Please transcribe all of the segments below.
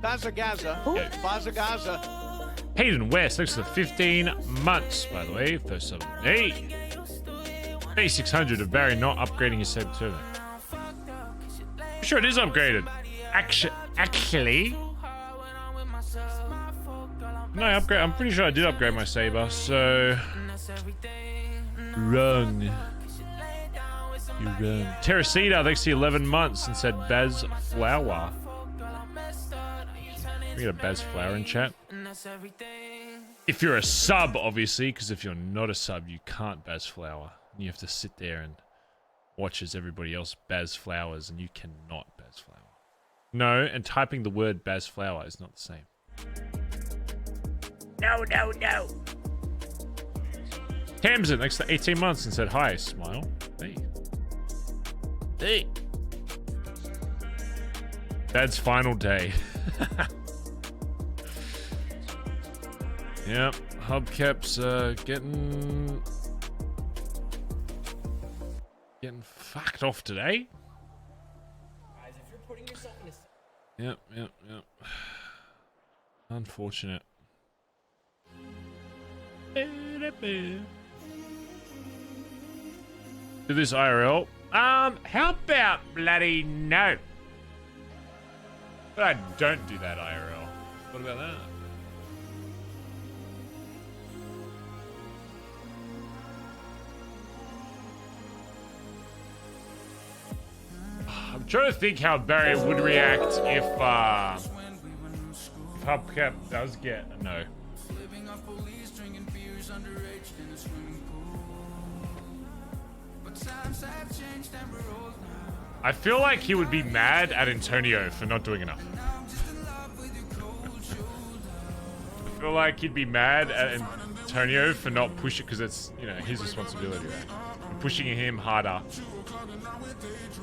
Bazza Gaza. Bazza Gaza. Hayden West, thanks for the 15 months, by the way. First sub. Hey! 3600 of Barry not upgrading his save server. I'm sure it is upgraded. Actually. No, upgrade. I'm pretty sure I did upgrade my saber, so. Wrong. You're wrong. Terracita, thanks to 11 months and said Baz Flower. We got a Baz Flower in chat. If you're a sub, obviously, because if you're not a sub, you can't Baz Flower. You have to sit there and watch as everybody else Baz Flowers, and you cannot Baz Flower. No, and typing the word Baz Flower is not the same. No. Tamsin, next to 18 months and said hi, smile. Hey. Dad's final day. Yep, Hubcap's getting fucked off today. Guys, if you're putting yourself in a... Yep. Unfortunate. Do this IRL. How about bloody no? But I don't do that IRL. What about that? I'm trying to think how Barry would react if Hubcap does get a no. I feel like he would be mad at Antonio for not doing enough. I feel like he'd be mad at Antonio for not pushing, because it's, you know, his responsibility, right? Pushing him harder.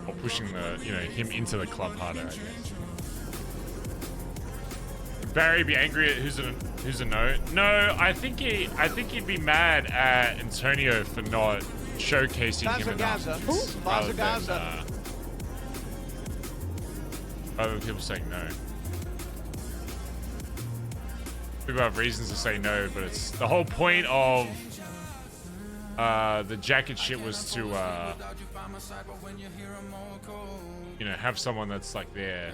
Or pushing the, you know, him into the club harder, I guess. Would Barry be angry at who's a no? No, I think he'd be mad at Antonio for not showcasing him enough. Rather than people saying no. People have reasons to say no, but it's the whole point of the jacket shit was to you know, have someone that's like their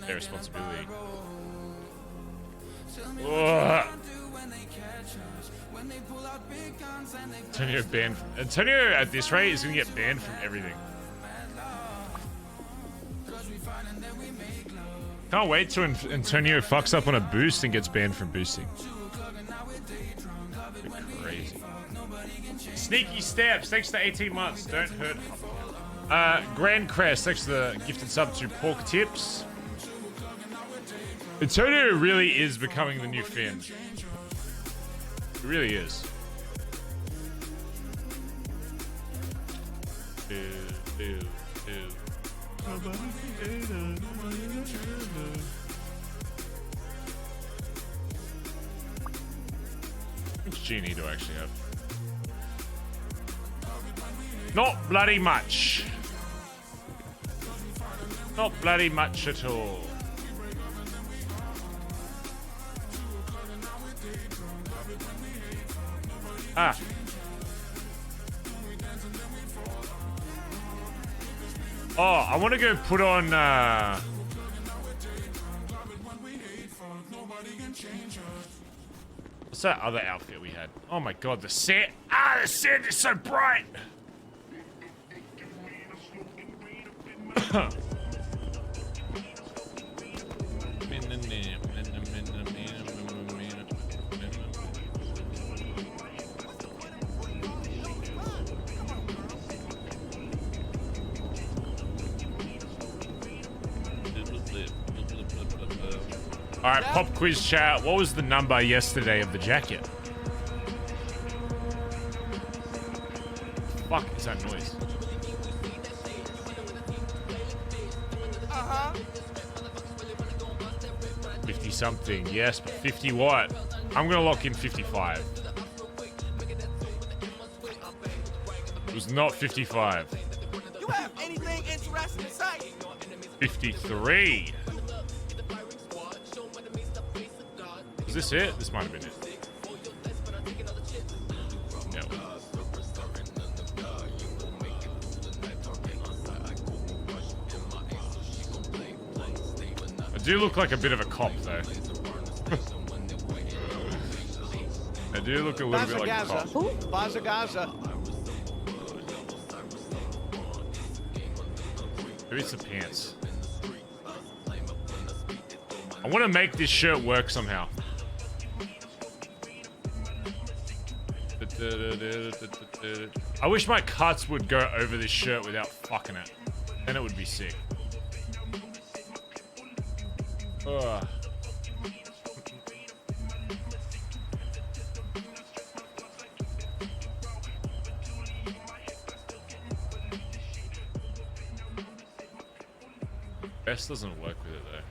responsibility. Ugh. Antonio at this rate is gonna get banned from everything. Can't wait till Antonio fucks up on a boost and gets banned from boosting. Crazy. Sneaky Steps, thanks to 18 months. Don't hurt. Grand Crest, thanks to the gifted sub to Pork Tips. Antonio really is becoming the new Finn. It really is. Which genie do I actually have? Not bloody much. Not bloody much at all. Ah. Oh, I want to go put on what's that other outfit we had? Oh my god, the set. Ah, the set is so bright. All right, pop quiz chat. What was the number yesterday of the jacket? Fuck is that noise? 50 something, yes, but 50 what? I'm gonna lock in 55. It was not 55. You have anything interesting to say? 53. Is this it? This might have been it. Yeah. I do look like a bit of a cop, though. I do look a little bit like a cop. Bazza Gaza. Maybe it's the pants. I want to make this shirt work somehow. I wish my cuts would go over this shirt without fucking it. Then it would be sick. Ugh. Best doesn't work with it though.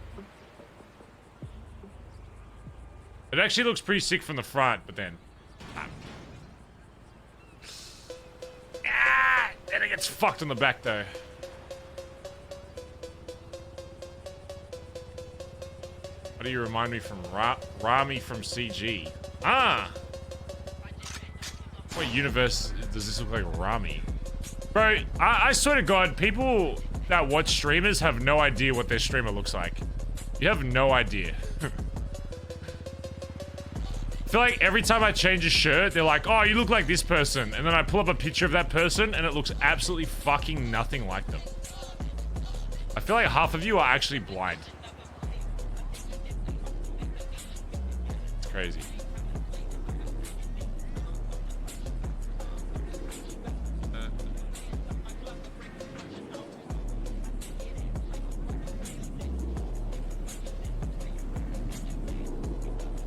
It actually looks pretty sick from the front, but then then it gets fucked on the back though. What do you remind me from Rami from CG? Ah! What universe does this look like Rami? Bro, I swear to God, people that watch streamers have no idea what their streamer looks like. You have no idea. I feel like every time I change a shirt, they're like, oh, you look like this person. And then I pull up a picture of that person and it looks absolutely fucking nothing like them. I feel like half of you are actually blind. It's crazy.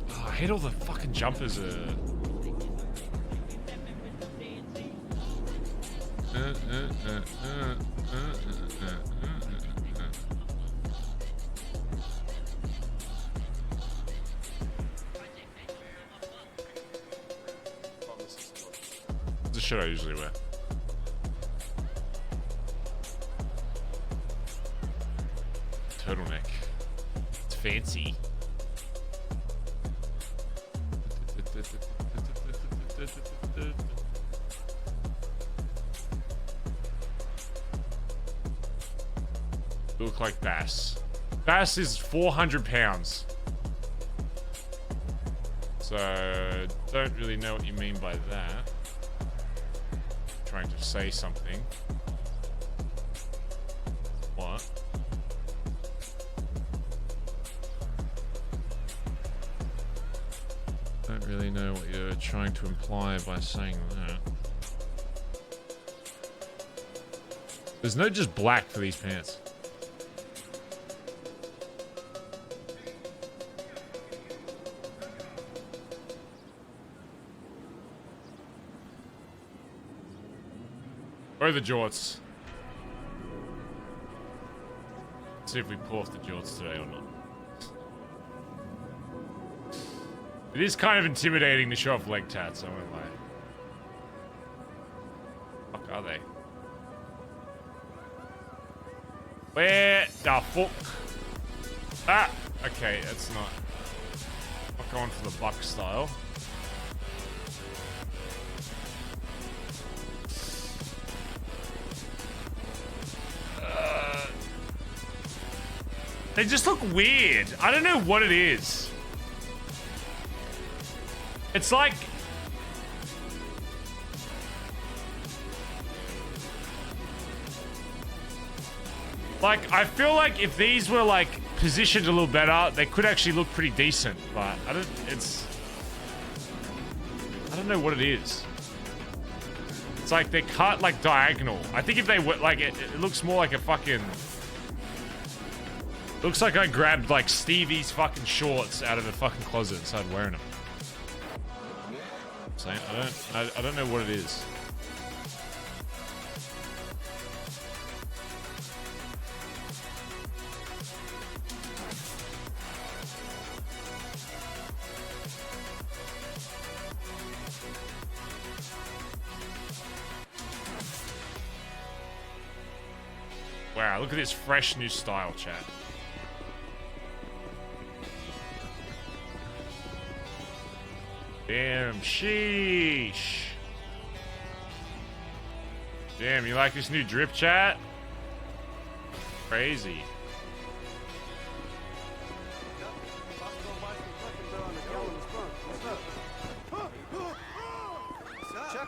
I hate all the fucking jumpers. The shit I usually wear. Turtleneck. It's fancy. Look like Bass. Bass is 400 pounds. So, don't really know what you mean by that. Trying to say something. What? Don't really know what you're trying to imply by saying that. There's no just black for these pants. Where are the jorts? Let's see if we pull off the jorts today or not. It is kind of intimidating to show off leg tats, I won't lie. Fuck are they? Where the fuck? Ah! Okay, that's not going for the buck style. They just look weird. I don't know what it is. It's like... I feel like if these were, like, positioned a little better, they could actually look pretty decent. But I don't know what it is. It's like they're cut, like, diagonal. I think if they were, like, it looks more like a fucking... Looks like I grabbed, like, Stevie's fucking shorts out of the fucking closet and started wearing them. I'm saying, I don't know what it is. Wow, look at this fresh new style, chat. Damn, sheesh. Damn, you like this new drip, chat? Crazy.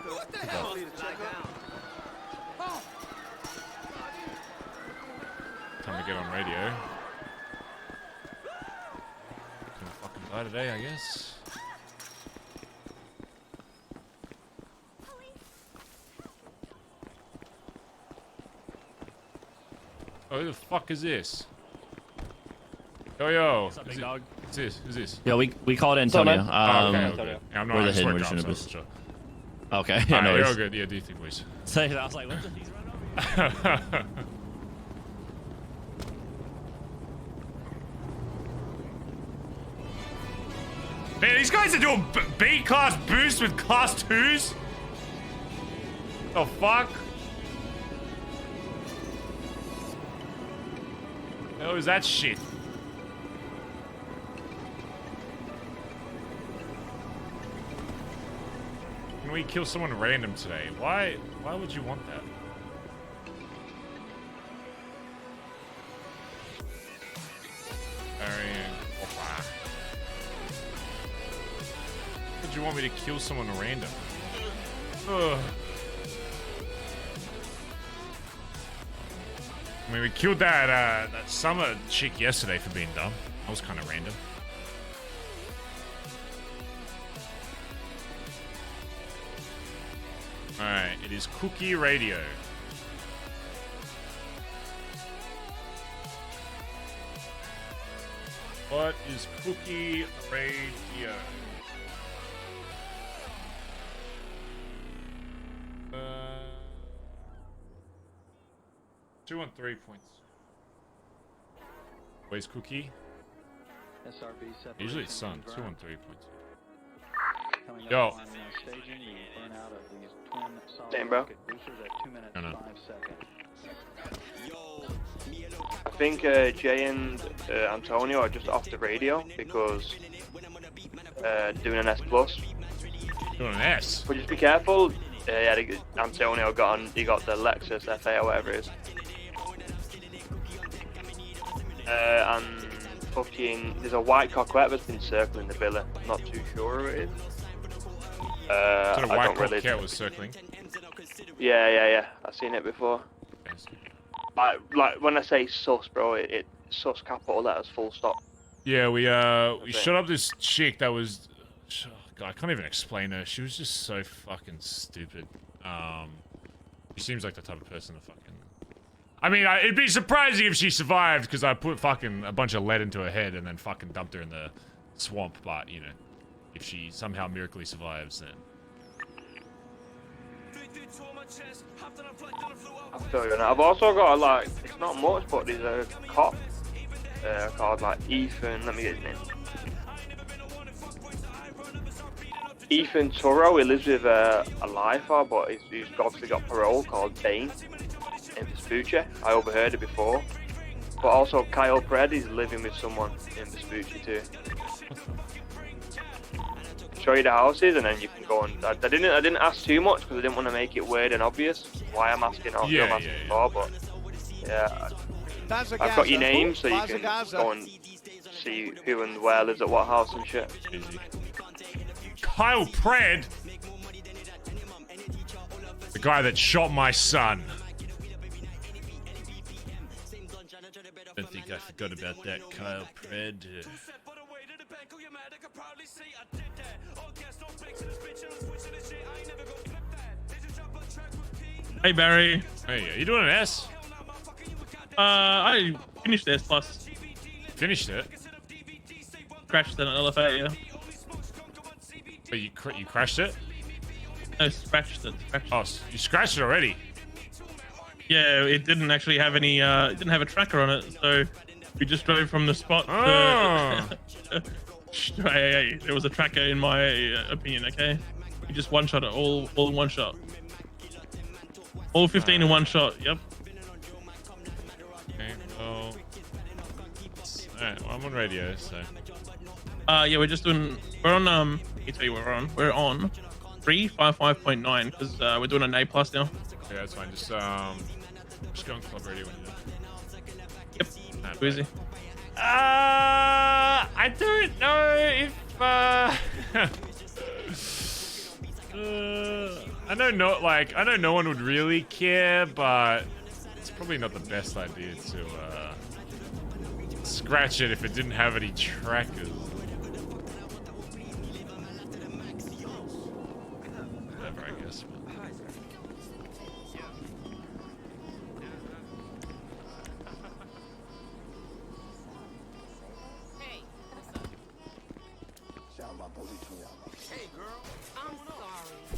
What the hell? Time to get on radio. Gonna fucking die today, I guess. Oh, who the fuck is this? Yo. What's up, big dog? What's this? Who's this? Yeah, we called Antonio. Okay. Yeah, I'm not. we're the I hidden swear version to of God, this. sure. Okay, Alright, no you're worries. all good. Yeah, do you think, please? So I was like, what the? He's running over here. Man, these guys are doing B-class boosts with class 2s? The fuck? What was that shit? Can we kill someone random today? Why would you want that? Would you want me to kill someone random? Ugh. I mean, we killed that summer chick yesterday for being dumb. That was kind of random. Alright, it is Cookie Radio. What is Cookie Radio? 213 points. Where's Cookie? Usually it's Sun. 213 points. Yo. Damn, bro. No. I think Jay and Antonio are just off the radio because doing an S plus. Doing an S. But just be careful. Yeah, Antonio got on. He got the Lexus FA or whatever it is. And fucking, there's a white coquette that's been circling the villa. I'm not too sure who it is. So the I white don't really. coquette was circling. Yeah. I've seen it before. Yes. Like when I say sus, bro, it sus capital letters full stop. Yeah, we shot up this chick that was. God, I can't even explain her. She was just so fucking stupid. She seems like the type of person to fucking. I mean, it'd be surprising if she survived because I put fucking a bunch of lead into her head and then fucking dumped her in the swamp. But you know, if she somehow miraculously survives, then. I feel you. I've also got like, it's not much, but there's a cop called like Ethan. Let me get his name. Ethan Turo. He lives with a lifer, but he's obviously got parole called Bane in Vespucci. I overheard it before. But also Kyle Pred is living with someone in Vespucci too. Show you the houses and then you can go and I didn't ask too much because I didn't want to make it weird and obvious why I'm asking or who I'm asking for, but yeah, I've got your name so you can go and see who and where lives at what house and shit. Easy. Kyle Pred, the guy that shot my son. I don't think I forgot about that, Kyle Pred. Hey Barry. Hey, are you doing an S? I finished S plus. Finished it? Crashed an LFA, yeah. But you crashed it? No, scratched it. Oh, you scratched it already? Yeah, it didn't actually have any, it didn't have a tracker on it, so we just drove from the spot to... Hey, there was a tracker in my opinion, okay? We just one-shot it, all in one shot. All 15 in one shot, yep. Alright, well, I'm on radio, so. Yeah, we're just doing. We're on. Let me tell you what we're on. We're on 355.9 because we're doing an A plus now. Yeah, that's fine. Just go on club radio when you're done. Yep. Too easy. I don't know if I know I know no one would really care, but it's probably not the best idea to scratch it if it didn't have any trackers. Whatever, I guess.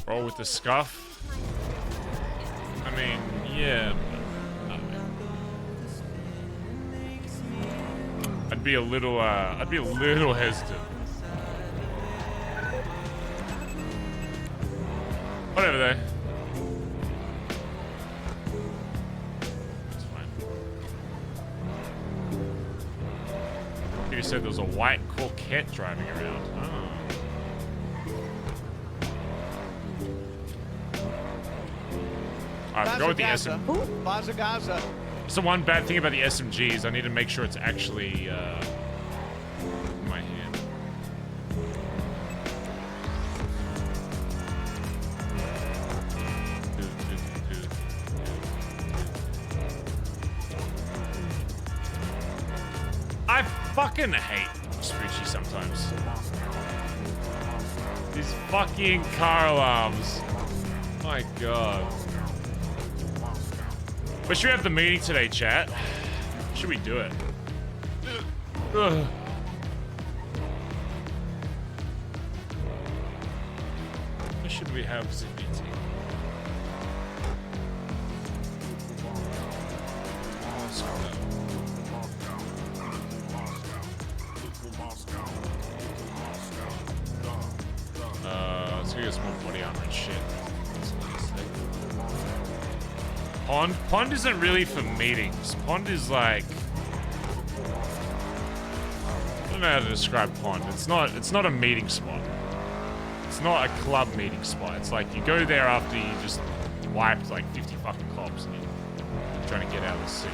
Roll with the scuff. I mean, yeah, but I'd be a little hesitant. Whatever though. That's fine. You said there was a white Corvette driving around. Oh. Alright, go with the SM. Bazza. So one bad thing about the SMGs, I need to make sure it's actually in my hand. I fucking hate Spoochie sometimes. These fucking car alarms. My god. But should we have the meeting today, chat? Should we do it? Ugh. Or should we have the meeting? Let's go get some more body armor and shit. Pond isn't really for meetings. Pond is like, I don't know how to describe Pond. It's not a meeting spot. It's not a club meeting spot. It's like you go there after you just wiped like 50 fucking cops and you're trying to get out of the city.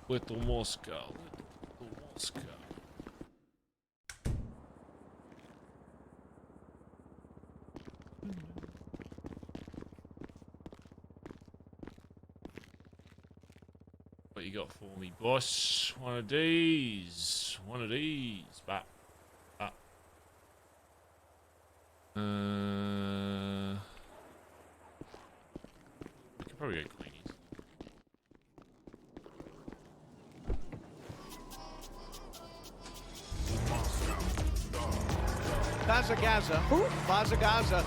Little Moscow. Little Moscow. What you got for me, boss? One of these. One of these. Back. Back. We could probably get cleanies. Bazza. Bazza.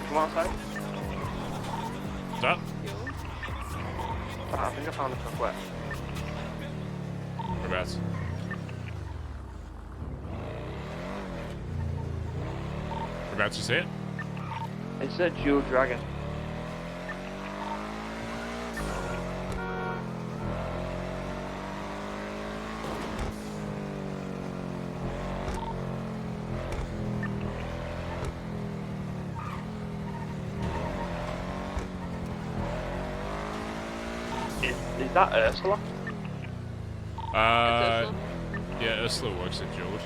Come outside. What's up? I think I found a truck wet. Whereabouts? Whereabouts, you see it? It's a dual dragon. Is that Ursula? Yeah, Ursula works at George.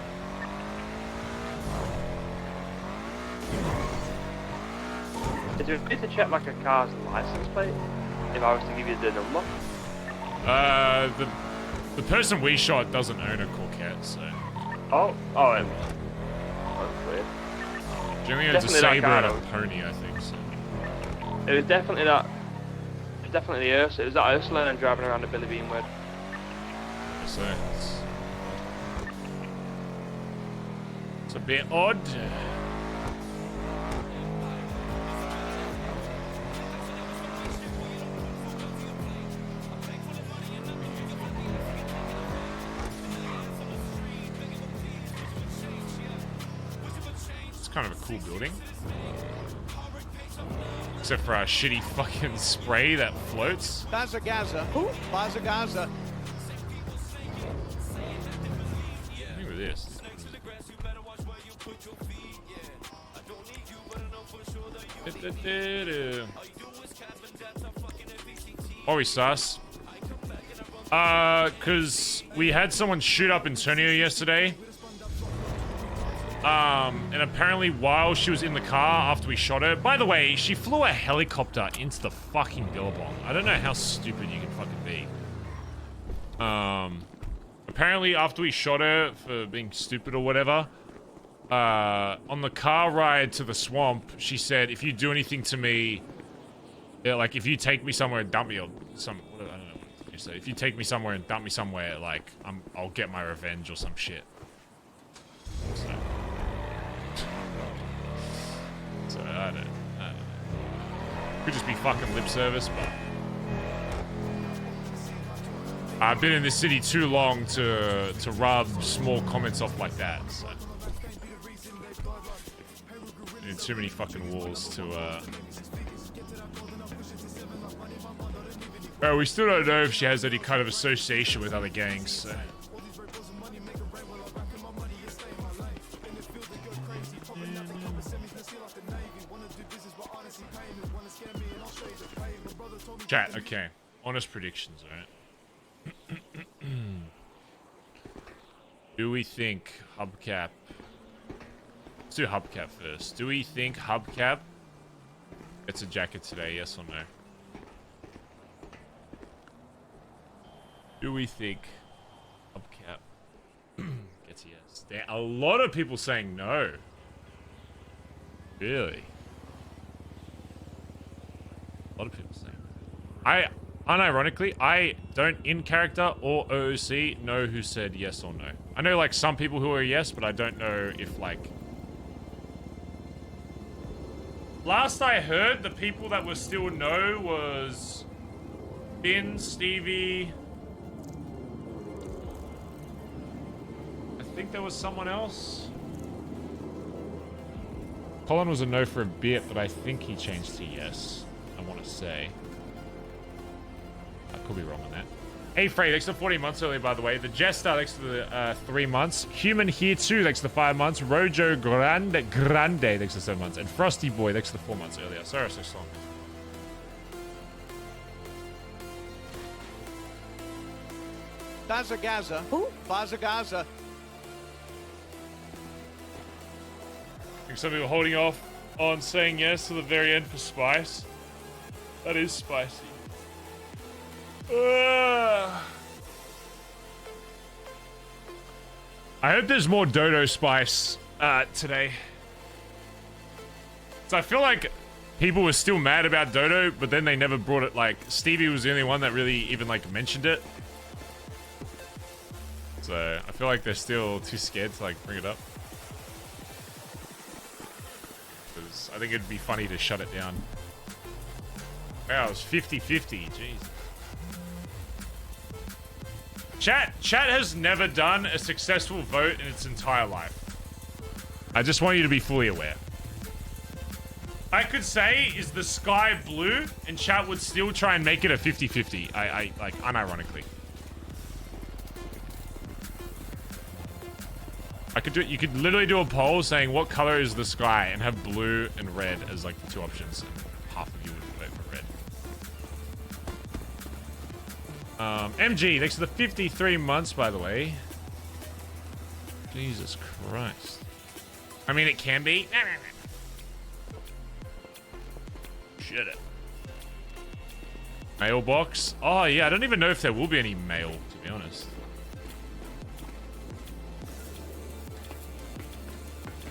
Is it good to check like a car's license plate if I was to give you the number? The person we shot doesn't own a Corvette, so. Oh, that's weird. Generally owns a Sabre and a pony, I think. So. It was definitely that. It was definitely Ursula. It was that Ursula and driving around a Billy Bean with. So it's a bit odd. It's kind of a cool building. Except for our shitty fucking spray that floats. Bazza Gaza. Bazza Gaza. Look at this. Are we sus? Cause we had someone shoot up Antonio yesterday. And apparently while she was in the car after we shot her, by the way, she flew a helicopter into the fucking billabong. I don't know how stupid you can fucking be. Apparently after we shot her for being stupid or whatever, on the car ride to the swamp, she said, if you do anything to me, yeah, like if you take me somewhere and dump me or some, I don't know what you say. If you take me somewhere and dump me somewhere, like I'll get my revenge or some shit. So I don't know. Could just be fucking lip service, but I've been in this city too long to rub small comments off like that. So in too many fucking wars to. Well, we still don't know if she has any kind of association with other gangs. So. Chat, okay. Honest predictions, alright? Do we think Hubcap... Let's do Hubcap first. Do we think Hubcap gets a jacket today, yes or no? Do we think Hubcap gets a yes? There are a lot of people saying no. Really? A lot of people saying unironically, I don't in character or OOC know who said yes or no. I know like some people who are yes, but I don't know if like... Last I heard, the people that were still no was Finn, Stevie. I think there was someone else. Collin was a no for a bit, but I think he changed to yes. I want to say. I could be wrong on that. Hey Frey, thanks for 40 months earlier, by the way. The Jester, thanks for the 3 months. Human here too, thanks for the 5 months. Rojo Grande, thanks for 7 months. And Frosty Boy, thanks for the 4 months earlier. Sorry, so long. Bazza Gaza. Bazza Gaza. I think some people are holding off on saying yes to the very end for spice. That is spicy. I hope there's more dodo spice today. So I feel like people were still mad about dodo, but then they never brought it. Like Stevie was the only one that really even like mentioned it. So I feel like they're still too scared to like bring it up. Because I think it'd be funny to shut it down. Wow, it's 50-50. Jeez. Chat has never done a successful vote in its entire life. I just want you to be fully aware. I could say, is the sky blue? And chat would still try and make it a 50-50. I like, unironically. I could do it. You could literally do a poll saying what color is the sky and have blue and red as like the two options. And half of you would vote for red. MG, thanks for the 53 months, by the way. Jesus Christ. I mean, it can be. Shit it. Mailbox. Oh, yeah, I don't even know if there will be any mail, to be honest.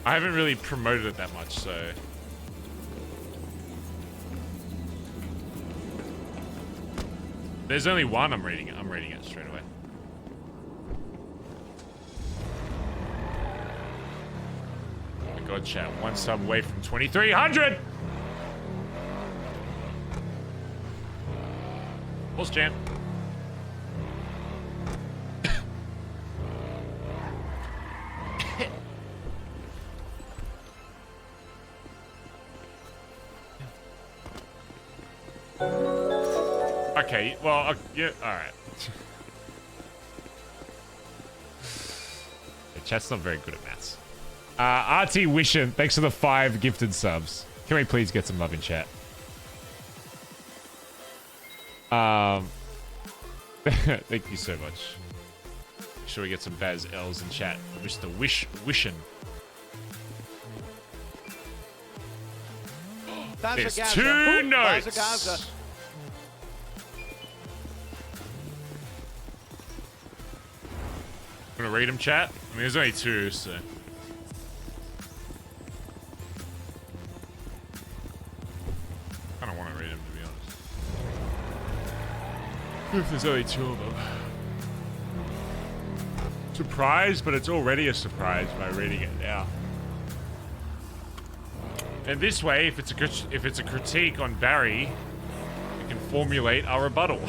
I haven't really promoted it that much, so... There's only one. I'm reading it straight away. Oh my god, chat. One sub away from 2,300! Pulse jam. Okay, well, yeah, alright. The chat's not very good at maths. RT Wishin, thanks for the 5 gifted subs. Can we please get some love in chat? Thank you so much. Make sure we get some Baz L's in chat. Mr. Wishin. There's 2 notes. I'm gonna read them, chat. I mean, there's only 2, so. I don't want to read them, to be honest. If there's only 2 of them. Surprise, but it's already a surprise by reading it now. And this way, if it's a critique on Barry, we can formulate our rebuttal.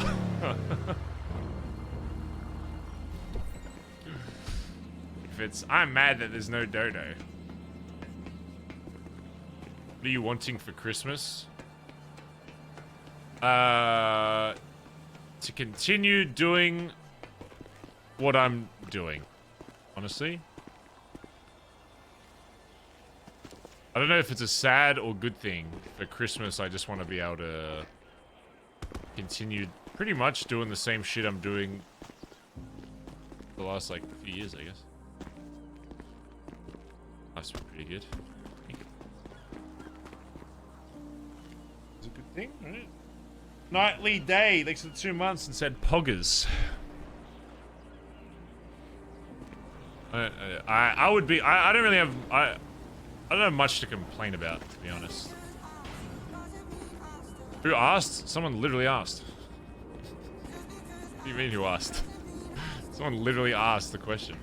I'm mad that there's no dodo. What are you wanting for Christmas? To continue doing what I'm doing, honestly. I don't know if it's a sad or good thing. For Christmas, I just want to be able to continue pretty much doing the same shit I'm doing the last, like, few years, I guess. That's pretty good. It's a good thing, right? Nightly Day, thanks for the 2 months, and said poggers. I would be. I don't really have. I don't have much to complain about, to be honest. Who asked? Someone literally asked. What do you mean who asked? Someone literally asked the question.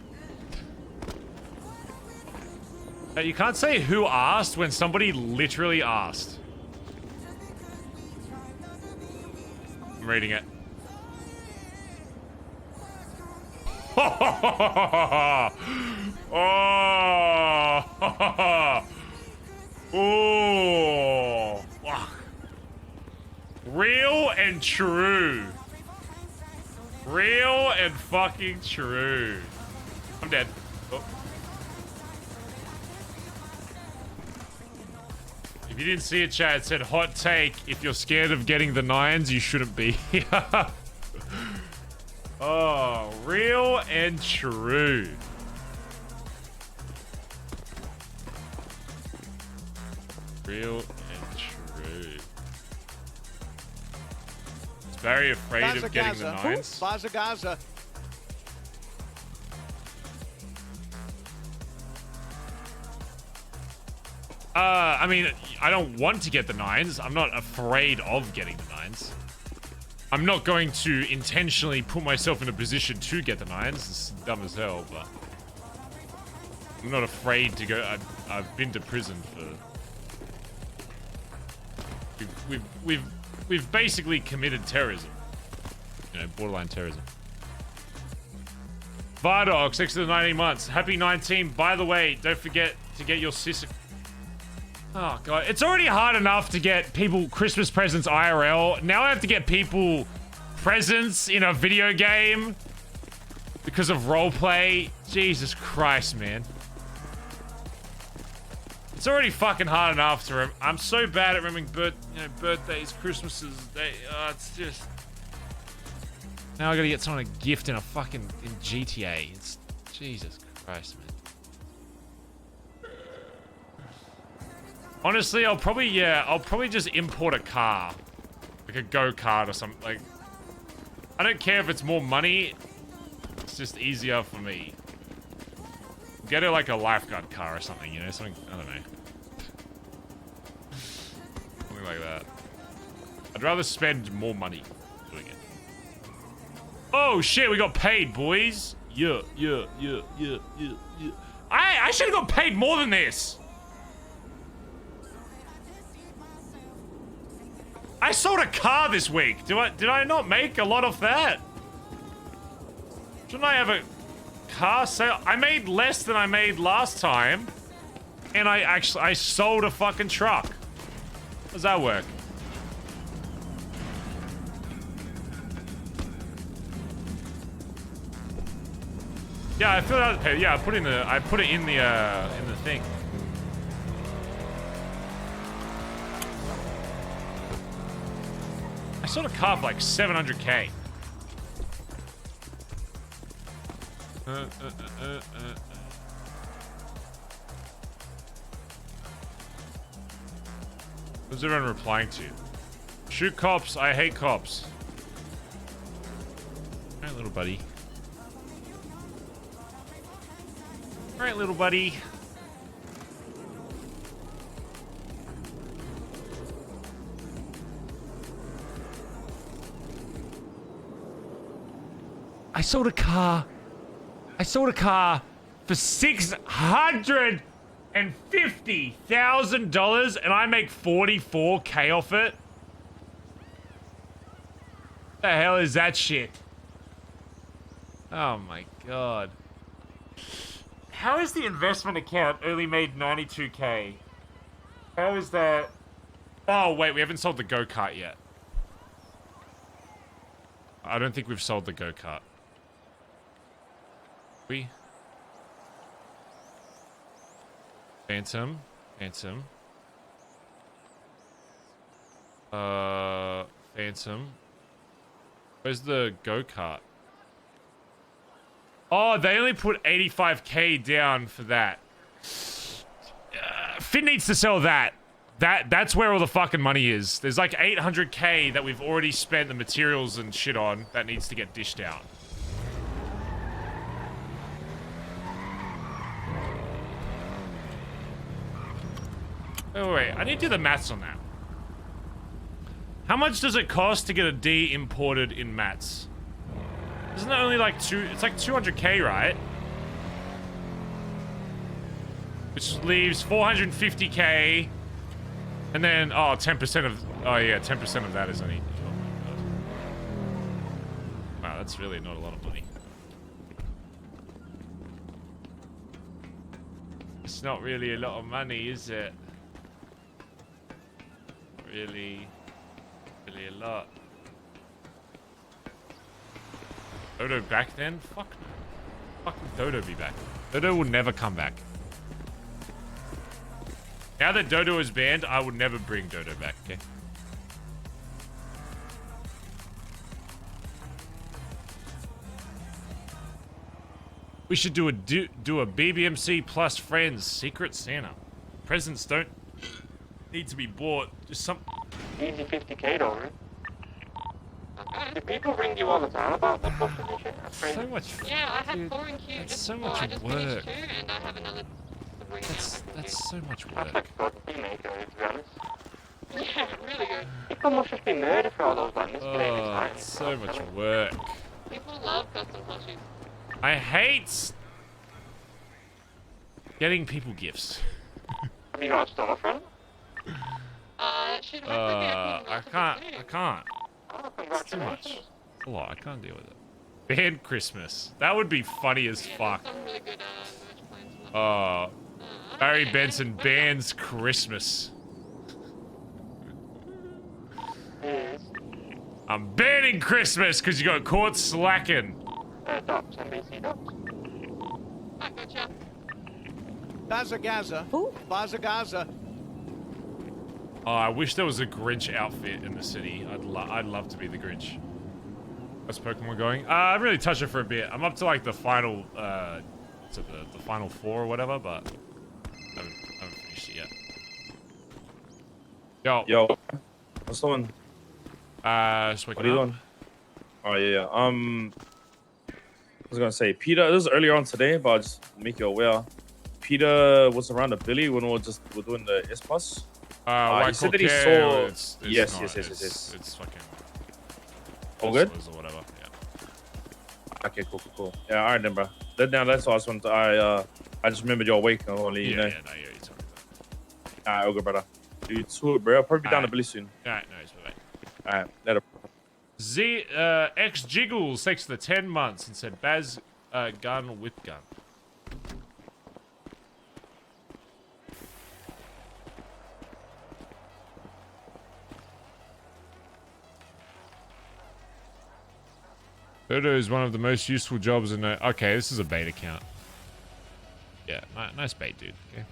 You can't say who asked when somebody literally asked. I'm reading it. Oh! Oh! Fuck. Real and true. Real and fucking true. I'm dead. Oh. If you didn't see it, chat, it said hot take. If you're scared of getting the 9s, you shouldn't be. Oh, real and true. Real and true. It's very afraid of getting the 9s. Bazza. I mean, I don't want to get the 9s. I'm not afraid of getting the 9s. I'm not going to intentionally put myself in a position to get the 9s. It's dumb as hell, but I'm not afraid to go. I've been to prison for. We've basically committed terrorism. You know, borderline terrorism. Vardog, 6 to the 19 months. Happy 19. By the way, don't forget to get your sister. Oh, God. It's already hard enough to get people Christmas presents IRL. Now I have to get people presents in a video game because of roleplay. Jesus Christ, man. It's already fucking hard enough to I'm so bad at remembering birthdays, Christmases. It's just... Now I gotta get someone a gift in GTA. It's... Jesus Christ, man. Honestly, I'll probably just import a car. Like a go-kart or something. Like, I don't care if it's more money. It's just easier for me. Get her like a lifeguard car or something, you know? Something, I don't know. Something like that. I'd rather spend more money doing it. Oh shit, we got paid, boys. Yeah. I should have got paid more than this. I sold a car this week. Did I not make a lot of that? Shouldn't I have a car sale? I made less than I made last time. And I sold a fucking truck. How does that work? Yeah, I filled out the paper. Yeah, I put it in the thing. I sold a car for like 700K. Who's everyone replying to? Shoot cops. I hate cops. All right, little buddy. All right, little buddy. I sold a car for $650,000 and I make 44K off it? What the hell is that shit? Oh my god. How is the investment account only made 92K? How is that? Oh wait, we haven't sold the go-kart yet. I don't think we've sold the go-kart. We? Phantom. Phantom. Where's the go-kart? Oh, they only put 85K down for that. Finn needs to sell that. That's where all the fucking money is. There's like 800K that we've already spent the materials and shit on that needs to get dished out. Oh, wait, I need to do the maths on that. How much does it cost to get a D imported in mats? Isn't that only like it's like 200K, right? Which leaves 450K. And then, oh, 10% of, oh yeah, 10% of that is only, oh my god. Wow, that's really not a lot of money. It's not really a lot of money, is it? Really a lot. Dodo back then? Fuck no. Fuck would Dodo be back? Dodo will never come back. Now that Dodo is banned, I would never bring Dodo back, okay? We should do a BBMC plus friends Secret Santa. Presents don't need to be bought. Just some Easy 50K though, right? Do people ring you all the time about the buffers and shit? so much. Yeah, I have Dude, 4 in queue. that's Just so before. much I just work. finished 2 and I have another 3. That's so much That's work. like good making, to be honest. Yeah, really good. People must just be murdered for all those like Oh, it's so much work. People love custom plushies. I hate getting people gifts. Have you got a storefront? It should hopefully be I can't. Oh, It's too much. congratulations. It's a lot. I can't deal with it. Ban Christmas. That would be funny as fuck. Some really good merch plans. Barry Benson bans Christmas. Yes. I'm banning Christmas because you got caught slacking. Docs, NBC docs. I gotcha. Bazza Gaza. Who? Bazza Gaza. Oh, I wish there was a Grinch outfit in the city. I'd love to be the Grinch. How's Pokemon going? I haven't really touched it for a bit. I'm up to like the final, what's it, the final 4 or whatever, but I haven't finished it yet. Yo, what's going? Just waking What are you up. doing? Oh yeah. I was gonna say Peter. This was earlier on today, but I'll just make you aware. Peter was around a Billy when we were doing the S bus. He said that he care, saw. it's Yes, not, yes. It's fucking. All good? Or whatever. Yeah. Okay, cool. Yeah, all right then, bro. That's all I just wanted to, I just remembered you're awake. I want to let you know. Yeah, no, yeah, it's alright. All right, all good, brother. You too, bro. I'll probably be down to Alright. Billy soon. Alright, no, it's bye. All right, later. X Jiggles thanks for the 10 months and said Baz gun whip gun. Photo is one of the most useful jobs in a... Okay, this is a bait account. Yeah, nice bait, dude. Okay.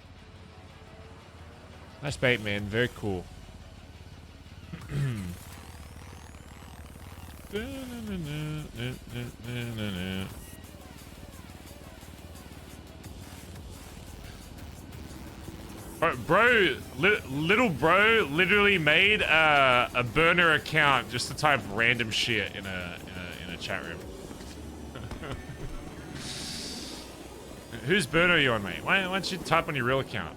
Nice bait, man. Very cool. Little bro literally made a burner account just to type random shit in a chat room. Whose burner are you on, mate? Why don't you type on your real account?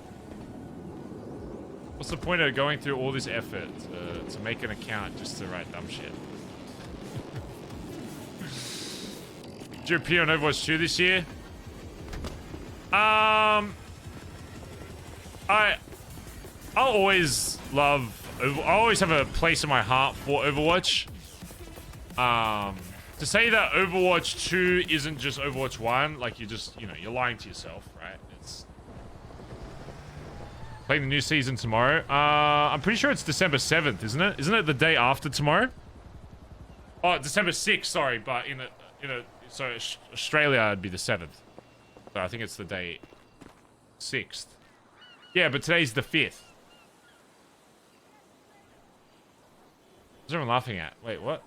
What's the point of going through all this effort to make an account just to write dumb shit? Did you appear on Overwatch 2 this year? I'll always have a place in my heart for Overwatch. To say that Overwatch 2 isn't just Overwatch 1, like you're lying to yourself, right? It's playing the new season tomorrow. I'm pretty sure it's December 7th, isn't it? Isn't it the day after tomorrow? Oh, December 6th, sorry, but so Australia would be the 7th. So I think it's the day 6th. Yeah, but today's the 5th. What's everyone laughing at? Wait, what?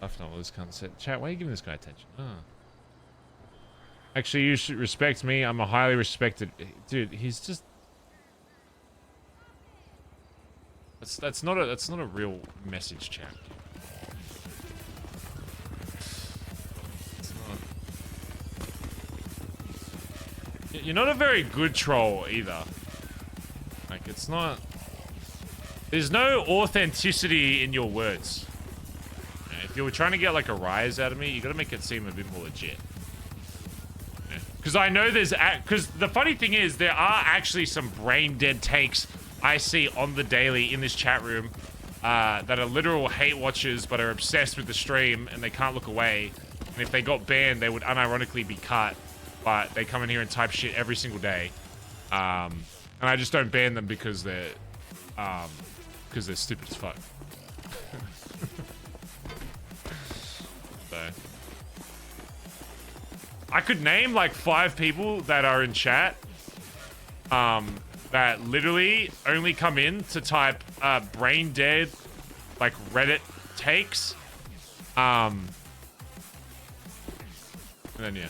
I've not this concept. Chat, why are you giving this guy attention? Oh. Actually, you should respect me. I'm a highly respected... Dude, he's just... That's not a real message, chat. It's not... You're not a very good troll either. Like, it's not... There's no authenticity in your words. If you were trying to get like a rise out of me, you gotta make it seem a bit more legit. Because I know because the funny thing is, there are actually some brain dead takes I see on the daily in this chat room that are literal hate watchers but are obsessed with the stream and they can't look away. And if they got banned, they would unironically be cut. But they come in here and type shit every single day. And I just don't ban them because they're stupid as fuck. So I could name like 5 people that are in chat that literally only come in to type brain dead like Reddit takes and then yeah.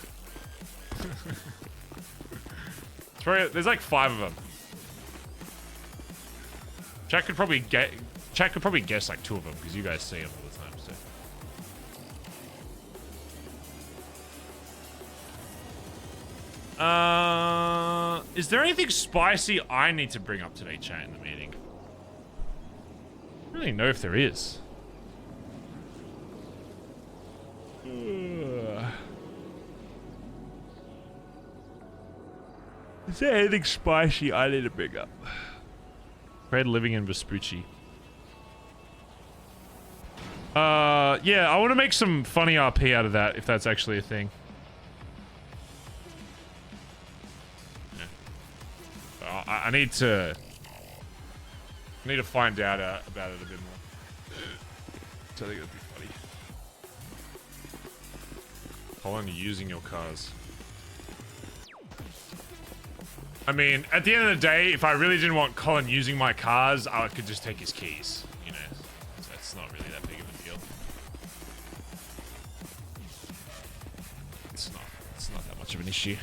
There's like 5 of them. Chat could probably guess like 2 of them because you guys see them all the time. So. Is there anything spicy I need to bring up today, chat, in the meeting? I don't really know if there is. Is there anything spicy I need to bring up? Fred living in Vespucci. Yeah, I want to make some funny RP out of that, if that's actually a thing. Yeah. I need to find out about it a bit more. So I think it would be funny. Collin, using your cars. I mean, at the end of the day, if I really didn't want Collin using my cars, I could just take his keys, you know. So that's not really that big of a deal. It's not that much of an issue.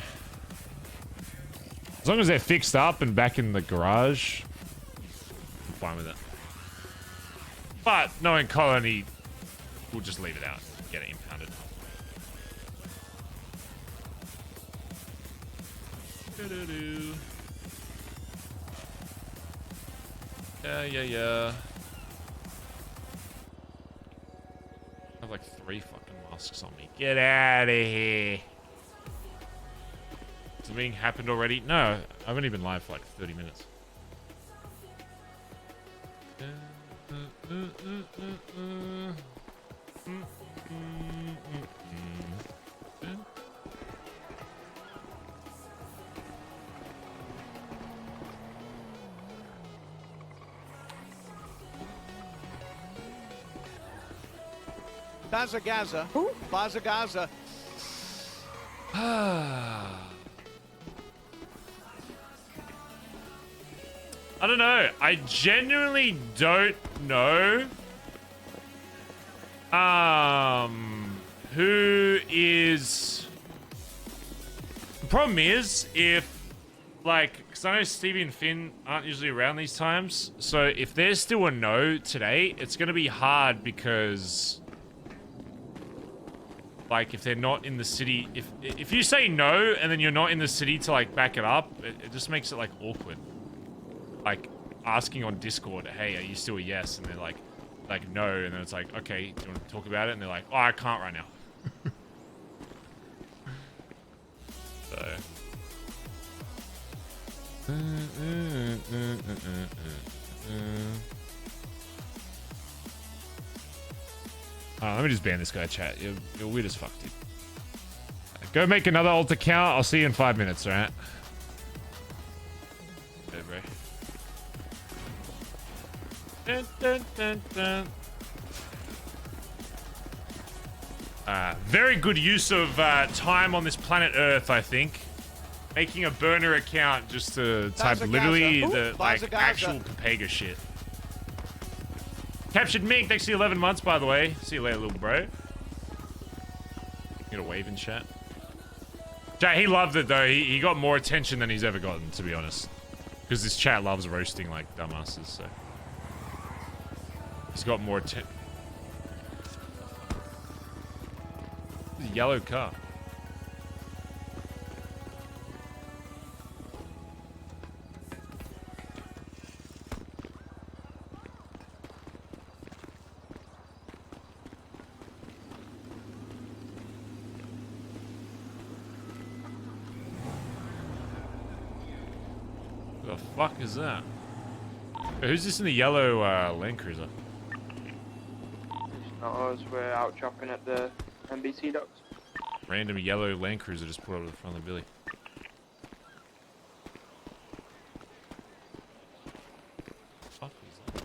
As long as they're fixed up and back in the garage, I'm fine with it. But knowing Collin, he will just leave it out and get it impounded. Yeah. I have like 3 fucking masks on me. Get out of here. Has the meeting happened already? No, I've only been live for like 30 minutes. Bazza Gaza. Bazza Gaza. I don't know. I genuinely don't know. Who is... The problem is if, like, because I know Stevie and Finn aren't usually around these times. So if there's still a no today, it's going to be hard because, like, if they're not in the city, if you say no and then you're not in the city to, like, back it up, it just makes it, like, awkward. Like, asking on Discord, hey, are you still a yes? And they're like no, and then it's like, okay, do you want to talk about it? And they're like, oh, I can't right now. So let me just ban this guy, chat. You're weird as fuck, dude. Go make another alt account. I'll see you in 5 minutes, alright? Okay, bro. Dun, dun, dun, dun. Very good use of time on this planet Earth, I think. Making a burner account just to type literally the like actual Papega shit. Captured Mink, thanks for the 11 months, by the way. See you later, little bro. Get a wave in chat. Chat, he loved it though. He got more attention than he's ever gotten, to be honest. Because this chat loves roasting like dumbasses, so. He's got more attention. Yellow car. The fuck is that? Who's this in the yellow Land Cruiser? It's not us. We're out shopping at the NBC docks. Random yellow Land Cruiser just pulled over the front of the Billy. Fuck is that?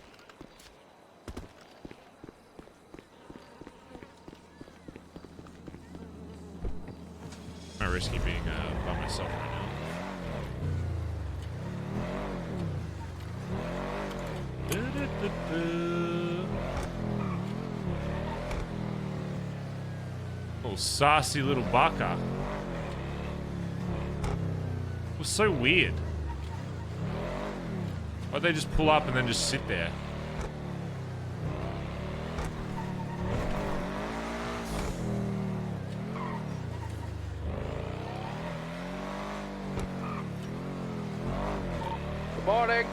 I'm risky being by myself right now. Oh, saucy little baka. It was so weird. Why'd they just pull up and then just sit there? Good morning.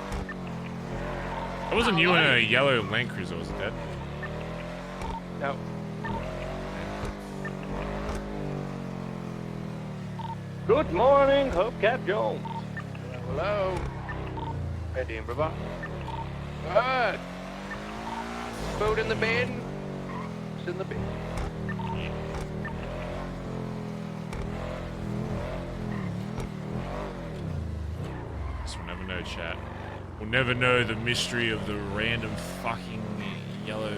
It wasn't you in a yellow Land Cruiser, was it, Dad? No. Good morning, Hubcap Jones. Hello. How you doing, brother? Good. Food in the bin. It's in the bin. Guess we'll never know, chat. We'll never know the mystery of the random fucking yellow...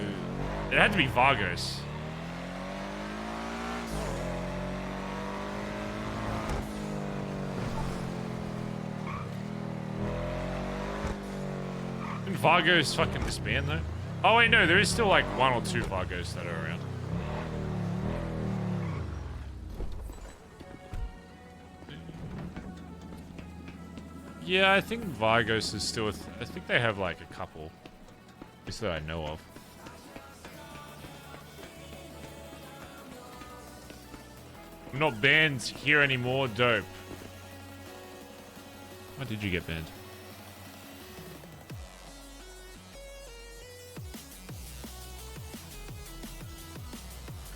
It had to be Vargos. Didn't Vargos fucking disband though? Oh wait, no, there is still like 1 or 2 Vargos that are around. Yeah, I think Vargos is still I think they have like a couple. At least that I know of. I'm not banned here anymore, dope. Why did you get banned?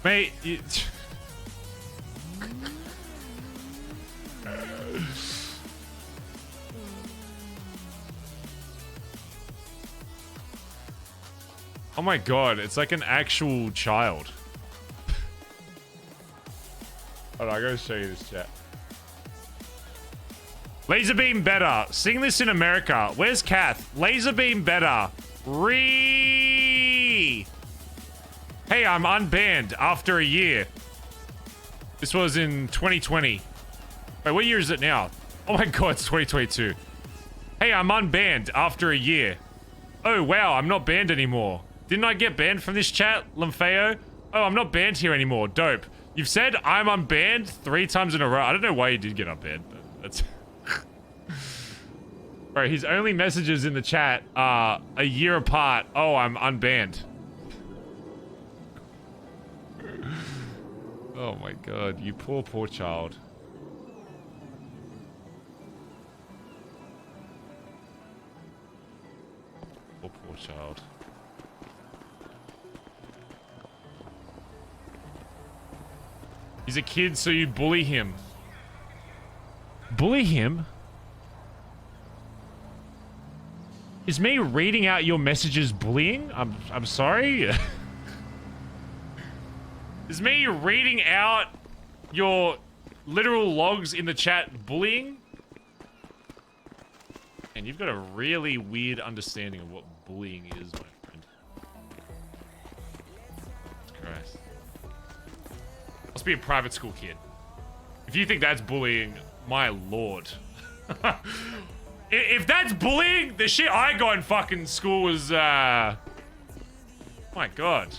Mate, you... Oh my god, it's like an actual child. Hold on, I gotta show you this chat. Laser beam better. Sing this in America. Where's Kath? Laser beam better. Hey, I'm unbanned after a year. This was in 2020. Wait, what year is it now? Oh my god, it's 2022. Hey, I'm unbanned after a year. Oh wow, I'm not banned anymore. Didn't I get banned from this chat, Lamfeo? Oh, I'm not banned here anymore. Dope. You've said I'm unbanned 3 times in a row. I don't know why you did get unbanned, but that's... Bro, his only messages in the chat are a year apart. Oh, I'm unbanned. Oh my god, you poor, poor child. Poor, poor child. He's a kid, so you bully him. Bully him? Is me reading out your messages bullying? I'm sorry? Is me reading out your literal logs in the chat bullying? And you've got a really weird understanding of what bullying is, my friend. Christ. Must be a private school kid. If you think that's bullying, my lord. If that's bullying, the shit I got in fucking school was, my god.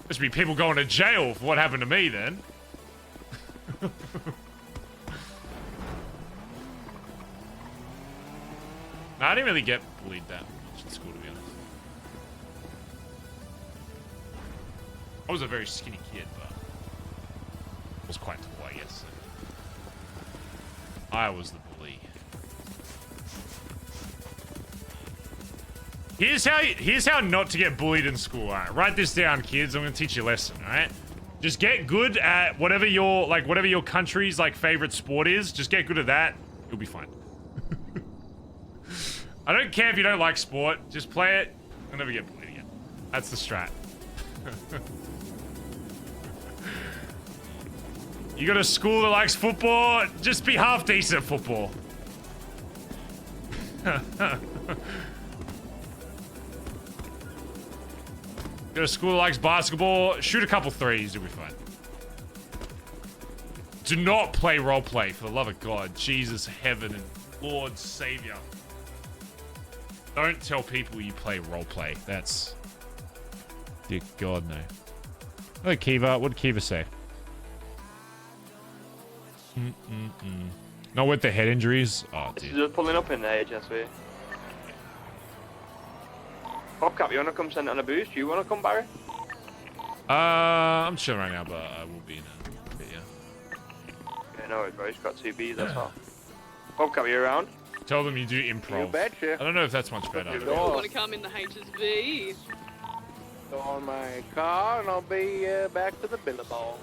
There should be people going to jail for what happened to me then. Nah, I didn't really get bullied that much in school, to be honest. I was a very skinny kid, but I was quite tall, I guess. So I was the bully. Here's how not to get bullied in school. All right, write this down, kids. I'm gonna teach you a lesson. All right, just get good at whatever your country's favorite sport is. Just get good at that. You'll be fine. I don't care if you don't like sport. Just play it. You'll never get bullied again. That's the strat. You got a school that likes football. Just be half decent at football. Got a school that likes basketball. Shoot a couple threes, you'll be fine. Do not play roleplay, for the love of God. Jesus, heaven, and Lord, Savior. Don't tell people you play roleplay. That's... Dear God, no. Hello, Kiva. What did Kiva say? Not with the head injuries? Oh, dude. Just pulling up in there, HSV. Hubcap, you wanna come send it on a boost? You wanna come, Barry? I'm chilling right now, but I will be in a bit, yeah. Yeah, no, bro. He's got 2 Bs, that's all. Hubcap, you around? Tell them you do improv. You betcha. I don't know if that's much better. Go I want to come in the HSV. Go on my car and I'll be back to the Billabong.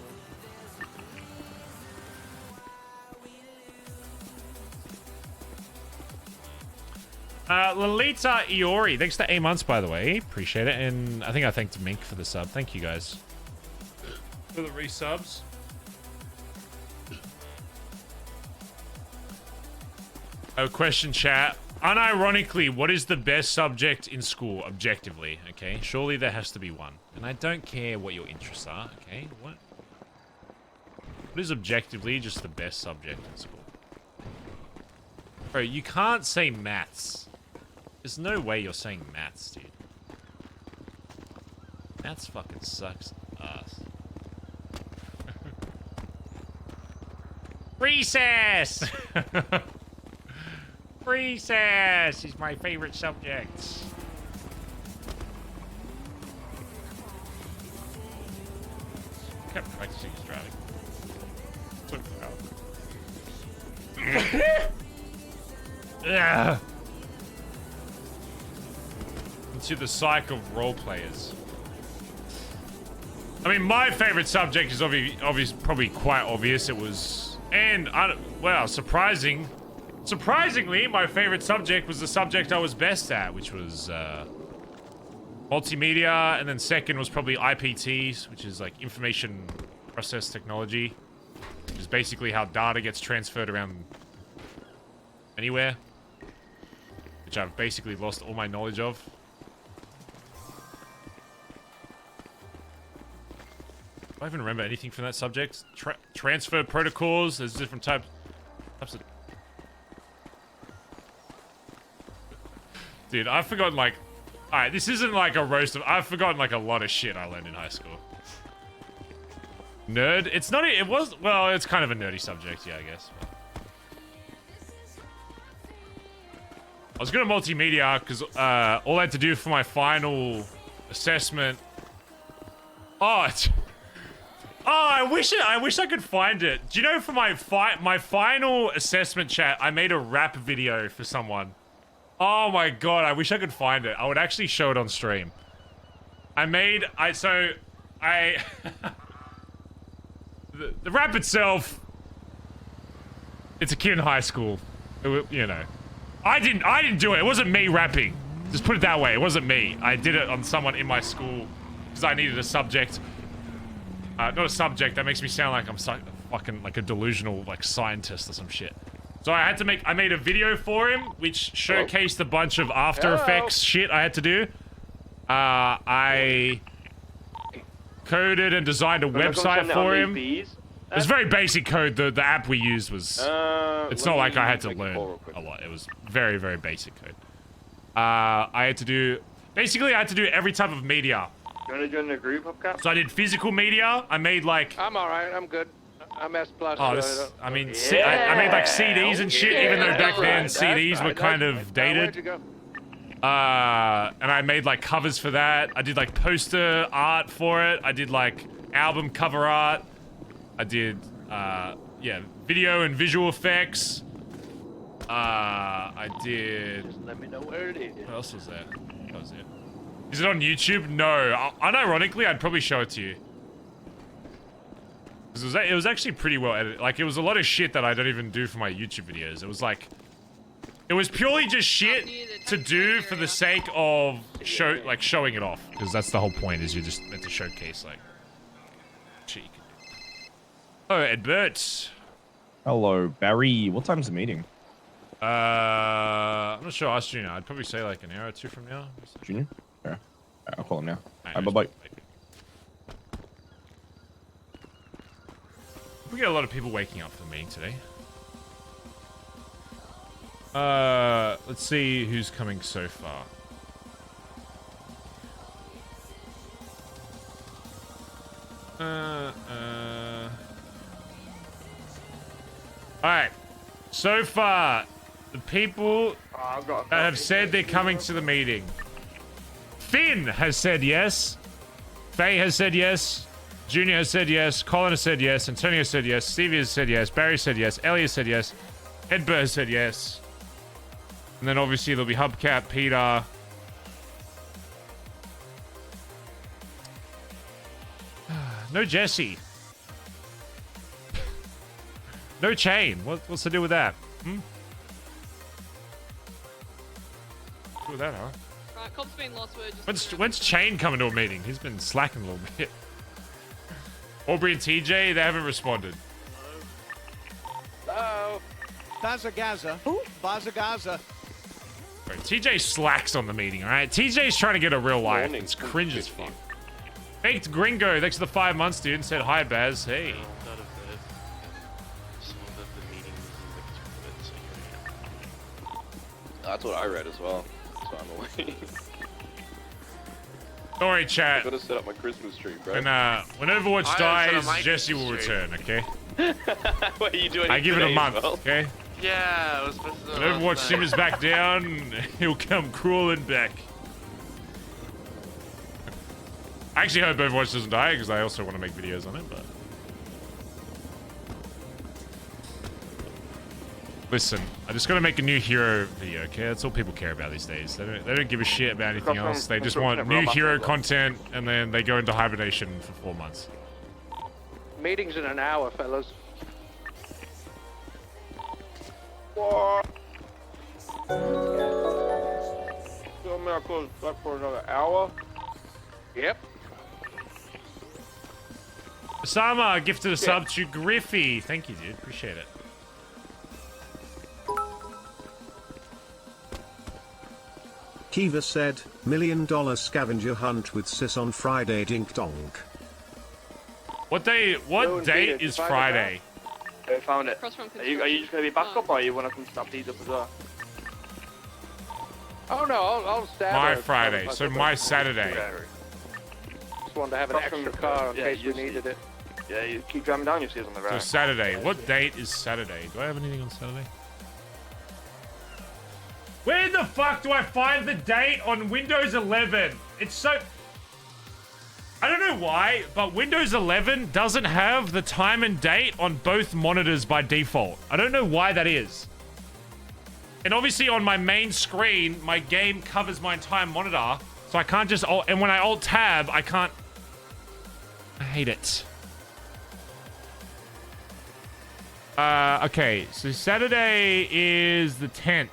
Lolita Iori, thanks to 8 months, by the way. Appreciate it. And I think I thanked Mink for the sub. Thank you, guys. For the resubs. Oh, question, chat. Unironically, what is the best subject in school, objectively? Okay, surely there has to be one. And I don't care what your interests are, okay? What is objectively just the best subject in school? Bro, you can't say maths. There's no way you're saying maths, dude. Maths fucking sucks ass. Recess! Recess is my favorite subject. I kept practicing his driving. So proud. Yeah. Into the psyche of role players. I mean, my favorite subject is probably quite obvious. It was, and well, surprisingly, my favorite subject was the subject I was best at, which was multimedia, and then second was probably IPT, which is like information process technology, which is basically how data gets transferred around anywhere, which I've basically lost all my knowledge of. I even remember anything from that subject? Transfer protocols. There's different types of. Dude, I've forgotten like. All right, this isn't like a roast of. I've forgotten like a lot of shit I learned in high school. Nerd. It's not. It was. Well, it's kind of a nerdy subject. Yeah, I guess. I was good at multimedia because all I had to do for my final assessment. Oh, I wish I could find it. Do you know for my final assessment chat, I made a rap video for someone. Oh my god, I wish I could find it. I would actually show it on stream. The rap itself, it's a kid in high school. You know. I didn't do it. It wasn't me rapping. Just put it that way. It wasn't me. I did it on someone in my school because I needed a subject. Not a subject. That makes me sound like I'm fucking like a delusional like scientist or some shit. So I made a video for him which showcased a bunch of After Effects shit I had to do. I coded and designed a website for him. It was very basic code. The app we used was... it's not like I had to learn a lot. It was very, very basic code. I had to do... Basically, I had to do every type of media. You want to join the group, Hubcap? So I did physical media. I made like... I'm alright, I'm good. I'm S+. Oh, this... I mean, I made like CDs and shit, even though back then CDs were kind of dated. And I made like covers for that. I did like poster art for it. I did like album cover art. I did, yeah, video and visual effects. I did... Just let me know where it is. What else was there? That was it. Is it on YouTube? No. Unironically, I'd probably show it to you. It was actually pretty well edited. Like, it was a lot of shit that I don't even do for my YouTube videos. It was like... It was purely just shit to do for the sake of showing it off. Because that's the whole point, is you're just meant to showcase, like... shit you can do. Oh, Edbert. Hello, Barry. What time's the meeting? I'm not sure. Ask Junior. I'd probably say like an hour or two from now. Junior? Yeah. Right, I'll call him now. Bye-bye. We get a lot of people waking up for the meeting today. Let's see who's coming so far. Alright. So far, the people that have said they're coming to the meeting. Finn has said yes. Faye has said yes. Junior has said yes. Collin has said yes. Antonio has said yes. Stevie has said yes. Barry said yes. Ellie has said yes. Edbert has said yes. And then obviously there'll be Hubcap, Peter. No Jesse. No Chain. What's the deal with that? Hmm? What's with that, huh? Right, Cop's been lost. We're just When's Chain coming to a meeting? He's been slacking a little bit. Aubrey and TJ, they haven't responded. Hello. Bazza Gaza. Bazza Gaza. Right, TJ slacks on the meeting, alright? TJ's trying to get a real life. It's cringe as fuck. Baked Gringo, thanks for the 5 months, dude, and said hi, Baz. Hey. That's what I read as well. So I'm away. Don't worry, chat. I gotta set up my Christmas tree, bro. When Overwatch dies, Jesse will return, okay? What are you doing? I give it a month, okay? Yeah, I was supposed to. When Overwatch simmers back down, he'll come crawling back. I actually hope Overwatch doesn't die, because I also want to make videos on it, but... Listen, I just gotta make a new hero video, okay? That's all people care about these days. They don't give a shit about anything else. They just want new hero content, and then they go into hibernation for 4 months. Meeting's in an hour, fellas. What? Tell me I close back for another hour? Yep. Osama gifted a sub to Griffey. Thank you, dude. Appreciate it. Kiva said, $1 million scavenger hunt with sis on Friday, dink donk. What date is Friday? I found it. Across from Are you just gonna be back up, or you wanna come snap these up as well? Oh no, I'll stab My her. Friday, so my Saturday. Just wanted to have an extra car in case we needed it. Yeah, you keep driving down, you see us on the So right. Saturday. What date is Saturday? Do I have anything on Saturday? Where the fuck do I find the date on Windows 11? It's so... I don't know why, but Windows 11 doesn't have the time and date on both monitors by default. I don't know why that is. And obviously on my main screen, my game covers my entire monitor, so I can't just... And when I Alt-Tab, I can't... I hate it. Okay, so Saturday is the 10th.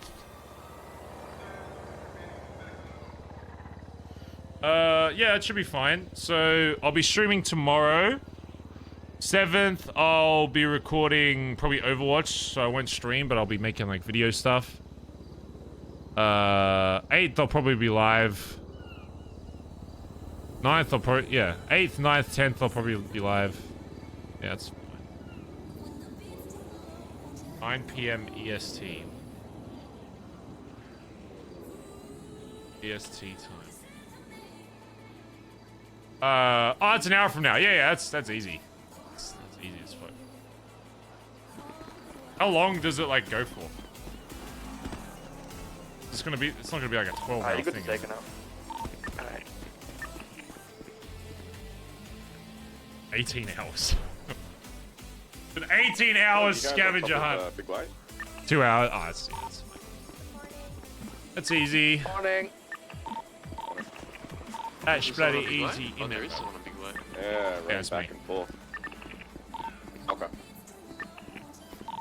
Yeah, it should be fine. So I'll be streaming tomorrow. 7th, I'll be recording probably Overwatch, so I won't stream, but I'll be making like video stuff. 8th, I'll probably be live. 9th, I'll probably, yeah. 8th, 9th, 10th, I'll probably be live. Yeah, that's fine. 9 p.m. EST. EST time. Oh, it's an hour from now. Yeah, that's easy. That's easy as fuck. How long does it like go for? It's not gonna be like a 12-hour you thing. could take it out. Alright. 18 hours. An 18-hour scavenger hunt. Big light? 2 hours. Oh, that's easy. Morning. That's bloody easy. Oh, there is someone on big light. Yeah, Yeah, right it's back me. and forth. Okay.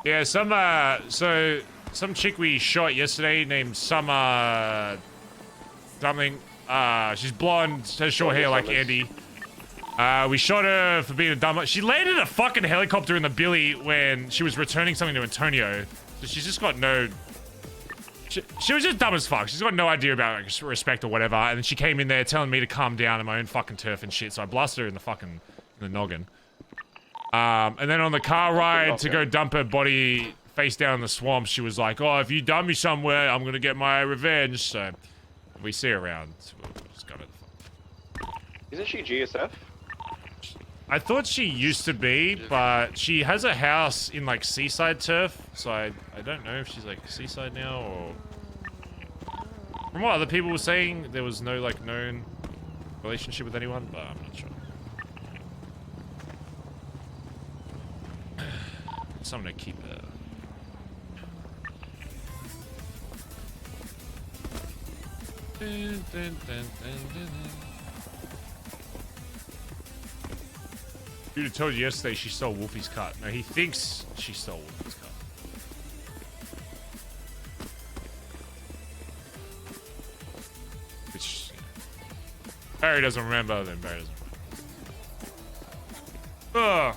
Yeah, some chick we shot yesterday named Summer something. She's blonde, has short hair like Andi. We shot her for being a dumb. She landed a fucking helicopter in the billy when she was returning something to Antonio. So she's just got no... She was just dumb as fuck. She's got no idea about like, respect or whatever. And then she came in there telling me to calm down on my own fucking turf and shit. So I blasted her in the fucking noggin. And then on the car ride to go dump her body face down in the swamp, she was like, "Oh, if you dump me somewhere, I'm gonna get my revenge." So if we see her around, we'll just go to the fuck. Isn't she GSF? I thought she used to be, but she has a house in like Seaside Turf, so I don't know if she's like Seaside now or... From what other people were saying, there was no like known relationship with anyone, but I'm not sure. Something to keep her. Dude told you yesterday she stole Wolfie's cut. No, he thinks she stole Wolfie's cut. Which, you know, Barry doesn't remember, then Barry doesn't remember. Ugh.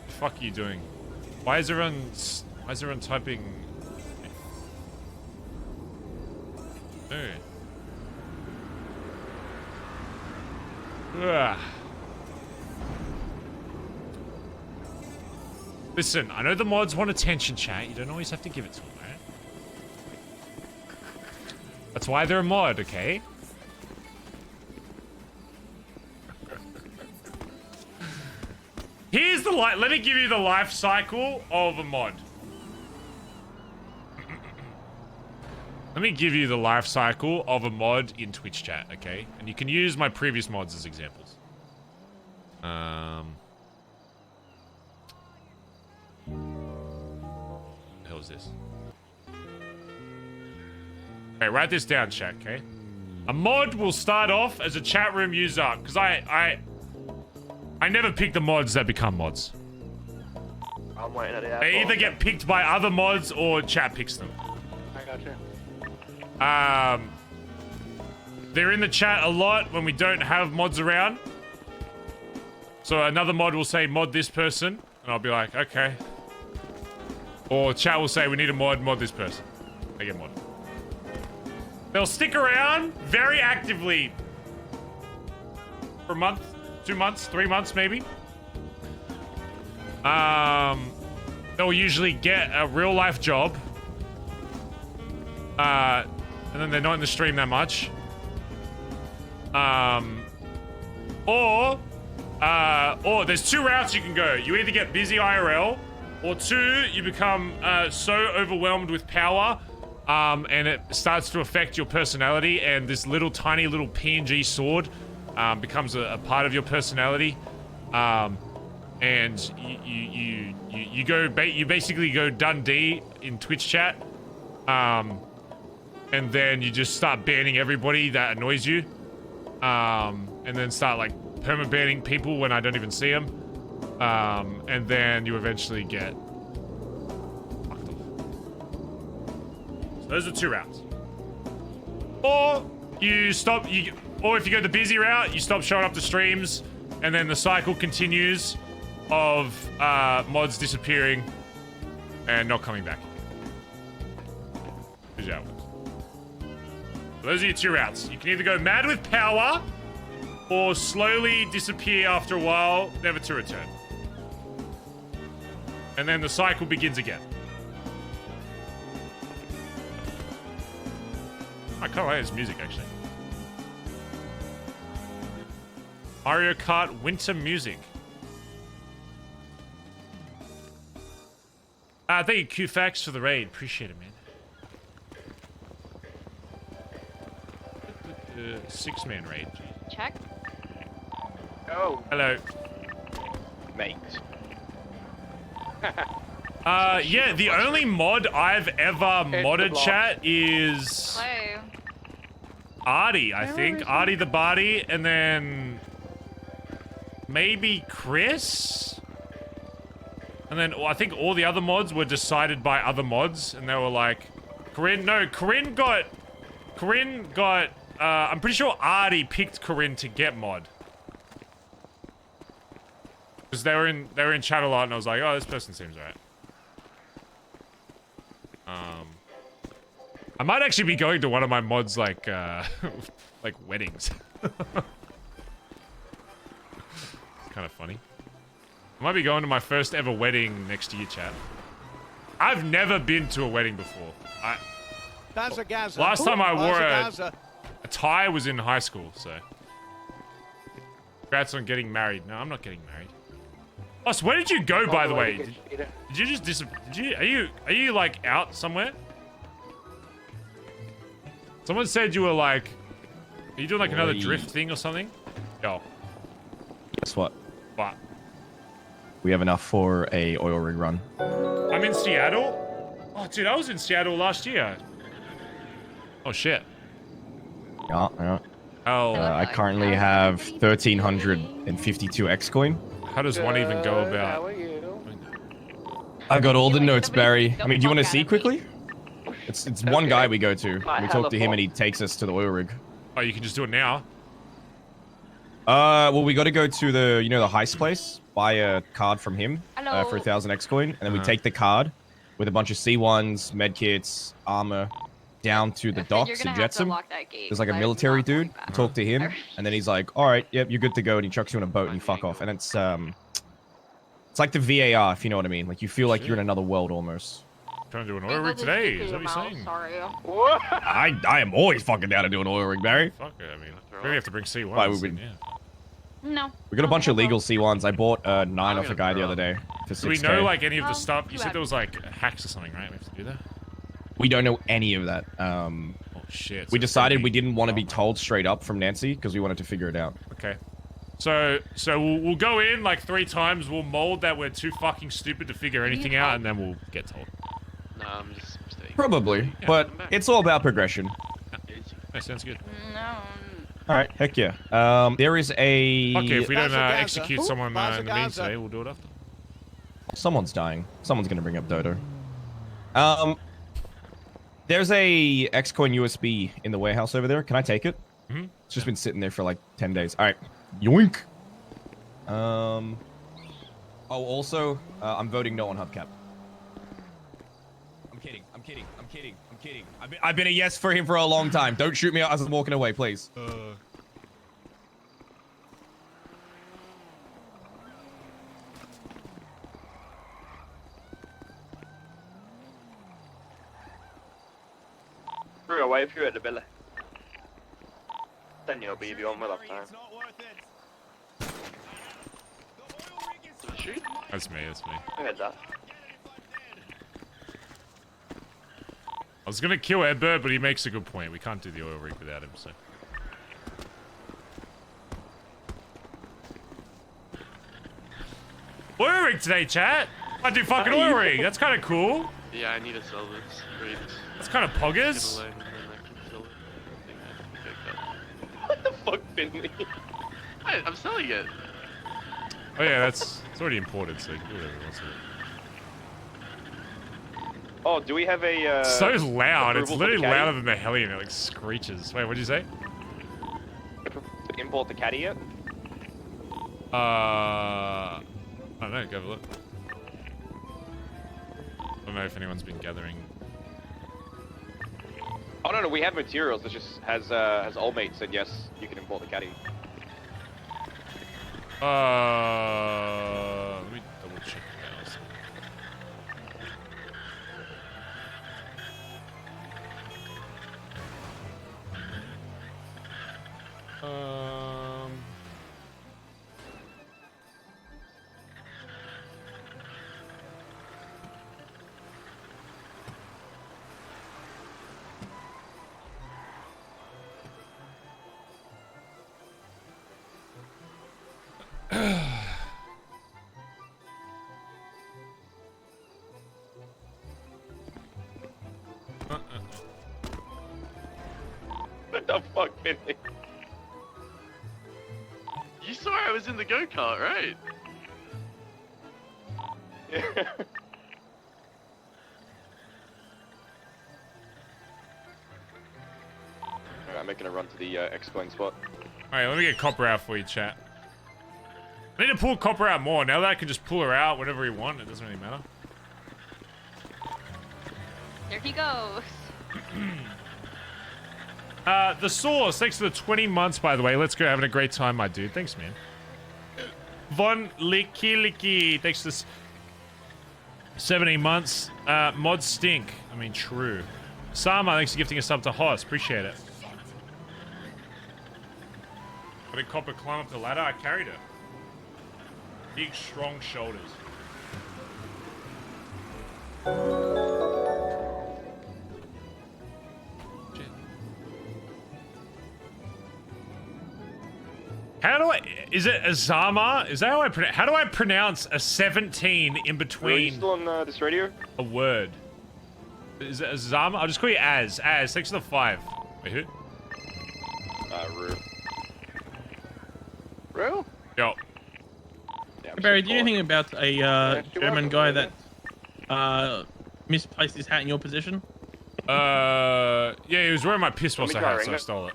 The fuck are you doing? Why is everyone typing? Dude. Ugh. Listen, I know the mods want attention, chat. You don't always have to give it to them, right? That's why they're a mod, okay? Here's the let me give you the life cycle of a mod. Let me give you the life cycle of a mod in Twitch chat, okay? And you can use my previous mods as examples. The hell is this? Okay, write this down, chat, okay? A mod will start off as a chat room user, because I never pick the mods that become mods. I'm waiting at the airport. They either get picked by other mods or chat picks them. I got you. They're in the chat a lot when we don't have mods around. So another mod will say mod this person, and I'll be like, okay. Or chat will say we need a mod this person. They get mod. They'll stick around very actively for a month, 2 months, 3 months maybe. They'll usually get a real life job. And then they're not in the stream that much. Or there's 2 routes you can go. You either get busy IRL, or 2, you become so overwhelmed with power, and it starts to affect your personality, and this tiny little PNG sword becomes a part of your personality, and you basically go Dundee in Twitch chat, and then you just start banning everybody that annoys you, and then start like perma-banning people when I don't even see them, and then you eventually get fucked off. So those are 2 routes. Or you stop, or if you go the busy route, you stop showing up to streams, and then the cycle continues of mods disappearing and not coming back. Here's how it works. So those are your 2 routes. You can either go mad with power, or slowly disappear after a while, never to return. And then the cycle begins again. I kind of like his music, actually. Mario Kart winter music. Thank you, Q-Fax, for the raid. Appreciate it, man. 6-man raid. Check. Oh. Hello. Mate. Yeah, the only mod I've ever modded, chat, is Andi, I think. Andi the Barty, and then maybe Chris? And then I think all the other mods were decided by other mods, and they were like, Corinne got, I'm pretty sure Andi picked Corinne to get mod. Because they were in chat a lot, and I was like, oh, this person seems right. I might actually be going to one of my mods, like weddings. It's kind of funny. I might be going to my first ever wedding next year, chat. I've never been to a wedding before. Last time I wore a tie was in high school, so. Congrats on getting married. No, I'm not getting married. Boss, where did you go, by the way? Did you just disappear? Are you like out somewhere? Someone said you were like, are you doing like another drift thing or something? Yo. Guess what? What? We have enough for a oil rig run. I'm in Seattle? Oh, dude, I was in Seattle last year. Oh, shit. Yeah. Oh. I currently have 1,352 X coin. How does one even go about? I got all the notes, Barry. I mean, do you want to see quickly? It's one guy we go to. We talk to him and he takes us to the oil rig. Oh, you can just do it now? Well, we got to go to the, the heist place, buy a card from him for 1,000 X coin, and then we take the card with a bunch of C1s, medkits, armor, down to the docks in Jetsam. There's like a military dude. You talk to him, and then he's like, "All right, yep, you're good to go," and he chucks you on a boat and you fuck off. And it's like the VAR, if you know what I mean. Like you feel like you're in another world almost. Trying to do an oil rig today? Is that what you're saying? I am always fucking down to do an oil rig, Barry. Fuck it, I mean, maybe have to bring C1s. Why would we? No. We got a bunch of legal C1s. I bought 9 off a guy the other day for 6K. Do we know like any of the stuff? You said there was like hacks or something, right? We have to do that. We don't know any of that. Oh shit. We decided we didn't want to be told straight up from Nancy because we wanted to figure it out. Okay. So we'll go in like 3 times. We'll mold that we're too fucking stupid to figure anything out, and then we'll get told. No, I'm just staying. Probably, but it's all about progression. That sounds good. No. All right, heck yeah. There is a. Okay, if we don't execute someone in the means today, we'll do it after. Someone's dying. Someone's gonna bring up Dodo. There's a Xcoin USB in the warehouse over there. Can I take it? Mm-hmm. It's just been sitting there for like 10 days. All right, yoink. Oh, also, I'm voting no on Hubcap. I'm kidding. I'm kidding. I'm kidding. I'm kidding. I've been a yes for him for a long time. Don't shoot me out as I'm walking away, please. Threw away if you at the billy. Then you'll be on with that time. Shoot. That's me. That's me. I heard that. I was gonna kill Edbert, but he makes a good point. We can't do the oil rig without him, so. Oil rig today, chat. I do fucking oil rig. That's kind of cool. Yeah, I need to sell this. Great. That's kind of poggers. What the fuck, Finley? I'm selling it. Oh yeah, it's already imported, so you can do whatever you want to. Oh, do we have a? So loud. It's approval for literally the caddy? louder than the heli, and it like screeches. Wait, what did you say? To import the caddy yet? I don't know. Go have a look. I don't know if anyone's been gathering. Oh no, we have materials. It just has old mate said yes, you can import the caddy. Let me double check now. What the fuck, Finley? You saw I was in the go-kart, right? Yeah. Alright, I'm making a run to the X-Plane spot. Alright, let me get Copper out for you, chat. I need to pull Copper out more. Now that I can just pull her out whenever we want, it doesn't really matter. There he goes. The Source, thanks for the 20 months, by the way. Let's go, having a great time, my dude. Thanks, man. Von Licky, thanks for this 17 months. Mod Stink, I mean, true. Sama, thanks for gifting a sub to Hoss. Appreciate it. What did Copper climb up the ladder? I carried her. Big, strong shoulders. How do I... Is it Azama? Is that how I pronounce... How do I pronounce a 17 in between... Are you still on this radio? A word. Is it Azama? I'll just call you Az. Az, thanks for the 5. Wait, who? Rue. Rue? Yo. Yeah, Barry, do you know anything about a German guy that misplaced his hat in your position? Yeah, he was wearing my piss whilst I had, so I stole it.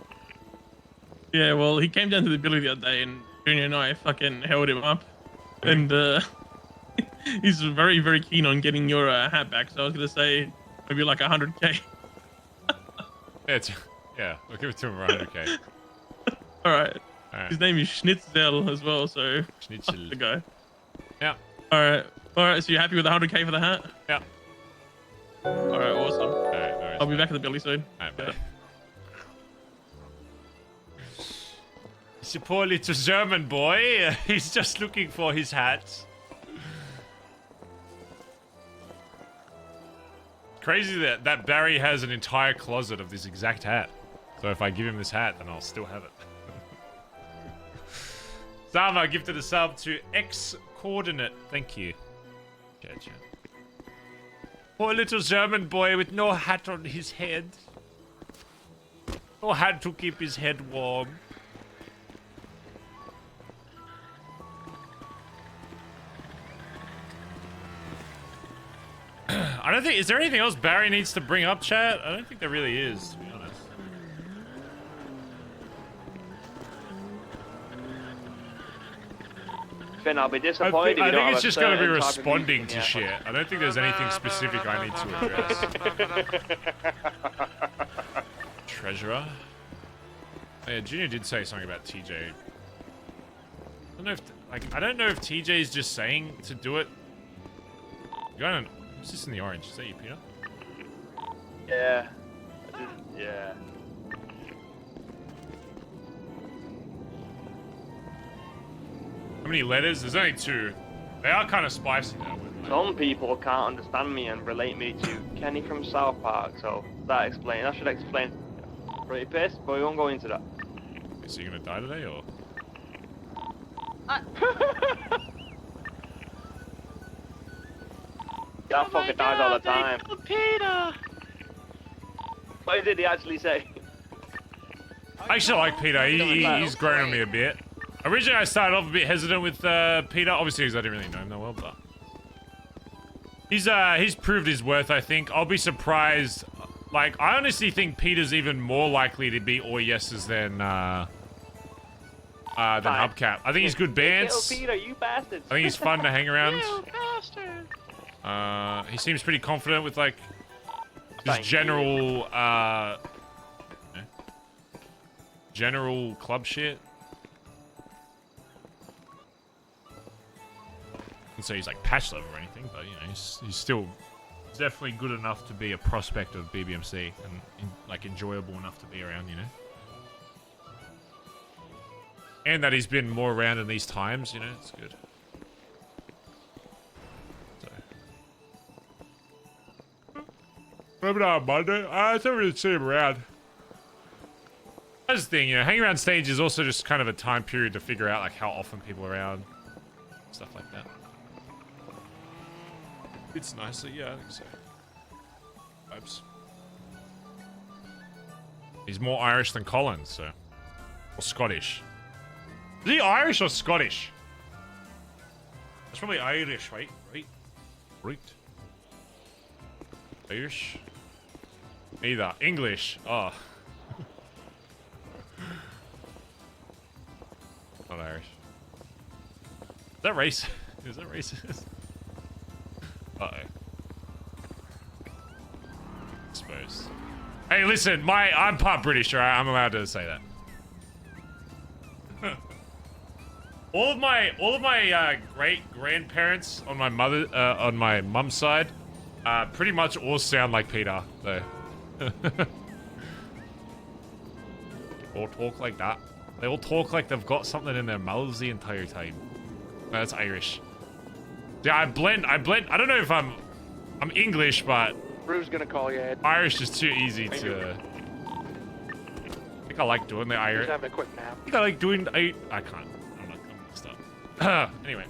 Yeah, well, he came down to the Billy the other day, and Junior and I fucking held him up, and he's very, very keen on getting your hat back. So I was gonna say maybe like 100k. Yeah, I'll give it to him for 100k. All right. His name is Schnitzel as well, so Schnitzel. the guy. Yeah. All right. So you're happy with 100k for the hat? Yeah. All right. Awesome. All right. I'll be back at the Billy soon. All right, bye. It's a poor little German boy. He's just looking for his hat. Crazy that Barry has an entire closet of this exact hat. So if I give him this hat, then I'll still have it. Sama gifted a sub to X coordinate. Thank you. Gotcha. Poor little German boy with no hat on his head. No hat to keep his head warm. I don't think... Is there anything else Barry needs to bring up, chat? I don't think there really is, to be honest. Finn, I'll be disappointed. I think it's just going to be responding to shit. I don't think there's anything specific I need to address. Treasurer. Oh, yeah, Junior did say something about TJ. I don't know if TJ's just saying to do it. Who's this in the orange? Is that you, Peter? Yeah. Yeah. How many letters? There's only 2. They are kind of spicy though. Some people can't understand me and relate me to Kenny from South Park, so that should explain. Pretty pissed, but we won't go into that. So you're gonna die today, or? That fucker dies all the time. Peter! What did he actually say? I actually like Peter. He's grown on me a bit. Originally, I started off a bit hesitant with Peter, obviously because I didn't really know him that well, but he's proved his worth. I think I'll be surprised. Like, I honestly think Peter's even more likely to be all yeses than Hubcap. I think he's good bands. Peter, you bastard. I think he's fun to hang around. You bastard. He seems pretty confident with like just general general club shit. And so he's like patch level or anything, but you know, he's still definitely good enough to be a prospect of BBMC and like enjoyable enough to be around, you know. And that he's been more around in these times, you know, it's good. So. Maybe not on Monday. I don't really see him around. That's the thing, you know, hanging around stage is also just kind of a time period to figure out like how often people are around. Stuff like that. It's nicer, yeah, I think so. Vibes. He's more Irish than Collin, so. Or Scottish. Is he Irish or Scottish? That's probably Irish, right? Right. Irish? Either. English. Oh. Not Irish. Is that racist? Is that racist? Uh-oh. Suppose. Hey, listen, I'm part British, alright? I'm allowed to say that. all of my great grandparents on my mum's side, pretty much all sound like Peter, though. All talk like that. They all talk like they've got something in their mouths the entire time. No, that's Irish. Yeah, I blend. I don't know if I'm English, but Rue's gonna call you, Ed. Irish is too easy to. I think I like doing the Irish. Just having a quick nap. I think I like doing. I can't. I'm messed up. Anyway,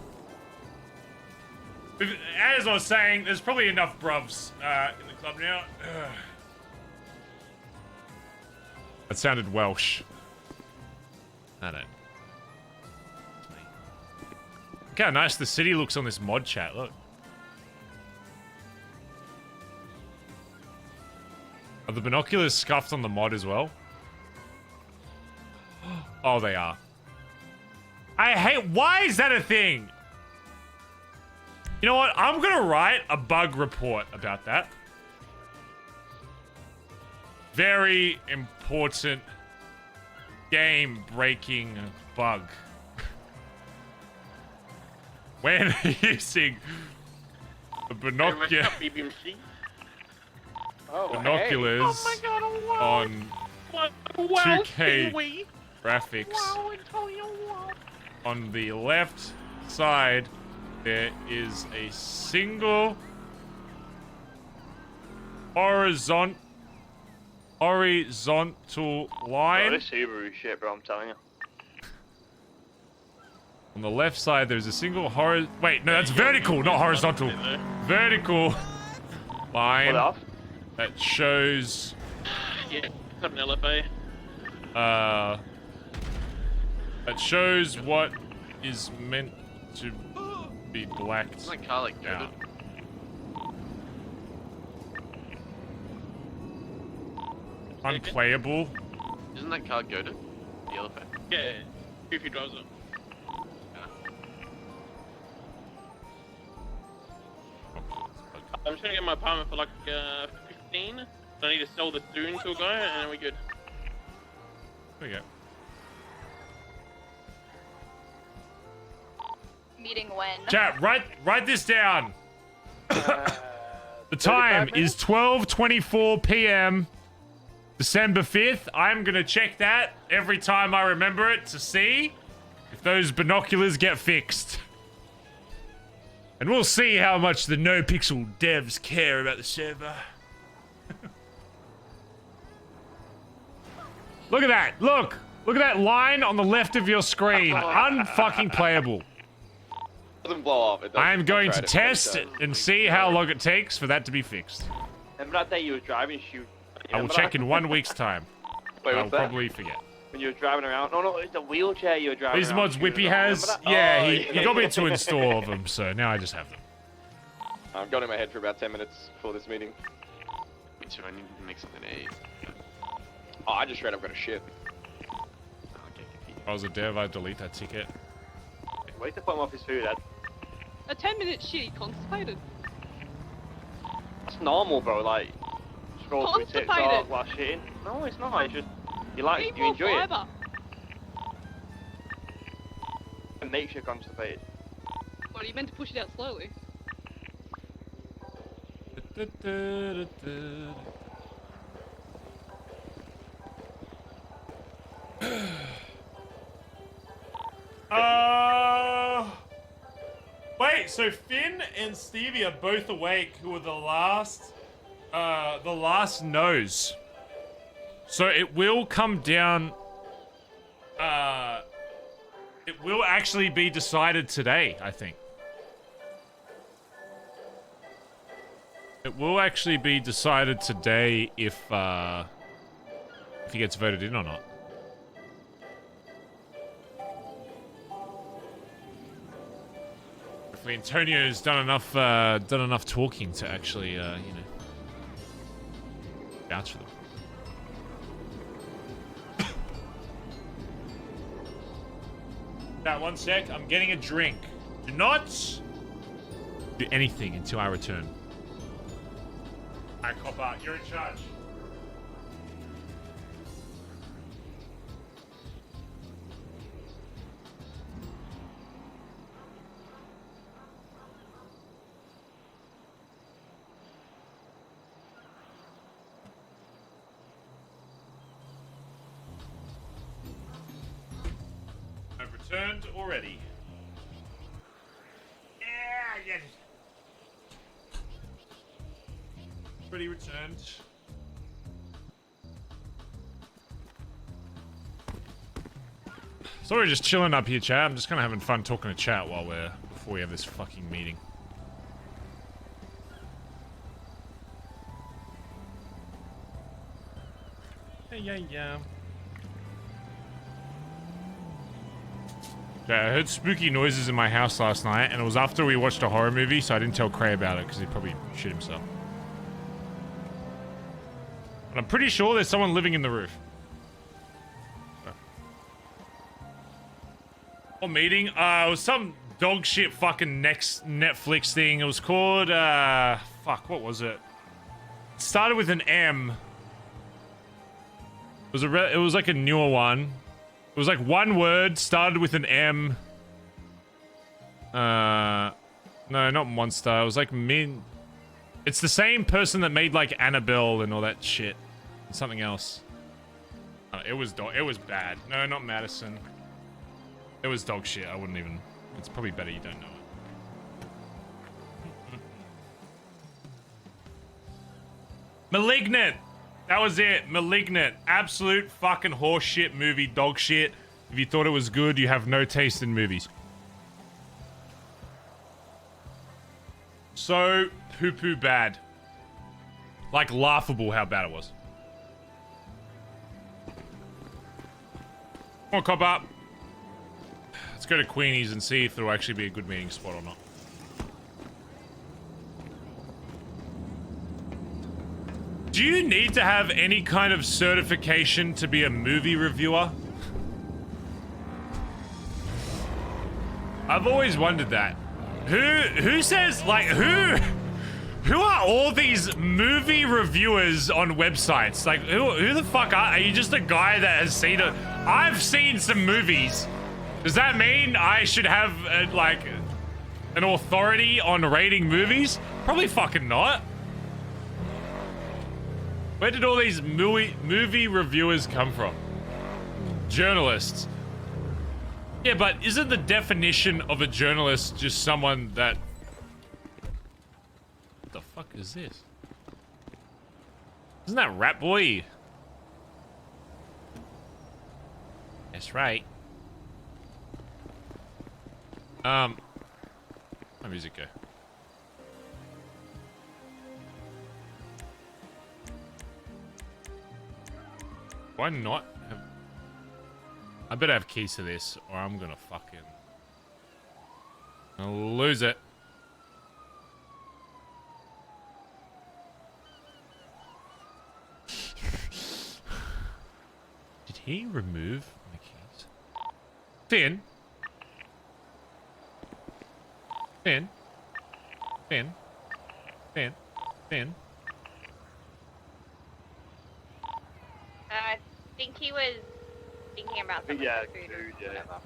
as I was saying, there's probably enough bruvs in the club now. That sounded Welsh. I don't. Look how nice the city looks on this mod chat, look. Are the binoculars scuffed on the mod as well? Oh, they are. I hate... Why is that a thing? You know what? I'm gonna write a bug report about that. Very important game-breaking bug. When using the binoculars on 2K graphics, on the left side there is a single horizontal line. Oh, this Subaru shit, bro, I'm telling you. On the left side, there's a single wait, no, that's vertical, not horizontal. Vertical line that shows. Yeah, got an LFA. That shows what is meant to be blacked Isn't that car like out. Unplayable. Isn't that car goated? The LFA? Yeah, Goofy drives it. just gonna get my apartment for like 15. So I need to sell the Dune to a guy, and then we're good. There we go. Meeting when? Chat, write this down. The time is 12:24 p.m. December 5th. I'm gonna check that every time I remember it to see if those binoculars get fixed. And we'll see how much the NoPixel devs care about the server. Look at that. Look at that line on the left of your screen. Unfucking playable. Doesn't blow off. It doesn't. I am going to test it and see how long it takes for that to be fixed. Remember that day you were driving shoot? I will check in 1 week's time. Wait, I'll what's that? probably forget. When you were driving around? No, it's a wheelchair you were driving These around. mods Whippy has, yeah, he got me to install them, so now I just have them. I've got in my head for about 10 minutes before this meeting. Me too, I need to make something to eat. Oh, I just straight up got a shit. If I was a dev, I'd delete that ticket. Wait to put him off his food, Ed. A 10-minute shit, constipated. It's normal, bro. Like, scroll through Constipated. TikTok while shitting. No, it's not. It's just you enjoy fiber. it. It makes you constipated. What, are you meant to push it out slowly? Wait, so Finn and Stevie are both awake, who were the last no's. So it will come down, it will actually be decided today, I think. It will actually be decided today if he gets voted in or not. Hopefully Antonio's done enough talking to actually, you know, vouch for them. Now, 1 sec. I'm getting a drink. Do not do anything until I return. Alright, cop out. You're in charge. I've returned already. Yeah, yes. Already returned. So we're just chilling up here, chat. I'm just kind of having fun talking to chat before we have this fucking meeting. Yeah. Yeah, I heard spooky noises in my house last night, and it was after we watched a horror movie, so I didn't tell Cray about it because he'd probably shit himself. But I'm pretty sure there's someone living in the roof. What meeting? It was some dog shit fucking next Netflix thing. It was called, fuck, what was it? It started with an M. It was like a newer one. It was like one word, started with an M. No, not Monster. It was like It's the same person that made like Annabelle and all that shit. Something else. It was bad. No, not Madison. It was dog shit. I wouldn't even. It's probably better you don't know it. Malignant. That was it. Malignant. Absolute fucking horseshit movie. Dog shit. If you thought it was good, you have no taste in movies. So poo-poo bad. Like laughable how bad it was. Come on, cop up. Let's go to Queenie's and see if it'll actually be a good meeting spot or not. Do you need to have any kind of certification to be a movie reviewer? I've always wondered that. Who says, like, Who are all these movie reviewers on websites? Like, who the fuck are you? Just a guy that has seen it? I've seen some movies. Does that mean I should have like an authority on rating movies? Probably fucking not. Where did all these movie reviewers come from? Journalists. Yeah, but isn't the definition of a journalist just someone that... What the fuck is this? Isn't that Rat Boy? That's right. My music go. Why not have... I better have keys to this, or I'm gonna fucking... I'll lose it. Did he remove my keys? Finn? Finn? Finn? Finn? Finn? I think he was thinking about something. Yeah, food dude, or yeah. whatever.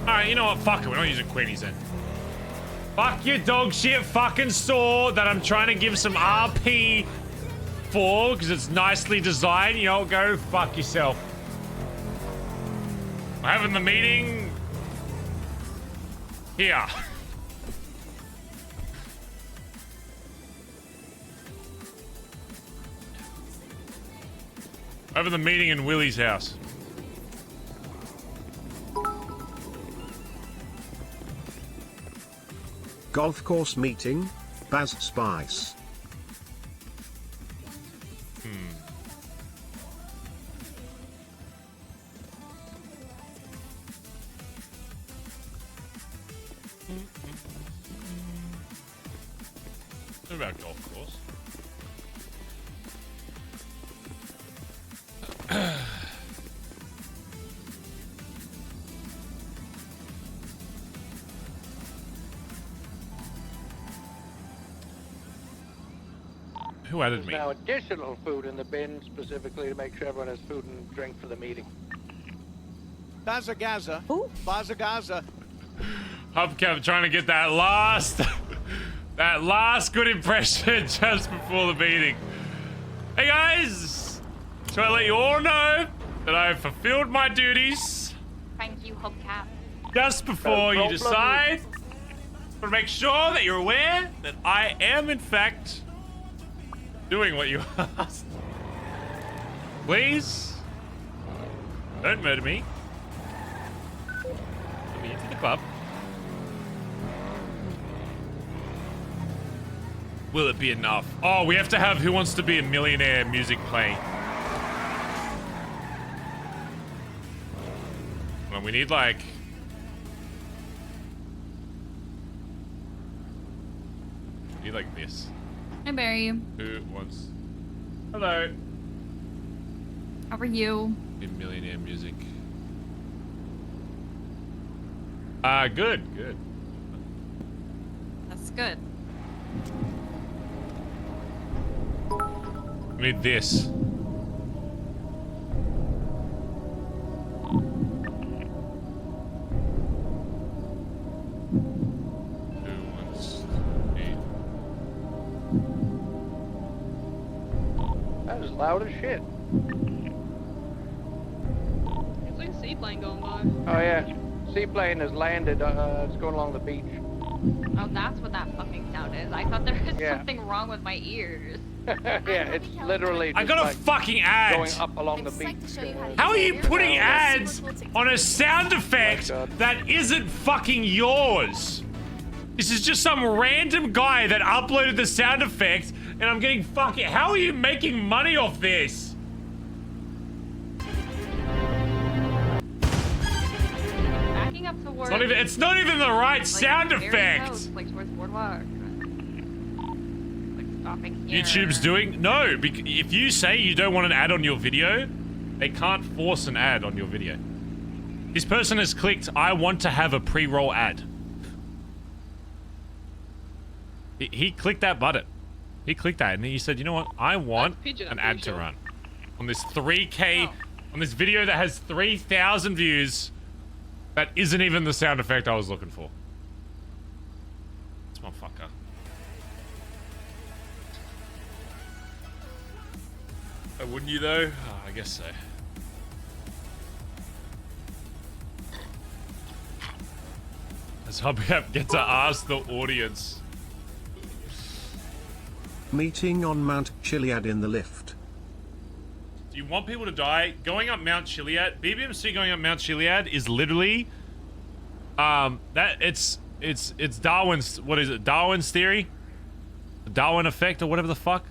Alright, you know what? Fuck it. We're not using Queenies then. Fuck your dog shit fucking saw that I'm trying to give some RP for because it's nicely designed. You know, go fuck yourself. We're having the meeting here. Over the meeting in Willie's house. Golf course meeting, Baz Spice. What about golf course? Who added me? Now additional food in the bin specifically to make sure everyone has food and drink for the meeting. Bazza Gaza. Bazza Gaza. Hubcap trying to get that last good impression just before the meeting. Hey guys! So I let you all know that I've fulfilled my duties. Thank you, Hubcap. Just before you decide, to make sure that you're aware that I am in fact doing what you asked. Please, don't murder me. Let me into the club. Will it be enough? Oh, we have to have Who Wants to Be a Millionaire music playing. Well, we need like... We need like this. Hi, Barry. Who wants... Hello. How are you? Be millionaire music. Good, good. That's good. We need this. That is loud as shit. There's like a seaplane going by. Oh yeah, seaplane has landed. It's going along the beach. Oh, that's what that fucking sound is. I thought there was Yeah. something wrong with my ears. Yeah, it's literally. I got a like fucking ad. Going up along the beach. How are you putting ads on a sound effect that isn't fucking yours? This is just some random guy that uploaded the sound effect, and I'm getting fucking. How are you making money off this? Backing up towards. It's not even the right like, sound very effect. close, like towards boardwalk. Like stopping here. YouTube's doing no. If you say you don't want an ad on your video, they can't force an ad on your video. This person has clicked, I want to have a pre-roll ad. He clicked that button. He clicked that and he said, you know what? I want an ad to run. On this 3K, on this video that has 3,000 views, that isn't even the sound effect I was looking for. This motherfucker. Oh, wouldn't you though? Oh, I guess so. As Hubcap gets to ask the audience. Meeting on Mount Chiliad in the lift. Do you want people to die? Going up Mount Chiliad, BBMC going up Mount Chiliad is literally, it's Darwin's, what is it? Darwin's theory? The Darwin effect or whatever the fuck?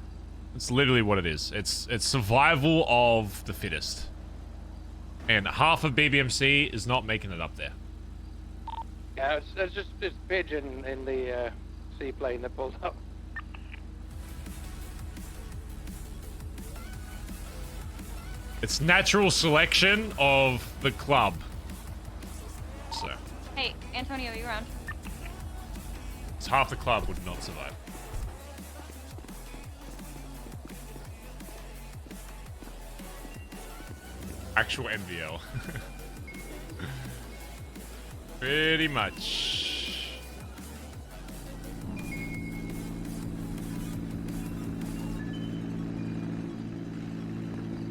It's literally what it is. It's survival of the fittest. And half of BBMC is not making it up there. Yeah, it's just this pigeon in the seaplane that pulls up. It's natural selection of the club. So. Hey, Antonio, you around? It's half the club would not survive. Actual NVL. Pretty much.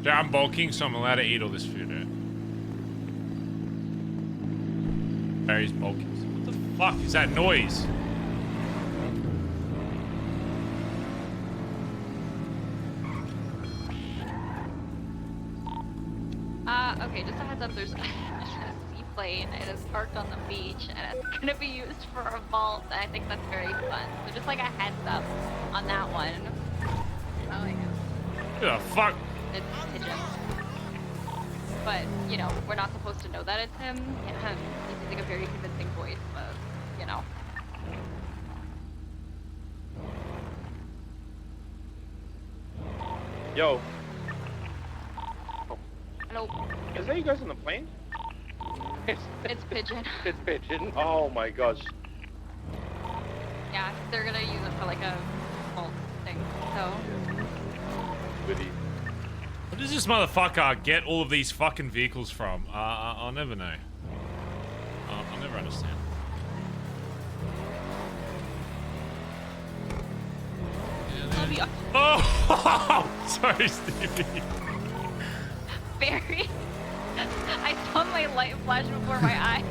Yeah, I'm bulking, so I'm allowed to eat all this food. Barry's bulking. What the fuck is that noise? Okay, just a heads up, there's a seaplane. It is parked on the beach, and it's gonna be used for a vault, and I think that's very fun. So just like a heads up on that one. Oh, yeah. Who the fuck? It's Pigeon. But, you know, we're not supposed to know that it's him. He's using a very convincing voice, but, you know. Yo. Hello. Is that you guys on the plane? It's Pigeon. It's Pigeon. Oh my gosh. Yeah, they're gonna use it for like a vault thing, so. Goodie. Where does this motherfucker get all of these fucking vehicles from? I'll never know. I'll never understand. Oh, sorry, Stevie. Barry. I saw my light flash before my eye.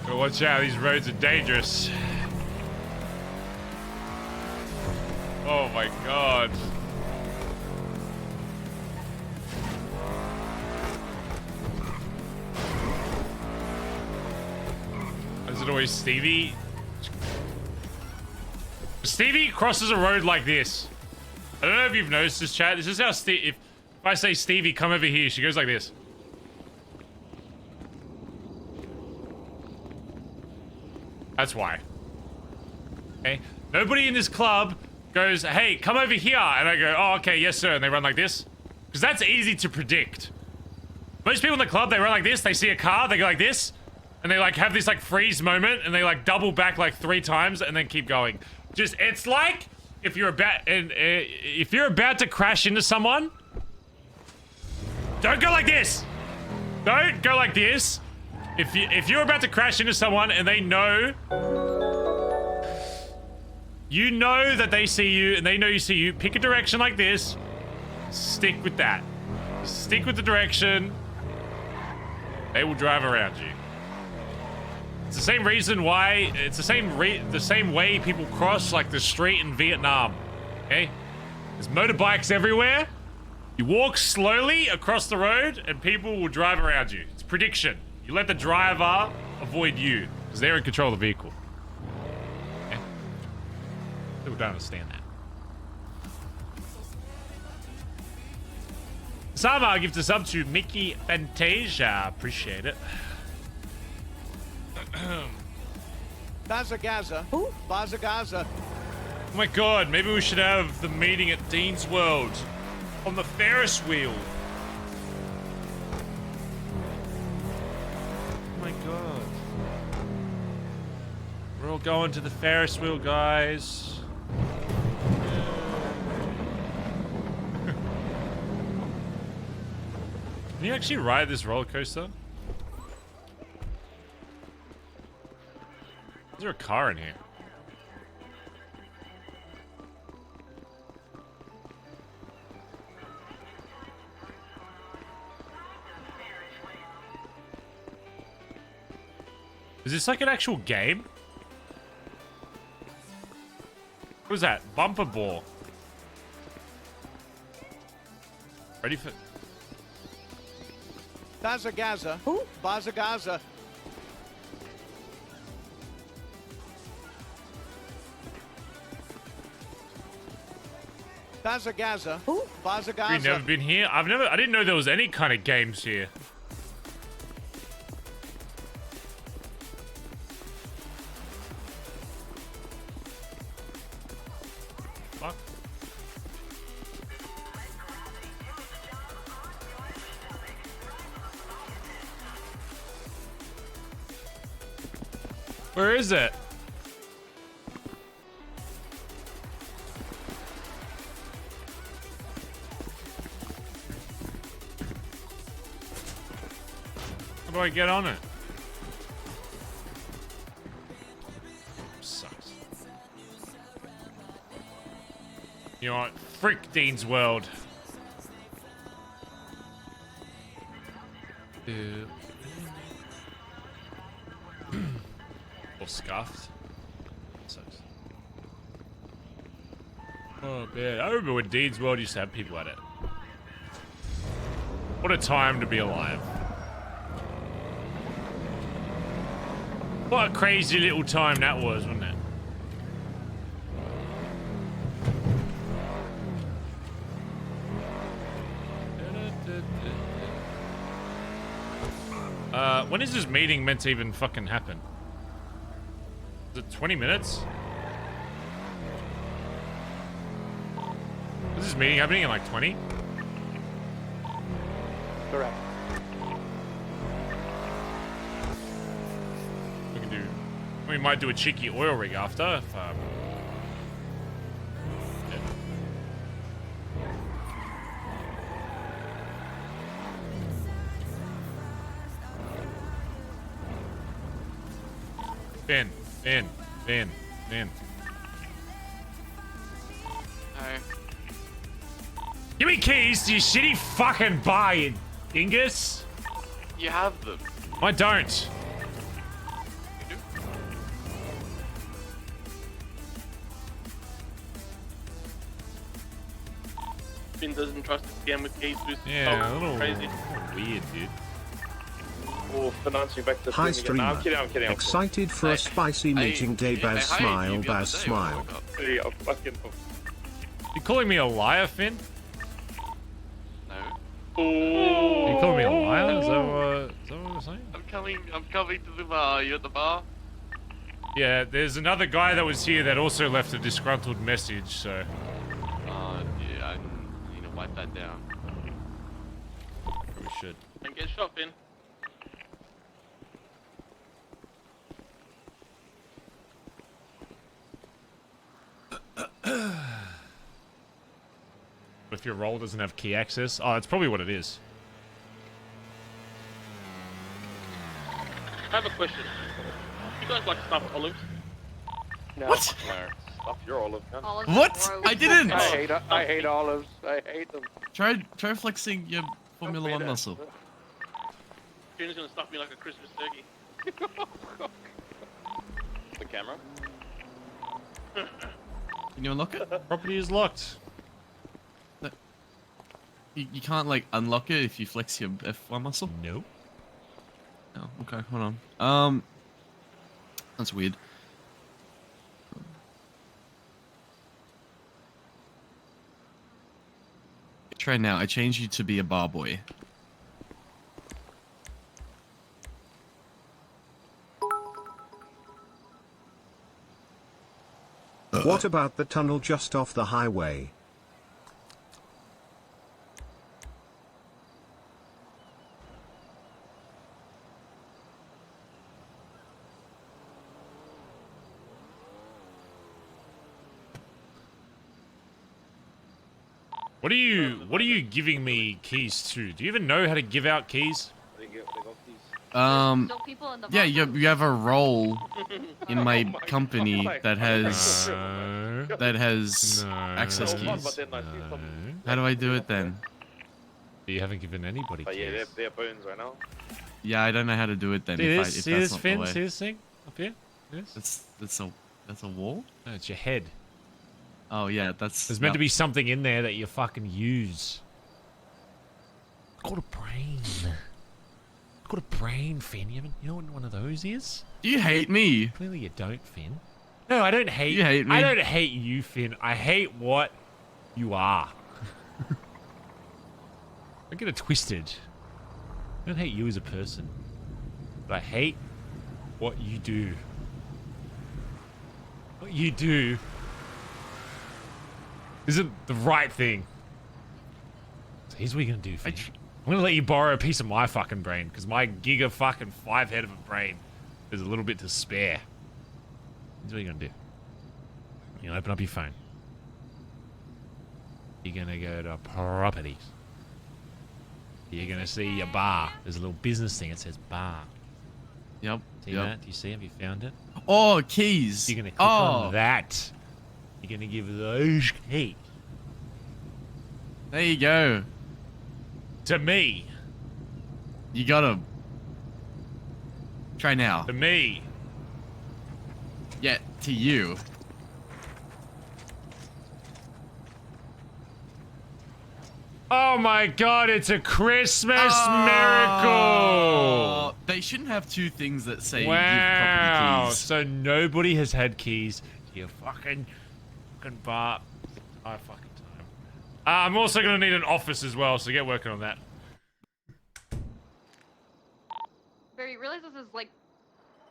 So watch out, these roads are dangerous. Oh my god. Is it always Stevie? Stevie crosses a road like this. I don't know if you've noticed this, chat. This is how if I say Stevie, come over here, she goes like this. That's why. Okay? Nobody in this club goes, hey, come over here. And I go, oh, okay, yes, sir. And they run like this. Because that's easy to predict. Most people in the club, they run like this. They see a car, they go like this. And they like have this like freeze moment. And they like double back like 3 times and then keep going. Just, it's like if you're about to crash into someone, don't go like this. Don't go like this. If you're about to crash into someone and they know, you know that they see you and they know you see you, pick a direction like this. Stick with that. Stick with the direction. They will drive around you. It's the same reason why. It's the same way people cross like the street in Vietnam. Okay, there's motorbikes everywhere. You walk slowly across the road, and people will drive around you. It's prediction. You let the driver avoid you because they're in control of the vehicle. Okay? People don't understand that. Sama gives a sub to Mickey Fantasia. Appreciate it. Bazza Gaza. Bazza Gaza. Oh my god, maybe we should have the meeting at Dean's World on the Ferris wheel. Oh my god. We're all going to the Ferris wheel, guys. Can you actually ride this roller coaster? Is there a car in here? Is this like an actual game? What is that? Bumper ball. Ready for... Bazza Gaza. Bazza Gaza. Bazza Gaza. Bazza Gaza. You've never been here? I didn't know there was any kind of games here. Fuck. Where is it? How do I get on it? Sucks. You know what? Frick Dean's World. Or scuffed. Sucks. Oh man, I remember when Dean's World used to have people at it. What a time to be alive. What a crazy little time that was, wasn't it? When is this meeting meant to even fucking happen? Is it 20 minutes? Is this meeting happening in like 20? Correct. We might do a cheeky oil rig after. If, yeah. Ben. Hi. Give me keys to your shitty fucking bar, you dingus. You have them. I don't. Finn doesn't trust the scam with keys. Yeah, a little crazy. Weird, dude. Oh, financing back to Hi, Finn again. No, I'm streamer. kidding. Excited for a spicy meeting day. Baz smile, Baz smile. Yeah, I'm fucking... You calling me a liar, Finn? No. Are you calling me a liar? Is that what you're saying? I'm coming to the bar. Are you at the bar? Yeah, there's another guy that was here that also left a disgruntled message, so... Yeah, I need to wipe that down. We should. And get shot, Finn. If your role doesn't have key access? Oh, that's probably what it is. I have a question. You guys like stuffed olives? No. What? No. Stuff your olive, man. What? I didn't. I hate olives. I hate them. Try flexing your Formula 1 muscle. Junior's gonna stuff me like a Christmas turkey. the camera. Can you unlock it? Property is locked. You can't like unlock it if you flex your F1 muscle? No. Oh, okay, hold on. That's weird. Try now. I changed you to be a bar boy. What about the tunnel just off the highway? What are you giving me keys to? Do you even know how to give out keys? Yeah, you have a role in my company that has access keys. How do I do it then? You haven't given anybody keys. Yeah, they're bones right now. Yeah, I don't know how to do it then. See if this? if See that's this, not the Finn? way. See this thing up here? This? That's a wall? No, it's your head. Oh yeah, that's. There's meant to be something in there that you fucking use. It's called a brain. It's called a brain, Finn. You know what one of those is? Do you hate me? Clearly you don't, Finn. No, I don't hate you. Hate me? I don't hate you, Finn. I hate what you are. Don't get it twisted. I don't hate you as a person. But I hate what you do. What you do isn't the right thing. So here's what you're gonna do, Finn. I'm gonna let you borrow a piece of my fucking brain, because my giga fucking 5-head of a brain is a little bit to spare. Here's what you're gonna do. You're gonna open up your phone. You're gonna go to properties. You're gonna see your bar. There's a little business thing that says bar. Yep. See that? Do you see? Have you found it? Oh, keys. You're gonna click on that. You're gonna give those keys. There you go. To me. You gotta try now. To me. Yeah, to you. Oh my god, it's a Christmas miracle! They shouldn't have two things that say wow, give property keys. So nobody has had keys to your fucking bar. I fucking time. I'm also gonna need an office as well, so get working on that. Barry, you realize this is like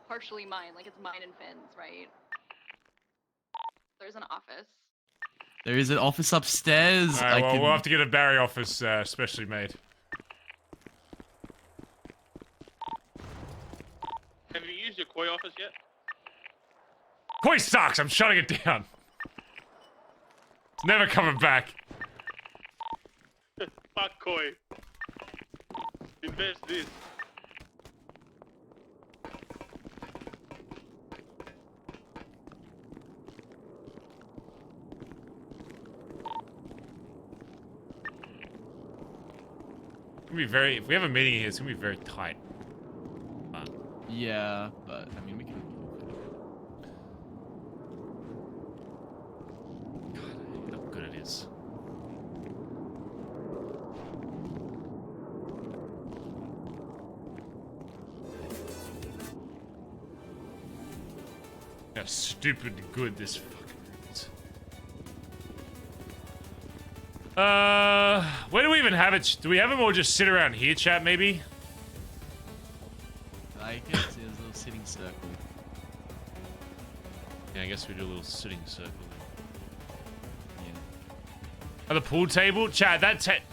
partially mine, like it's mine and Finn's, right? There's an office. There is an office upstairs. Alright, well, we'll have to get a Barry office specially made. Have you used your koi office yet? Koi sucks! I'm shutting it down. It's never coming back. Fuck koi. Invest this. It's gonna be very. If we have a meeting here, it's gonna be very tight. Yeah, but I mean we can. God, I hate how good it is. How stupid good this fucking room is. Where do we even have it? Do we have them all just sit around here, chat, maybe? I guess there's a little sitting circle. Yeah, I guess we do a little sitting circle. Yeah. Oh, the pool table? Chat,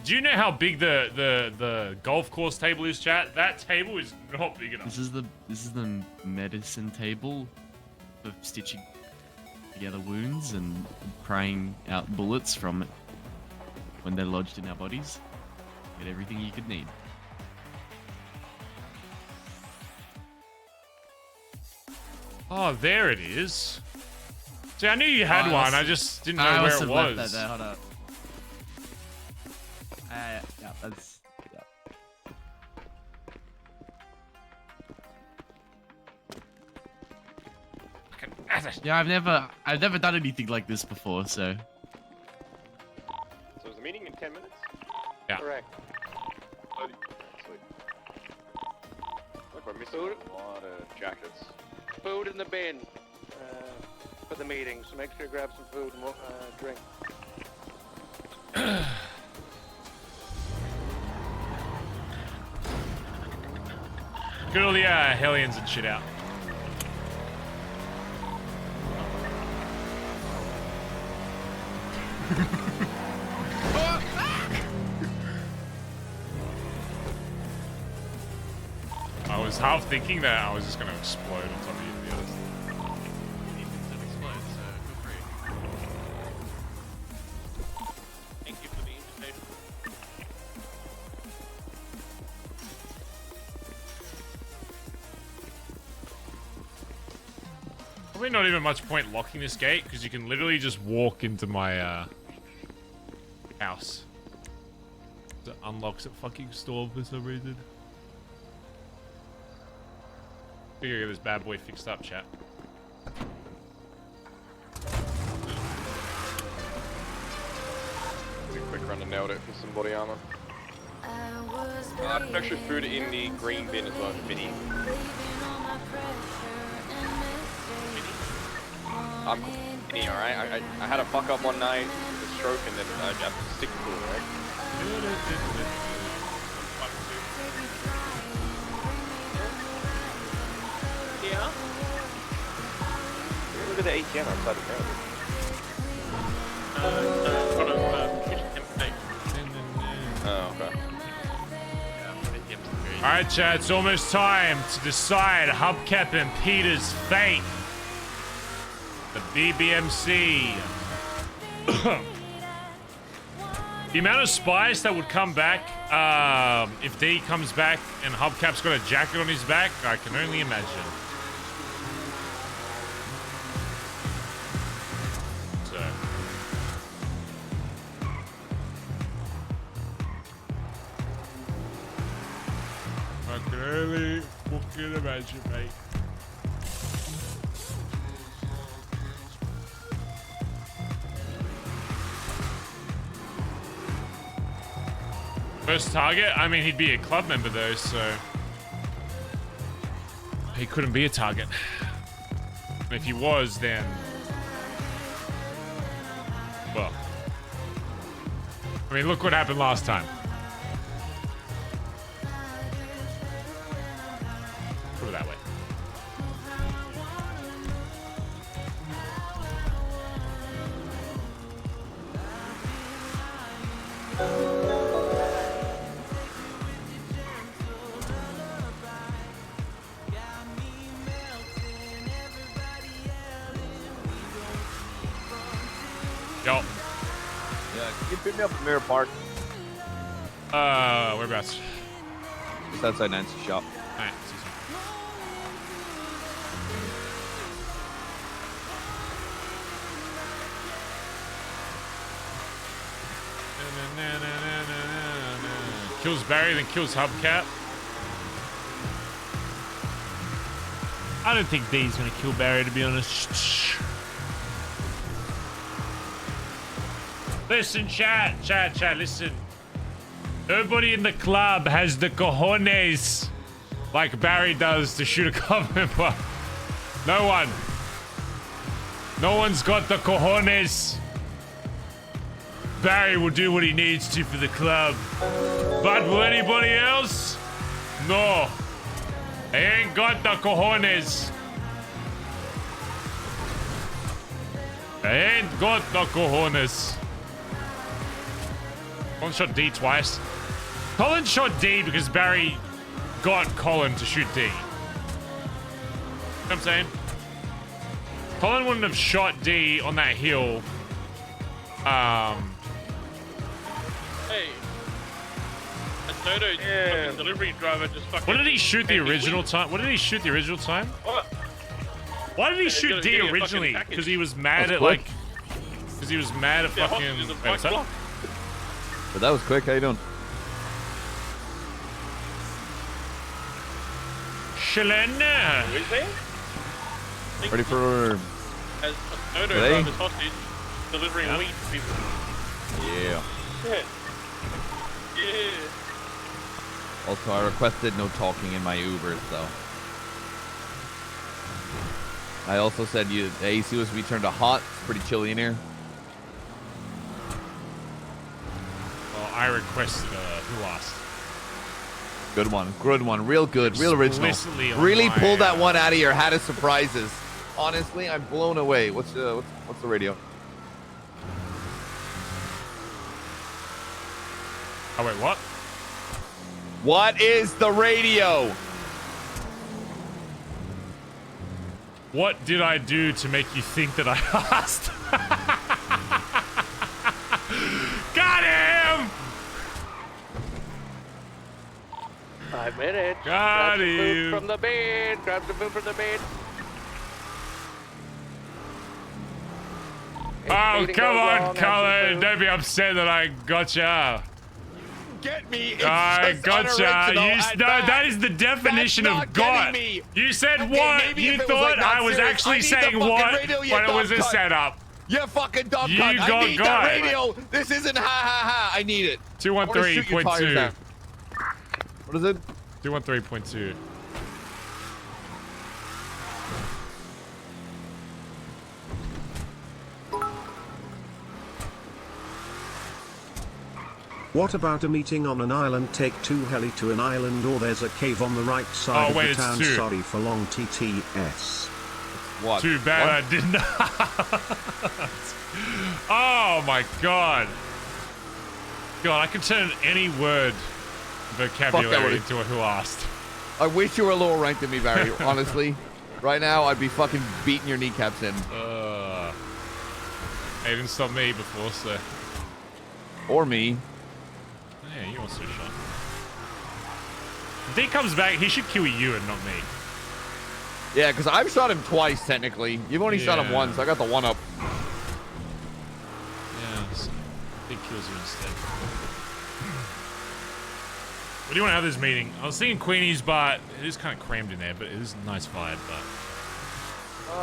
do you know how big the golf course table is, chat? That table is not big enough. This is the medicine table for stitching together wounds and prying out bullets from it when they're lodged in our bodies. Get everything you could need. Oh, there it is. See, I knew you had one. I just didn't know where it was. That there. Hold up. Yeah, that's. Yeah. Fucking Yeah, I've never done anything like this before, so. So is the meeting in 10 minutes? Yeah. Correct. Sweet. Look, we're missing a lot of jackets. Food in the bin for the meeting, so make sure you grab some food and drink. Get all the Hellions and shit out. I was half thinking that I was just gonna explode on top of you, to be honest. Thank you for the invitation. Probably not even much point locking this gate because you can literally just walk into my house. It unlocks a fucking store for some reason. Figure get this bad boy fixed up, chat. Pretty quick run and nailed it for some body armor. Extra food in the green bin as well, mini. I'm mini, alright? I had a fuck up one night, a stroke, and then I have to stick to it, right? Yeah? Look at the ATM outside the crowd. Oh, okay. Alright, chat, it's almost time to decide Hubcap and Peter's fate. The BBMC. The amount of spice that would come back if D comes back and Hubcap's got a jacket on his back, I can only imagine. So. I can only fucking imagine, mate. First target? I mean, he'd be a club member though, so he couldn't be a target. And if he was, then well, I mean, look what happened last time. Put it that way. Yo. Yeah, can you pick me up from Mirror Park? Whereabouts? Just outside Nancy's shop. Alright, kills Barry, then kills Hubcap. I don't think D's gonna kill Barry, to be honest. Listen, chat, listen. Nobody in the club has the cojones like Barry does to shoot a club member. No one. No one's got the cojones. Barry will do what he needs to for the club. But will anybody else? No. I ain't got the cojones. I ain't got the cojones. Collin shot D twice. Collin shot D because Barry got Collin to shoot D. You know what I'm saying? Collin wouldn't have shot D on that hill. Hey. A Dodo fucking delivery driver just fucking... What did he shoot the original time? What did he shoot the original time? What? Why did he shoot D originally? Because he was mad at like... Because he was mad at fucking... Wait, what's that? But that was quick. How you doing? Shilena. Ready for as a photo Really? of his hostage, delivering weed to people. Yeah. Shit. Yeah. Also, I requested no talking in my Ubers, though. I also said the AC was returned to hot. It's pretty chilly in here. Well, I requested who asked. Good one. Good one. Real good. Real original. Explicitly on Really my, pulled that one out of your hat of surprises. Honestly, I'm blown away. What's the radio? Oh, wait, what? What is the radio? What did I do to make you think that I asked? Got him! 5 minutes. Got Grab some him. food from the bed. Grab some food from the bed. Oh, Meeting come goes on, wrong, Collin. Don't be upset that I gotcha. Get me. It's I just gotcha. unoriginal You, at no, best. that is the definition That's of not got. getting me. You said Okay, what? maybe You if it was, thought like, not I was serious. actually I need the saying fucking what, radio, you but it was dumb a cunt. setup. You fucking dumb You cunt. got I need got. that radio. This isn't ha ha ha. I need it. 213.2. What is it? 213.2. What about a meeting on an island? Take 2 heli to an island, or there's a cave on the right side wait, of it's the town. 2. Sorry for long TTS. What? Too bad I did not. Oh my god. God, I can turn any word vocabulary into a who asked. I wish you were a lower ranked than me, Barry. Honestly, right now I'd be fucking beating your kneecaps in. Hey, didn't stop me before, so. Or me. Yeah, you also shot. If he comes back, he should kill you and not me. Yeah, because I've shot him twice, technically. You've only shot him Yeah. once. I got the one up. Yeah, so he kills you instead. What do you want out of this meeting? I was thinking Queenie's, but it is kind of crammed in there, but it is a nice vibe, but...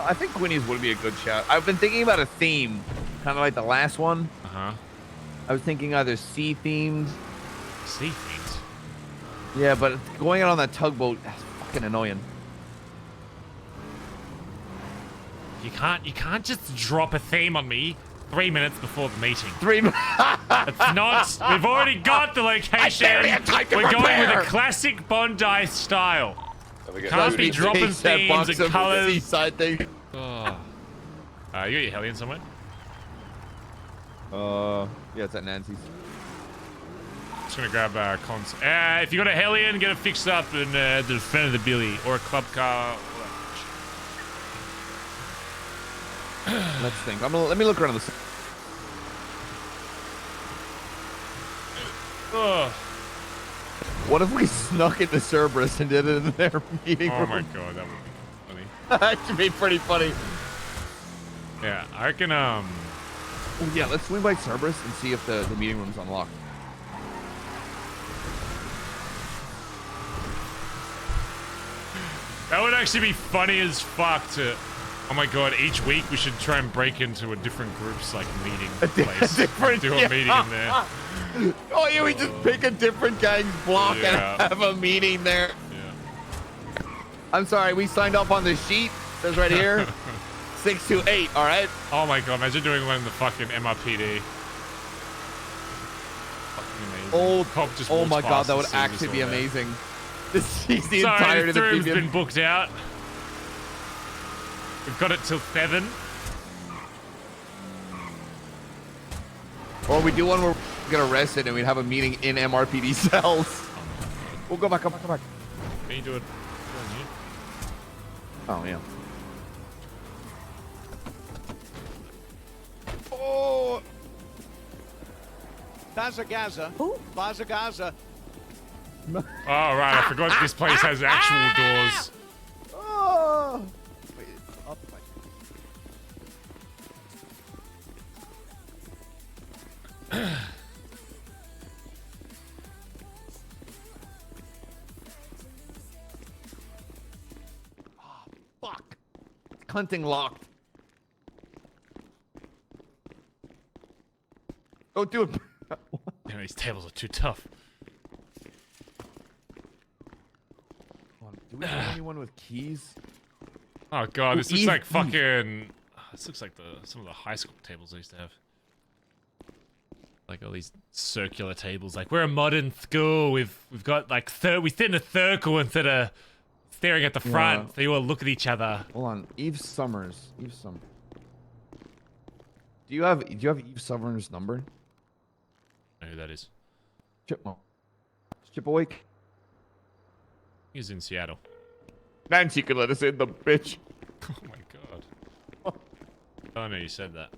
I think Queenie's would be a good shout. I've been thinking about a theme, kind of like the last one. Uh-huh. I was thinking either sea themed. Sea themed? Yeah, but going out on that tugboat, that's fucking annoying. You can't just drop a theme on me 3 minutes before the meeting. 3 minutes. It's not. We've already got the location. We're going with a classic Bondi style. Can't be dropping themes and colors. Seaside thing. Oh. You got your Hellion somewhere? Yeah, it's at Nancy's. Just gonna grab cons. If you got a Hellion, get it fixed up and defend the Billy or a club car. Let's think. Let me look around this. What if we snuck into Cerberus and did it in their meeting room? Oh my god, that would be funny. That should be pretty funny. Yeah, I can Oh, yeah, let's swing by Cerberus and see if the meeting room's unlocked. That would actually be funny as fuck to... Oh my god, each week we should try and break into a different group's like meeting place. Do a meeting in there. Oh yeah, we just pick a different gang's block and have a meeting there. Yeah. I'm sorry, we signed up on the sheet. It says right here. 628, alright? Oh my god, imagine doing one in the fucking MRPD. Fucking amazing. Cop just Oh walks my god, past that and would sees us actually all be there. amazing. He's the Sorry, entirety the of the room's BBM. been booked out. We've got it till 7. Or we do one where we get arrested and we'd have a meeting in MRPD cells. We'll go back, come back. Can you do it? Oh, yeah. Oh! Bazza Gaza. Bazza Gaza. Oh, right. I forgot this place has actual doors. Oh! Wait, up. Oh, fuck. Hunting locked. Don't do it. You know, these tables are too tough. Do we have anyone with keys? Oh god, this looks Eve, like fucking. This looks like some of the high school tables I used to have. Like all these circular tables. Like we're a modern school. We've got like we sit in a circle instead of staring at the front. So you all look at each other. Hold on, Eve Summers. Eve Summers. Do you have Eve Summers' number? I know who that is. Chipmunk. Chip awake. He's in Seattle. Man, she could let us in, the bitch. Oh my god. Oh no, you said that.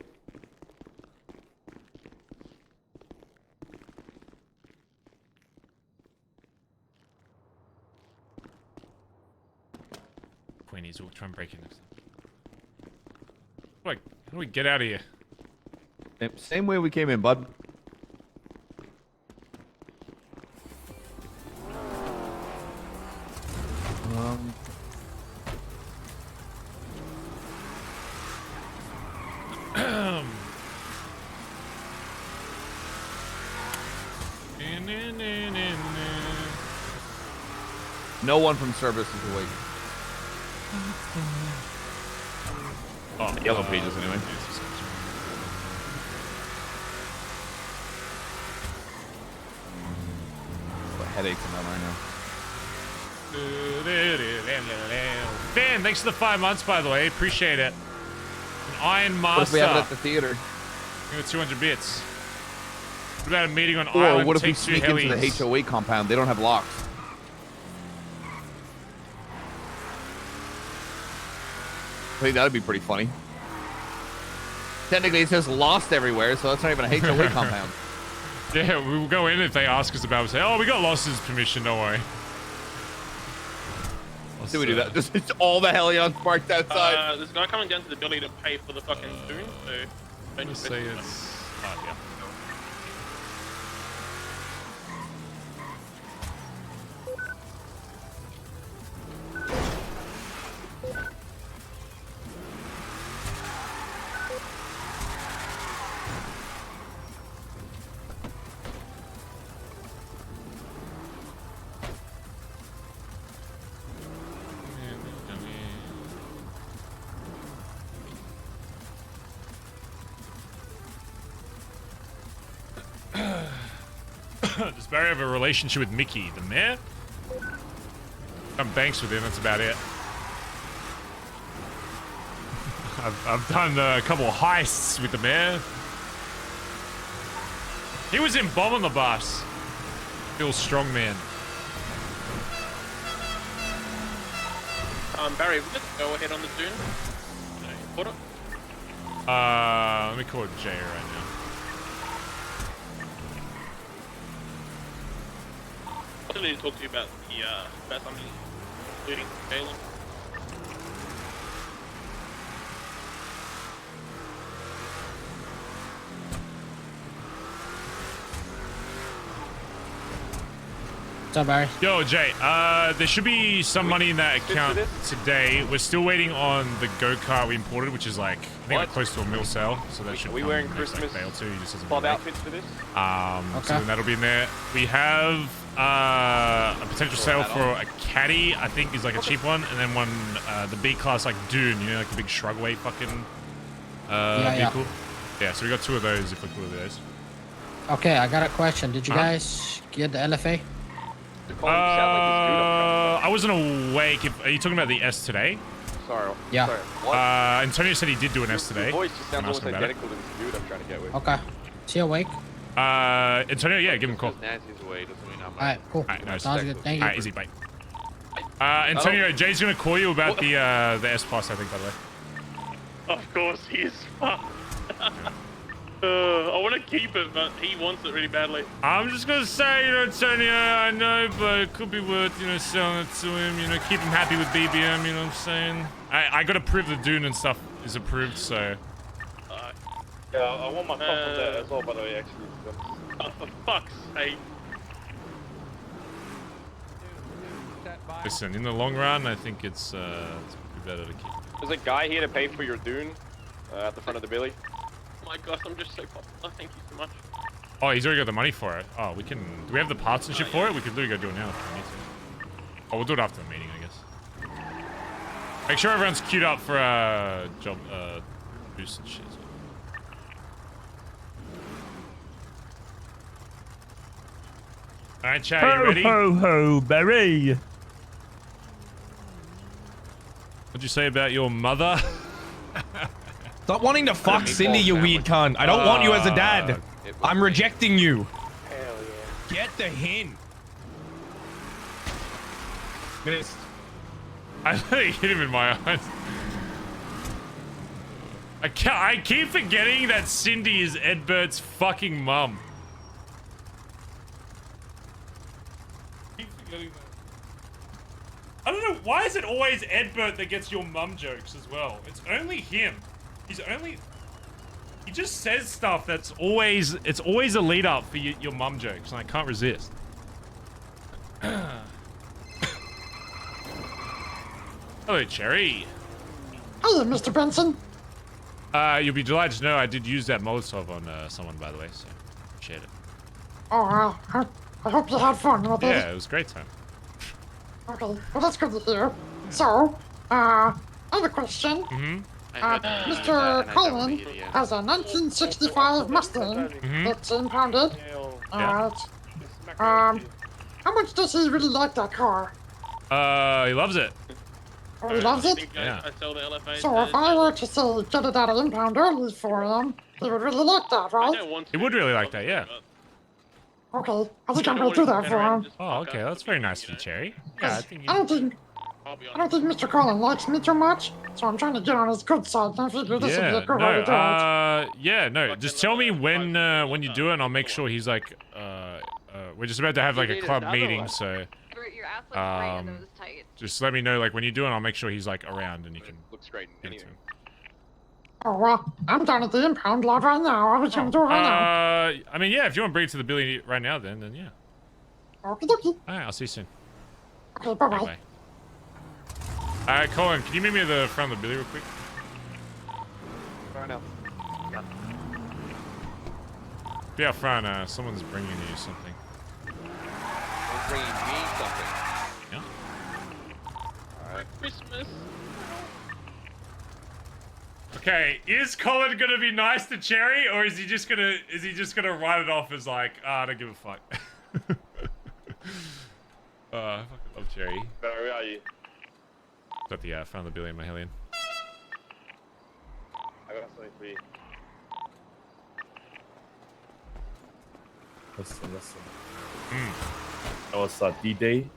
Queenies, we'll try and break in next time. Like, how do we get out of here? Same way we came in, bud. No one from service is awake. Oh, Yellow pages anyway. Headaches in them right now. Ben, thanks for the 5 months, by the way. Appreciate it. An Iron Master. What if we have it at the theater? We got 200 bits. What about a meeting on Or Island? what if we Take sneak two into the helis? HOA compound? They don't have locks. I think that would be pretty funny. Technically, it says lost everywhere, so that's not even a HOA compound. Yeah, we will go in if they ask us about it. Say, oh, we got Lost's permission, don't worry. Do we do that? Just it's all the Hellions parked outside. There's a guy coming down to the building to pay for the fucking food, so don't just say it's... Oh, yeah. Does Barry have a relationship with Mickey, the mayor? I'm banks with him, that's about it. I've done a couple of heists with the mayor. He was in Bomb on the Bus. Bill Strongman. Barry, we just go ahead on the dune. Put it. Let me call Jay right now. I need to talk to you about the something, including Galen. What's up, Barry? Yo, Jay, there should be some money in that account today. We're still waiting on the go-kart we imported, which is like, I think like close to a mil sale. So that should Are we come wearing next, Christmas like, day or two. He just doesn't club make. outfits for this? So then that'll be in there. We have a potential sale for a caddy, I think is like a cheap one, and then one, the B-class like Dune, you know, like a big shrug weight fucking vehicle. Yeah, so we got 2 of those if we're cool with those. Okay, I got a question. Did you guys get the LFA? I wasn't awake. Are you talking about the S today? Sorry. Yeah. Sorry. What? Antonio said he did do an S today. Your voice just sounds almost about it. identical to this dude I'm trying to get with. Okay. Is he awake? Antonio, yeah, give him a call. Nancy's away, doesn't mean I'm Alright, cool. Alright, nice. Sounds good. Thank you. Alright, easy, bye. Antonio, Jay's gonna call you about the S Plus, I think, by the way. Of course, he is fucked. I want to keep it, but he wants it really badly. I'm just gonna say, you know, Antonio, I know, but it could be worth, you know, selling it to him, you know, keep him happy with BBM, you know what I'm saying? I gotta prove the Dune and stuff is approved, so. Yeah, I want my cup of that as well, by the way, actually. Oh, for fuck's sake. Listen, in the long run, I think it's better to keep. There's a guy here to pay for your dune at the front of the billy. Oh my gosh, I'm just so popular. Thank you so much. Oh, he's already got the money for it. Oh, we can. Do we have the parts and shit for it? We could literally go do it now if we need to. Oh, we'll do it after the meeting, I guess. Make sure everyone's queued up for job boost and shit. All right, Chad, you ready? Ho ho, Barry. What'd you say about your mother? Stop wanting to fuck Cindy, you weird cunt. I don't want you as a dad. I'm rejecting you. Hell yeah. Get the hint. Missed. I literally hit him in my eyes. I keep forgetting that Cindy is Edbert's fucking mum. I don't know, why is it always Edbert that gets your mum jokes as well? It's only him. He just says stuff that's always, it's always a lead up for your mum jokes, and I can't resist. Hello, Cherry. Hello, Mr. Benson. You'll be delighted to know I did use that Molotov on someone, by the way, so appreciate it. Oh, I hope you had fun with it. Yeah, it was a great time. Okay, well that's good to hear. So, I have a question. Mr. Collin has a 1965 Mustang that's impounded. Alright. How much does he really like that car? He loves it. Oh, he loves it? Yeah. So if I were to say get it out of impound early for him, he would really like that, right? He would really like that, yeah. Okay, I think I'm gonna do that for him. Oh, okay, that's very nice of you, Cherry. Yeah, I don't think Mr. Collin likes me too much, so I'm trying to get on his good side, and I figure this would be a good way to do it. Yeah, no, just tell me when you do it, and I'll make sure he's like, we're just about to have like a club meeting, so, just let me know like when you do it, and I'll make sure he's like around, and you can give it to him. Oh, well, I'm down at the impound lot right now. I was gonna do it right now. I mean, yeah, if you want to bring it to the Billy right now, then yeah. Okie dokie. Alright, I'll see you soon. Okay, bye-bye. Alright, Collin, can you meet me at the front of the Billy real quick? Right now. Be out front, someone's bringing you something. Someone's bringing me something. Yeah. Alright. Christmas. Okay, is Collin gonna be nice to Cherry, or is he just gonna write it off as like, I don't give a fuck. I fucking love Cherry. Where are you? Got the front of the Billy in my Hellion. I got something for you. Listen. That was D-Day.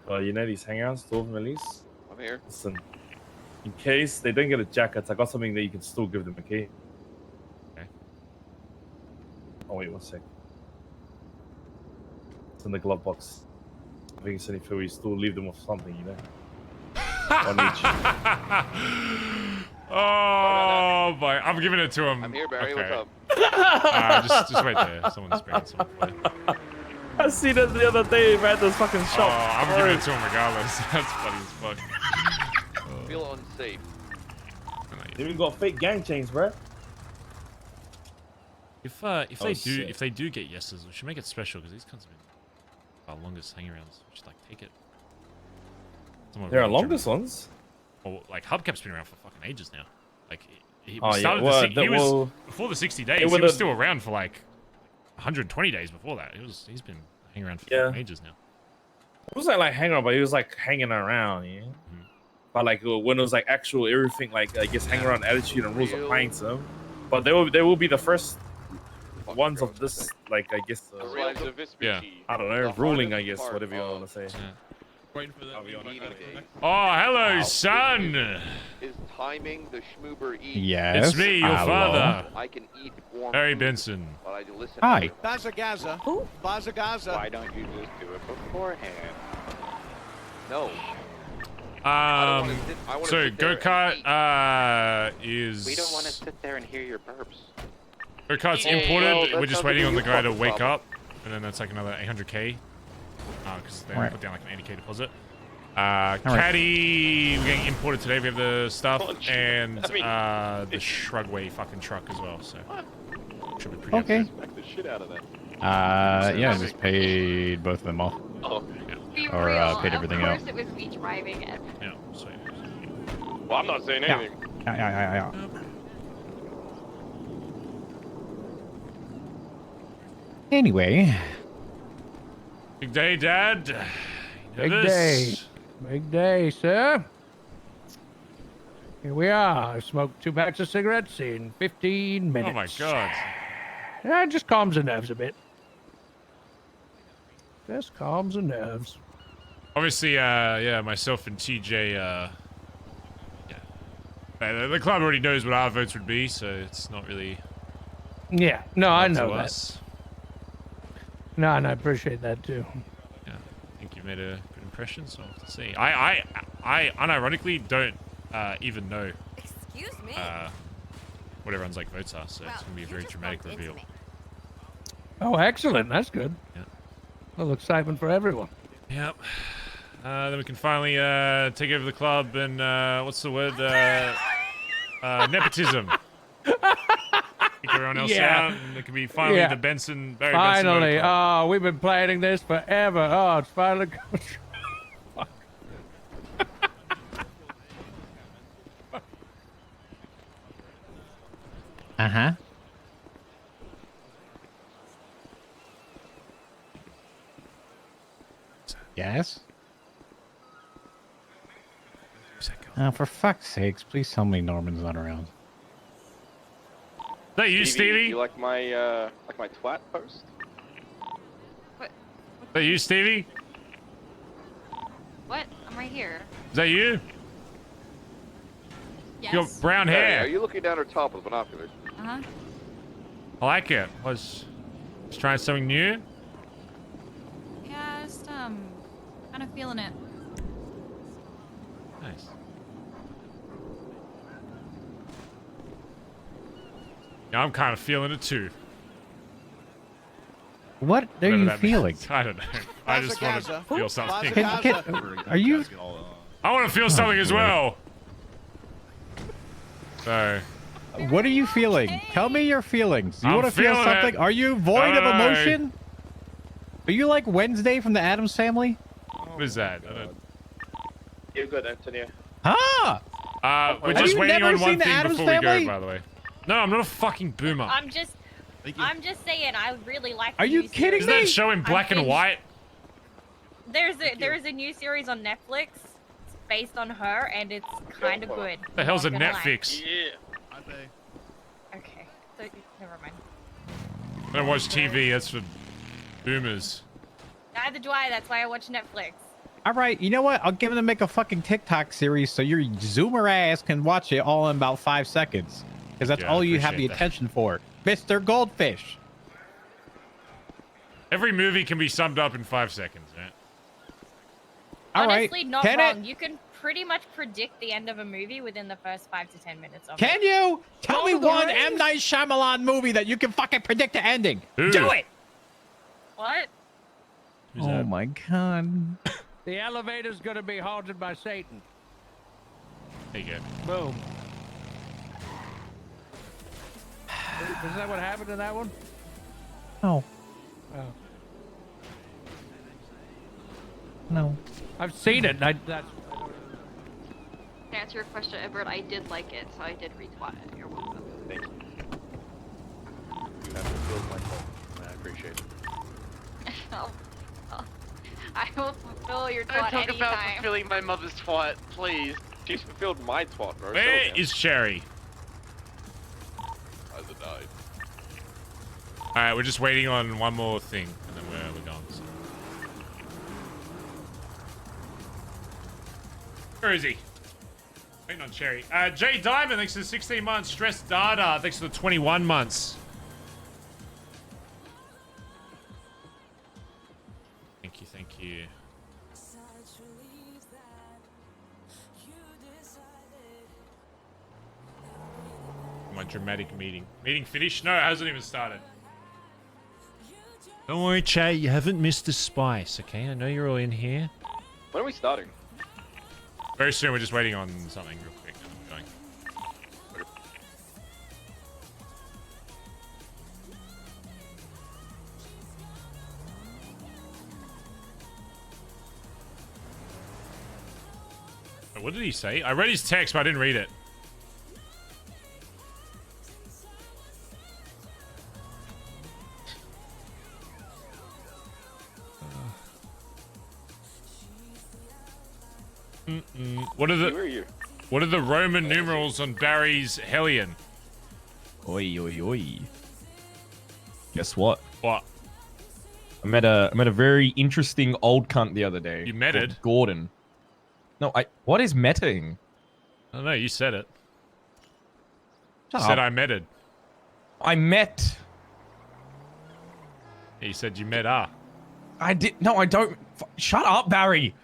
You know these hangouts, 2 of them at least? I'm here. Listen. In case they don't get a jacket, I got something that you can still give them, okay? Okay. Oh, wait 1 sec. It's in the glove box. I think it's only fair we still leave them with something, you know? On each. Oh boy, I'm giving it to him. I'm here, Barry. Okay. What's up? Just wait there. Someone's bringing something for you. I seen it the other day, man. This fucking shop. Oh, I'm giving it to him regardless. That's funny as fuck. I feel unsafe. They even got fake gang chains, bro. If they do get yeses, we should make it special because these cunts have been our longest hangarounds. We should like take it. They're our longest ones. Well, like Hubcap's been around for fucking ages now. Like he Oh, started yeah. he was before the 60 days. He was still around for like 120 days before that. He's been hanging around for fucking ages now. It wasn't like hanging around, but he was like hanging around, yeah. But like when it was like actual everything, like I guess hang around attitude and rules applying to them. But they will be the first ones of this, like I guess. Yeah. I don't know, ruling, I guess, whatever you want to say. Waiting for that. Oh, hello, son. Is timing the schmoober eat? Yes. It's me, your father. I can eat warm Harry food, Benson. but I do listen. Hi. Bazza Gaza. Who? Bazza Gaza. Why don't you just do it beforehand? No. So go-kart is. We don't want to sit there and hear your burps. Go-kart's imported. We're just waiting on the guy to wake up, and then that's like another 800k. Because they put down like an 80k deposit. Caddy, we're getting imported today. We have the stuff and the Shrugway fucking truck as well. So Should be pretty Okay. Smack the shit out of that. Yeah, I just paid both of them off. Oh. Be Or, real. paid everything of out. course it was me driving it. Yeah, sweet. Well, I'm not saying anything. Yeah. Anyway. Big day, Dad. Big day. Big day, sir. Here we are. I smoked 2 packs of cigarettes in 15 minutes. Oh my god. Yeah, it just calms the nerves a bit. Just calms the nerves. Obviously, yeah, myself and TJ, the club already knows what our votes would be, so it's not really. Yeah, no, I up to know that. us. No, and I appreciate that too. Yeah, I think you made a good impression, so we'll have to see. I unironically don't even know. Excuse me. What everyone's like votes are, so it's gonna be a very dramatic reveal. Oh, excellent. That's good. Yeah. Well, excitement for everyone. Yep. Then we can finally take over the club and what's the word? Nepotism. Kick everyone else out, and it can be finally the Benson. Barry Finally, Benson club. oh, we've been planning this forever. Oh, it's finally coming true. Uh-huh. Yes? For fuck's sakes, please tell me Norman's not around. Is that you, Stevie? You like my twat post? What? Is that you, Stevie? What? I'm right here. Is that you? Yes. You got brown Hey, hair. are you looking down her top with binoculars? Uh-huh. I like it. Was trying something new. Yeah, just kind of feeling it. Nice. Yeah, I'm kind of feeling it too. What are Whatever you that feeling? means. I don't know. I just want to feel something. Are you? I want to feel something as well. So. What are you feeling? Tell me your feelings. You I'm want to feel feeling something? it. Are you void of Aye. emotion? Are you like Wednesday from the Addams Family? What is that? I don't... You're good, Antonio. Ah! We're Have just you waiting never on one seen the thing Addams before Family? we go, by the way. No, I'm not a fucking boomer. I'm just saying, I really like. Are you kidding Is me? that show in black and white? There is a new series on Netflix based on her, and it's kind of good. The hell's a Not gonna lie. Netflix? Yeah. Okay, so never mind. I don't watch TV. That's for boomers. Neither do I. That's why I watch Netflix. All right, you know what? I'll give them to make a fucking TikTok series so your Zoomer ass can watch it all in about 5 seconds. Because that's Yeah, all I you have the appreciate that. attention for. Mr. Goldfish. Every movie can be summed up in 5 seconds, right? All right. Honestly, not Can wrong. it? You can pretty much predict the end of a movie within the first 5 to 10 minutes of Can it. you? Tell me Lord of the one Rings? M. Night Shyamalan movie that you can fucking predict the ending. Ooh. Do it! What? Who's Oh that? my god. The elevator's gonna be haunted by Satan. There you go. Boom. Is that what happened in that one? No. Oh. No. I've seen it. That's. To answer your question, Edbert, I did like it, so I did retweet it. You're welcome. Thank you. You have fulfilled my goal. I appreciate it. I will fulfill your Don't twat talk about anytime. fulfilling my mother's twat, please. She's fulfilled my twat, bro. Where is Cherry? Either died. Alright, we're just waiting on one more thing, and then we're gone. So. Where is he? Waiting on Cherry. Jay Diamond, thanks for the 16 months. Stress Data, thanks for the 21 months. Thank you, thank you. My dramatic meeting. Meeting finished? No, it hasn't even started. Don't worry, Che, you haven't missed the spice, okay? I know you're all in here. When are we starting? Very soon, we're just waiting on something real quick. And we're going. What did he say? I read his text, but I didn't read it. What are the Roman numerals on Barry's Hellion? Oi, oi, oi. Guess what? What? I met a very interesting old cunt the other day. You meted? Called Gordon. No, what is meting? I don't know, you said it. Shut You said up. I meted. I met. Yeah, you said you met her. I did. No, I don't. Shut up, Barry.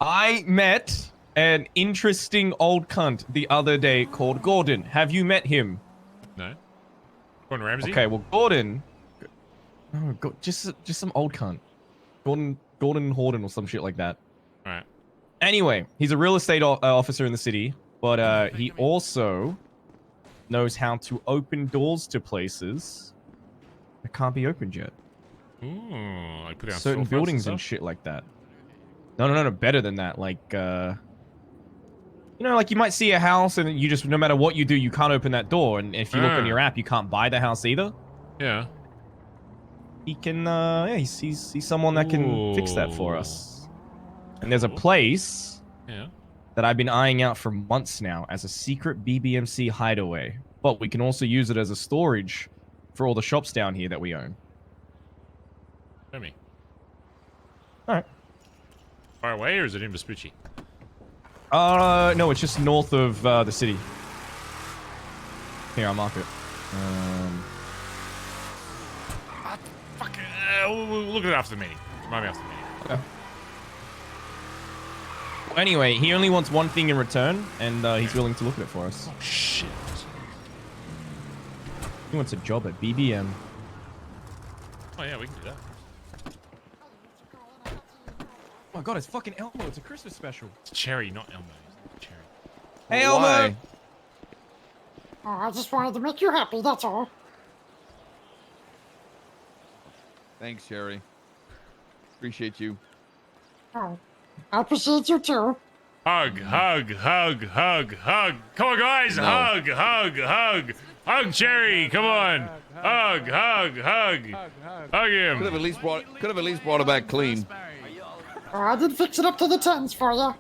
I met an interesting old cunt the other day called Gordon. Have you met him? No. Gordon Ramsay? Okay, well, Gordon. No, just some old cunt. Gordon Horden or some shit like that. All right. Anyway, he's a real estate officer in the city, but he also knows how to open doors to places that can't be opened yet. Ooh, like put it on Certain storefronts buildings and stuff? shit like that. No, better than that. Like, you know, like you might see a house and you just, no matter what you do, you can't open that door. And if you look on your app, you can't buy the house either. Yeah. He can, yeah, he's someone that can fix that for us. And there's a place that I've been eyeing out for months now as a secret BBMC hideaway. But we can also use it as a storage for all the shops down here that we own. Show me. Alright. Far away, or is it in Vespucci? No, it's just north of the city. Here, I'll mark it. Fuck it. We'll look at it after the meeting. Remind me after the meeting. Okay. Well, anyway, he only wants one thing in return, and he's willing to look at it for us. Oh, shit. He wants a job at BBM. Oh, yeah, we can do that. Oh my god, it's fucking Elmo. It's a Christmas special. It's Cherry, not Elmo. It's Cherry. Hey, Elmo! Why? Oh, I just wanted to make you happy, that's all. Thanks, Sherry. Appreciate you. Oh, I appreciate you too. Hug, hug, hug, hug, hug. Come on, guys. No. Hug, hug, hug. Hug Cherry. Come on. Hug, hug, hug. Hug him. Could have at least brought it back clean. Oh, I did fix it up to the 10s for you.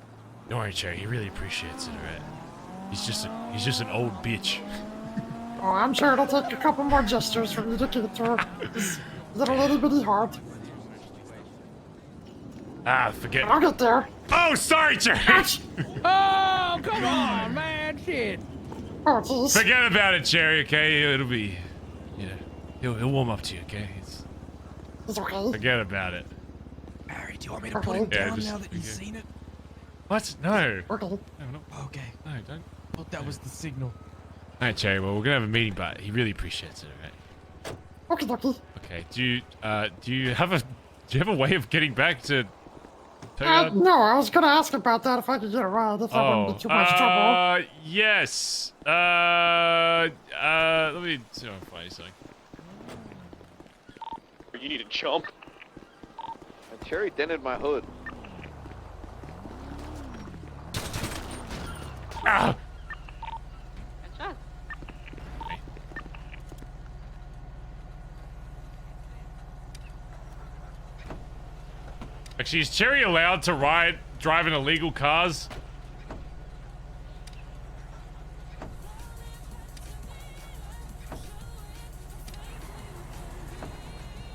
Don't worry, Cherry. He really appreciates it, alright? He's just an old bitch. Oh, I'm sure it'll take a couple more gestures for you to get it through. It's a little bitty hard. Ah, forget. I'll get there. Oh, sorry, Cherry. Oh, come on, man. Shit. Oh, jeez. Forget about it, Cherry, okay? It'll be, he'll warm up to you, okay? It's okay. Forget about it. Harry, do you want me to put it down now that you've seen it? What? No. Okay. No, no. Okay. No, don't. Well, that was the signal. Alright, Cherry, well, we're gonna have a meeting, but he really appreciates it, alright? Okay, dokie. Okay, do you have a way of getting back to Togard? No, I was gonna ask about that if I could get a ride, if I wouldn't be too much trouble. Yes. Let me see if I can find something. You need to jump. Cherry dented my hood. Ah! Good shot. Actually, is Cherry allowed to drive in illegal cars?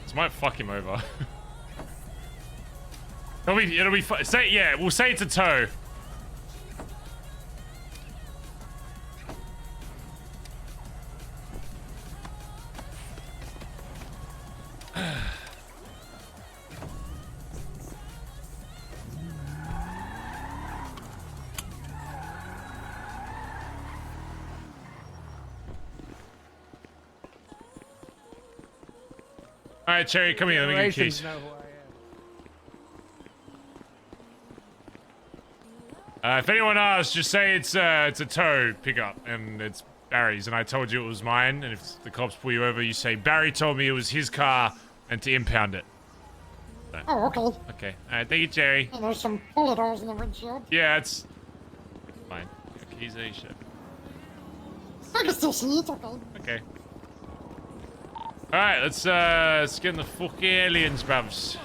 This might fuck him over. It'll be say, yeah, we'll say it's a tow. All right, Cherry, come here. Let me get your keys. If anyone asks, just say it's a tow pickup and it's Barry's. And I told you it was mine. And if the cops pull you over, you say Barry told me it was his car and to impound it. Oh, okay. Okay. Alright, thank you, Jerry. And there's some bullet holes in the windshield. Yeah, it's fine. Keys A shit. I can still see it, okay. Okay. Alright, let's get in the fucking aliens, bruvs.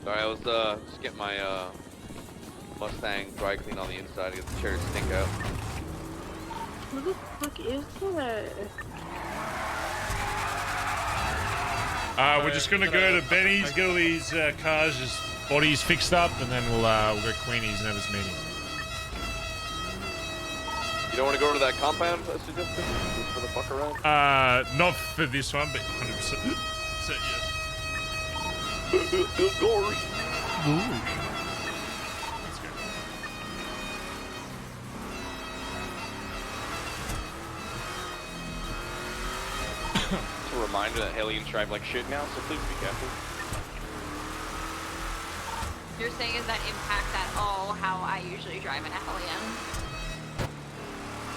Sorry, let's get my Mustang dry clean on the inside to get the chairs stink out. What the fuck is that? We're just gonna go to Benny's, get all these cars, just bodies fixed up, and then we'll go to Queenie's and have this meeting. You don't want to go to that compound I suggested? Just for the fuck around? Not for this one, but 100% yes. Gory. Let's go. Just a reminder that aliens drive like shit now, so please be careful. You're saying does that impact at all how I usually drive an Hellion?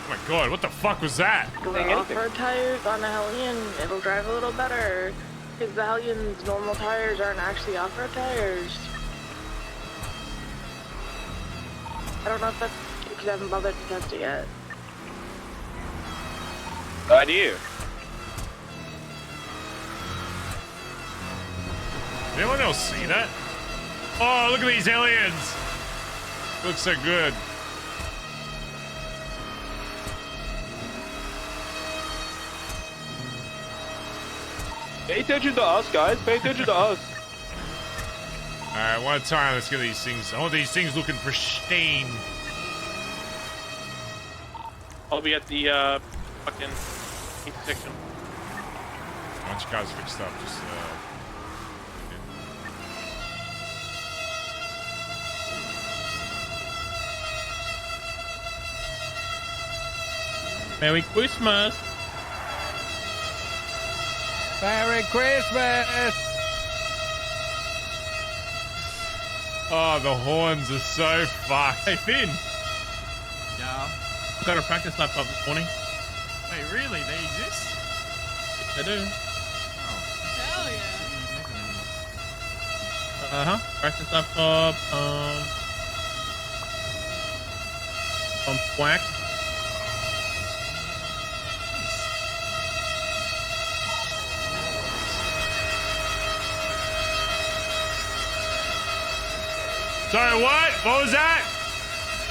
Oh my god, what the fuck was that? Off-road tires on a Hellion, it'll drive a little better. Because the Hellion's normal tires aren't actually off-road tires. I don't know if that's because I haven't bothered to test it yet. Idea. Did anyone else see that? Oh, look at these aliens! Looks so good. Pay attention to us, guys. Pay attention to us. Alright, one at a time. Let's get these things. I want these things looking pristine. I'll be at the fucking intersection. Once you guys fixed up, just Merry Christmas. Merry Christmas! Oh, the horns are so fucked. Hey, Finn. Yeah. Got a practice laptop this morning. Wait, really? They exist? They do. Hell yeah. Practice laptop. On Quack. Sorry, what? What was that?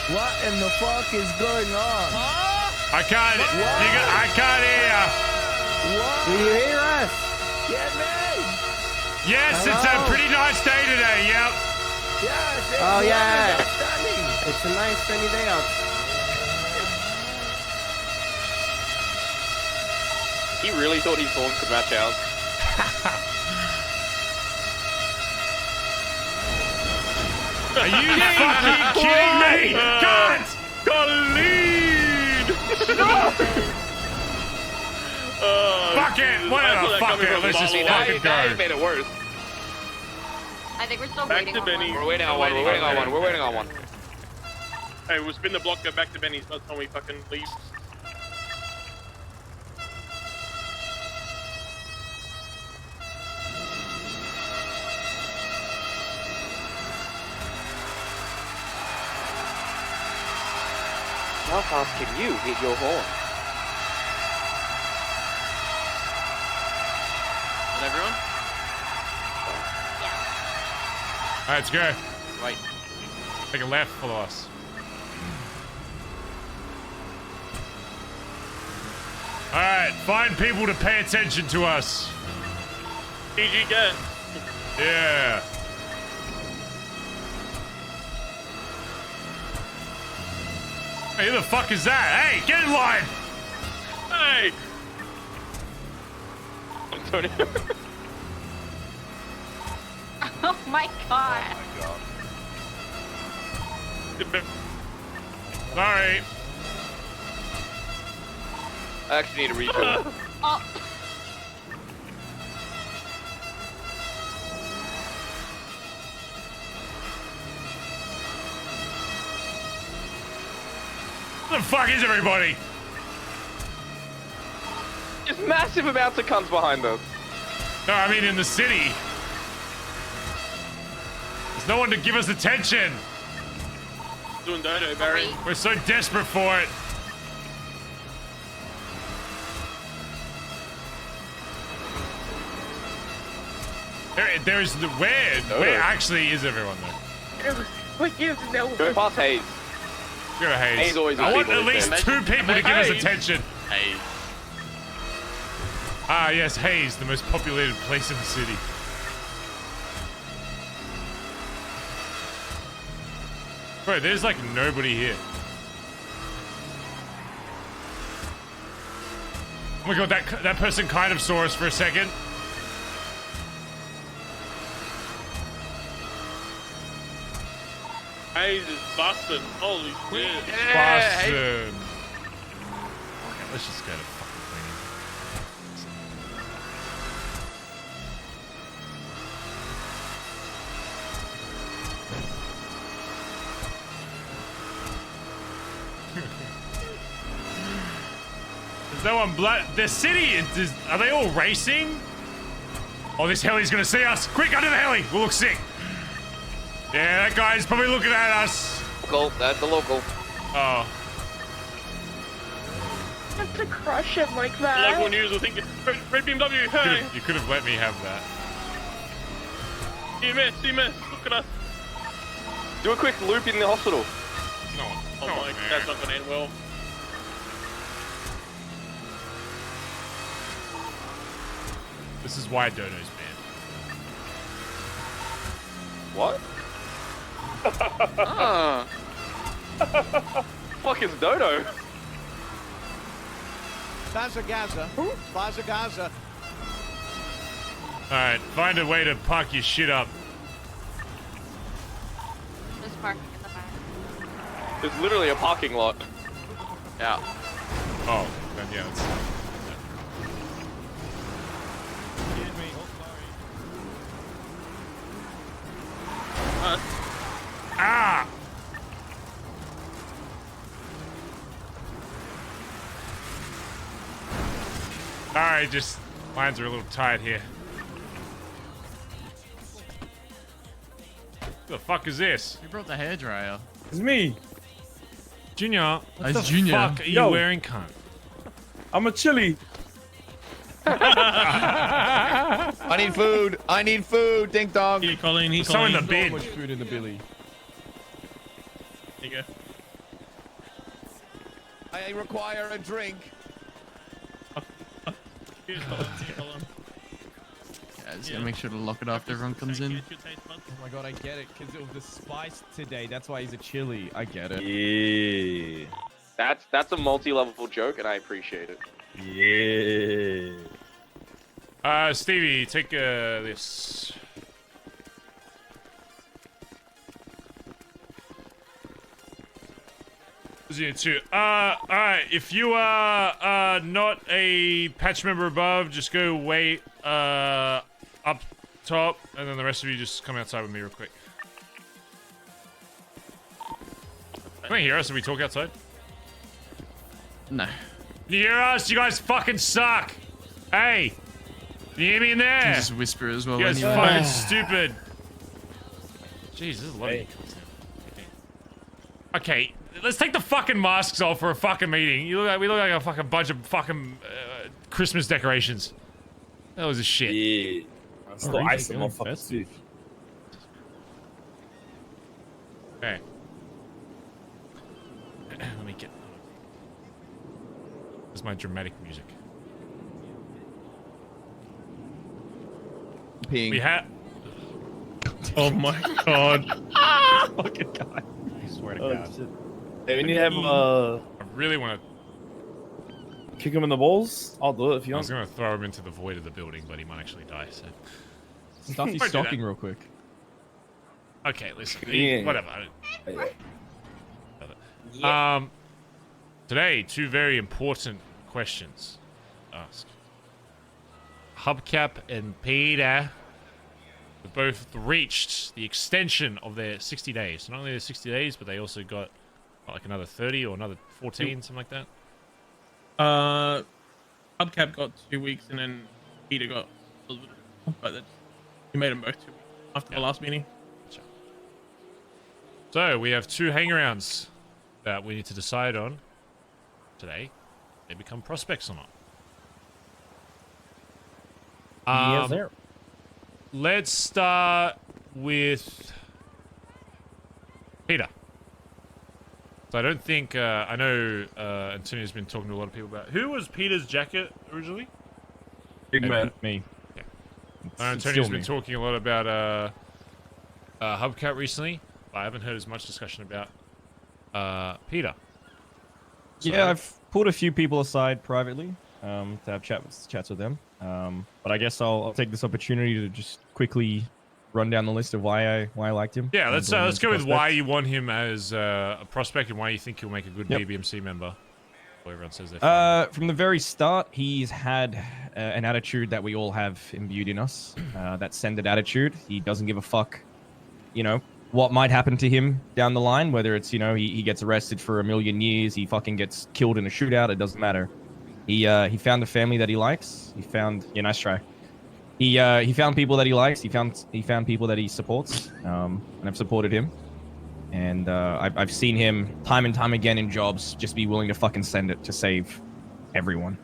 What in the fuck is going on? I can't. I can't hear ya. What? Do you hear us? Get me! Yes, Hello? it's a pretty nice day today. Yep. Yes. Oh yeah. It's a nice sunny day out. He really thought his horn could match ours. Are you fucking kidding me? God! Collin! Fuck it! Whatever, fuck it. Let's just fucking Now you go. made it worse. I think we're still Back waiting to on Benny. one. We're waiting on one. We're waiting on one. We're waiting on one. Hey, we'll spin the block, go back to Benny's by the time we fucking leave. How fast can you hit your horn? Is that everyone? Alright, let's go. Wait. Take a left, follow us. Alright, find people to pay attention to us. PG get. Yeah. Hey, who the fuck is that? Hey, get in line! Hey! Antonio. Oh my god. Sorry. I actually need a refill. Oh. Where the fuck is everybody? There's massive amounts of cunts behind us. No, I mean in the city. There's no one to give us attention. Doing dodo, Barry. We're so desperate for it. There's where actually is everyone though? Go past Hayes. Go to Hayes. Hayes always I want people at least there. 2 people to give us attention. Hayes. Ah, yes, Hayes, the most populated place in the city. Bro, there's like nobody here. Oh my god, that person kind of saw us for a second. Hayes is busting. Holy shit. Busting. Okay, let's just go to fucking There's no one the city, are they all racing? Oh, this heli's gonna see us. Quick, under the heli. We'll look sick. Yeah, that guy's probably looking at us. Local, that's the local. Oh. have to crush him like that. Local news will think it's red BMW. Hey. You could have let me have that. You missed. Look at us. Do a quick loop in the hospital. No. Oh my, that's not gonna end well. This is why Dodo's banned. What? Fuck is Dodo? Bazza Gaza. Alright, find a way to park your shit up. Just parking in the back. There's literally a parking lot. Yeah. Oh, then yeah, it's... Ah! Alright, just lines are a little tight here. What the fuck is this? Who brought the hairdryer? It's me. Junior, what the Junior. fuck are you wearing, cunt? I'm a chili. I need food. Ding dong. Here, Collin. Here, Someone Collin. in the bin. So much food in the billy. There you go. I require a drink. Here's Collin. Yeah, just gotta make sure to lock it after everyone comes in. Oh my god, I get it, because of the spice today. That's why he's a chili. I get it. Yeah. That's a multi-level joke, and I appreciate it. Yeah. Stevie, take this. Alright, if you are not a patch member above, just go wait up top, and then the rest of you just come outside with me real quick. Can you hear us if we talk outside? No. Can you hear us? You guys fucking suck! Hey! Can you hear me in there? You can just whisper as well. You guys anyway. fucking stupid. Jeez, this is a lot of you. Okay, let's take the fucking masks off for a fucking meeting. We look like a fucking bunch of fucking Christmas decorations. That was a shit. Yeah. I'm still ice on my fucking teeth. Okay. Let me get... This is my dramatic music. Peeing. We had... Oh my god. Fucking god. I swear to God. Shit. Hey, we need to have I really want to... kick him in the balls. I'll do it if you I want. was going to throw him into the void of the building, but he might actually die, so... Stuff he's stocking real quick. Okay, listen. Yeah. Whatever. Today, 2 very important questions asked. Hubcap and Peter have both reached the extension of their 60 days. Not only their 60 days, but they also got like another 30 or another 14, something like that. Hubcap got 2 weeks, and then Peter got a little bit but we made them both 2 weeks after the last meeting. So we have 2 hangarounds that we need to decide on today. They become prospects or not. Yes, sir. Let's start with Peter. So I don't think I know Antonio's been talking to a lot of people about who was Peter's jacket originally. Big man, me. Yeah. Antonio's been talking a lot about Hubcap recently. But I haven't heard as much discussion about Peter. So, yeah, I've pulled a few people aside privately to have chats with them. But I guess I'll take this opportunity to just quickly run down the list of why I liked him. Yeah, let's go with why you want him as a prospect and why you think he'll make a good BBMC member. Everyone says that. From the very start, he's had an attitude that we all have imbued in us. That send-it attitude. He doesn't give a fuck, you know, what might happen to him down the line. Whether it's, you know, he gets arrested for 1,000,000 years, he fucking gets killed in a shootout. It doesn't matter. He found a family that he likes. He found nice try. He found people that he likes. He found people that he supports. And I've supported him. And I've seen him time and time again in jobs just be willing to fucking send it to save everyone.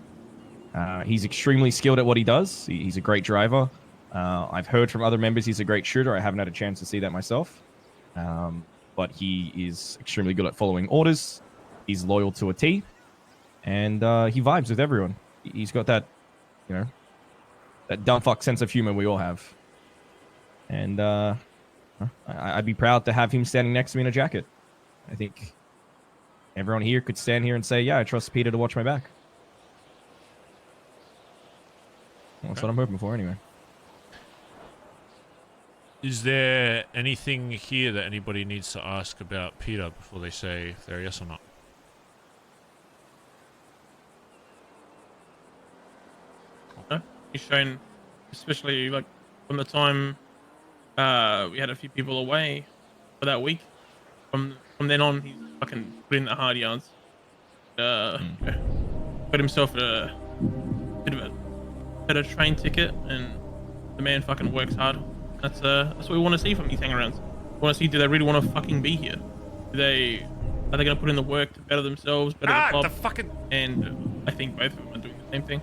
He's extremely skilled at what he does. He's a great driver. I've heard from other members he's a great shooter. I haven't had a chance to see that myself. But he is extremely good at following orders. He's loyal to a T. And he vibes with everyone. He's got that, you know, that dumb fuck sense of humor we all have. And I'd be proud to have him standing next to me in a jacket. I think everyone here could stand here and say, yeah, I trust Peter to watch my back. Well, that's what I'm hoping for anyway. Is there anything here that anybody needs to ask about Peter before they say if they're yes or not? He's shown, especially like from the time we had a few people away for that week. From then on, he's fucking put in the hard yards. Got himself a bit of a better train ticket, and the man fucking works hard. That's what we want to see from these hangarounds. We want to see, do they really want to fucking be here? Are they going to put in the work to better themselves, better the club? The fucking... And I think both of them are doing the same thing.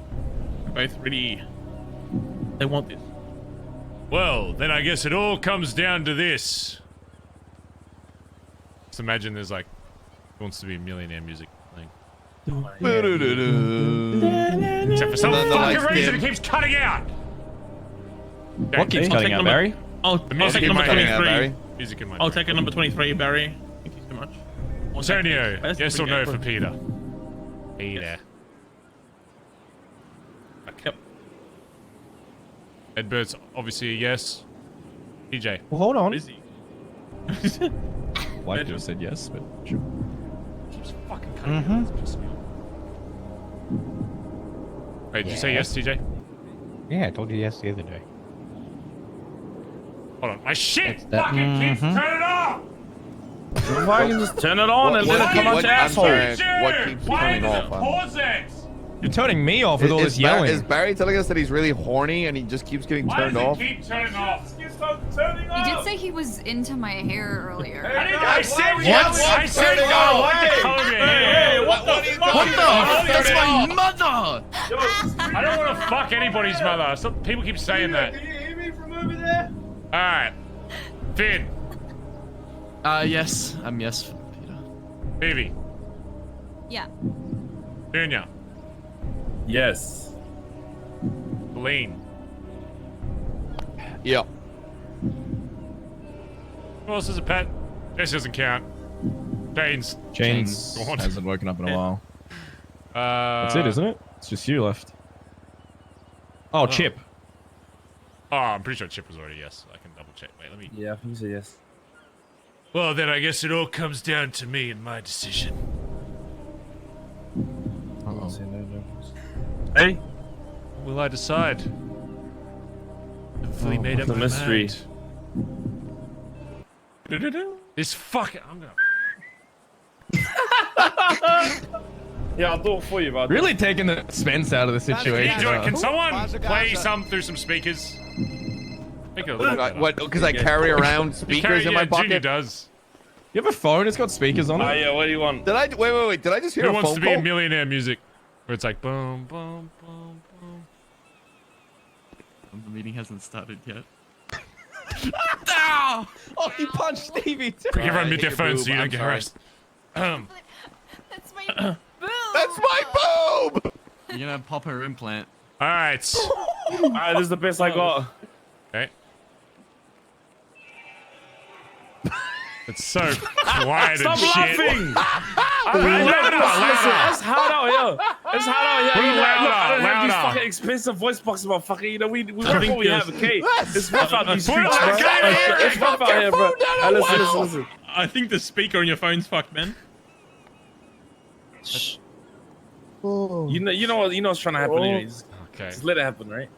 They're both really, they want this. Well, then I guess it all comes down to this. Just imagine there's like, wants to be millionaire music playing. Except for some fucking reason it keeps cutting out. What keeps cutting out, Barry? I'll take number 23. Music in my I'll take a number 23, Barry. Thank you so much. Antonio, yes or no for Peter? Peter. Yes. Yep. Edbert's obviously a yes. TJ. Well, hold on. What is he? Wife just said yes, but sure. Keeps fucking cutting out. It's pissing me off. Wait, did you say yes, TJ? Yeah, I told you yes the other day. Hold on, my shit fucking keeps turning off! Why you just turn it on and let it come on to asshole? What keeps turning off? Pause it! You're turning me off with all this yelling. Is Barry telling us that he's really horny and he just keeps getting turned off? Why does it keep turning off? He did say he was into my hair earlier. I said yes! I said go! Hey, what the fuck? What the? That's my mother! I don't want to fuck anybody's mother. People keep saying that. Can you hear me from over there? Alright. Finn. Yes. Yes, Peter. Phoebe. Yeah. Junior. Yes. Colleen. Yep. Who else is a pet? This doesn't count. James hasn't woken up in a while. That's it, isn't it? It's just you left. Oh, Chip. Oh, I'm pretty sure Chip was already yes. I can double check. Wait, let me... Yeah, I think so, yes. Well, then I guess it all comes down to me and my decision. Hey? What will I decide? I've fully made up my mystery. mind. This fucking... I'm gonna... Yeah, I'll do it for you, bud. Really taking the Spence out of the situation. Can someone play some through some speakers? Take a look at What? Because I carry around speakers in my pocket. Junior does. You have a phone? It's got speakers on it. Oh yeah, what do you want? Did I? Wait. Did I just hear Who a wants phone to be call? a millionaire music? Where it's like boom, boom, boom, boom. The meeting hasn't started yet. Oh, he punched Stevie too. Quick, everyone mute their phones so you don't get harassed. That's my boob. That's my boob. You're gonna pop her implant. All right. This is the best I got. Okay. It's so quiet and Stop shit. laughing! Louder. It's hard out here. It's hard out here. Put it You know, louder, look, I don't have these louder. fucking expensive voice boxes, motherfucker. You know, we I work think what we have, okay? It's rough out these streets, bro. It's rough out here, bro. Listen. I think the speaker on your phone's fucked, man. You know what's trying to happen anyways. Okay. Just let it happen, right?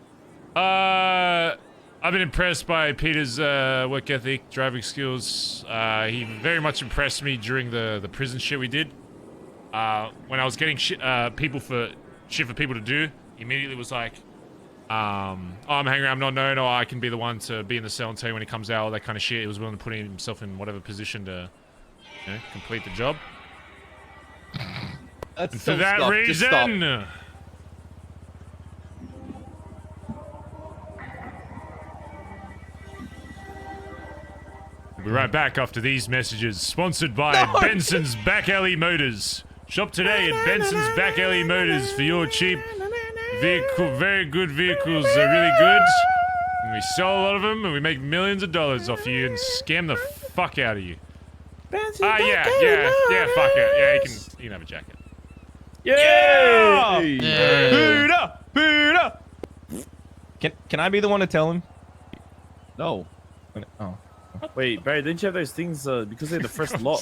I've been impressed by Peter's work ethic, driving skills. He very much impressed me during the prison shit we did. When I was getting shit for people to do, he immediately was like, oh, I'm hanging around, I'm not known, or I can be the one to be in the cell and tell you when he comes out, all that kind of shit. He was willing to put himself in whatever position to, complete the job. That's And so for that stuff. Just stop. reason, we'll be right back after these messages. Sponsored by Benson's Back Alley Motors. Shop today at Benson's Back Alley Motors for your cheap vehicle. Very good vehicles. They're really good. And we sell a lot of them, and we make millions of dollars off you and scam the fuck out of you. Yeah, fuck it. Yeah, you can have a jacket. Yeah! Peter! Can I be the one to tell him? No. Oh. Wait, Barry, didn't you have those things because they're the first law?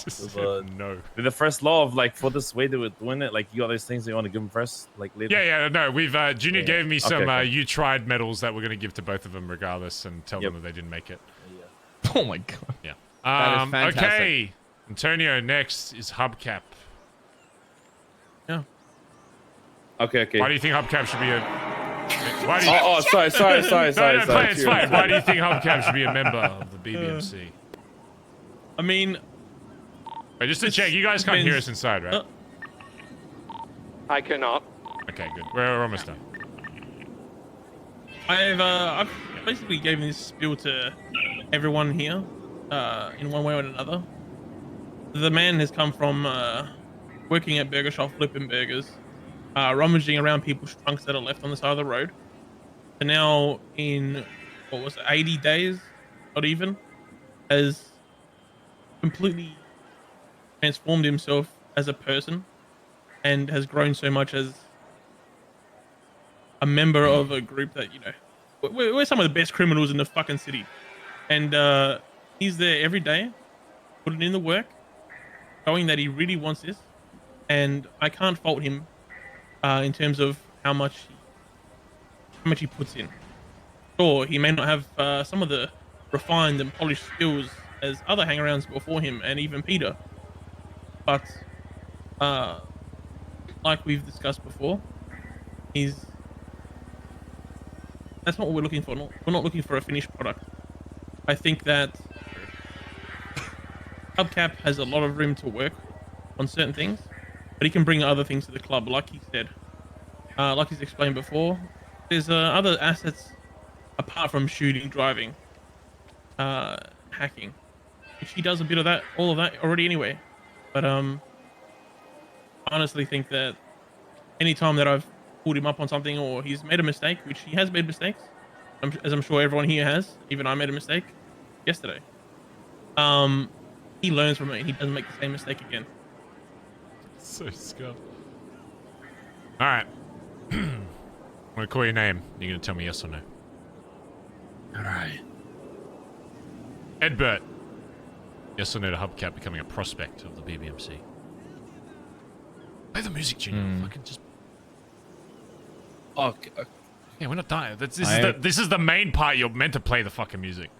No. They're the first law of like for this way they were doing it. Like you got those things that you want to give them first, like later. Yeah, no. We've Junior gave me some Okay. you tried medals that we're gonna give to both of them regardless, and tell them that they didn't make it. Oh my god. Yeah. That is fantastic. Okay. Antonio, next is Hubcap. Yeah. Okay. Why do you think Hubcap should be a? Why do you... sorry. No, play it's fine. Why do you think Hubcap should be a member of the BBMC? I mean, Wait, just to check, you guys can't hear us inside, right? I cannot. Okay, good. We're almost done. I've basically given this spiel to everyone here, in one way or another. The man has come from working at burger shop flipping burgers, rummaging around people's trunks that are left on the side of the road, to now in 80 days, not even, has completely transformed himself as a person and has grown so much as a member of a group that, we're some of the best criminals in the fucking city. And he's there every day, putting in the work, showing that he really wants this. And I can't fault him in terms of how much he puts in. Sure, he may not have some of the refined and polished skills as other hangarounds before him, and even Peter. But like we've discussed before, that's not what we're looking for. We're not looking for a finished product. I think that Hubcap has a lot of room to work on certain things, but he can bring other things to the club, like he said. Like he's explained before, there's other assets apart from shooting, driving, hacking, which he does a bit of that, all of that already anyway. But I honestly think that any time that I've pulled him up on something or he's made a mistake, which he has made mistakes, as I'm sure everyone here has, even I made a mistake yesterday. He learns from it and he doesn't make the same mistake again. So scuffed. All right. I'm gonna call your name. You're gonna tell me yes or no. All right. Edbert. Yes or no to Hubcap becoming a prospect of the BBMC? Play the music, Junior. Fucking just. Okay. Yeah, we're not dying. This is the main part. You're meant to play the fucking music.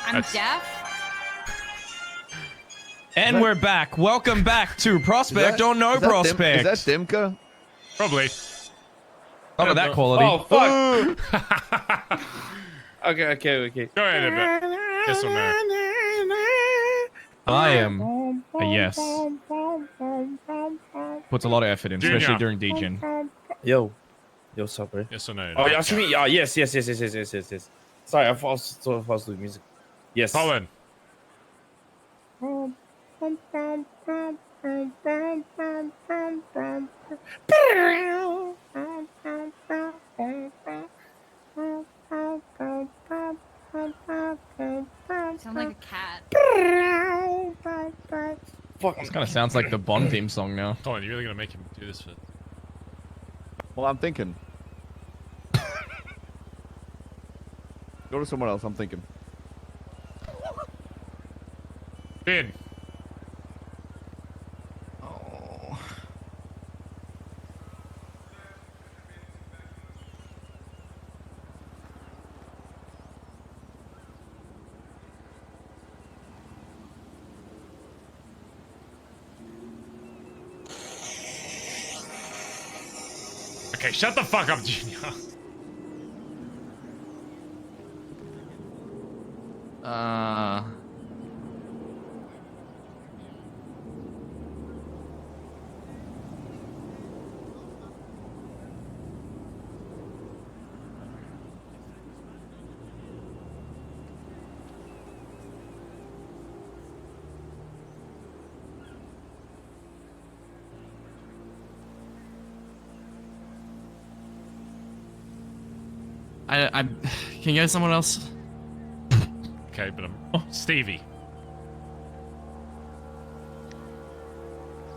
I'm deaf. And we're back. Welcome back to Prospect or No Prospect. Is that Dimka? Probably. Not of that quality. Oh fuck. Okay. Go ahead, Edbert. Yes or no? I am a yes. Puts a lot of effort in, Junior. especially during DGen. Yo, what's up, bro? Yes or no? Oh, you asking me? Yes. Sorry, I was doing music. Yes. Collin. Sound like a cat. Fuck, this kind of sounds like the Bond theme song now. Collin, you're really gonna make him do this for? Well, I'm thinking. Go to someone else. I'm thinking. Ben. Oh. Okay, shut the fuck up, Junior. I can you go someone else? Okay, but I'm Stevie.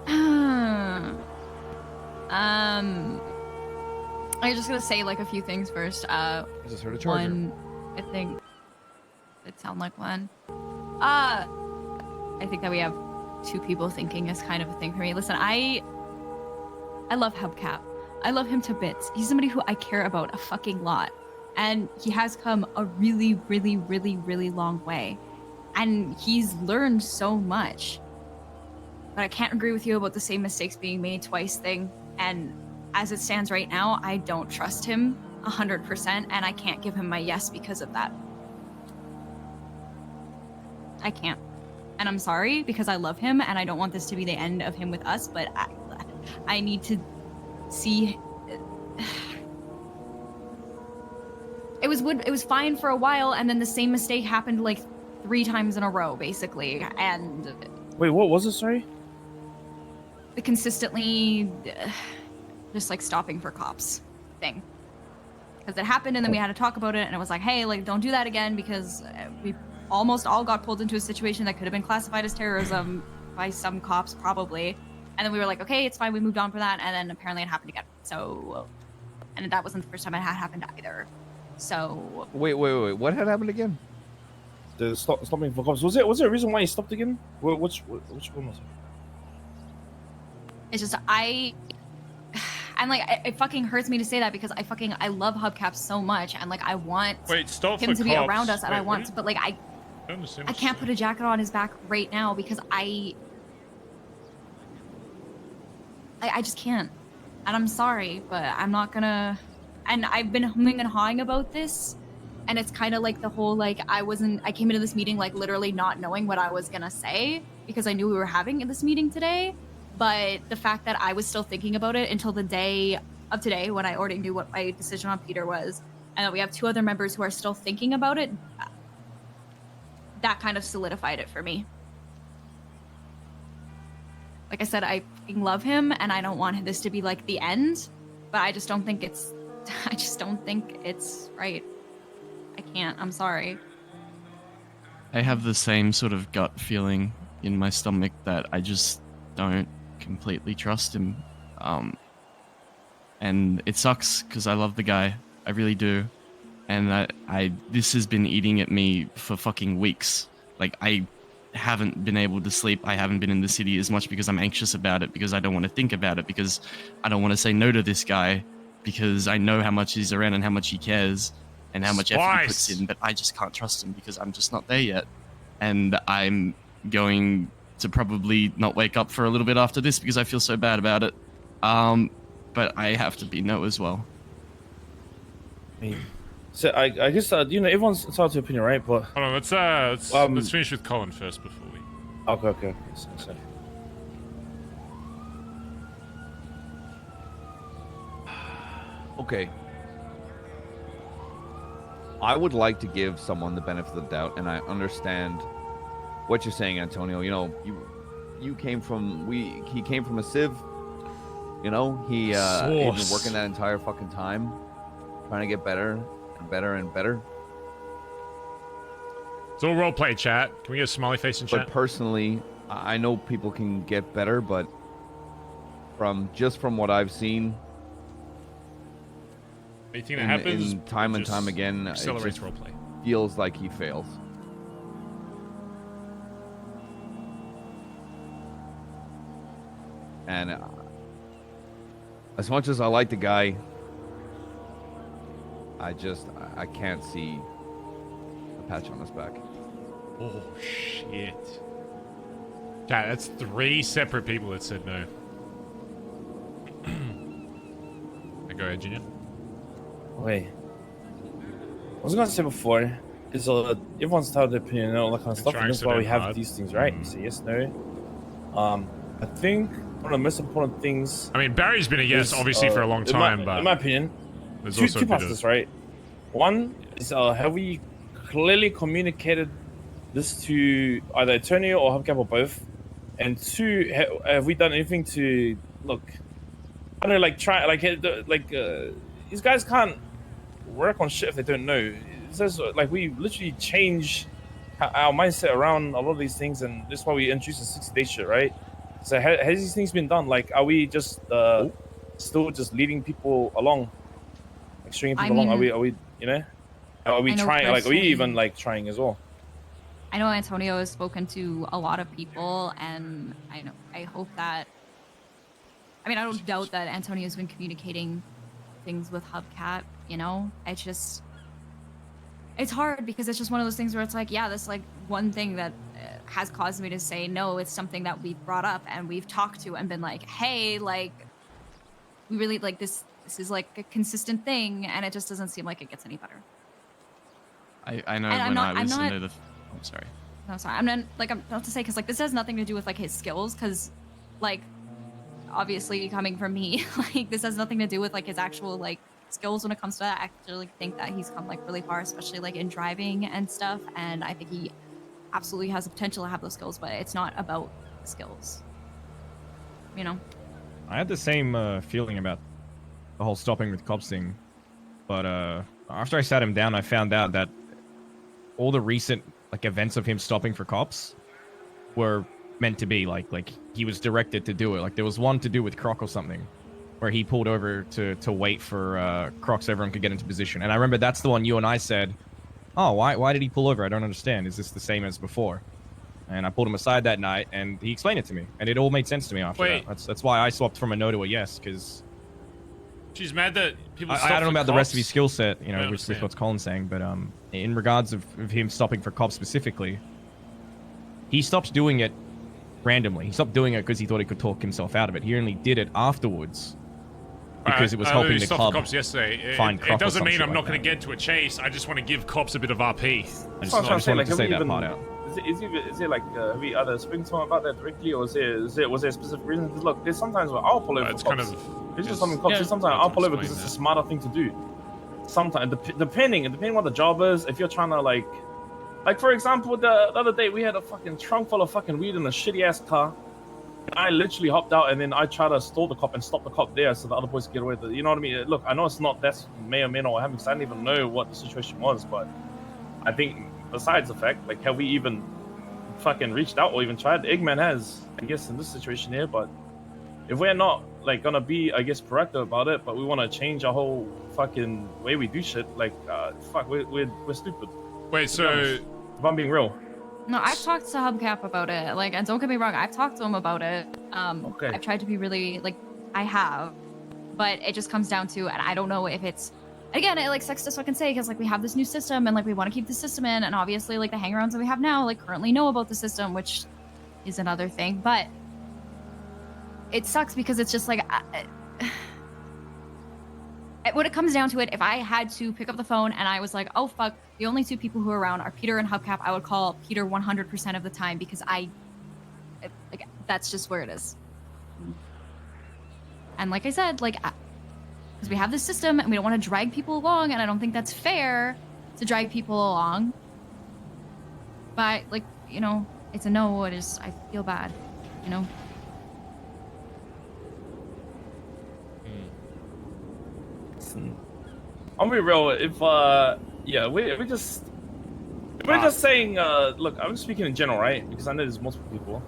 I'm just gonna say like a few things first. I just heard a charger. One, I think it sound like one. I think that we have two people thinking is kind of a thing for me. Listen, I love Hubcap. I love him to bits. He's somebody who I care about a fucking lot. And he has come a really, really, really, really long way. And he's learned so much. But I can't agree with you about the same mistakes being made twice thing. And as it stands right now, I don't trust him 100%, and I can't give him my yes because of that. I can't. And I'm sorry, because I love him, and I don't want this to be the end of him with us, but I need to see... It was fine for a while, and then the same mistake happened like 3 times in a row, basically, and... Wait, what was it, sorry? The consistently just like stopping for cops thing. Because it happened, and then we had to talk about it, and it was like, hey, like, don't do that again, because we almost all got pulled into a situation that could have been classified as terrorism by some cops, probably. And then we were like, okay, it's fine, we moved on for that, and then apparently it happened again. So, and that wasn't the first time it had happened either. So... Wait. What had happened again? The stopping for cops. Was there a reason why he stopped again? Which one was it? It's just, and like, it fucking hurts me to say that because I love Hubcap so much, and like, I want him to be around us, and I want to, but like, I can't put a jacket on his back right now because I just can't. And I'm sorry, but I'm not gonna, and I've been humming and hawing about this, and it's kind of like the whole, like, I came into this meeting, like, literally not knowing what I was gonna say because I knew we were having this meeting today. But the fact that I was still thinking about it until the day of today when I already knew what my decision on Peter was, and that we have 2 other members who are still thinking about it, that kind of solidified it for me. Like I said, I fucking love him, and I don't want this to be like the end, but I just don't think it's right. I can't, I'm sorry. I have the same sort of gut feeling in my stomach that I just don't completely trust him, and it sucks because I love the guy, I really do, and this has been eating at me for fucking weeks. Like, I haven't been able to sleep, I haven't been in the city as much because I'm anxious about it, because I don't want to think about it, because I don't want to say no to this guy, because I know how much he's around and how much he cares and how much effort he puts in, but I just can't trust him because I'm just not there yet, and I'm going to probably not wake up for a little bit after this because I feel so bad about it. But I have to be no as well. So I guess you know everyone's entitled to opinion, right? But hold on, let's finish with Collin first before we. Okay. So. Okay. I would like to give someone the benefit of the doubt, and I understand what you're saying, Antonio. You know, he came from a civ. You know, he's been working that entire fucking time, trying to get better and better and better. It's all roleplay, chat. Can we get a smiley face in chat? But personally, I know people can get better, but from what I've seen, anything that happens in time and time again, accelerates it just roleplay. Feels like he fails. And as much as I like the guy, I can't see a patch on his back. Oh shit! Chat, that's 3 separate people that said no. Go ahead, Junior. Wait. I was gonna say before is everyone's entitled to opinion and all that kind of stuff, and that's why we have these things, right? You say yes, no. I think one of the most important things. I mean, Barry's been a yes, obviously, for a long time, but in my opinion, there's two also parts to this, right? One is have we clearly communicated this to either Antonio or Hubcap or both? And 2, have we done anything to look? I don't know, like these guys can't work on shit if they don't know. It says like we literally change our mindset around a lot of these things, and that's why we introduced the 60-day shit, right? So has these things been done? Like, are we just still just leading people along, like stringing people along? Are we you know? Are we trying? Like, are we even like trying as well? I know Antonio has spoken to a lot of people, and I hope that. I mean, I don't doubt that Antonio's been communicating things with Hubcap, you know? It's hard because it's just one of those things where it's like, yeah, this like one thing that has caused me to say no, it's something that we've brought up and we've talked to and been like, hey, like, we really like this is like a consistent thing, and it just doesn't seem like it gets any better. I know when I listen to the... I'm sorry. No, sorry. I'm not to say, because like this has nothing to do with like his skills, because like obviously coming from me, like this has nothing to do with like his actual like skills when it comes to that. I actually think that he's come like really far, especially like in driving and stuff, and I think he absolutely has the potential to have those skills, but it's not about skills, you know? I had the same feeling about the whole stopping with cops thing, but after I sat him down, I found out that all the recent like events of him stopping for cops were meant to be like he was directed to do it. Like there was one to do with Croc or something, where he pulled over to wait for Croc so everyone could get into position. And I remember that's the one you and I said, oh, why did he pull over? I don't understand. Is this the same as before? And I pulled him aside that night, and he explained it to me, and it all made sense to me after that. That's why I swapped from a no to a yes, because she's mad that people. I don't know about the rest of his skill set, you know, with what Collin's saying, but in regards of him stopping for cops specifically, he stopped doing it randomly. He stopped doing it because he thought he could talk himself out of it. He only did it afterwards because it was helping the club cops yesterday. find Croc. It doesn't mean I'm not going to get to a chase. I just want to give cops a bit of RP. I just wanted to say that part out. Is it like have we either spoken to him about that directly, or was there a specific reason? Because look, there's sometimes where I'll pull over. It's kind of. It's just something cops. Sometimes I'll pull over because it's a smarter thing to do. Sometimes, depending what the job is, if you're trying to like for example, the other day we had a fucking trunk full of fucking weed in a shitty ass car. And I literally hopped out and then I tried to stall the cop and stop the cop there so the other boys could get away with it. You know what I mean? Look, I know it's not that's may or may not happen because I didn't even know what the situation was, but I think besides the fact, like, have we even fucking reached out or even tried? Eggman has, I guess, in this situation here, but if we're not like gonna be, I guess, proactive about it, but we want to change our whole fucking way we do shit, like, fuck, we're stupid. Wait, so if I'm being real. No, I've talked to Hubcap about it, like, and don't get me wrong, I've talked to him about it. Okay. I've tried to be really, like, I have, but it just comes down to, and I don't know if it's, again, it like sucks to fucking say, because like we have this new system and like we want to keep the system in, and obviously like the hangarounds that we have now like currently know about the system, which is another thing, but it sucks because it's just like when it comes down to it, if I had to pick up the phone and I was like, oh fuck, the only two people who are around are Peter and Hubcap, I would call Peter 100% of the time because that's just where it is. And like I said, like, because we have this system and we don't want to drag people along, and I don't think that's fair to drag people along. But like, you know, it's a no. It is. I feel bad, you know. I'll be real. If yeah, we're just saying. Look, I'm speaking in general, right? Because I know there's multiple people.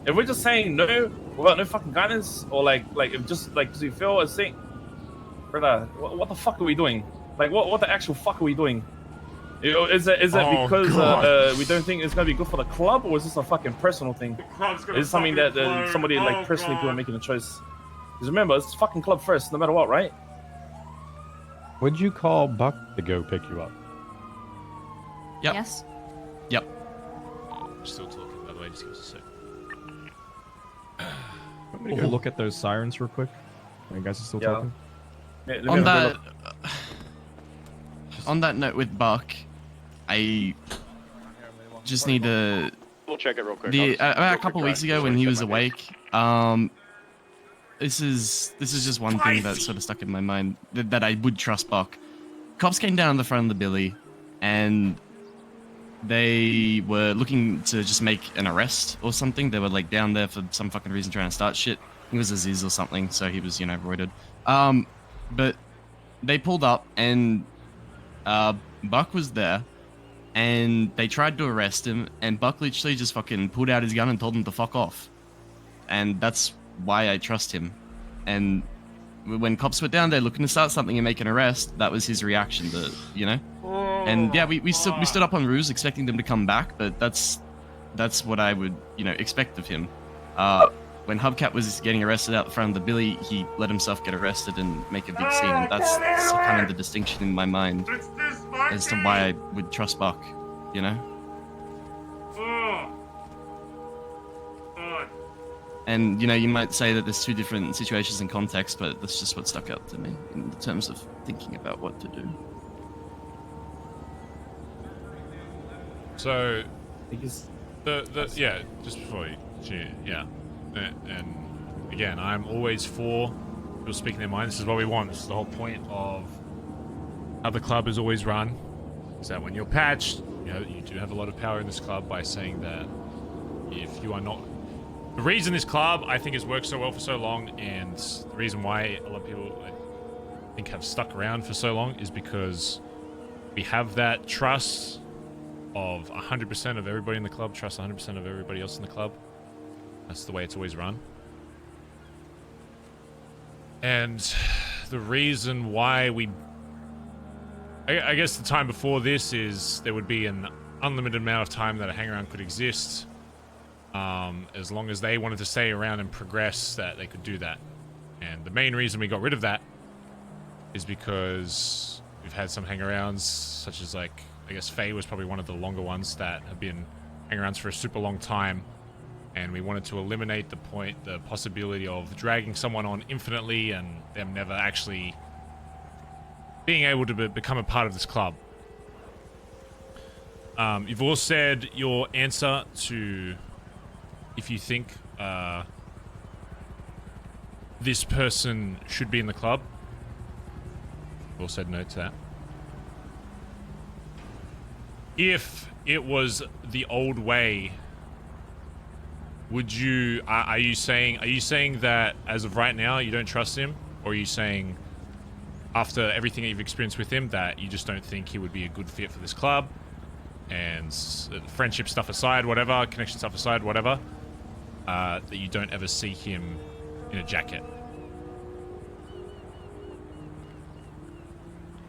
If we're just saying no, without no fucking guidance, or like if just like do you feel a thing, brother? What the fuck are we doing? Like what the actual fuck are we doing? You know, is it because we don't think it's gonna be good for the club, or is this a fucking personal thing? Is it something that somebody like personally people are making a choice? Because remember, it's fucking club first, no matter what, right? Would you call Buck to go pick you up? Yep. Yes. Yep. I'm still talking, by the way, just give us a sec. Want me to go look at those sirens real quick? You guys are still talking? On that note with Buck, I just need to... We'll check it real quick. About a couple of weeks ago when he was awake, this is just one thing that sort of stuck in my mind, that I would trust Buck. Cops came down on the front of the Billy, and they were looking to just make an arrest or something. They were like down there for some fucking reason trying to start shit. He was a Ziz or something, so he was, you know, roided. But they pulled up, and Buck was there, and they tried to arrest him, and Buck literally just fucking pulled out his gun and told them to fuck off. And that's why I trust him. And when cops were down there looking to start something and make an arrest, that was his reaction to, you know? And yeah, we stood up on Ruse expecting them to come back, but that's what I would, you know, expect of him. When Hubcap was getting arrested out the front of the Billy, he let himself get arrested and make a big scene, and that's kind of the distinction in my mind as to why I would trust Buck, you know? And, you know, you might say that there's two different situations in context, but that's just what stuck out to me in terms of thinking about what to do. So, yeah, just before you, yeah. And again, I'm always for people speaking their mind. This is what we want. This is the whole point of how the club is always run. Is that when you're patched, you know, you do have a lot of power in this club by saying that if you are not... The reason this club, I think, has worked so well for so long, and the reason why a lot of people, I think, have stuck around for so long is because we have that trust of 100% of everybody in the club, trust 100% of everybody else in the club. That's the way it's always run. And the reason why we... I guess the time before this is there would be an unlimited amount of time that a hangaround could exist. As long as they wanted to stay around and progress, that they could do that. And the main reason we got rid of that is because we've had some hangarounds, such as, like, I guess Faye was probably one of the longer ones that have been hangarounds for a super long time. And we wanted to eliminate the possibility of dragging someone on infinitely and them never actually being able to become a part of this club. You've all said your answer to if you think this person should be in the club. You've all said no to that. If it was the old way, would you... Are you saying that as of right now you don't trust him, or are you saying after everything that you've experienced with him that you just don't think he would be a good fit for this club? And friendship stuff aside, whatever, connection stuff aside, whatever, that you don't ever see him in a jacket.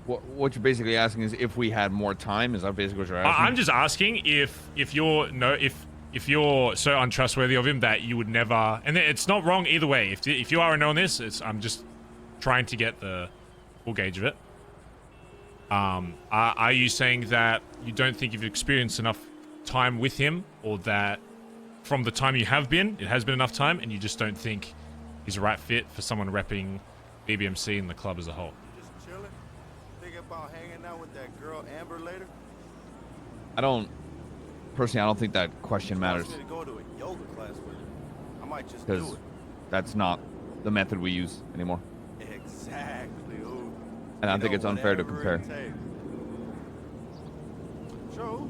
What you're basically asking is if we had more time. Is that basically what you're asking? I'm just asking if you're so untrustworthy of him that you would never. And it's not wrong either way. If you are a no on this, I'm just trying to get the full gauge of it. Are you saying that you don't think you've experienced enough time with him, or that from the time you have been, it has been enough time, and you just don't think he's a right fit for someone repping BBMC and the club as a whole? about hanging out with that girl Amber later? I don't think that question matters. To go to a yoga class with her. I might just Because do it. that's not the method we use anymore. Exactly. Ooh. And I think it's unfair to compare. Sure.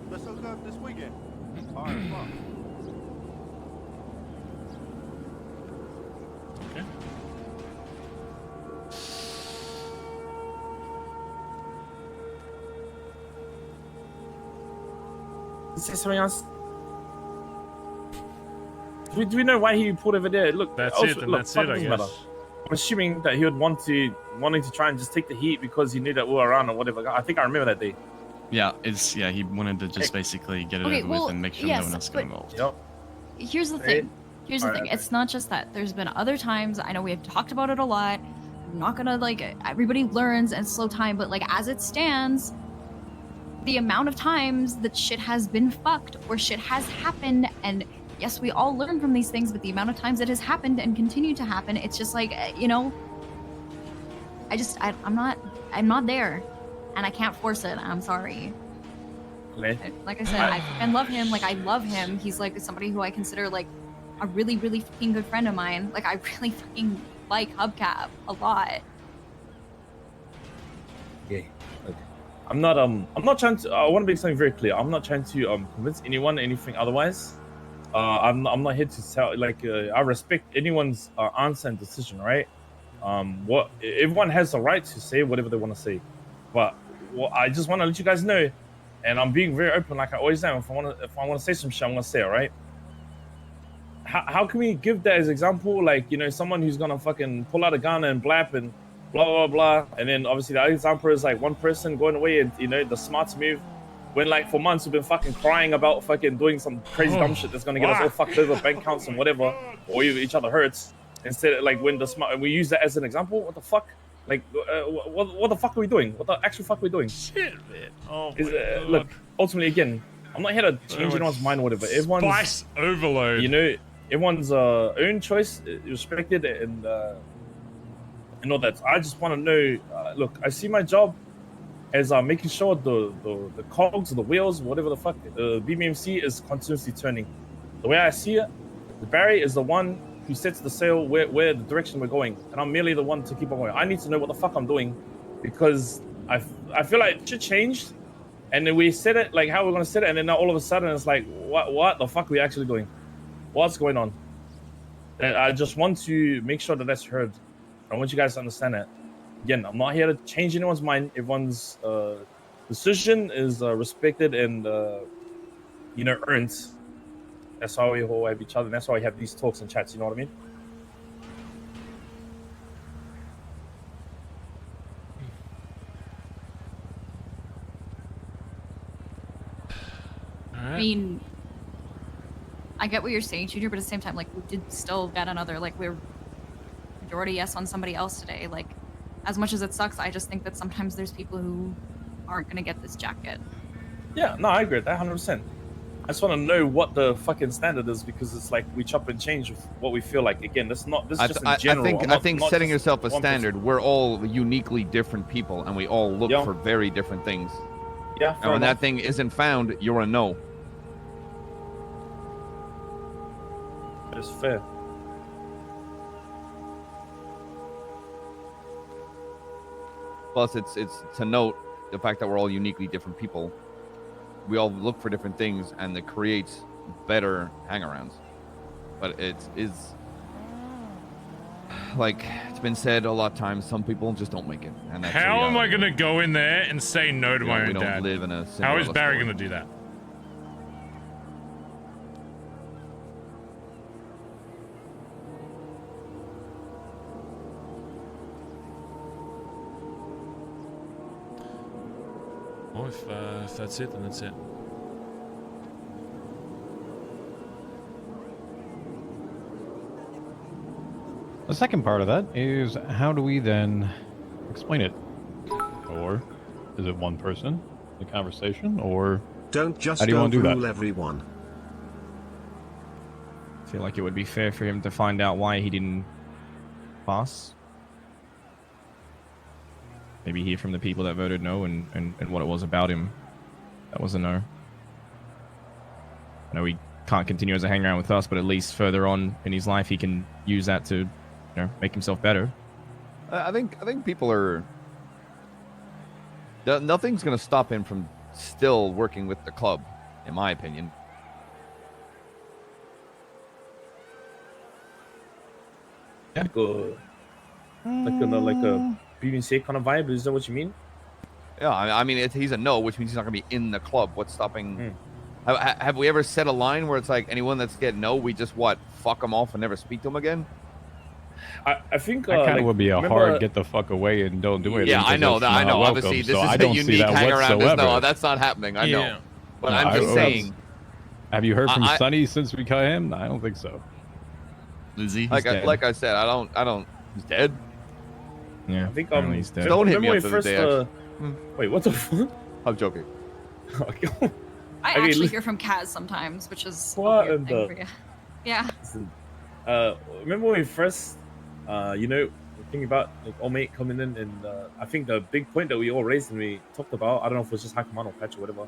Let's hook up this weekend. All right, fuck. Okay. Is there something else? Do we know why he pulled over there? Look, That's also, it, and look, that's fuck, it, I doesn't guess. matter. I'm assuming that he would wanting to try and just take the heat because he knew that we were around or whatever. I think I remember that day. Yeah, he wanted to just basically get it Okay, over well, with and make sure yes, no one else got but- involved. Yep. Here's the thing. Here's the thing. It's not just that. There's been other times. I know we have talked about it a lot. I'm not gonna everybody learns and slow time, but as it stands, the amount of times that shit has been fucked or shit has happened, and yes, we all learn from these things, but the amount of times it has happened and continued to happen, it's just I'm not there, and I can't force it. I'm sorry. Like I said, I fucking love him. I love him. He's somebody who I consider a really, really fucking good friend of mine. I really fucking like Hubcap a lot. Yeah. Okay. I'm not trying to. I want to make something very clear. I'm not trying to convince anyone anything otherwise. I'm not here to tell. I respect anyone's answer and decision, right? What everyone has the right to say whatever they want to say, but I just want to let you guys know, and I'm being very open, like I always am. If I want to say some shit, I'm gonna say it, right? How can we give that as example? Someone who's gonna fucking pull out a gun and blap and blah blah blah, and then obviously the other example is one person going away and the smarts move, when for months we've been fucking crying about fucking doing some crazy dumb shit that's gonna get us all fucked over, bank accounts and whatever, or even each other hurts. Instead of when the smart, we use that as an example. What the fuck? What the fuck are we doing? What the actual fuck are we doing? Shit, man. Oh my look, ultimately, again, I'm not here to change anyone's mind or whatever. Everyone's spice overload. Everyone's own choice is respected and all that. I just want to know. Look, I see my job as making sure the cogs, the wheels, whatever the fuck, the BBMC is continuously turning. The way I see it, the Barry is the one who sets the sail where the direction we're going, and I'm merely the one to keep on going. I need to know what the fuck I'm doing, because I feel like shit changed, and then we said it how we're gonna set it, and then now all of a sudden it's what the fuck are we actually doing? What's going on? And I just want to make sure that that's heard. I want you guys to understand that. Again, I'm not here to change anyone's mind. Everyone's decision is respected and earned. That's how we hold each other, and that's why we have these talks and chats, you know what I mean? I mean, I get what you're saying, Junior, but at the same time, we did still get another, we're majority yes on somebody else today. As much as it sucks, I just think that sometimes there's people who aren't gonna get this jacket. Yeah, no, I agree with that 100%. I just want to know what the fucking standard is, because it's we chop and change with what we feel like. Again, this is just in general. I think setting yourself a standard. We're all uniquely different people, and we all look for very different things. Yeah. And when that thing isn't found, you're a no. It's fair. Plus, it's to note the fact that we're all uniquely different people. We all look for different things, and it creates better hangarounds. But it's it's been said a lot of times, some people just don't make it. And that's How am I gonna go in there and say no to my own we don't dad? live in a How is Cinderella Barry story. gonna do that? Well, if that's it, then that's it. The second part of that is, how do we then explain it? Or is it one person, the conversation, or don't just how do you want to do that? overrule everyone. I feel like it would be fair for him to find out why he didn't pass. maybe hear from the people that voted no and what it was about him that was a no. I know he can't continue as a hangaround with us, but at least further on in his life, he can use that to, make himself better. I think people are. Nothing's going to stop him from still working with the club, in my opinion. Yeah. Like a BBMC kind of vibe. Is that what you mean? Yeah, I mean, he's a no, which means he's not going to be in the club. What's stopping? Have we ever set a line where it's like anyone that's get no, we just fuck them off and never speak to them again? I think that kind of would be a hard get the fuck away and don't do it. Yeah, I know that. I know. Obviously, this is a unique hang around. No, that's not happening. I know. But no, I'm just saying. Have you heard from Sonny since we cut him? I don't think so. Lizzie, like I said, I don't. He's dead. Yeah, I think he's dead. Don't hit me up for the day. Wait, what the fuck? I'm joking. I actually hear from Kaz sometimes, which is what a weird thing for you. Yeah. Remember when we first, thinking about like old mate coming in, and I think the big point that we all raised and we talked about, I don't know if it was just Hakuman or Patch or whatever.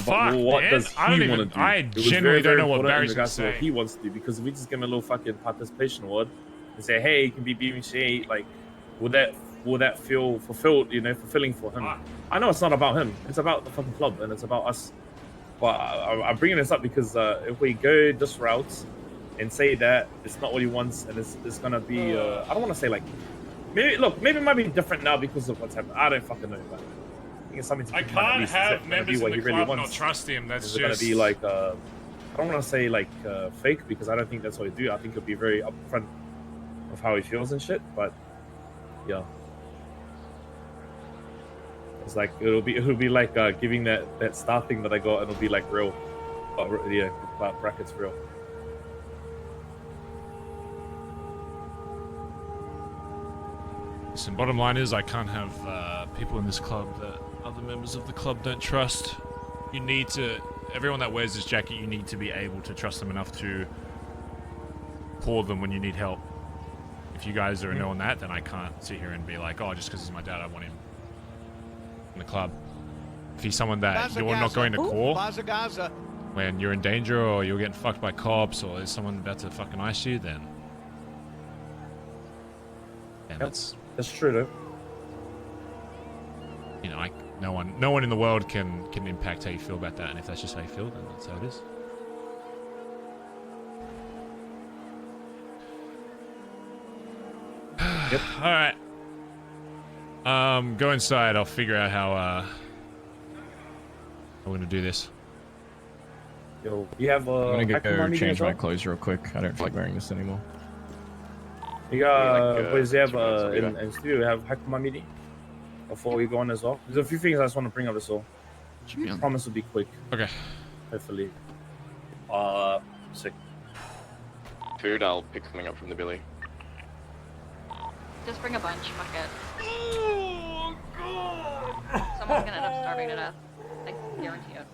Fuck, what man. does he want to do? I genuinely don't know what Barry's going to say. What he wants to do, because if we just give him a little fucking participation award and say, hey, you can be BBMC, like, will that feel fulfilled? Fulfilling for him. I know it's not about him. It's about the fucking club and it's about us. But I'm bringing this up because if we go this route and say that it's not what he wants and it's gonna be, I don't want to say like, maybe it might be different now because of what's happened. I don't fucking know, but I think it's something to I can't have members of the club not trust him. That's just gonna be like, I don't want to say like fake because I don't think that's what he do. I think he'll be very upfront of how he feels and shit. But yeah. It's like it'll be like giving that star thing that I got, and it'll be like real, brackets real. Listen, bottom line is I can't have people in this club that other members of the club don't trust. You need to, everyone that wears this jacket, you need to be able to trust them enough to call them when you need help. If you guys are a no on that, then I can't sit here and be like, oh, just because he's my dad, I want him in the club. If he's someone that Bazza you're not Gaza. going to call Bazza when you're in danger or you're getting fucked by cops or there's someone about to fucking ice you, then that's true though. No one in the world can impact how you feel about that, and if that's just how you feel, then that's how it is. Yep. All right. Go inside. I'll figure out how I'm gonna do this. Yo, you have I'm gonna go change my clothes real quick. I don't feel like wearing this anymore. You got boys, you have in studio, we have Hakuma meeting before we go on as well. There's a few things I just want to bring up as well. I promise will be quick. Okay. Hopefully. Sick. Food, I'll pick something up from the billy. Just bring a bunch, fuck it. Oh, God. Someone's gonna end up starving to death. I guarantee it.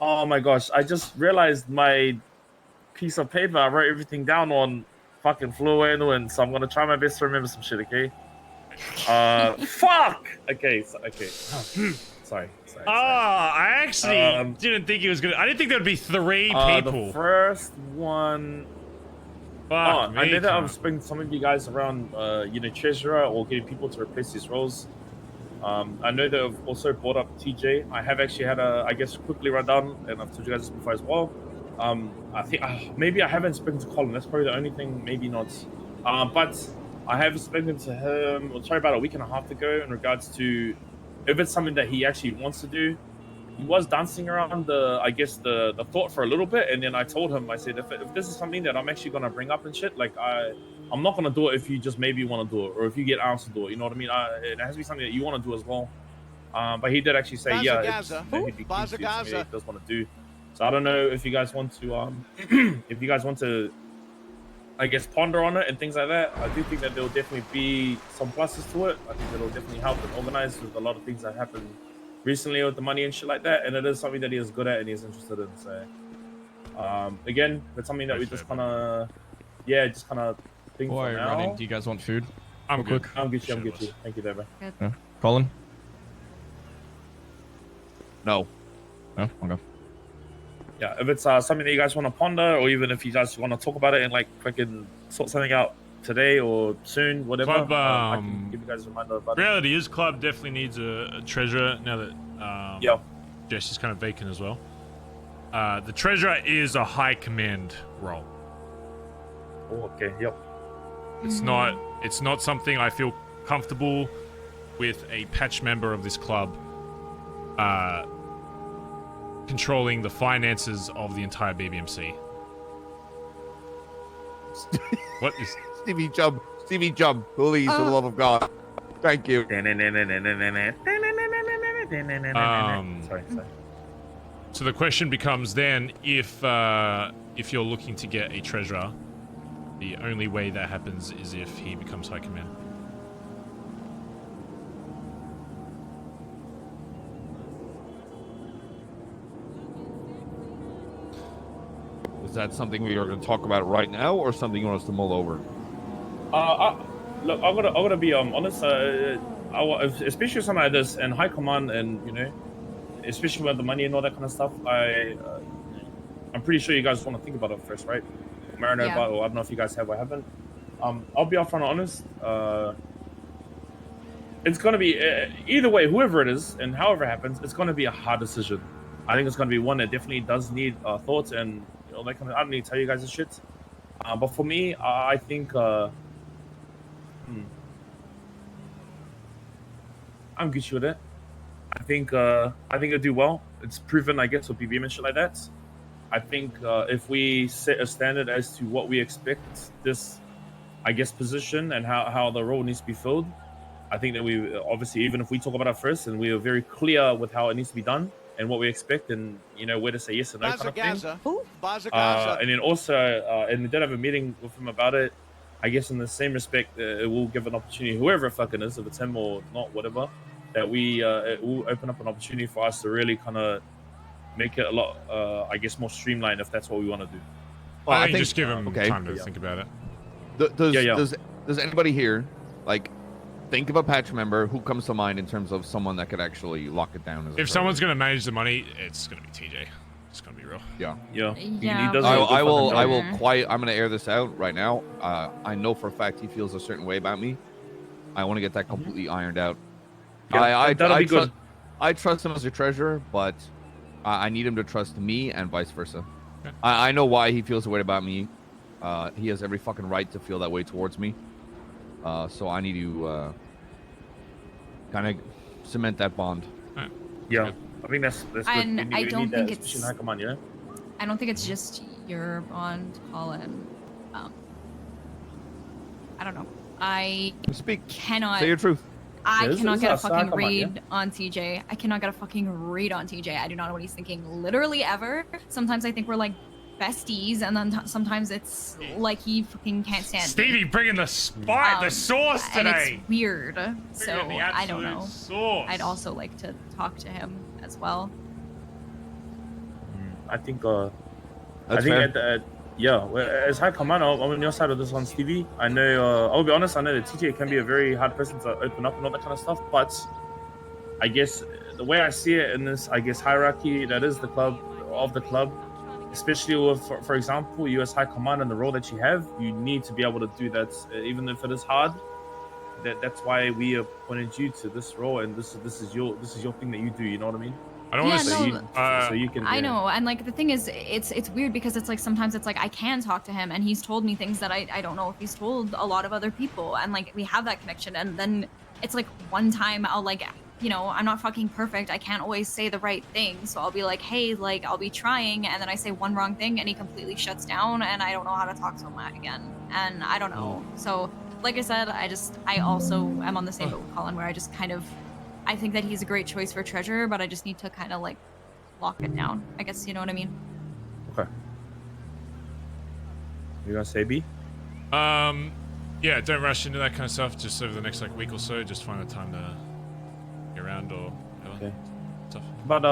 Oh my gosh, I just realized my piece of paper, I wrote everything down on fucking fluent, so I'm gonna try my best to remember some shit, okay? Fuck! Okay. Sorry. I actually didn't think he was gonna. I didn't think there'd be 3 people. The first one. I know that I've spoken to some of you guys around, treasurer or getting people to replace these roles. I know that I've also brought up TJ. I have actually had quickly run down, and I've told you guys this before as well. I think maybe I haven't spoken to Collin. That's probably the only thing, maybe not. But I have spoken to him, about a week and a half ago in regards to if it's something that he actually wants to do. He was dancing around the thought for a little bit, and then I told him, I said, if this is something that I'm actually gonna bring up and shit, like I'm not gonna do it if you just maybe want to do it, or if you get asked to do it. You know what I mean? It has to be something that you want to do as well. But he did actually say, Bazza yeah, Gaza. he'd be keen Bazza to, Gaza. he does want to do. So I don't know if you guys want to, ponder on it and things like that. I do think that there will definitely be some pluses to it. I think it'll definitely help and organize with a lot of things that happen recently with the money and shit like that, and it is something that he is good at and he's interested in. So again, it's something that we just kind of think for now. Running, do you guys want food? I'm Real good. quick. I'm Gucci. I'm Gucci. Thank you, Deborah. Yeah. Collin? No. No? Okay. Yeah, if it's something that you guys want to ponder, or even if you guys want to talk about it and like freaking sort something out today or soon, whatever, Club, I can give you guys a reminder about it. Reality is, club definitely needs a treasurer now that Jess is kind of vacant as well. The treasurer is a high command role. Oh, okay. Yep. It's not something I feel comfortable with a patch member of this club controlling the finances of the entire BBMC. What is Stevie jump? Stevie jump! Please, for the love of God. Thank you. Sorry. So the question becomes then, if you're looking to get a treasurer, the only way that happens is if he becomes high command. Is that something we are going to talk about right now, or something you want us to mull over? Look, I'm gonna be honest. Especially something like this and high command, and you know, especially with the money and all that kind of stuff. I'm pretty sure you guys want to think about it first, right? Mariner, Yeah. about, or I don't know if you guys have or haven't. I'll be upfront and honest. It's gonna be either way, whoever it is, and however it happens, it's gonna be a hard decision. I think it's gonna be one that definitely does need thoughts and all that kind of. I don't need to tell you guys this shit. But for me, I think. I'm good with it. I think it'll do well. It's proven, I guess, with BBM and shit like that. I think if we set a standard as to what we expect this, I guess, position and how the role needs to be filled, I think that we obviously, even if we talk about it first and we are very clear with how it needs to be done and what we expect and, you know, where to say yes and no kind of thing. Bazza. And then also, and we did have a meeting with him about it. I guess in the same respect, it will give an opportunity, whoever it fucking is, if it's him or not, whatever, that it will open up an opportunity for us to really kind of make it a lot, I guess, more streamlined if that's what we want to do. Well, I think just give him time to think about it. Does anybody here, like, think of a patch member who comes to mind in terms of someone that could actually lock it down? As If someone's going to manage the money, it's going to be TJ. It's going to be real. Yeah. Yeah. I'm going to air this out right now. I know for a fact he feels a certain way about me. I want to get that completely ironed out. Yeah, that'll be good. I trust him as a treasurer, but I need him to trust me and vice versa. I know why he feels the way about me. He has every fucking right to feel that way towards me. So I need to kind of cement that bond. Yeah, I think that's good. And I don't think it's. Come on, yeah. I don't think it's just your bond, Collin. I don't know. I cannot. Say your truth. I cannot get a fucking read on TJ. I cannot get a fucking read on TJ. I do not know what he's thinking literally ever. Sometimes I think we're like besties, and then sometimes it's like he fucking can't stand Stevie me. bringing the the sauce today. And it's weird. So the I don't absolute know. sauce. I'd also like to talk to him as well. I think That's fair. as high command, I'm on your side of this one, Stevie. I know, I'll be honest, I know that TJ can be a very hard person to open up and all that kind of stuff, but I guess the way I see it in this, I guess, hierarchy that is the club, especially with, for example, you as high command and the role that you have, you need to be able to do that, even if it is hard. That's why we appointed you to this role, and this is your thing that you do. You know what I mean? I don't want to say so you can. I know, and like the thing is, it's weird because it's like sometimes it's like I can talk to him, and he's told me things that I don't know if he's told a lot of other people, and like we have that connection, and then it's like one time I'll like, you know, I'm not fucking perfect. I can't always say the right thing, so I'll be like, hey, like I'll be trying, and then I say one wrong thing, and he completely shuts down, and I don't know how to talk to him again, and I don't know. So like I said, I also am on the same boat with Collin, where I just kind of. I think that he's a great choice for treasurer, but I just need to kind of like lock it down. I guess you know what I mean. Okay. You gonna say B? Yeah, don't rush into that kind of stuff. Just over the next like week or so, just find a time to get around or whatever. Okay. Stuff. But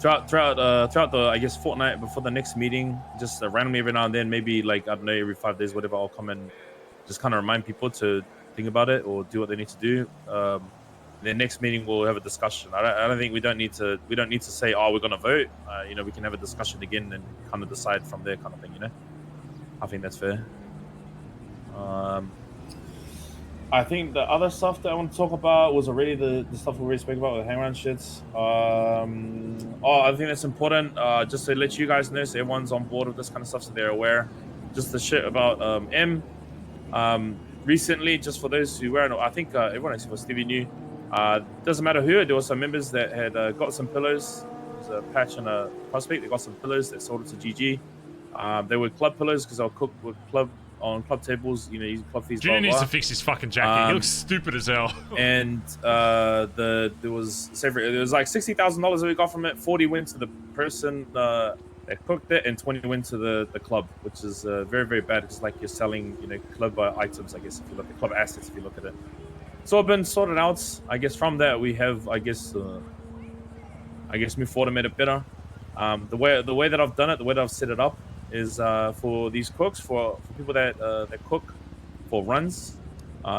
throughout the I guess fortnight before the next meeting, just randomly every now and then, maybe like I don't know, every 5 days, whatever, I'll come and just kind of remind people to think about it or do what they need to do. The next meeting we'll have a discussion. I don't think we don't need to say, oh, we're gonna vote. You know, we can have a discussion again and kind of decide from there, kind of thing. You know, I think that's fair. I think the other stuff that I want to talk about was already the stuff we already spoke about with hang around shits. I think that's important. Just to let you guys know, so everyone's on board with this kind of stuff, so they're aware. Just the shit about M. Recently, just for those who weren't, I think everyone except for Stevie knew. Doesn't matter who. There were some members that had got some pillows. There's a patch and a prospect. They got some pillows that sold it to GG. They were club pillows because they were cooked with club tables. You know, using club fees. Junior needs to fix his fucking jacket. He looks stupid as hell. And there was like $60,000 that we got from it. 40 went to the person that cooked it, and 20 went to the club, which is very, very bad. It's like you're selling, you know, club items. I guess if you look at club assets, if you look at it. So it's been sorted out. I guess from that we have, I guess move forward and made it better. The way that I've done it, the way that I've set it up is for these cooks, for people that cook for runs,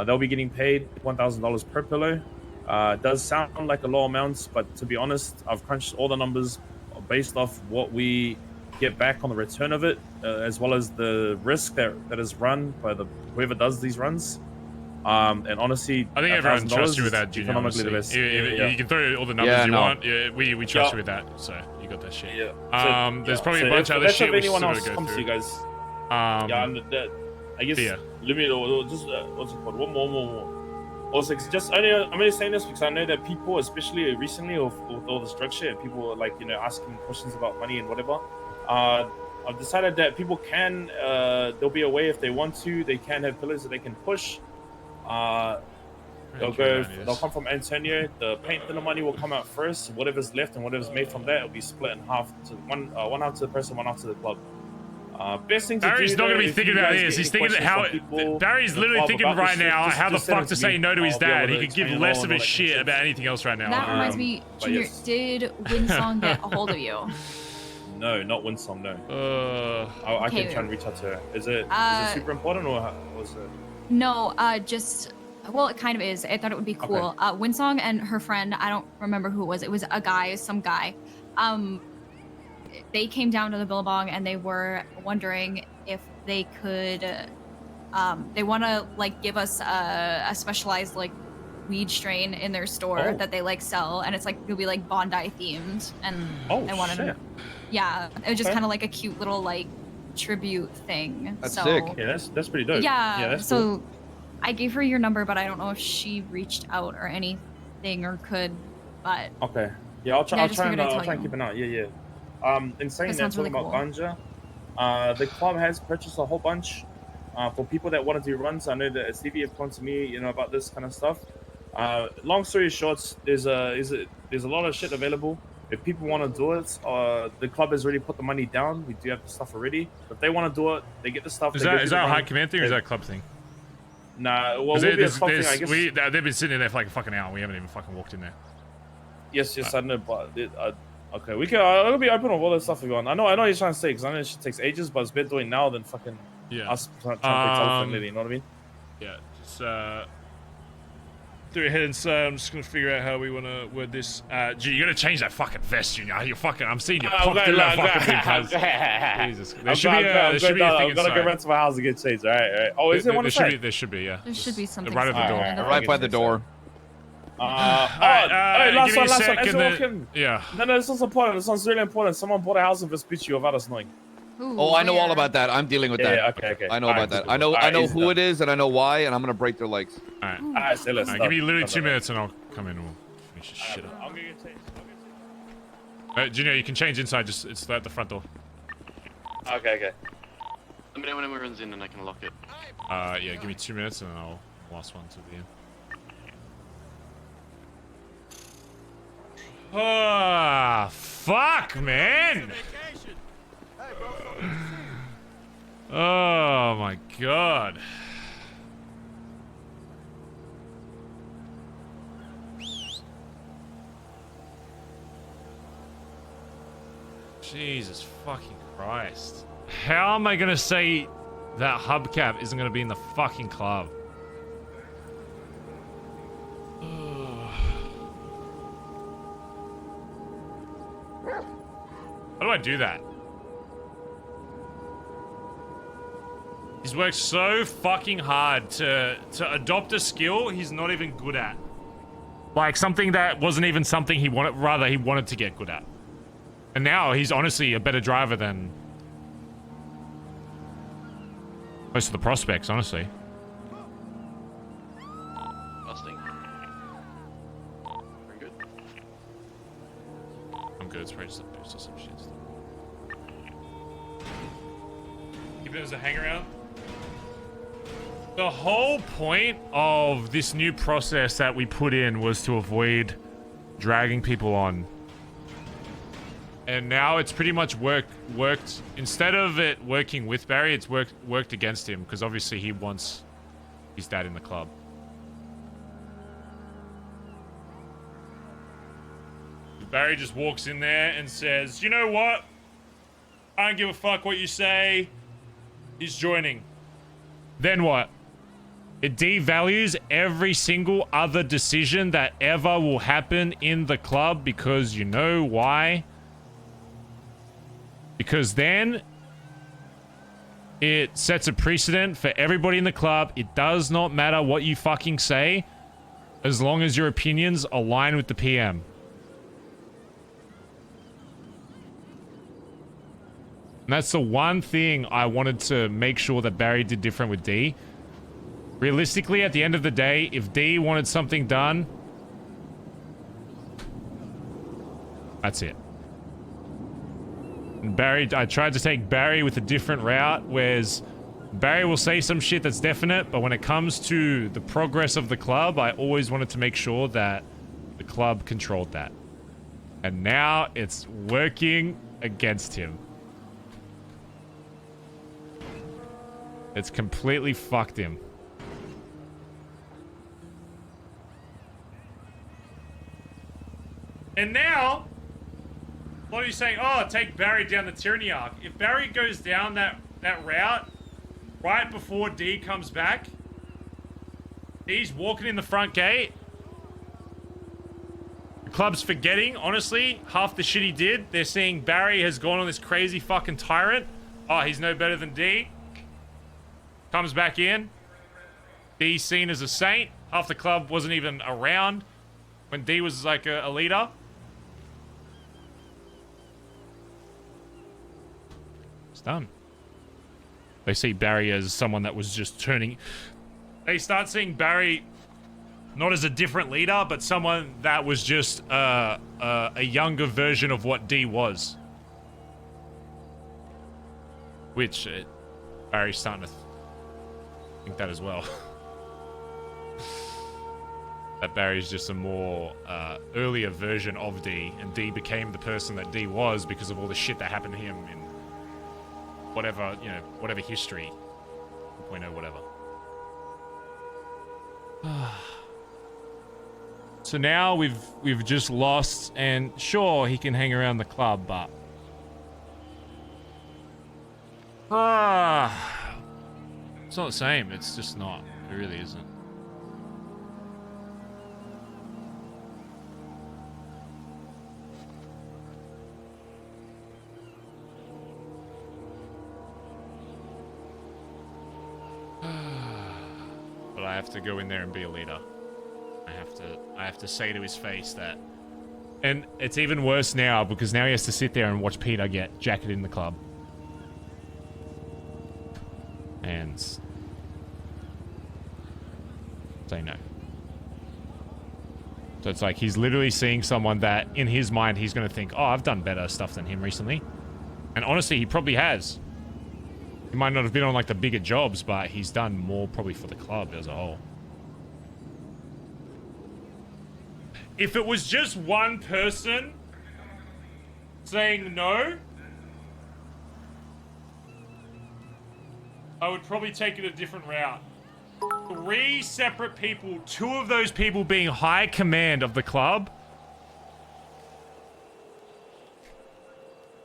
they'll be getting paid $1,000 per pillow. It does sound like a low amount, but to be honest, I've crunched all the numbers based off what we get back on the return of it, as well as the risk that is run by whoever does these runs. And honestly, I think everyone trusts you with that, Junior. Economically the best. You can throw all the numbers you want. Yeah, we trust you with that, so you got that shit. Yeah. There's probably a bunch of other shit we still gotta go comes through. To you guys. I guess let me just what's it called? One more. Also, I'm only saying this because I know that people, especially recently with all this drug shit, and people are like, you know, asking questions about money and whatever. I've decided that people can, there'll be a way if they want to, they can have pillows that they can push. They'll come from Antonio. The paint thinner money will come out first. Whatever's left and whatever's made from that will be split in half to one half to the person, one half to the club. Best thing to Barry's do, not going to be if thinking you about guys this. get He's any thinking questions how from people Barry's literally thinking about right this, now just how the send fuck it to to say me. no to his I'll be able dad. to He could give explain less all of and a all that shit kind of about anything else right now. That reminds me, but Junior, yes. did Winsong get a hold of you? No, not Winsong, no. I Okay. can try and reach out to her. Is it super important or was it? No, well, it kind of is. I thought it would be cool. Okay. Winsong and her friend, I don't remember who it was. It was a guy, some guy. They came down to the Billabong and they were wondering if they could, they want to like give us a specialized like weed strain in their store that they like sell, and it's like it'll be like Bondi themed, and I wanted to, yeah, it was just kind of like a cute little like tribute thing. That's so, sick. Yeah, that's pretty dope. Yeah, that's so cool. I gave her your number, but I don't know if she reached out or anything or could, but Okay. Yeah, I'll try. Yeah, I I'll just try figured and I'd I'll tell try and you. keep an eye. Yeah. In saying That that, sounds talking really about ganja, the club has purchased a whole bunch for people that want to do runs. I know that Stevie have come to me, you know, about this kind of stuff. Long story short, there's a lot of shit available. If people want to do it, the club has already put the money down. We do have the stuff already. If they want to do it, they get the stuff. Is they go that do the a high run. command thing or is that a club thing? Nah, well, we'll be a club thing, I guess. They've been sitting in there for like a fucking hour. We haven't even fucking walked in there. Yes, I know, but okay, we can. I'll be open with all that stuff if you want. I know you're trying to say because I know it takes ages, but it's better doing now than fucking us trying to play telephone lady. You know what I mean? Yeah, just through your head and say, I'm just gonna figure out how we want to word this. Gee, you gotta change that fucking vest, Junior. You're fucking. I'm seeing you pop through that fucking thing, cuz. Jesus, there should be a thing I'm gonna inside. go back to my house and get changed. All right. Oh, is it one inside? There should be, yeah. there should be something right at the door. Right by the door. Hey, last give me one. a sec As and you're then- walking. Yeah. No, this one's important. This one's really important. Someone bought a house in Vespucci without us knowing. Oh, I know all about that. I'm dealing with that. Yeah, okay. I know about that. I know who it is and I know why, and I'm gonna break their legs. Alright, so let's Give me literally 2 minutes and I'll come in and we'll finish this shit up. I'm gonna get changed. Junior, you can change inside. Just it's at the front door. Okay. Let me know when everyone's in and I can lock it. Yeah, give me 2 minutes and then I'll last one to the end. Ah, fuck, man. Oh my god. Jesus fucking Christ. How am I gonna say that Hubcap isn't gonna be in the fucking club? do I do that? He's worked so fucking hard to adopt a skill he's not even good at. Like something that wasn't even something he wanted, rather he wanted to get good at. And now he's honestly a better driver than most of the prospects, honestly. Busting. Very good. I'm good, it's probably just a boost or some shit. Keep it as a hang around. The whole point of this new process that we put in was to avoid dragging people on. And now it's pretty much worked. Instead of it working with Barry, it's worked against him, because obviously he wants his dad in the club. Barry just walks in there and says, you know what? I don't give a fuck what you say. He's joining. Then what? It devalues every single other decision that ever will happen in the club, because you know why? Because then it sets a precedent for everybody in the club. It does not matter what you fucking say, as long as your opinions align with the PM. And that's the one thing I wanted to make sure that Barry did different with D. Realistically, at the end of the day, if D wanted something done, that's it. And Barry, I tried to take Barry with a different route, whereas Barry will say some shit that's definite, but when it comes to the progress of the club, I always wanted to make sure that the club controlled that. And now it's working against him. It's completely fucked him. And now, a lot of you saying, oh, take Barry down the tyranny arc. If Barry goes down that route right before D comes back, D's walking in the front gate. The club's forgetting, honestly, half the shit he did. They're seeing Barry has gone on this crazy fucking tyrant. Oh, he's no better than D. Comes back in. D's seen as a saint. Half the club wasn't even around when D was like a leader. It's done. They see Barry as someone that was just turning... They start seeing Barry not as a different leader, but someone that was just a younger version of what D was. Which Barry's starting to think that as well. That Barry's just a more earlier version of D, and D became the person that D was because of all the shit that happened to him in whatever, you know, whatever history, 2.0, whatever. So now we've just lost, and sure, he can hang around the club, but it's not the same. It's just not. It really isn't. But I have to go in there and be a leader. I have to say to his face that. And it's even worse now, because now he has to sit there and watch Peter get jacketed in the club. And say no. So it's like he's literally seeing someone that in his mind he's going to think, oh, I've done better stuff than him recently. And honestly, he probably has. He might not have been on like the bigger jobs, but he's done more probably for the club as a whole. If it was just one person saying no, I would probably take it a different route. 3 separate people, 2 of those people being high command of the club.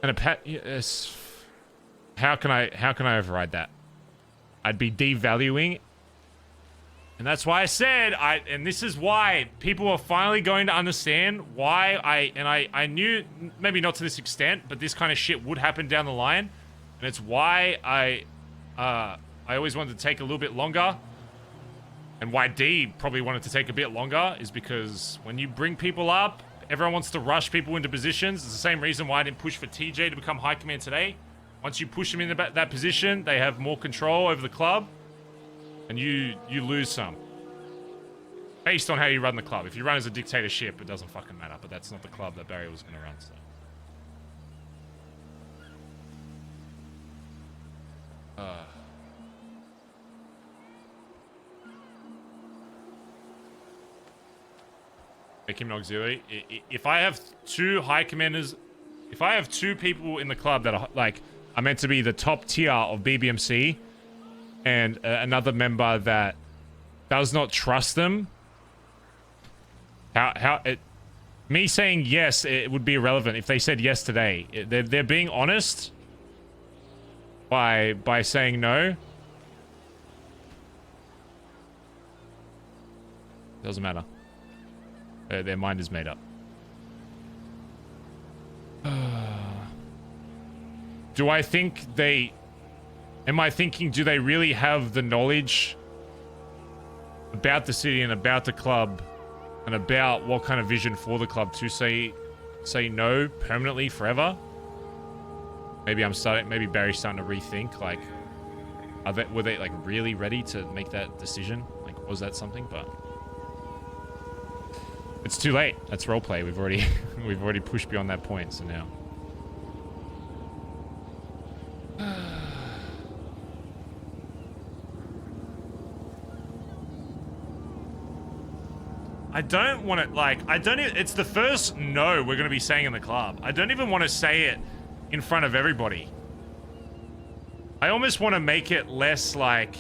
And yes, how can I override that? I'd be devaluing And that's why I said, and this is why people are finally going to understand why I knew, maybe not to this extent, but this kind of shit would happen down the line. And it's why I always wanted to take a little bit longer. And why D probably wanted to take a bit longer is because when you bring people up, everyone wants to rush people into positions. It's the same reason why I didn't push for TJ to become High Command today. Once you push them in that position, they have more control over the club. And you lose some. Based on how you run the club. If you run as a dictatorship, it doesn't fucking matter. But that's not the club that Barry was going to run, so. Make him an auxiliary. If I have two high commanders, if I have two people in the club that are like are meant to be the top tier of BBMC, and another member that does not trust them, me saying yes, it would be irrelevant if they said yes today. They're being honest by saying no. Doesn't matter. Their mind is made up. Do I think they... Am I thinking, do they really have the knowledge about the city and about the club and about what kind of vision for the club to say no permanently forever? Maybe maybe Barry's starting to rethink, like, were they like really ready to make that decision? Like, was that something? But it's too late. That's roleplay. We've already pushed beyond that point, so now. I don't want it, like, it's the first no we're going to be saying in the club. I don't even want to say it in front of everybody. I almost want to make it less like,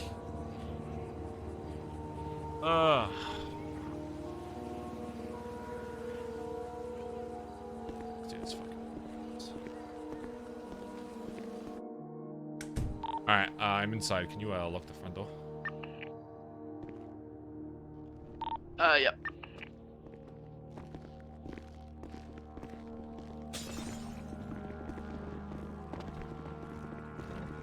Alright, I'm inside. Can you lock the front door? Yep.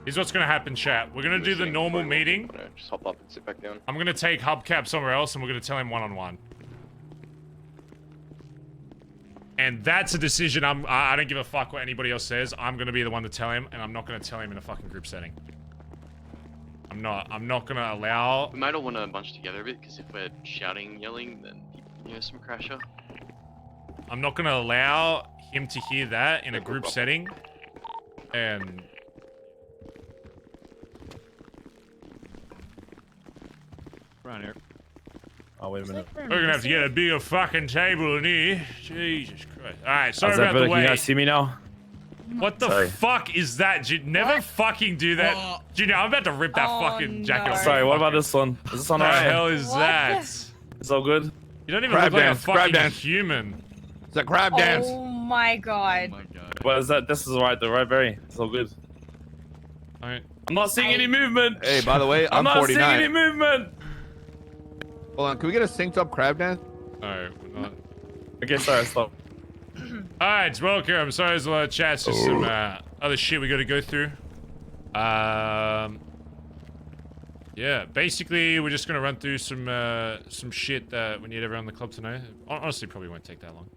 Here's what's gonna happen, chat. We're gonna do the normal meeting. Just hop up and sit back down. I'm gonna take Hubcap somewhere else, and we're gonna tell him one-on-one. And that's a decision. I don't give a fuck what anybody else says. I'm gonna be the one to tell him, and I'm not gonna tell him in a fucking group setting. I'm not gonna allow. We might all want to bunch together a bit, because if we're shouting, yelling, then people can hear some crasher. I'm not gonna allow him to hear that in a group setting, and. Right here. Oh, wait a minute. We're gonna have to get a bigger fucking table in here. Jesus Christ. Alright, sorry about the wait. wait. Can you guys see me now? What the fuck is that? Never fucking do that. Junior, I'm about to rip that fucking jacket off. Sorry, what about this one? Is this on What the alright? hell is that? It's all good? You don't even look like a fucking human. It's a crab dance. Oh my god. What is that? This is right, though, right, Barry? It's all good. Alright. I'm not seeing any movement. Hey, by the way, I'm not 49. seeing any movement. Hold on, can we get a synced up crab dance? No, we're not. Okay, sorry, stop. Alright, welcome. Sorry, there's a lot of chats. Just some other shit we gotta go through. Yeah, basically, we're just gonna run through some shit that we need everyone in the club to know. Honestly, probably won't take that long.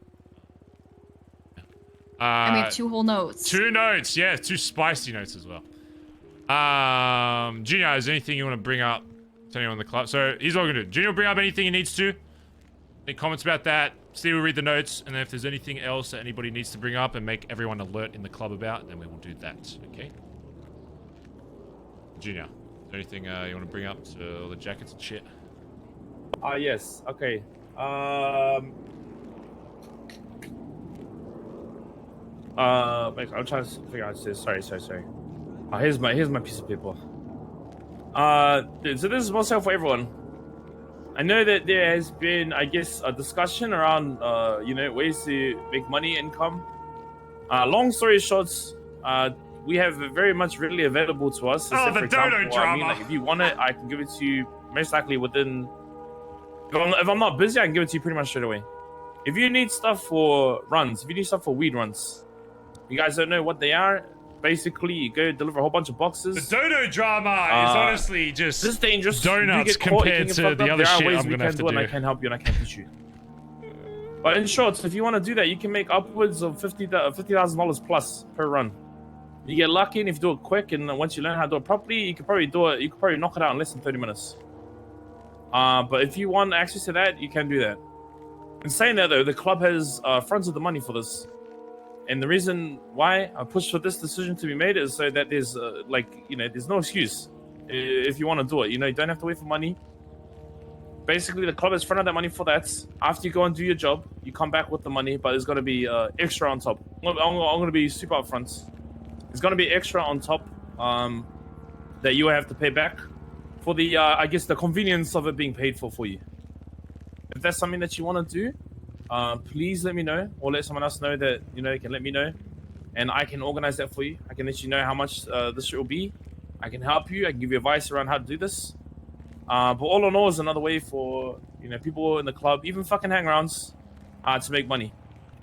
And we have 2 whole notes. 2 notes, yeah, 2 spicy notes as well. Junior, is there anything you want to bring up to anyone in the club? So here's what we're gonna do. Junior will bring up anything he needs to. Any comments about that? Steve will read the notes, and then if there's anything else that anybody needs to bring up and make everyone alert in the club about, then we will do that. Okay. Junior, is there anything you want to bring up to all the jackets and shit? Yes. Okay. Wait, I'm trying to figure out this. Sorry. Here's my piece of paper. So this is mostly for everyone. I know that there has been, I guess, a discussion around, ways to make money, income. Long story short, we have very much readily available to us. Oh, the dodo drama. Like, if you want it, I can give it to you most likely within If I'm not busy, I can give it to you pretty much straight away. If you need stuff for runs, if you need stuff for weed runs, you guys don't know what they are. Basically, you go deliver a whole bunch of boxes. The dodo drama is honestly just this is dangerous. donuts compared to the other shit I'm gonna have to do. And I can't help you and I can't teach you. But in short, if you want to do that, you can make upwards of $50,000 plus per run. You get lucky, and if you do it quick, and once you learn how to do it properly, you could probably do it. You could probably knock it out in less than 30 minutes. But if you want access to that, you can do that. In saying that, though, the club has fronted the money for this, and the reason why I pushed for this decision to be made is so that there's there's no excuse if you want to do it. You don't have to wait for money. Basically, the club has fronted that money for that. After you go and do your job, you come back with the money, but there's going to be extra on top. I'm going to be super upfront. There's going to be extra on top that you have to pay back for the, I guess, the convenience of it being paid for you. If that's something that you want to do, please let me know, or let someone else know that, you can let me know, and I can organize that for you. I can let you know how much this shit will be. I can help you. I can give you advice around how to do this. But all in all is another way for, people in the club, even fucking hang-arounds, to make money.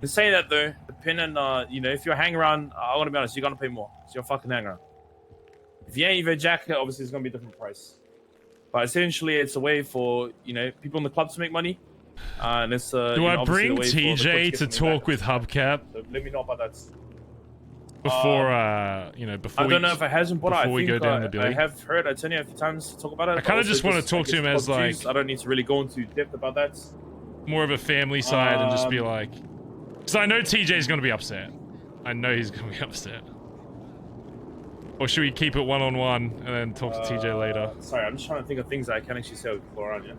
To say that, though, depending on, if you're a hang-around, I want to be honest, you're going to pay more. So you're a fucking hang-around. If you ain't even a jacket, obviously it's going to be a different price. But essentially, it's a way for, people in the club to make money. And it's, do I bring TJ to talk with Hubcap? So let me know about that. Before, before I don't know if it hasn't, but I think go down the I have heard Antonio a few times talk about it. I kind of just want to talk to him as like... I don't need to really go into depth about that. More of a family side and just be like... Because I know TJ's going to be upset. I know he's going to be upset. Or should we keep it one-on-one and then talk to TJ later? Sorry, I'm just trying to think of things that I can actually say with people around you.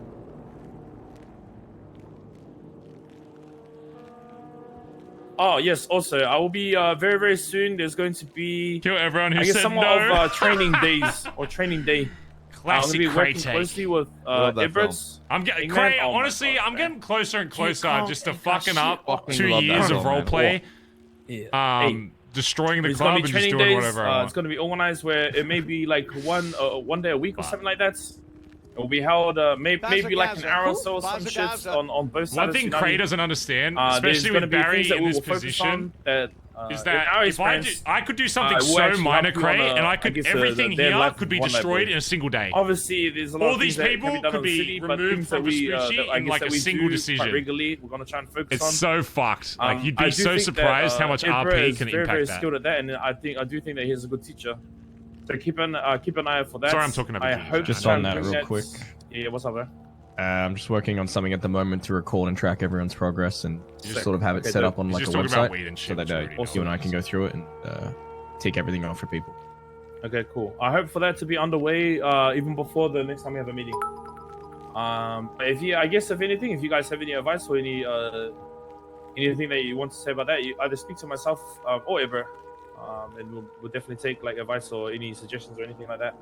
Oh, yes, also, I will be very, very soon. There's going to be... Kill everyone who I guess said somewhat no. of training days, or training day. Classic I'm going to be working Crate. closely with Edbert. I'm getting honestly, I'm getting closer and closer just to fucking up 2 years of roleplay. Destroying the club and just doing whatever I want. It's going to be organized where it may be like one day a week or something like that. It will be held maybe like an hour or so, some shit on both sides. One thing Cray doesn't understand, especially with Barry in this position, is that if I could do something so minor, Cray, and I could everything here could be destroyed in a single day. Obviously, there's a lot all these people could be removed from Vespucci in like a single decision. Regularly, we're gonna try and focus on. It's so fucked. Like you'd be so surprised how much RP can impact very that. skilled at that, and I do think that he's a good teacher. So keep an eye out for that. Sorry, I'm talking about I hope just on that real quick. Yeah, what's up, bro? I'm just working on something at the moment to record and track everyone's progress and just sort of have it set up on like a website so that you and I can go through it and take everything off for people. Okay, cool. I hope for that to be underway even before the next time we have a meeting. I guess if anything, if you guys have any advice or anything that you want to say about that, you either speak to myself or Edbert, and we'll definitely take like advice or any suggestions or anything like that.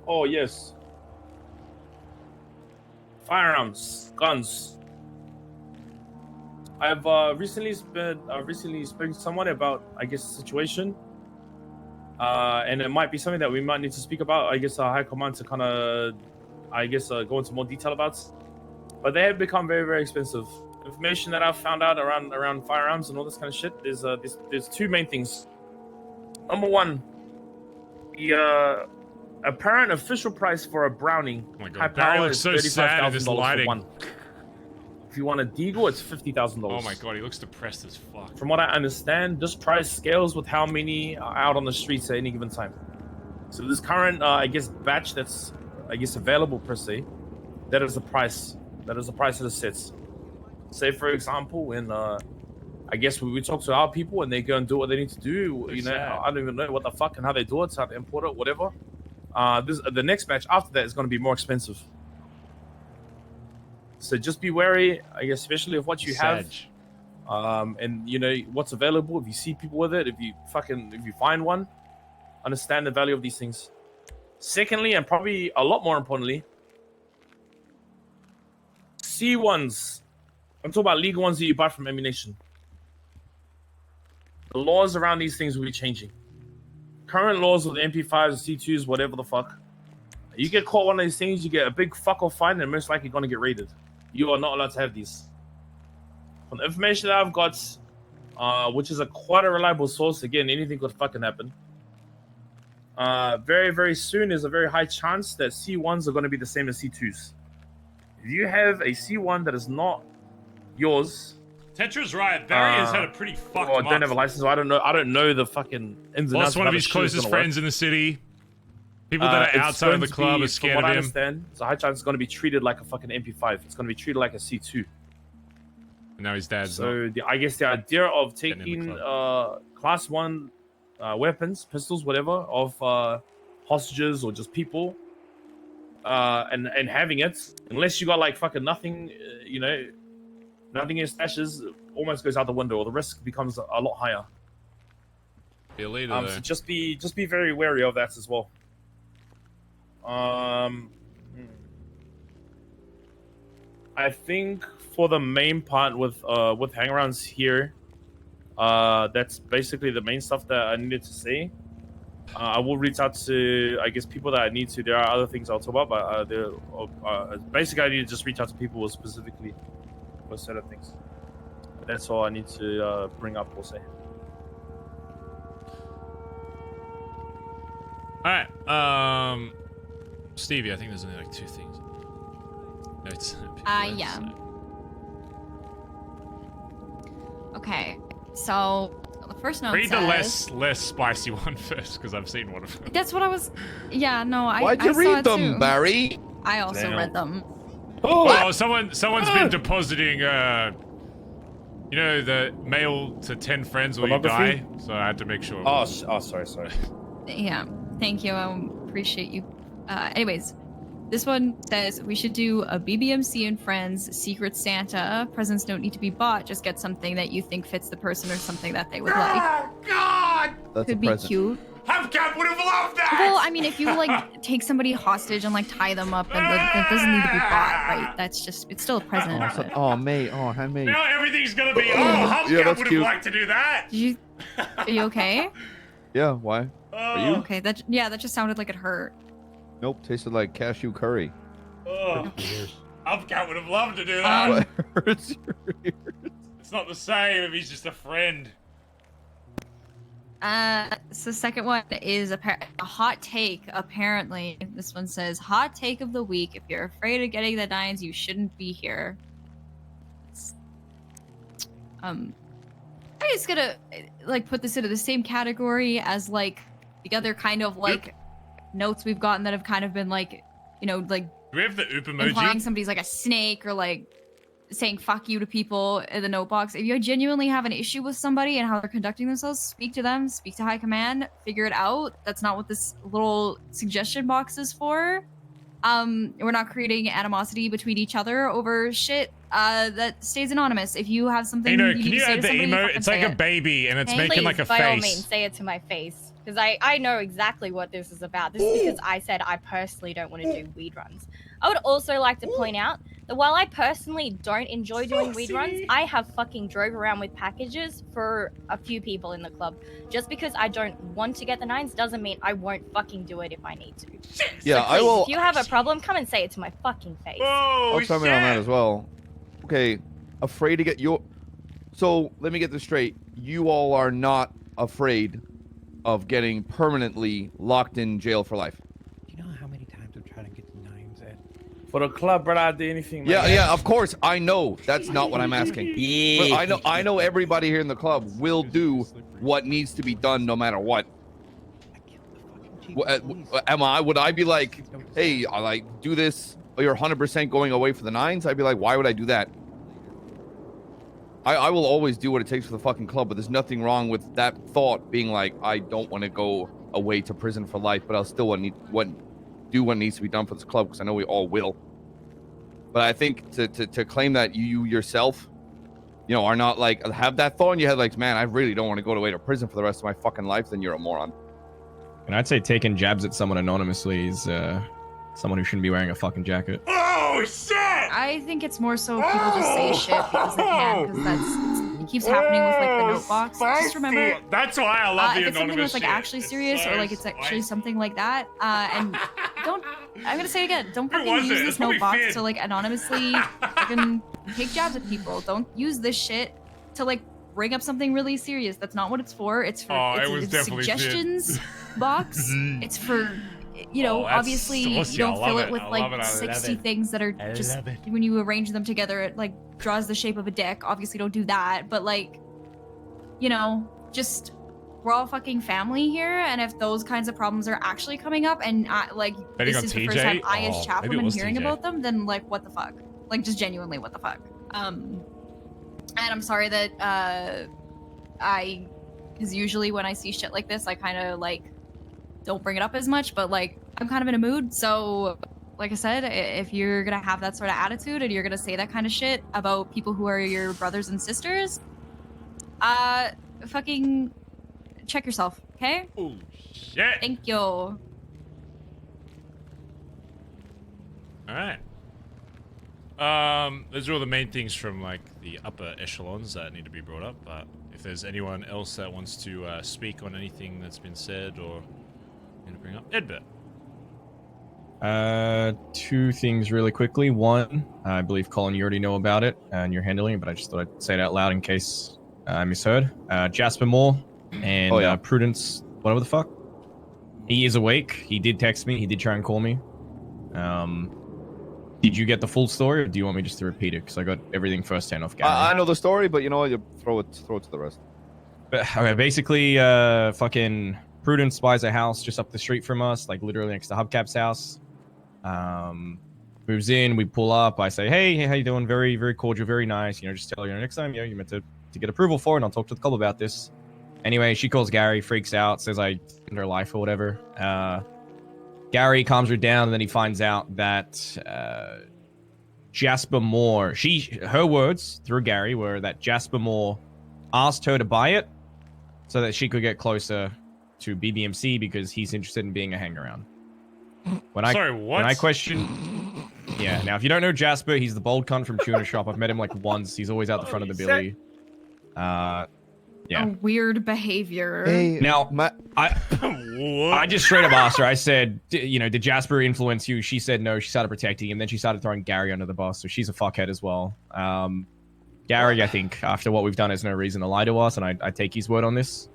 Oh yes. Firearms, guns. I've recently spoken to someone about, I guess, the situation. And it might be something that we might need to speak about. I guess our high command to kind of, go into more detail about. But they have become very, very expensive. Information that I've found out around firearms and all this kind of shit. There's two main things. Number one, the apparent official price for a Browning high power is $35,000 for one. If you want a Deagle, it's $50,000. Oh my god, he looks depressed as fuck. From what I understand, this price scales with how many are out on the streets at any given time. So this current, batch that's, available per se, that is the price. That is the price that it sits. Say, for example, when, when we talk to our people and they go and do what they need to do, I don't even know what the fuck and how they do it, how they import it, whatever. The next batch after that is going to be more expensive. So just be wary, especially of what you have, and what's available. If you see people with it, if you find one, understand the value of these things. Secondly, and probably a lot more importantly, C1s. I'm talking about legal ones that you buy from ammunition. The laws around these things will be changing. Current laws with MP5s, C2s, whatever the fuck, You get caught one of these things, you get a big fuck off fine, and most likely gonna get raided. You are not allowed to have these. From the information that I've got, which is quite a reliable source, again, anything could fucking happen. Very, very soon, there's a very high chance that C1s are going to be the same as C2s. If you have a C1 that is not yours, Tetra's right. Barry has had a pretty fucked or month. don't have a license. I don't know the fucking ins and outs. Lost one of his closest friends in the city. People that are outside of the club are scared of him. I understand, there's a high chance it's going to be treated like a fucking MP5. It's going to be treated like a C2. And now his dad's So I guess the idea of taking class 1 weapons, pistols, whatever, of hostages or just people, and having it, unless you got like fucking nothing, nothing in stashes, almost goes out the window, or the risk becomes a lot higher. Be a leader, So just be very wary of that as well. I think for the main part with hangarounds here, that's basically the main stuff that I needed to say. I will reach out to, I guess, people that I need to. There are other things I'll talk about, but basically I need to just reach out to people specifically for a set of things. That's all I need to bring up or say. Alright, Stevie, I think there's only like 2 things. Notes. Yeah. Okay, so the first note Read says... the less spicy one first, because I've seen one of them. That's what I was... Yeah, no, Why'd you read them, Barry? I also read them. Well, someone's been depositing, you know, the mail to 10 friends or you die, so I had to make sure. Oh, sorry. Yeah, thank you. I appreciate you. Anyways, this one says we should do a BBMC and Friends Secret Santa. Presents don't need to be bought. Just get something that you think fits the person or something that they would like. Oh, God! That's Could a be present. cute. Hubcap would have loved that! Well, I mean, if you like take somebody hostage and like tie them up, and that doesn't need to be bought, right? That's just, it's still a present. Oh, mate. Oh, hi, mate. Now everything's gonna be, Hubcap would have liked to do that! Are you okay? Yeah, why? Are you? Okay, that just sounded like it hurt. Nope, tasted like cashew curry. Oh, Hubcap would have loved to do that. What hurts your ears? It's not the same if he's just a friend. So the second one is a hot take, apparently. This one says, hot take of the week. If you're afraid of getting the 9s, you shouldn't be here. I'm just gonna, like, put this into the same category as, like, the other kind of, like, notes we've gotten that have kind of been, like, you know, like... Do we have the oop emoji? Implying somebody's, like, a snake, or, like, saying fuck you to people in the note box. If you genuinely have an issue with somebody and how they're conducting themselves, speak to them, speak to high command, figure it out. That's not what this little suggestion box is for. We're not creating animosity between each other over shit that stays anonymous. If you have something Can you need you to say add to the somebody, emote? fucking It's say like a it. baby and it's making Please, like a by face. all means, say it to my face. Because I know exactly what this is about. This is because I said I personally don't want to do weed runs. I would also like to point out that while I personally don't enjoy doing weed runs, I have fucking drove around with packages for a few people in the club. Just because I don't want to get the 9s doesn't mean I won't fucking do it if I need to. Yeah, so please, I will. If you have a problem, come and say it to my fucking face. I'll chime in on that as well. Okay, afraid to get your... So, let me get this straight. You all are not afraid of getting permanently locked in jail for life. Do you know how many times I've tried to get the 9s at? For the club, brother, I'd do anything. Yeah, of course. I know. That's not what I'm asking. Yeah. But I know everybody here in the club will do what needs to be done no matter what. Would I be like, hey, I like do this, or you're 100% going away for the 9s? I'd be like, why would I do that? I will always do what it takes for the fucking club, but there's nothing wrong with that thought being like, I don't want to go away to prison for life, but I'll still do what needs to be done for this club, because I know we all will. But I think to claim that you yourself, you know, are not like, have that thought in your head like, man, I really don't want to go away to prison for the rest of my fucking life, then you're a moron. And I'd say taking jabs at someone anonymously is someone who shouldn't be wearing a fucking jacket. Oh shit! I think it's more so people just say shit because they can, because it keeps happening with like the note box. Just remember, that's why I love the if it's something anonymous that's like shit. actually serious, or like it's actually something like that, and I'm gonna say it again. Don't fucking use this note box to like anonymously fucking take jabs at people. Don't use this shit to like bring up something really serious. That's not what it's for. It's for it's a suggestions box. It's for, you know, obviously you don't fill it with like 60 things that are just when you arrange them together, it like draws the shape of a dick. Obviously don't do that, but like, you know, just we're all fucking family here, and if those kinds of problems are actually coming up, and like this is the first time I as chaplain am hearing about them, then like what the fuck? Like just genuinely what the fuck? And I'm sorry that because usually when I see shit like this, I kind of like don't bring it up as much, but like I'm kind of in a mood, so like I said, if you're gonna have that sort of attitude and you're gonna say that kind of shit about people who are your brothers and sisters, fucking check yourself, okay? Oh shit. Thank you. All right. Those are all the main things from like the upper echelons that need to be brought up. But if there's anyone else that wants to speak on anything that's been said or to bring up, Edbert. Two things really quickly. One, I believe Collin, you already know about it and you're handling it, but I just thought I'd say it out loud in case I misheard. Jasper Moore and Prudence, whatever the fuck. He is awake. He did text me. He did try and call me. Did you get the full story, or do you want me just to repeat it? Because I got everything firsthand off Gary. I know the story, but you know what? You throw it to the rest. But, okay, basically, fucking Prudence buys a house just up the street from us, like literally next to Hubcap's house. Moves in, we pull up. I say, hey, how you doing? Very, very cordial, very nice. You know, just tell her, next time, you're meant to get approval for it, and I'll talk to the club about this. Anyway, she calls Gary, freaks out, says I ended her life or whatever. Gary calms her down, and then he finds out that Jasper Moore, her words through Gary were that Jasper Moore asked her to buy it so that she could get closer to BBMC because he's interested in being a hang-around. When I question... Yeah, now if you don't know Jasper, he's the bold cunt from Tuna Shop. I've met him like once. He's always out the front of the billy. Yeah. A weird behavior. Hey, now, I just straight up asked her. I said, did Jasper influence you? She said no. She started protecting him. Then she started throwing Gary under the bus. So she's a fuckhead as well. Gary, I think, after what we've done, has no reason to lie to us. And I take his word on this.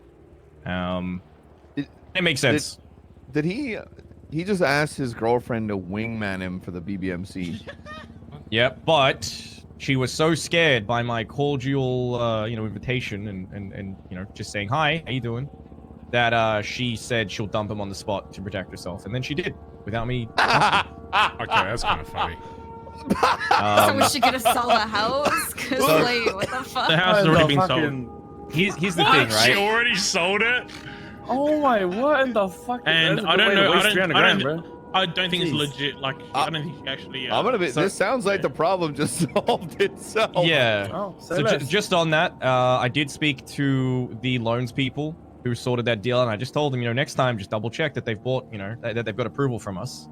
It makes sense. Did he just asked his girlfriend to wingman him for the BBMC? Yep, but she was so scared by my cordial, invitation and just saying, hi, how you doing? That she said she'll dump him on the spot to protect herself. And then she did, without me. Okay, that's kind of funny. So is she gonna sell the house? Cause like, what the fuck? The house has already been sold. Here's the thing, right? She already sold it? Oh my, what in the fuck? And I don't know, I don't think it's legit. Like, I don't think she actually. I'm gonna be. This sounds like the problem just solved itself. Yeah. Oh, so just on that, I did speak to the loans people who sorted that deal, and I just told them, next time, just double check that they've bought, that they've got approval from us.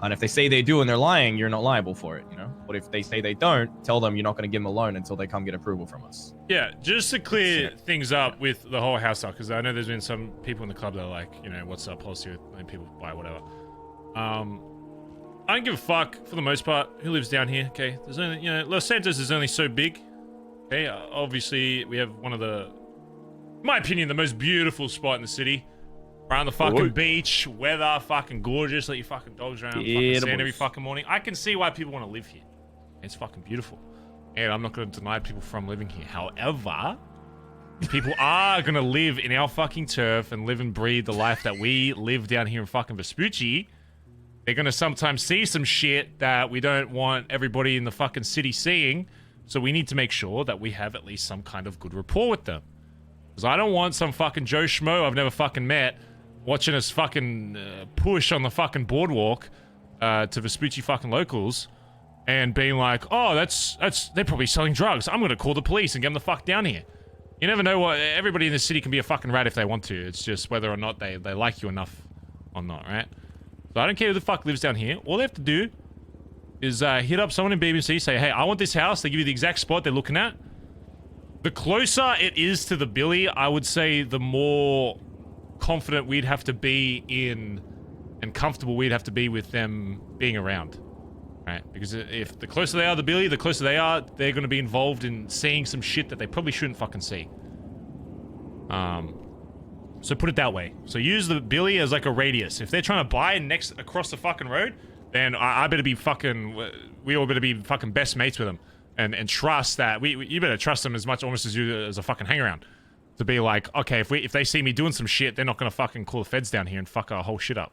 And if they say they do and they're lying, you're not liable for it, But if they say they don't, tell them you're not going to give them a loan until they come get approval from us. Yeah, just to clear things up with the whole house up, because I know there's been some people in the club that are like, what's our policy with letting people buy whatever. I don't give a fuck, for the most part, who lives down here, okay? There's only, Los Santos is only so big, okay? Obviously, we have one of the, in my opinion, the most beautiful spot in the city. Around the fucking beach, weather, fucking gorgeous, let your fucking dogs around, fucking sand every fucking morning. I can see why people want to live here. It's fucking beautiful. And I'm not going to deny people from living here. However, people are going to live in our fucking turf and live and breathe the life that we live down here in fucking Vespucci. They're going to sometimes see some shit that we don't want everybody in the fucking city seeing. So we need to make sure that we have at least some kind of good rapport with them. Because I don't want some fucking Joe Schmo I've never fucking met watching us fucking push on the fucking boardwalk to Vespucci fucking locals and being like, oh, they're probably selling drugs. I'm going to call the police and get them the fuck down here. You never know what, everybody in the city can be a fucking rat if they want to. It's just whether or not they like you enough or not, right? So I don't care who the fuck lives down here. All they have to do is hit up someone in BBMC, say, hey, I want this house. They give you the exact spot they're looking at. The closer it is to the Billy, I would say the more confident we'd have to be in and comfortable we'd have to be with them being around. Right? Because if the closer they are to Billy, the closer they are, they're going to be involved in seeing some shit that they probably shouldn't fucking see. So put it that way. So use the Billy as like a radius. If they're trying to buy across the fucking road, then I better be fucking, we all better be fucking best mates with them. And trust that, you better trust them as much almost as you as a fucking hangaround. To be like, okay, if they see me doing some shit, they're not going to fucking call the feds down here and fuck our whole shit up.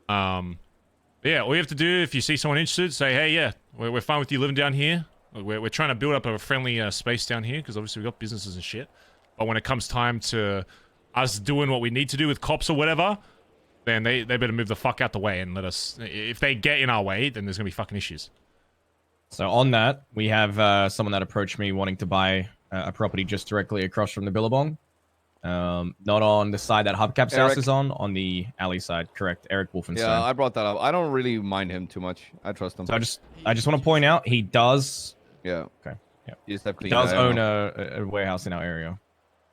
Yeah, all you have to do if you see someone interested, say, hey, yeah, we're fine with you living down here. We're trying to build up a friendly space down here because obviously we've got businesses and shit. But when it comes time to us doing what we need to do with cops or whatever, then they better move the fuck out the way and let us... If they get in our way, then there's going to be fucking issues. So on that, we have someone that approached me wanting to buy a property just directly across from the Billabong. Not on the side that Hubcap's house is on the alley side. Correct, Eric Wolfenstein. Yeah, I brought that up. I don't really mind him too much. I trust him. So I just want to point out he does. Yeah. Okay. Yeah. He does own a warehouse in our area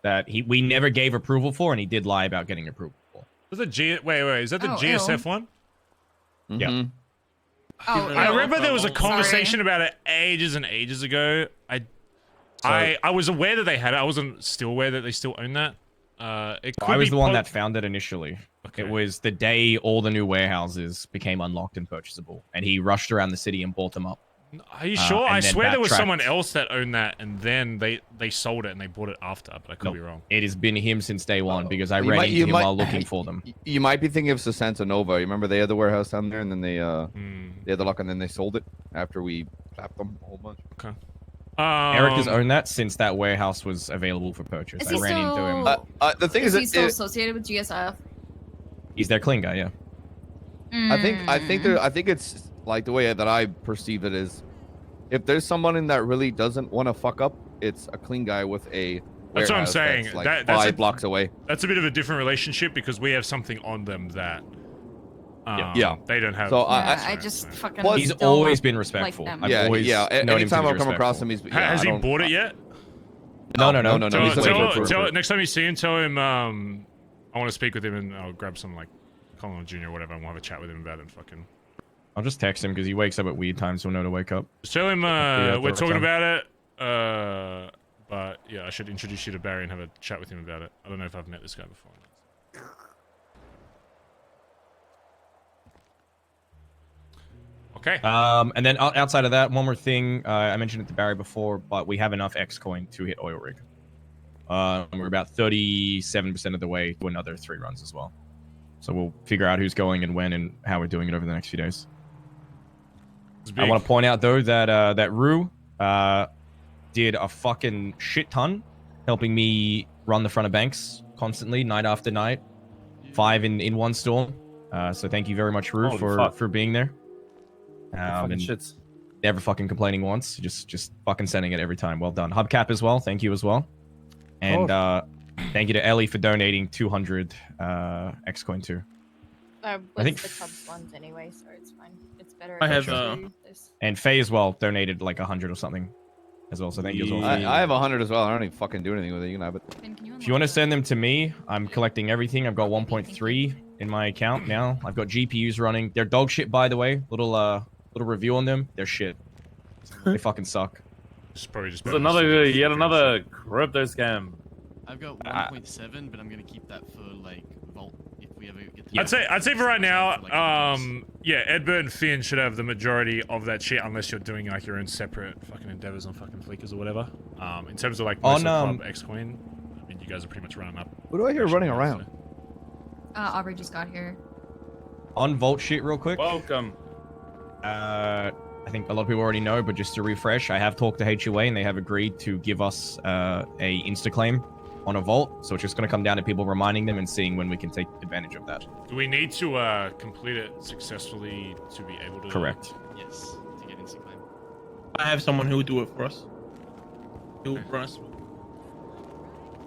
that we never gave approval for, and he did lie about getting approval for. Was it wait, is that the GSF one? Yeah. Oh, I remember there was a conversation about it ages and ages ago. I was aware that they had it. I wasn't still aware that they still own that. I was the one that found it initially. Okay. It was the day all the new warehouses became unlocked and purchasable, and he rushed around the city and bought them up. Are you sure? I swear there was someone else that owned that, and then they sold it and they bought it after, but I could be wrong. It has been him since day one because I ran into him while looking for them. You might be thinking of Santa Nova. You remember they had the warehouse down there, and then they had the lock, and then they sold it after we clapped them a whole bunch. Okay. Eric has owned that since that warehouse was available for purchase. Is he I ran into him. The thing is he still associated with GSF? He's their clean guy, yeah. I think it's like the way that I perceive it is, if there's someone that really doesn't want to fuck up, it's a clean guy with a That's what I'm saying. That's like five blocks away. That's a bit of a different relationship because we have something on them that they don't have. So I just fucking. He's always been respectful. Like Anytime I've come across him, has he bought it yet? No. Next time you see him, tell him I want to speak with him, and I'll grab some like Collin Jr. or whatever, and we'll have a chat with him about it. Fucking. I'll just text him because he wakes up at weird times, so we'll know to wake up. Just tell him we're talking about it. But yeah, I should introduce you to Barry and have a chat with him about it. I don't know if I've met this guy before. Okay. And then outside of that, one more thing. I mentioned it to Barry before, but we have enough X-Coin to hit oil rig. We're about 37% of the way to another 3 runs as well. So we'll figure out who's going and when and how we're doing it over the next few days. I want to point out though that that Rue did a fucking shit ton, helping me run the front of banks constantly, night after night, 5 in one storm. So thank you very much, Rue, for being there. And shits. Never fucking complaining once, just fucking sending it every time. Well done. Hubcap as well, thank you as well. And thank you to Ellie for donating 200 X-Coin too. I think the Cubs ones anyway, so it's fine. It's better. I have and Faye as well donated like 100 or something as well. So thank you as well. I have 100 as well. I don't even fucking do anything with it. You can have it. If you want to send them to me, I'm collecting everything. I've got 1.3 in my account now. I've got GPUs running. They're dog shit, by the way. Little review on them. They're shit. They fucking suck. It's probably just yet another crypto scam. I've got 1.7, but I'm gonna keep that for like Vault if we ever get to. I'd say for right now, yeah, Edbert and Finn should have the majority of that shit, unless you're doing like your own separate fucking endeavors on fucking Fleekers or whatever. In terms of like most of Club X-Coin, I mean, you guys are pretty much running up. What do I hear running around? Aubrey just got here. On Vault shit, real quick. Welcome. I think a lot of people already know, but just to refresh, I have talked to HUA and they have agreed to give us a insta claim on a vault. So it's just going to come down to people reminding them and seeing when we can take advantage of that. Do we need to complete it successfully to be able to? Correct. Yes, to get insta claim. I have someone who will do it for us. Do it for us.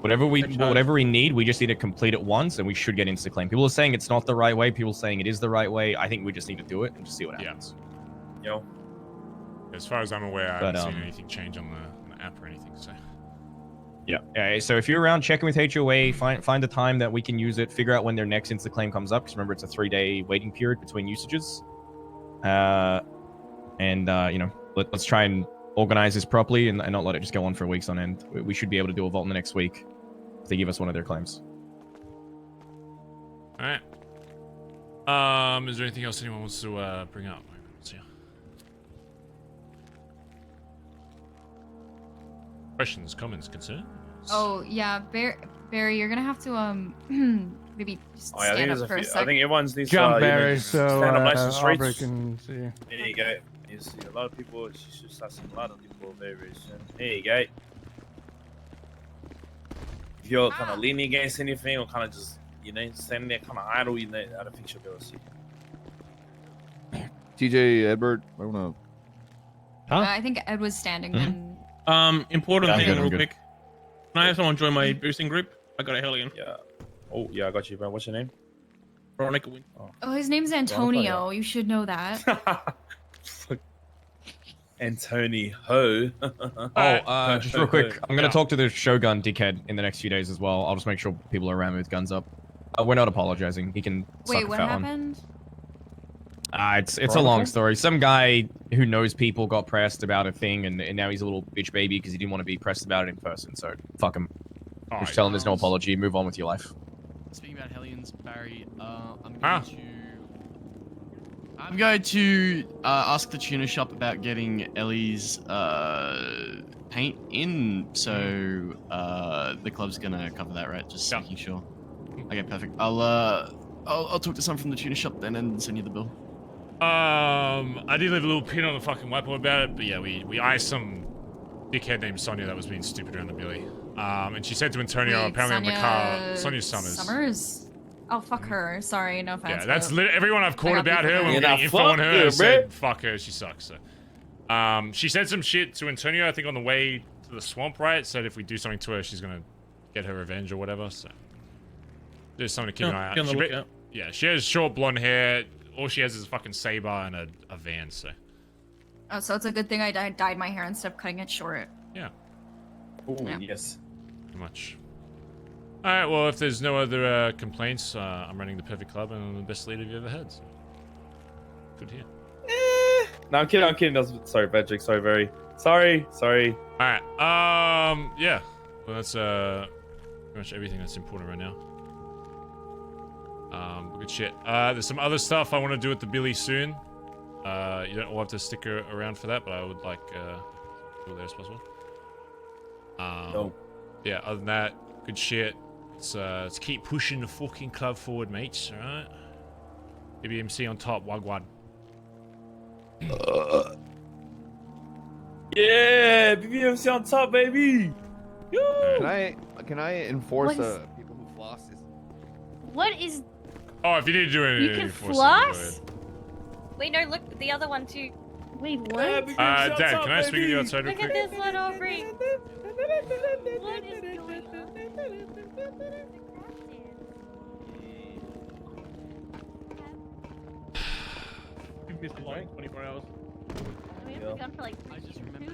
Whatever we need, we just need to complete it once, and we should get insta claim. People are saying it's not the right way. People are saying it is the right way. I think we just need to do it and just see what happens. Yo. As far as I'm aware, I haven't seen anything change on the app or anything. So. Yeah. So if you're around, checking with HOA, find a time that we can use it. Figure out when their next insta claim comes up. Because remember, it's a 3-day waiting period between usages. Let's try and organize this properly and not let it just go on for weeks on end. We should be able to do a vault in the next week if they give us one of their claims. All right. Is there anything else anyone wants to bring up? Let's see. Questions, comments, concerns? Oh yeah, Barry, you're gonna have to maybe just I stand think up for a I sec. think everyone's needs Jump, to Barry, so stand up nice and straight. Aubrey can see. There you go. You see a lot of people. She should start seeing a lot of people very soon. There you go. If you're kind of leaning against anything or kind of just standing there kind of idle, I don't think she'll be able to see. TJ, Edbert, I don't know. I think Ed was standing then. Important Yeah, thing good, real good. quick. Can I have someone join my boosting group? I got a Hellion. Yeah. Oh, yeah, I got you, bro. What's your name? Veronica Win. Oh, his name's Antonio. You should know that. Antony Ho. Just real quick, I'm going to talk to the Shogun dickhead in the next few days as well. I'll just make sure people are around with guns up. We're not apologizing. He can suck Wait, a what fat one. happened? It's a long story. Some guy who knows people got pressed about a thing, and now he's a little bitch baby because he didn't want to be pressed about it in person. So fuck him. Just tell him there's no apology. Move on with your life. Speaking about Hellions, Barry, I'm going to ask the tuner shop about getting Ellie's paint in, so the club's gonna cover that, right? Just making sure. Okay, perfect. I'll talk to someone from the tuner shop then and send you the bill. I did leave a little pin on the fucking whiteboard about it, but yeah, we iced some dickhead named Sonia that was being stupid around the billy. And she said to Antonio, Wait, apparently Sonia on the car, Sonia Summers. Summers? Oh, fuck her. Sorry, no offense. Yeah, that's but everyone I've caught I got about her people when that- we're getting info on her said, fuck her, she sucks. So. She said some shit to Antonio, I think on the way to the swamp, right? Said if we do something to her, she's gonna get her revenge or whatever, so. There's something to keep an eye be on the out. lookout. Yeah, she has short blonde hair. All she has is a fucking saber and a van, so. Oh, so it's a good thing I dyed my hair instead of cutting it short. Yeah. Oh, Yeah. yes. Pretty much. Alright, well, if there's no other complaints, I'm running the perfect club and I'm the best leader you've ever had, so. Good here. No, I'm kidding. Sorry, Patrick. Sorry, very. Sorry. Alright, yeah. Well, that's, pretty much everything that's important right now. Good shit. There's some other stuff I want to do at the Billy soon. You don't all have to stick around for that, but I would like, go there as possible. Yeah, other than that, good shit. Let's keep pushing the fucking club forward, mates, alright? BBMC on top, wagwan. Yeah, BBMC on top, baby. Can I enforce What is- people who floss? What is? Oh, if you need to do anything, You can force it, floss? go Wait, no, look, the other one too. Wait, what? ahead. Dad, can I speak to you outside real Look at quick? this one, Aubrey. What is going on? Give me some like 24 hours. We haven't been gone for like 2 days. I don't know.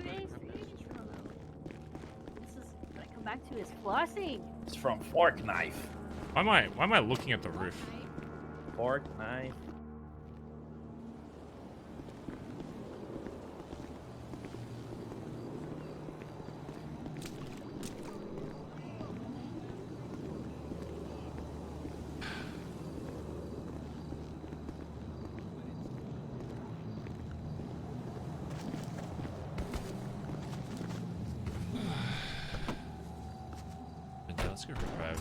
This is what I come back to is flossing. It's from Fork Knife. Why am I looking at the roof? Fork Knife. Okay, let's go revive.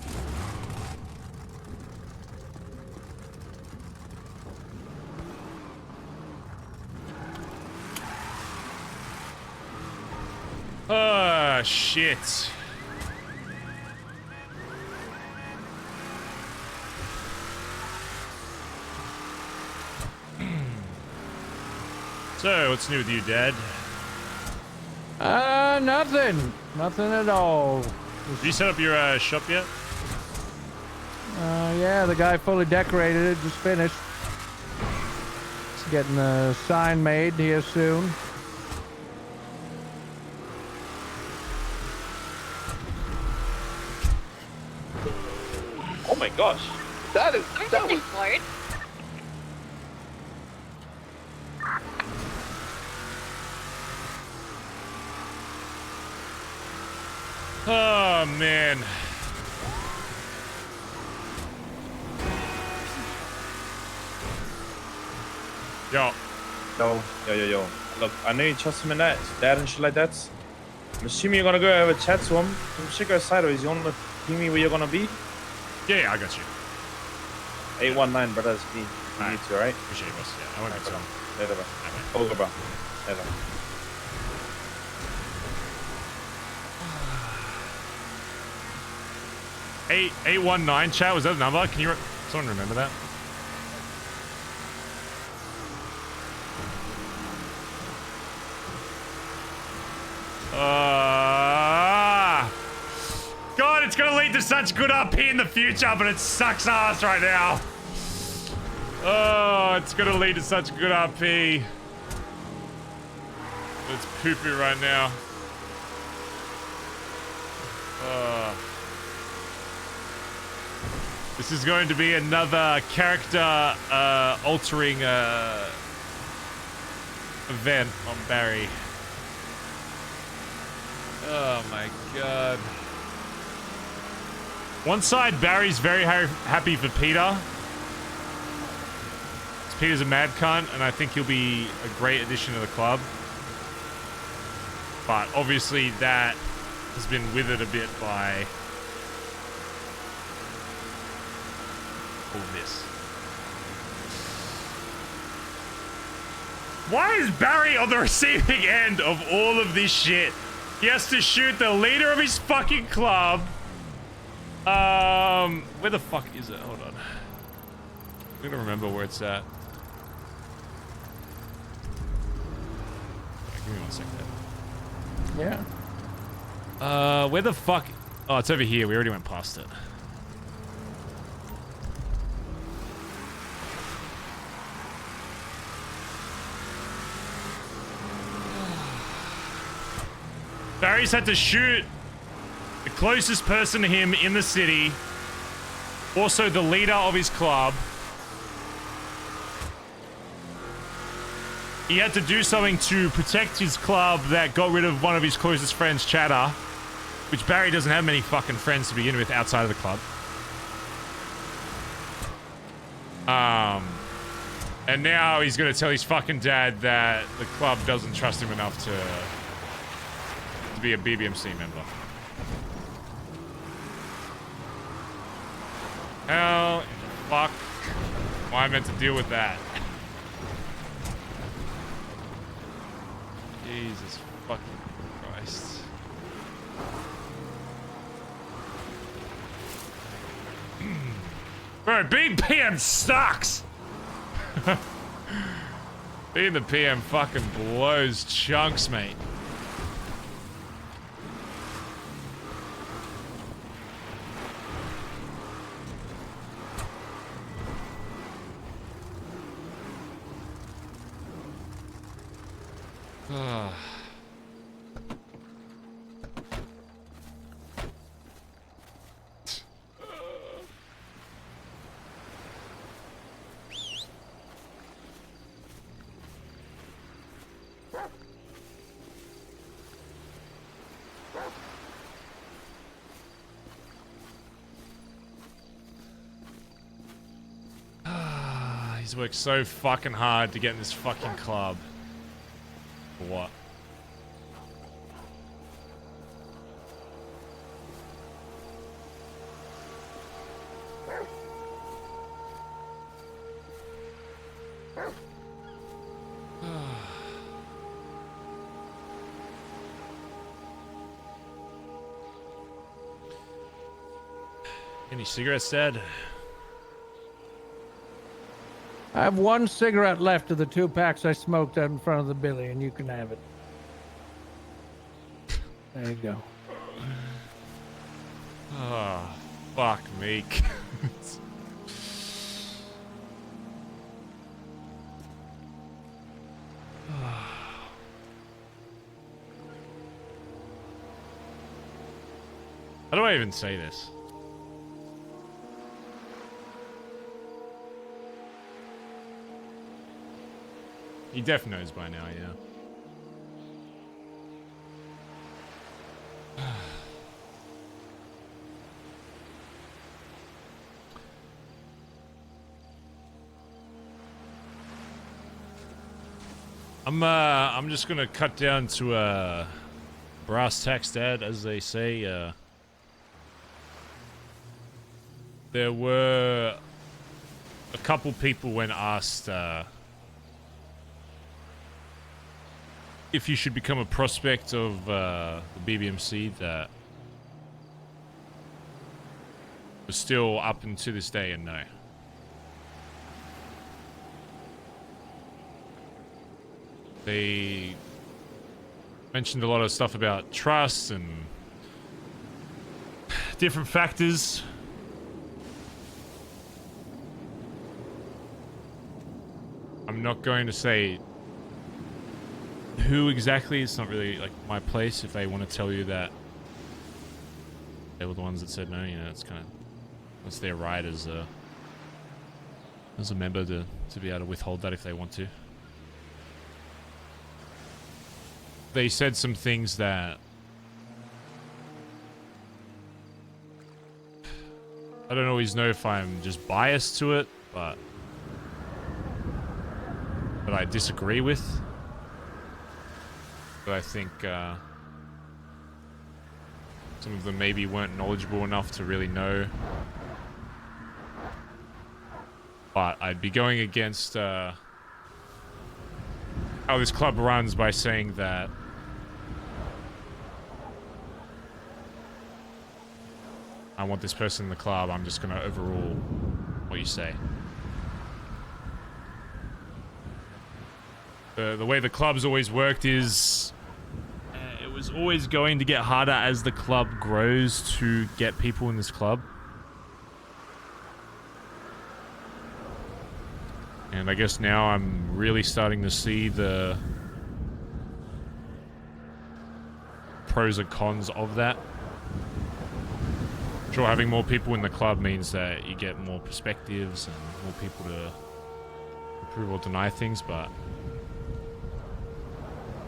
Ah, shit. So, what's new with you, Dad? Nothing. Nothing at all. Have you set up your shop yet? Yeah, the guy fully decorated it, just finished. It's getting a sign made here soon. my gosh. That was. Explode. Oh man. Yo. Yo. Look, I know you trust him in that. His dad and shit like that. I'm assuming you're gonna go have a chat to him. You should go sideways. You wanna ping me where you're gonna be? Yeah, I got you. 819, brothers. Me. You too, alright? Appreciate it, boss. Yeah, I won't be too long. Later, bro. Over, bro. Later. Eight 819 chat, was that a number? Can you someone remember that? God, it's gonna lead to such good RP in the future, but it sucks ass right now. Oh, it's gonna lead to such good RP. It's poopy right now. This is going to be another character altering event on Barry. Oh my god. One side, Barry's very happy for Peter. Peter's a mad cunt, and I think he'll be a great addition to the club. But obviously that has been withered a bit by all this. Why is Barry on the receiving end of all of this shit? He has to shoot the leader of his fucking club. Where the fuck is it? Hold on. I'm gonna remember where it's at. Give me 1 second. Yeah. Where the fuck? Oh, it's over here. We already went past it. Barry's had to shoot the closest person to him in the city. Also the leader of his club. He had to do something to protect his club that got rid of one of his closest friends, Chatter. Which Barry doesn't have many fucking friends to begin with outside of the club. And now he's gonna tell his fucking dad that the club doesn't trust him enough to be a BBMC member. How in the fuck am I meant to deal with that? Jesus fucking Christ. Bro, being PM sucks! Being the PM fucking blows chunks, mate. He's worked so fucking hard to get in this fucking club. For what? Any cigarettes, Dad? I have 1 cigarette left of the 2 packs I smoked out in front of the Billy, and you can have it. There you go. Oh, fuck me. How do I even say this? He definitely knows by now, yeah. I'm just gonna cut down to brass tacks, Dad, as they say. There were a couple people when asked if you should become a prospect of the BBMC that was still up until this day and no. They mentioned a lot of stuff about trust and different factors. I'm not going to say who exactly. It's not really like my place. If they want to tell you that they were the ones that said no, you know, it's kind of, that's their right as a member to be able to withhold that if they want to. They said some things that I don't always know if I'm just biased to it, but I disagree with. But I think some of them maybe weren't knowledgeable enough to really know. But I'd be going against how this club runs by saying that I want this person in the club, I'm just going to overrule what you say. The way the club's always worked is it was always going to get harder as the club grows to get people in this club. And I guess now I'm really starting to see the pros and cons of that. Sure, having more people in the club means that you get more perspectives and more people to approve or deny things, but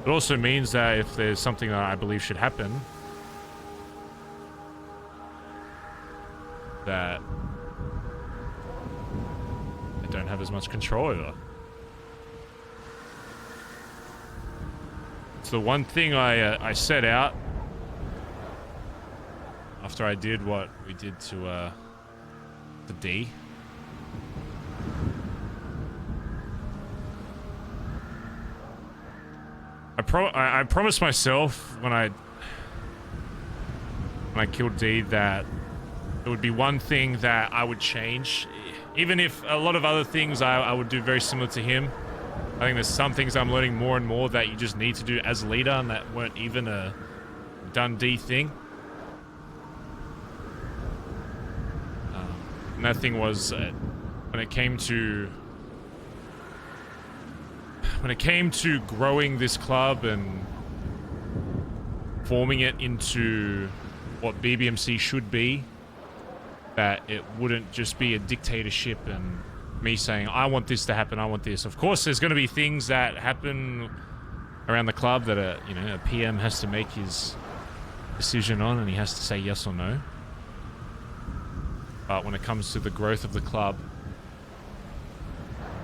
it also means that if there's something that I believe should happen, that I don't have as much control over. It's the one thing I set out after I did what we did to the D. I promised myself when I killed D that it would be one thing that I would change, even if a lot of other things I would do very similar to him. I think there's some things I'm learning more and more that you just need to do as a leader, and that weren't even a Dundee thing. And that thing was when it came to growing this club and forming it into what BBMC should be, that it wouldn't just be a dictatorship and me saying, I want this to happen, I want this. Of course, there's going to be things that happen around the club that a PM has to make his decision on, and he has to say yes or no. But when it comes to the growth of the club,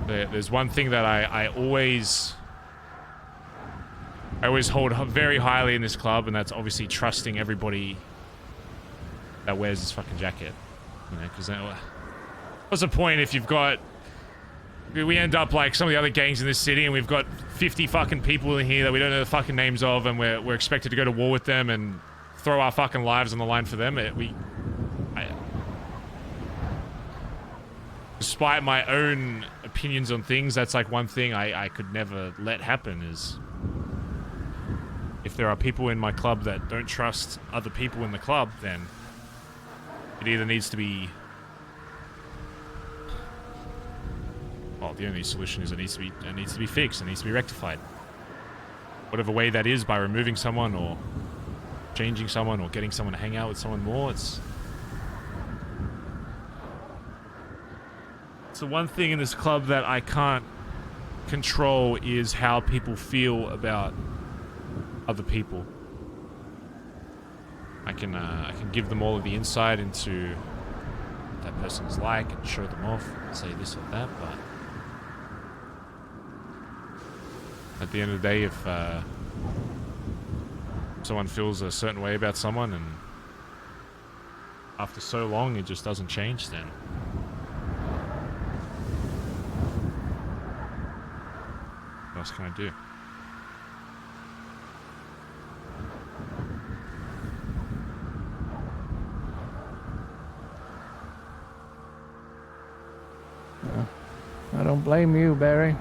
there's one thing that I always hold very highly in this club, and that's obviously trusting everybody that wears this fucking jacket. You know, because what's the point if you've got... We end up like some of the other gangs in this city, and we've got 50 fucking people in here that we don't know the fucking names of, and we're expected to go to war with them and throw our fucking lives on the line for them. Despite my own opinions on things, that's like one thing I could never let happen is if there are people in my club that don't trust other people in the club, then it either needs to be... Well, the only solution is it needs to be fixed, it needs to be rectified. Whatever way that is, by removing someone or changing someone or getting someone to hang out with someone more, it's the one thing in this club that I can't control is how people feel about other people. I can give them all of the insight into what that person's like and show them off and say this or that, but at the end of the day, if someone feels a certain way about someone and after so long it just doesn't change, then what else can I do? I don't blame you, Barry.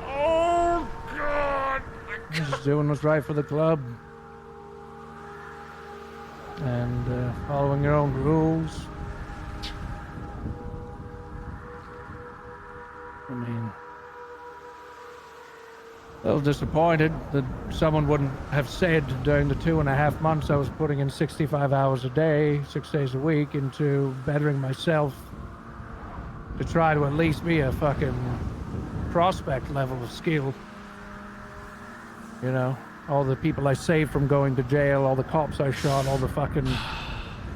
Oh, God! Just doing what's right for the club. And following your own rules. I mean, a little disappointed that someone wouldn't have said during the 2.5 months I was putting in 65 hours a day, 6 days a week into bettering myself to try to at least be a fucking prospect level of skill. You know, all the people I saved from going to jail, all the cops I shot, all the fucking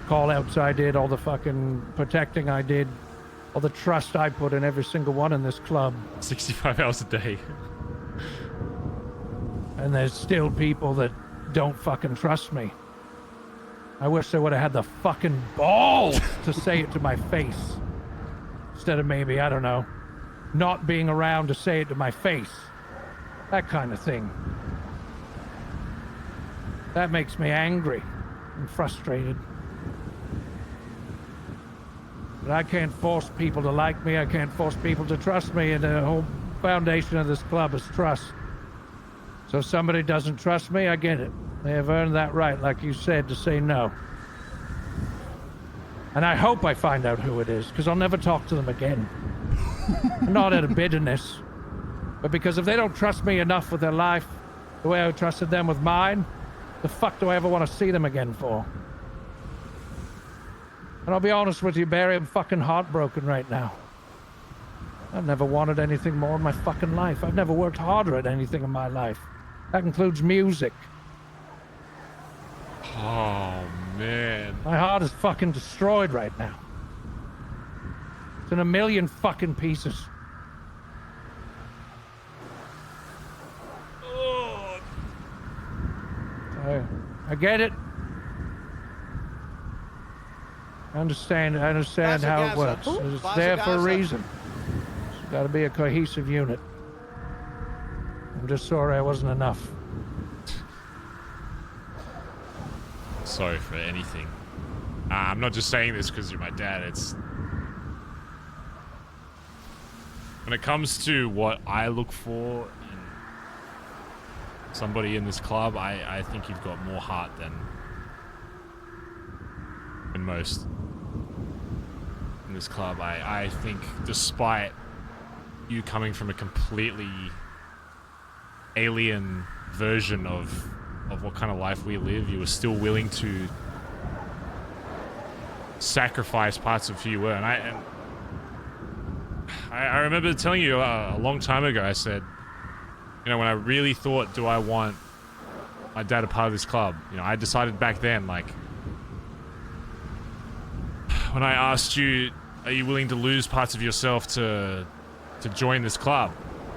call-outs I did, all the fucking protecting I did, all the trust I put in every single one in this club. 65 hours a day. And there's still people that don't fucking trust me. I wish they would have had the fucking balls to say it to my face. Instead of maybe, I don't know, not being around to say it to my face. That kind of thing. That makes me angry and frustrated. But I can't force people to like me. I can't force people to trust me. And the whole foundation of this club is trust. So if somebody doesn't trust me, I get it. They have earned that right, like you said, to say no. And I hope I find out who it is, because I'll never talk to them again. Not out of bitterness, but because if they don't trust me enough with their life, the way I trusted them with mine, the fuck do I ever want to see them again for? And I'll be honest with you, Barry, I'm fucking heartbroken right now. I've never wanted anything more in my fucking life. I've never worked harder at anything in my life. That includes music. Oh, man. My heart is fucking destroyed right now. It's in a million fucking pieces. Oh. I get it. I understand Bazza how it Gaza. works. Ooh, It's Bazza there for a Gaza. reason. It's got to be a cohesive unit. I'm just sorry I wasn't enough. Sorry for anything. I'm not just saying this because you're my dad. It's when it comes to what I look for in somebody in this club, I think you've got more heart than most in this club. I think despite you coming from a completely alien version of what kind of life we live, you were still willing to sacrifice parts of who you were. And I remember telling you a long time ago, I said, you know, when I really thought, do I want my dad a part of this club? You know, I decided back then, like, when I asked you, are you willing to lose parts of yourself to join this club?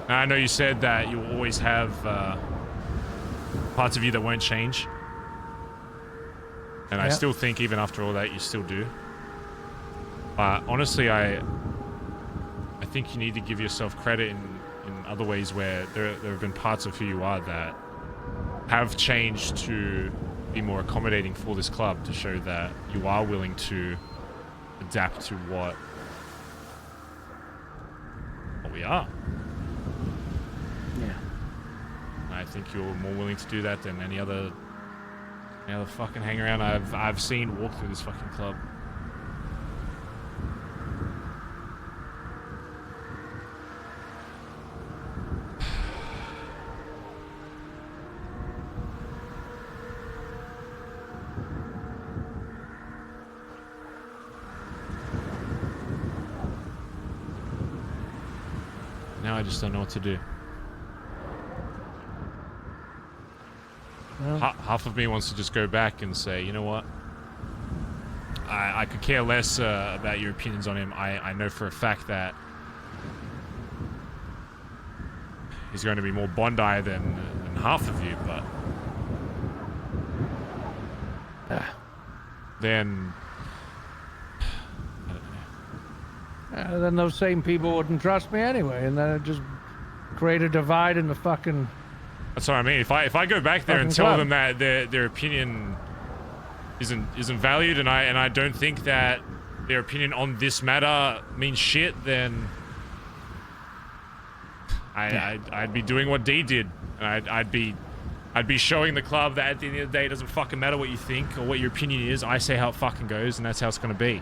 Now, I know you said that you will always have parts of you that won't change. And I still think even after all that, you still do. But honestly, I think you need to give yourself credit in other ways where there have been parts of who you are that have changed to be more accommodating for this club, to show that you are willing to adapt to what we are. Yeah. I think you're more willing to do that than any other fucking hang around I've seen walk through this fucking club. Now now. I just don't know what to do. Well, Half of me wants to just go back and say, you know what? I could care less about your opinions on him. I know for a fact that he's going to be more Bondi than half of you, but then I don't know. then those same people wouldn't trust me anyway, and then it just create a divide in the fucking. That's what I mean. If I go back there and tell them that their opinion isn't valued, and I don't think that their opinion on this matter means shit, then I'd be doing what D did, and I'd be showing the club that at the end of the day it doesn't fucking matter what you think or what your opinion is. I say how it fucking goes, and that's how it's gonna be.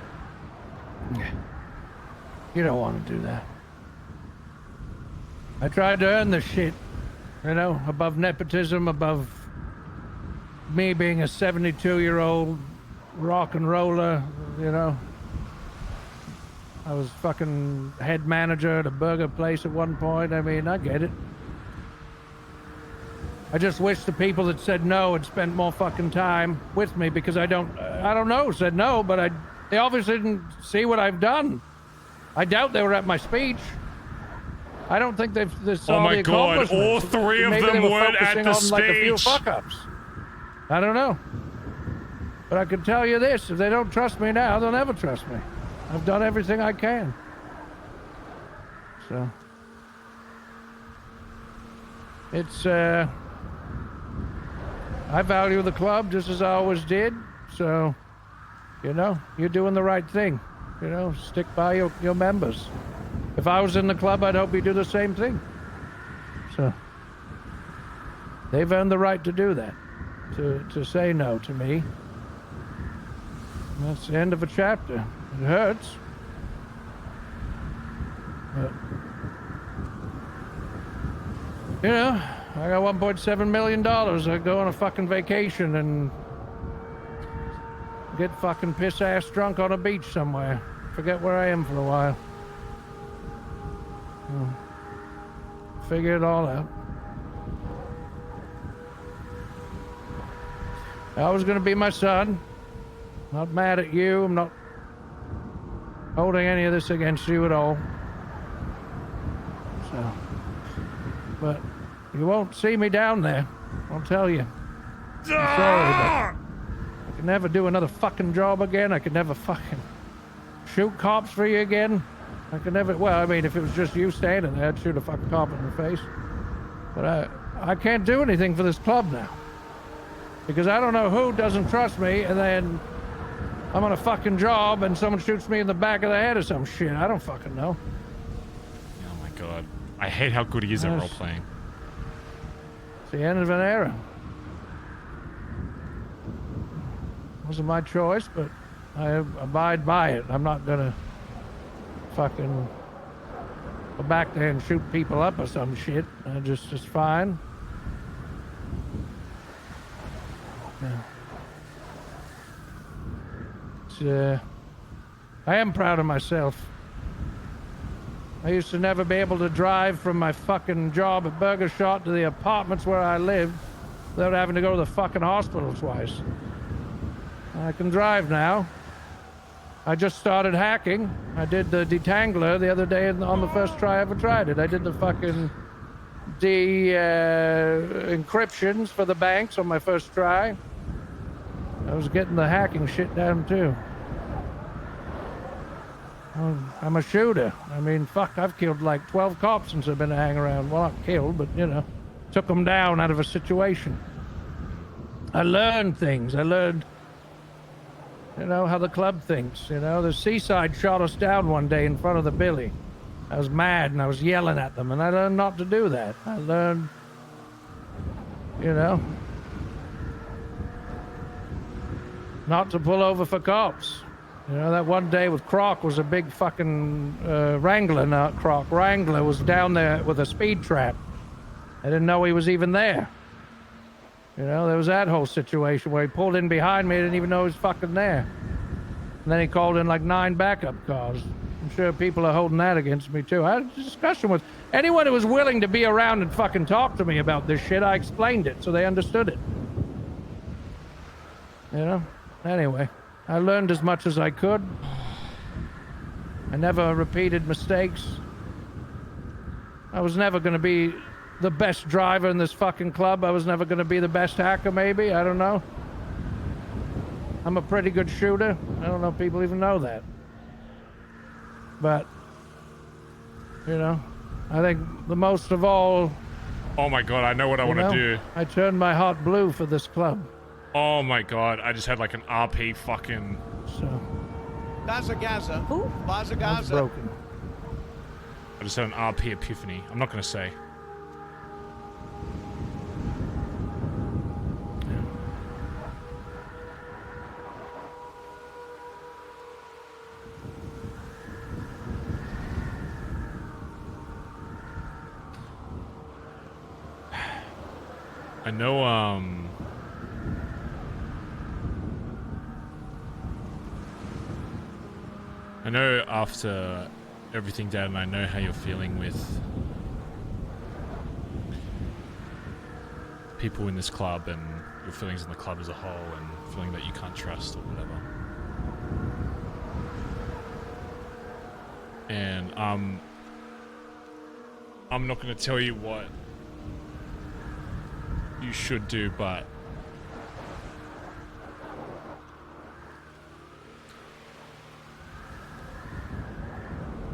Yeah. You don't want to do that. I tried to earn this shit, you know, above nepotism, above me being a 72-year-old rock and roller, you know. I was fucking head manager at a burger place at one point. I mean, I get it. I just wish the people that said no had spent more fucking time with me, because I don't know, said no, but they obviously didn't see what I've done. I doubt they were at my speech. I don't think they saw Oh my the god, accomplishments. all three of Maybe they them were weren't at focusing the on, like, a few speech. fuck-ups. I don't know. But I can tell you this, if they don't trust me now, they'll never trust me. I've done everything I can. So. It's, I value the club just as I always did. So, you know, you're doing the right thing. You know, stick by your members. If I was in the club, I'd hope you do the same thing. So, they've earned the right to do that. To say no to me. And that's the end of a chapter. It hurts. But, you know, I got $1.7 million. I go on a fucking vacation and get fucking piss-ass drunk on a beach somewhere. Forget where I am for a while. Figure it all out. I was gonna be my son. Not mad at you. I'm not holding any of this against you at all. So, but you won't see me down there. I'll tell you. I'm sorry, but I can never do another fucking job again. I could never fucking shoot cops for you again. I could never. Well, I mean, if it was just you standing there, I'd shoot a fucking cop in the face. But I can't do anything for this club now. Because I don't know who doesn't trust me, and then I'm on a fucking job and someone shoots me in the back of the head or some shit. I don't fucking know. Oh my god. I hate how good he is at role-playing. It's the end of an era. Wasn't my choice, but I abide by it. I'm not gonna fucking go back there and shoot people up or some shit. Just fine. Yeah. I am proud of myself. I used to never be able to drive from my fucking job at Burger Shot to the apartments where I live without having to go to the fucking hospital twice. I can drive now. I just started hacking. I did the detangler the other day on the first try I ever tried it. I did the fucking encryptions for the banks on my first try. I was getting the hacking shit down too. I'm a shooter. I mean, fuck, I've killed like 12 cops since I've been hanging around. Well, not killed, but, you know, took them down out of a situation. I learned things. I learned, you know, how the club thinks. You know, the Seaside shot us down one day in front of the Billy. I was mad and I was yelling at them, and I learned not to do that. I learned, you know, not to pull over for cops. You know, that one day with Croc was a big fucking Wrangler, not Croc. Wrangler was down there with a speed trap. I didn't know he was even there. You know, there was that whole situation where he pulled in behind me. I didn't even know he was fucking there. And then he called in like 9 backup cars and sure people are holding that against me too. I had a discussion with anyone who was willing to be around and fucking talk to me about this shit. I explained it so they understood it. You know? Anyway, I learned as much as I could. I never repeated mistakes. I was never going to be the best driver in this fucking club. I was never going to be the best hacker, maybe. I don't know. I'm a pretty good shooter. I don't know if people even know that. But, you know, I think the most of all... Oh my god, I know what I want to do. I turned my heart blue for this club. Oh my god, I just had like an RP fucking... So... Bazza Gaza. Who? Bazza That's Gaza. broken. I just had an RP epiphany. I'm not going to say. I know, I know after everything, Dad, and I know how you're feeling with people in this club and your feelings in the club as a whole and feeling that you can't trust or whatever. And I'm not going to tell you what you should do, but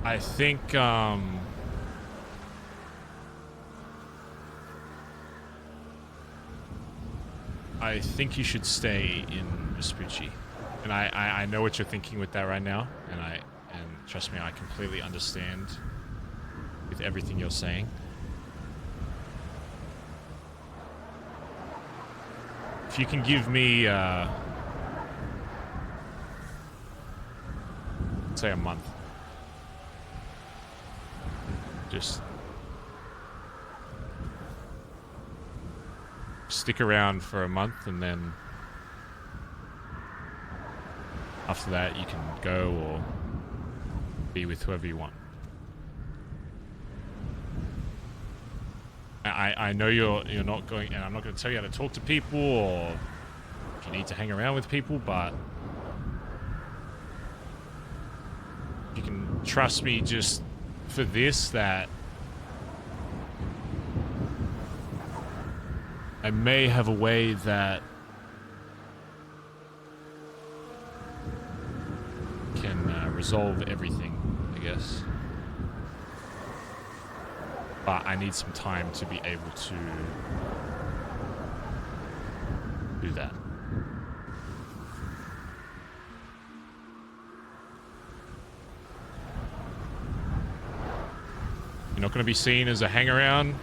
I think you should stay in Vespucci. And I know what you're thinking with that right now, and trust me, I completely understand with everything you're saying. If you can give me say a month. Just stick around for a month, and then after that you can go or be with whoever you want. I know you're not going, and I'm not going to tell you how to talk to people or if you need to hang around with people, but you can trust me just for this, that I may have a way that can resolve everything, I guess. But I need some time to be able to do that. You're not going to be seen as a hangaround.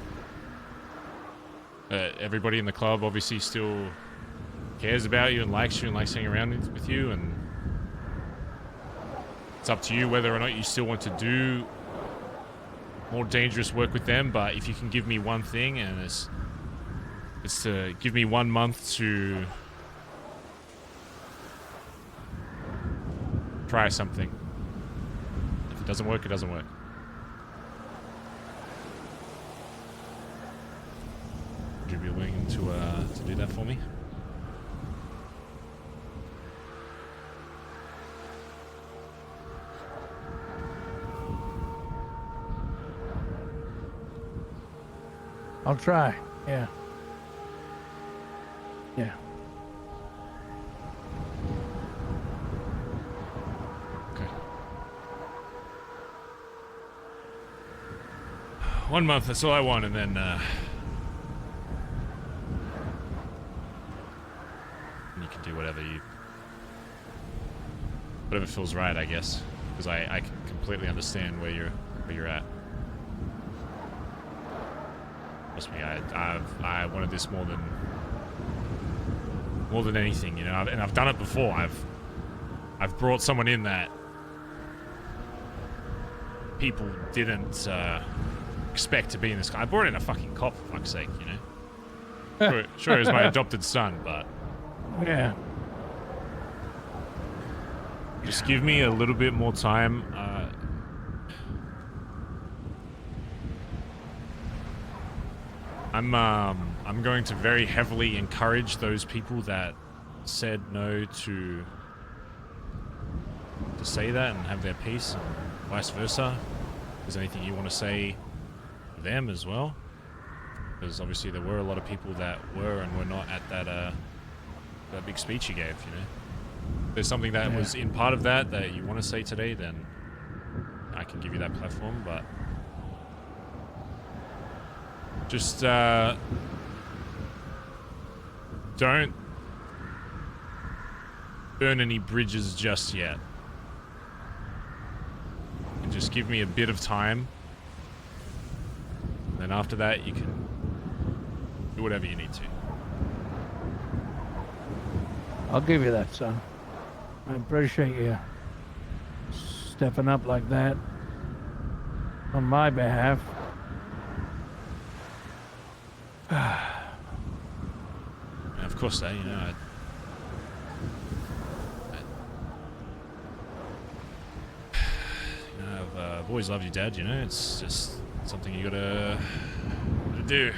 Everybody in the club obviously still cares about you and likes hanging around with you, and it's up to you whether or not you still want to do more dangerous work with them. But if you can give me one thing, and it's to give me 1 month to try something. If it doesn't work, it doesn't work. Would you be willing to do that for me? I'll try. Yeah. Yeah. Okay. 1 month, that's all I want, and then you can do whatever feels right, I guess, because I can completely understand where you're at. Trust me, I wanted this more than anything, you know, and I've done it before. I've brought someone in that people didn't expect to be in this. I brought in a fucking cop, for fuck's sake, you know. Sure, he was my adopted son, but yeah. Just give me a little bit more time. I'm going to very heavily encourage those people that said no to say that and have their piece, and vice versa. Is there anything you want to say to them as well? Because obviously there were a lot of people that were and were not at that big speech you gave, you know. If there's something that was in part of that you want to say today, then I can give you that platform, but just don't burn any bridges just yet. And just give me a bit of time. And then after that, you can do whatever you need to. I'll give you that, son. I appreciate you stepping up like that on my behalf. Of course, you know, I've always loved you, Dad. You know, it's just something you gotta do.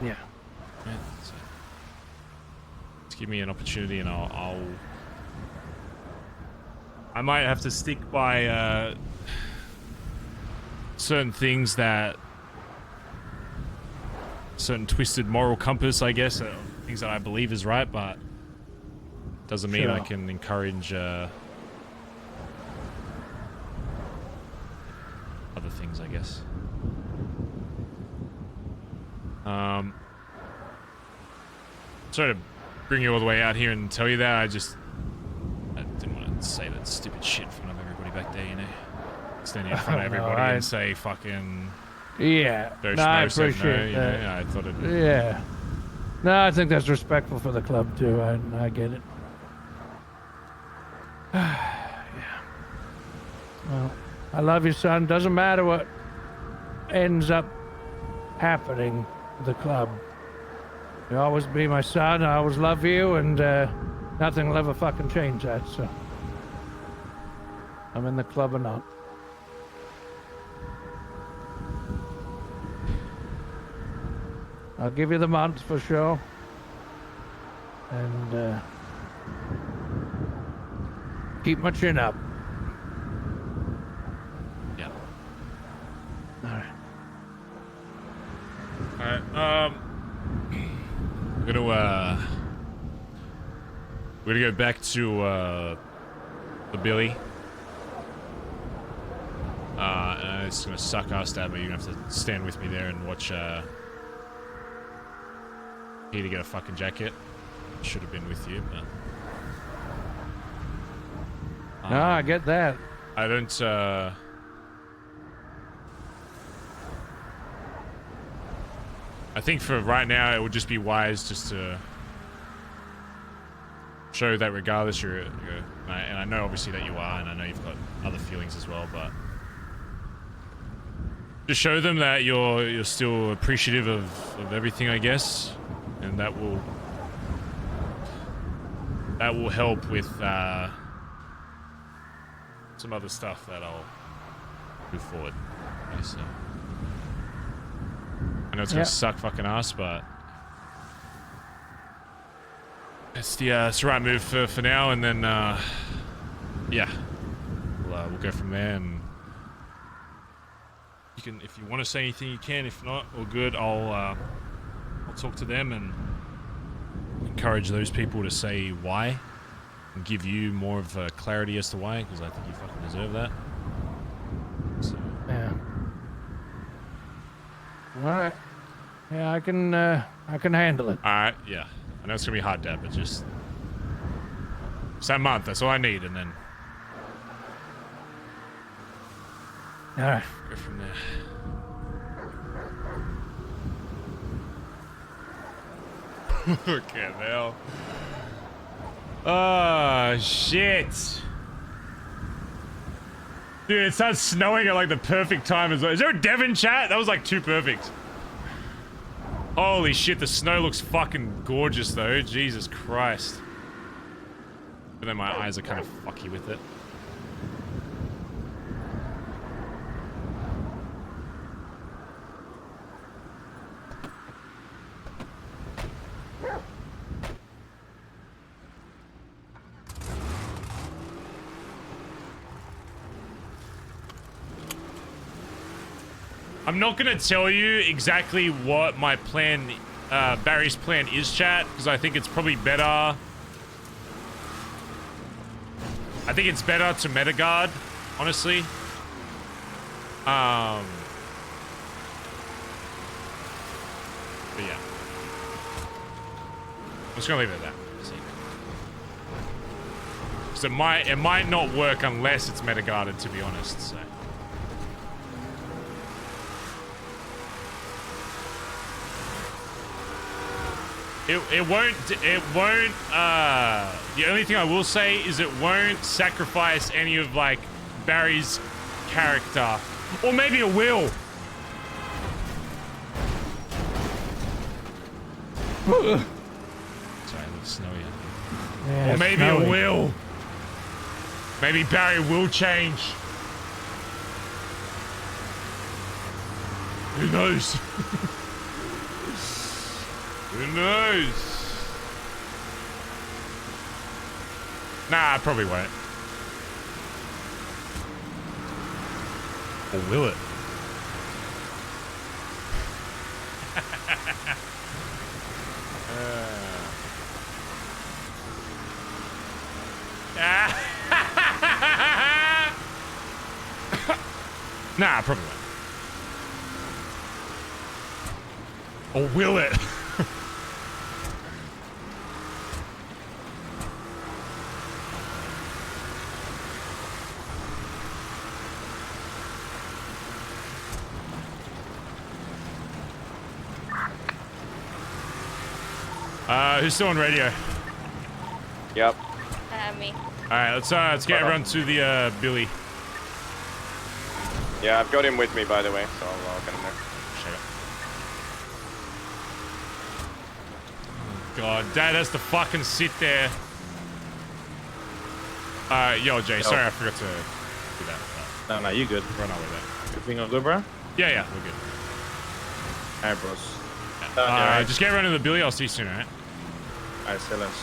Yeah. So, just give me an opportunity, and I might have to stick by certain things that. Certain twisted moral compass, I guess, things that I believe is right, but doesn't mean I can encourage other things, I guess. Sorry to bring you all the way out here and tell you that. I didn't want to say that stupid shit in front of everybody back there, you know. Stand in front of everybody and say fucking. Yeah, no, I appreciate that. Yeah, I thought it. Yeah, no, I think that's respectful for the club too. I get it. Yeah. Well, I love you, son. Doesn't matter what ends up happening with the club. You'll always be my son. I always love you, and nothing will ever fucking change that. So, I'm in the club or not. I'll give you the month for sure. And keep my chin up. Yeah. Alright. Alright, we're gonna go back to the Billy. And it's gonna suck ass, Dad, but you're gonna have to stand with me there and watch to get a fucking jacket. Should have been with you, but no, I get that. I don't I think for right now it would just be wise just to show that regardless you're and I know obviously that you are, and I know you've got other feelings as well, but just show them that you're still appreciative of everything, I guess. And that will help with some other stuff that I'll move forward. Okay, so I know it's gonna suck fucking ass, but it's the right move for now. And then yeah, we'll go from there. And you can, if you want to say anything, you can. If not, all good. I'll talk to them and encourage those people to say why and give you more of a clarity as to why, because I think you fucking deserve that. So. Yeah. All right. Yeah, I can handle it. All right. Yeah. I know it's gonna be hard, Dad, but just that month. That's all I need, and then all right. Go from there. Okay, now. Oh, shit. Dude, it starts snowing at like the perfect time as well. Is there a Devon chat? That was like too perfect. Holy shit, the snow looks fucking gorgeous though. Jesus Christ. But then my eyes are kind of fucky with it. I'm not gonna tell you exactly what my plan, Barry's plan is, chat, because I think it's probably better. I think it's better to metaguard, honestly. But yeah. I'm just gonna leave it at that. Because it might not work unless it's metaguarded, to be honest, so. It won't, the only thing I will say is it won't sacrifice any of, like, Barry's character. Or maybe it will. Sorry, a little snowy. Yeah, Or maybe snowy. it will. Maybe Barry will change. Who knows? Who knows? Nah, I probably won't. Or will it? Nah, probably won't. Or will it? Who's still on radio? Yep. Me. Alright, let's get everyone to the Billy. Yeah, I've got him with me, by the way, so I'll get him there. God, Dad has to fucking sit there. Yo, Jay, sorry I forgot to do that. No, you good. Run out with that. Everything all good, bro? Yeah, we're good. Alright, bros. Just get everyone to the Billy, I'll see you soon, alright? Alright, see you later.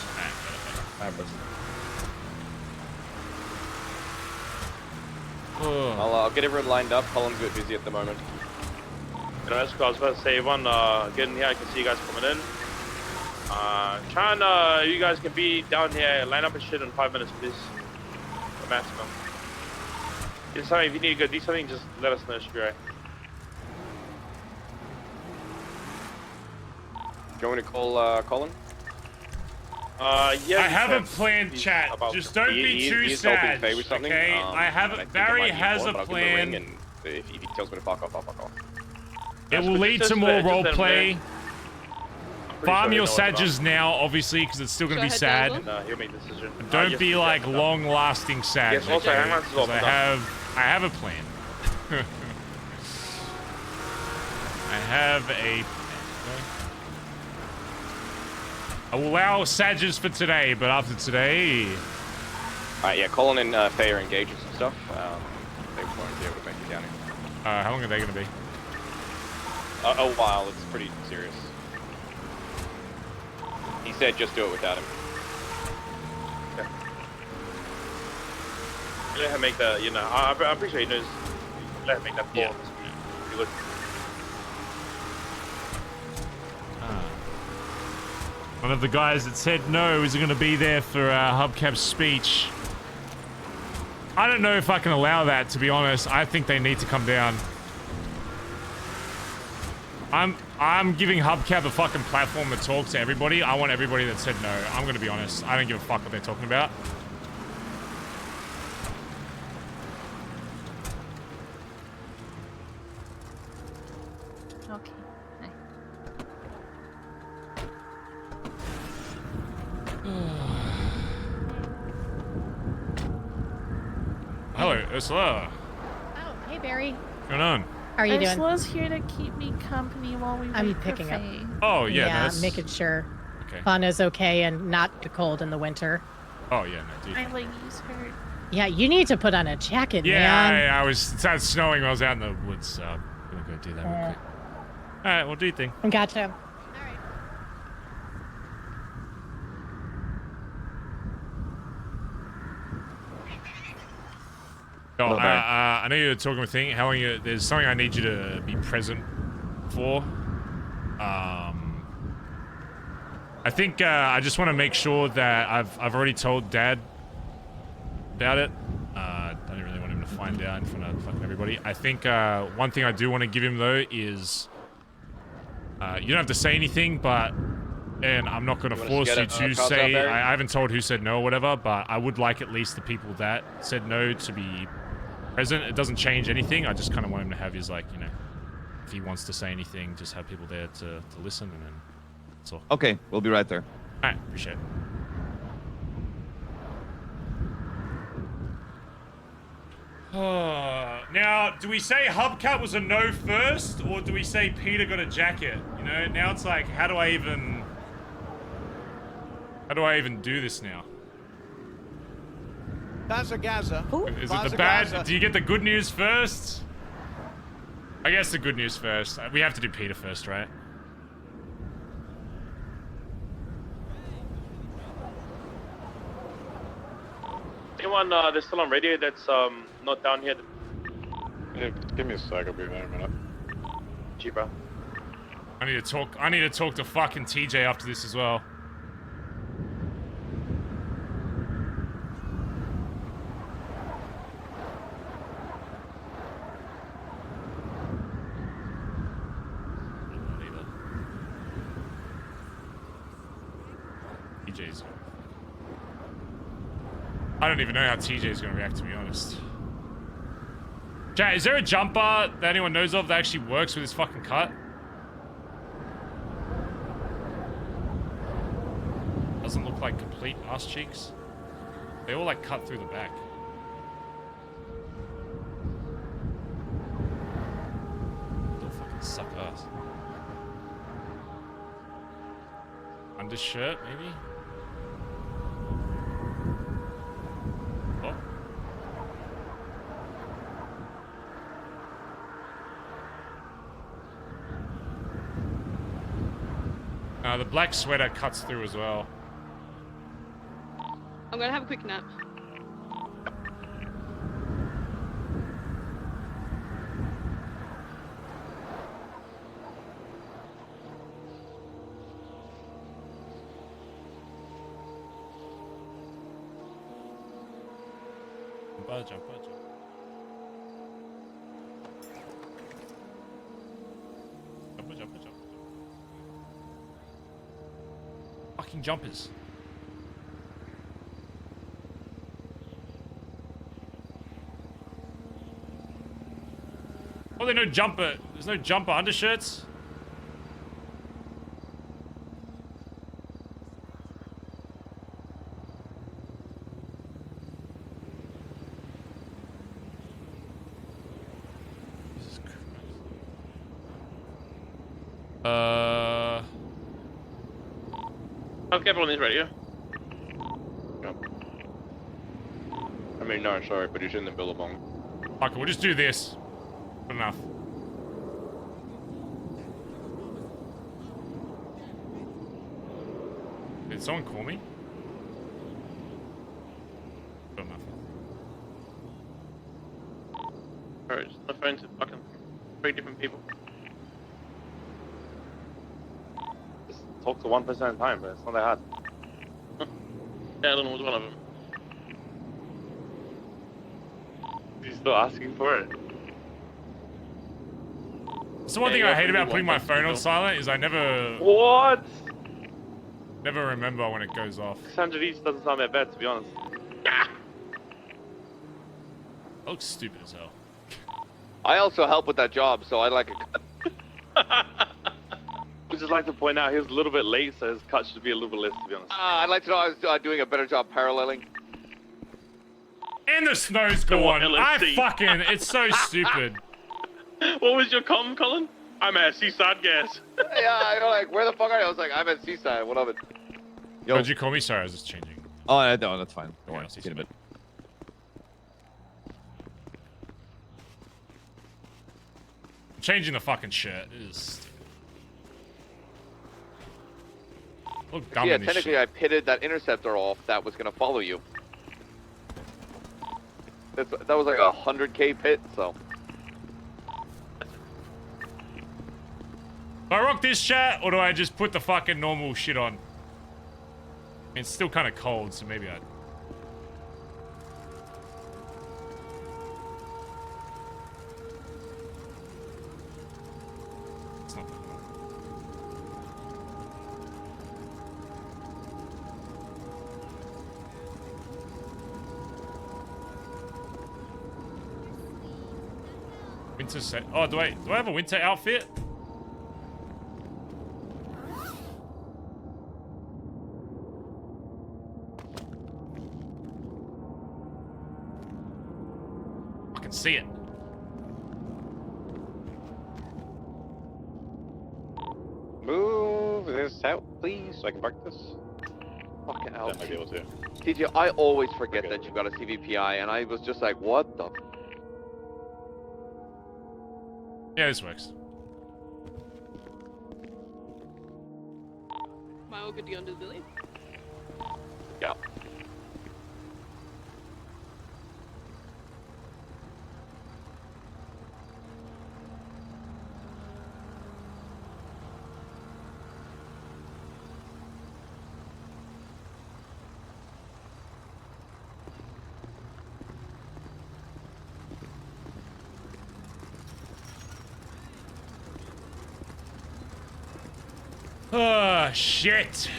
Alright, bros. I'll get everyone lined up. Collin's a bit busy at the moment. You know, that's cool. I was about to say, everyone, get in here. I can see you guys coming in. Try and, you guys can be down here, line up and shit in 5 minutes, please. The maximum. If you need to go do something, just let us know, it should be right. Do you want me to call, Collin? I Yeah. have a plan, chat. Just don't be too sad, okay? I have Barry has a plan. And if he tells me to fuck off, I'll fuck off. It will lead to more roleplay. Farm your Sages now, obviously, because it's still going to be sad. No, he'll make the decision. Don't be like long-lasting sad. Yes, also, hang on, Because I have a plan. I have a. I will allow Sages for today, but after today. Alright, yeah, Collin and Faye are engaged and stuff. They won't be able to make it down here. How long are they going to be? A while. It's pretty serious. He said just do it without him. Okay. Let him make the, I'm pretty sure he knows. Let him make that call. Yeah. Be good. One of the guys that said no is going to be there for Hubcap's speech. I don't know if I can allow that, to be honest. I think they need to come down. I'm giving Hubcap a fucking platform to talk to everybody. I want everybody that said no. I'm going to be honest. I don't give a fuck what they're talking about. Okay. Hello, Ursula. Oh, hey Barry. What's going on? How are you doing? Ursula's here to keep me company while we I'm wait picking for up. Faye. Oh, yeah, Yeah, that's... making sure Okay. Fauna's okay and not too cold in the winter. Oh, yeah, no, dude. My leggies hurt. Yeah, you need to put on a jacket, Yeah, man. it started snowing when I was out in the woods, so I'm gonna go do that real quick. Alright, well, do your thing. Gotcha. Oh, Hello, Barry. I know you're talking with thing. How long you? There's something I need you to be present for. I think I just want to make sure that I've already told Dad about it. I don't really want him to find out in front of fucking everybody. I think one thing I do want to give him though is you don't have to say anything, but and I'm not going to force you to say. I haven't told who said no or whatever, but I would like at least the people that said no to be present. It doesn't change anything. I just kind of want him to have his like, you know, if he wants to say anything, just have people there to listen, and then that's all. Okay, we'll be right there. All right, appreciate it. Now, do we say Hubcap was a no first, or do we say Peter got a jacket? You know, now it's like, how do I even do this now? Bazza Gaza. Is it the bad? Do you get the good news first? I guess the good news first. We have to do Peter first, right? Anyone that's still on radio that's not down here? Yeah, give me a sec, I'll be there in a minute. Gee, bro. I need to talk to fucking TJ after this as well. TJ's. I don't even know how TJ's gonna react, to be honest. Chat, is there a jumper that anyone knows of that actually works with this fucking cut? Doesn't look like complete ass cheeks. They all like cut through the back. They'll fucking suck ass. Undershirt, maybe? Oh. The black sweater cuts through as well. I'm gonna have a quick nap. Bazza. Jump. Fucking jumpers. Oh, there's no jumper. There's no jumper undershirts. Jesus Christ. Hubcap on this radio. Yep. I mean, no, sorry, but he's in the Billabong. Okay, we'll just do this. Good enough. Did someone call me? Good enough. Alright, just on the phone to fucking 3 different people. Just talk to one person at a time, but it's not that hard. Alan was one of them. He's still asking for it. So one thing I hate about putting my phone on silent is I never... What? Never remember when it goes off. 600 each doesn't sound that bad, to be honest. That looks stupid as hell. I also help with that job, so I like a cut. I'd just like to point out he was a little bit late, so his cut should be a little bit less, to be honest. I'd like to know I was doing a better job paralleling. And the snow's gone. It's so stupid. What was your comment, Collin? I'm at Seaside Gas. Yeah, you're like, where the fuck are you? I was like, I'm at Seaside. What of it? Yo. What'd you call me? Sorry, I was just changing. Oh, no, that's fine. Don't worry. See you in a bit. I'm changing the fucking shirt. It is... Look dumb Yeah, in this technically shit. I pitted that interceptor off that was gonna follow you. that was like a 100K pit, so. Do I rock this chat, or do I just put the fucking normal shit on? I mean, it's still kind of cold, so maybe I... It's not that bad. Winter set. Oh, do I have a winter outfit? I can see it. Move this out, please, so I can park this. Fucking hell. That might be able to. TJ, I always forget that you got a CVPI, and I was just like, what the? Yeah, this works. Am I all good to go into the village? Yeah. Oh, shit.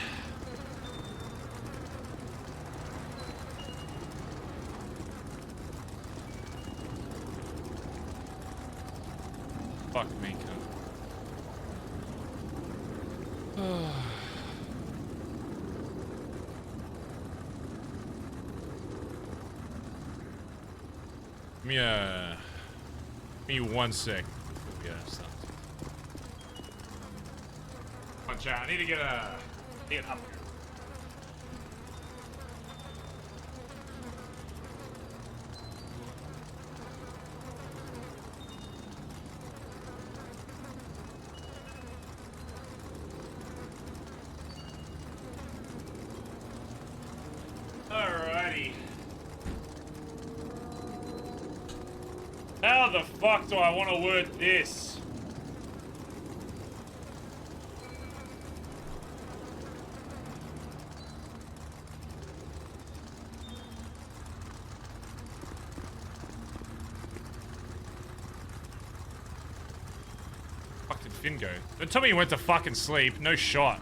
Fuck me, cunt. Give me 1 sec. Yeah, stop. Come on, chat. I need to get up here. Alrighty. How the fuck do I want to word this? Fuck did Finn go? Don't tell me he went to fucking sleep. No shot.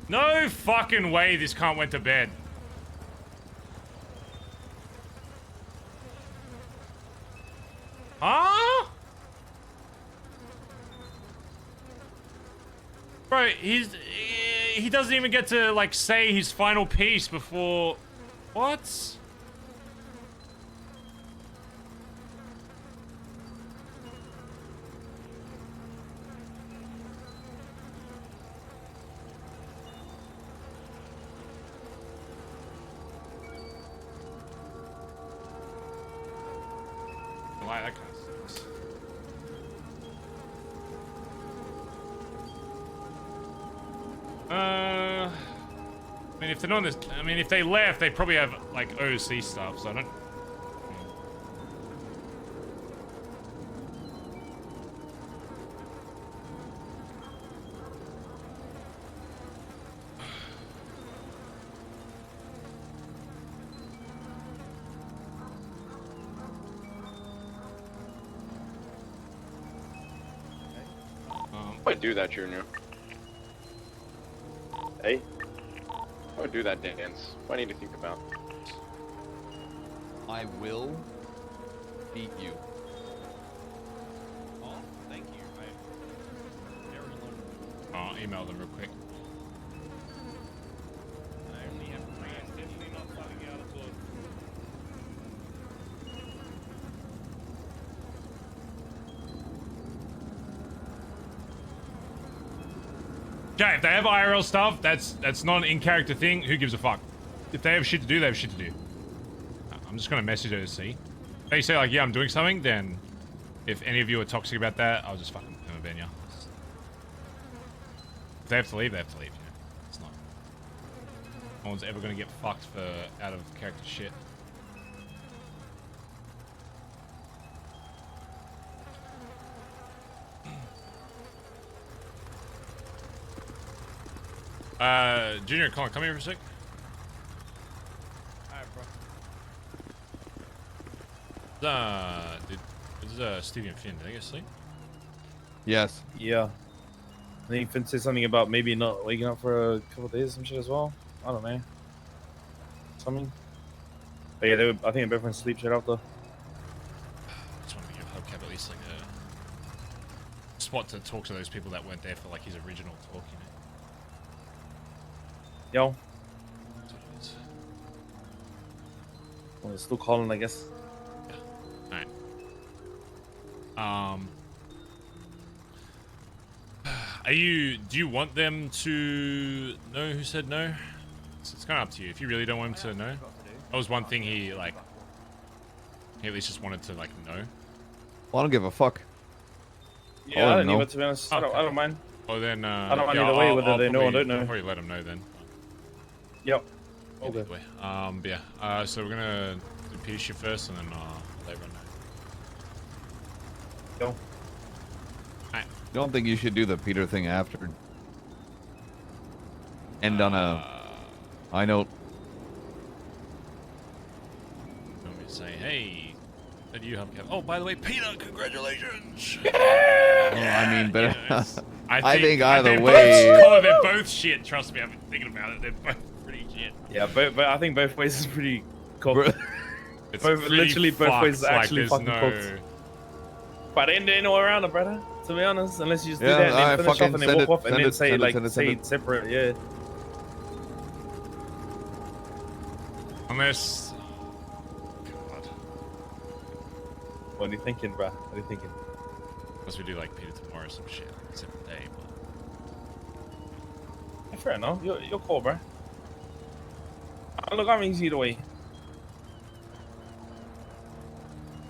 No fucking way this cunt went to bed. Huh? Bro, he doesn't even get to like say his final piece before. What? Why that kind of sucks. I mean, if they're not this, I mean, if they left, they probably have like OC stuff. So I don't. I would do that, Junior. Hey? I would do that dance. What do I need to think about? I will beat you. Oh, thank you. I'll email them real quick. I only have plans, definitely not flying out at all. Okay, if they have IRL stuff, that's not an in-character thing. Who gives a fuck? If they have shit to do, they have shit to do. I'm just gonna message OC. If they say like, yeah, I'm doing something, then if any of you are toxic about that, I'll just fucking ban you. If they have to leave, they have to leave. You know? It's not. No one's ever gonna get fucked for out of character shit. Junior and Collin, come here for a sec. This is Stevie and Finn. Did I get sleep? Yes. Yeah. I think Finn said something about maybe not waking up for a couple of days, some shit as well. I don't know. Something. But yeah, I think they both went to sleep straight after. Just want to give Hubcap at least like a spot to talk to those people that weren't there for like his original talk, you know. Yo. Well, it's still Collin, I guess. Yeah. Alright. Do you want them to know who said no? It's kind of up to you. If you really don't want him to know. That was one thing he at least just wanted to like know. Well, I don't give a fuck. Yeah, I don't know. To be honest, I don't mind. Well then, I don't mind either way whether they know or don't know. I'll probably let them know then. Yep. Okay. Yeah. So we're gonna do Peter shift first, and then let everyone know. Go. I don't think you should do the Peter thing after. End on a high note. You want me to say, hey, did you have? Oh, by the way, Peter, congratulations. Well, I mean, better. Yes. I think either they're way. They're both shit. Trust me, I've been thinking about it. They're both pretty shit. Yeah, but I think both ways is pretty cool. It's literally both ways is actually like, fucking cooked. But they ain't all around it, brother. To be honest, unless you just do Yeah, that and then finish off and then walk off and then say send it. separate, yeah. Unless. God. What are you thinking, bruh? What are you thinking? Unless we do like Peter tomorrow or some shit, separate day. Yeah, fair enough. You're cool, bruh. Look, I'm easy either way.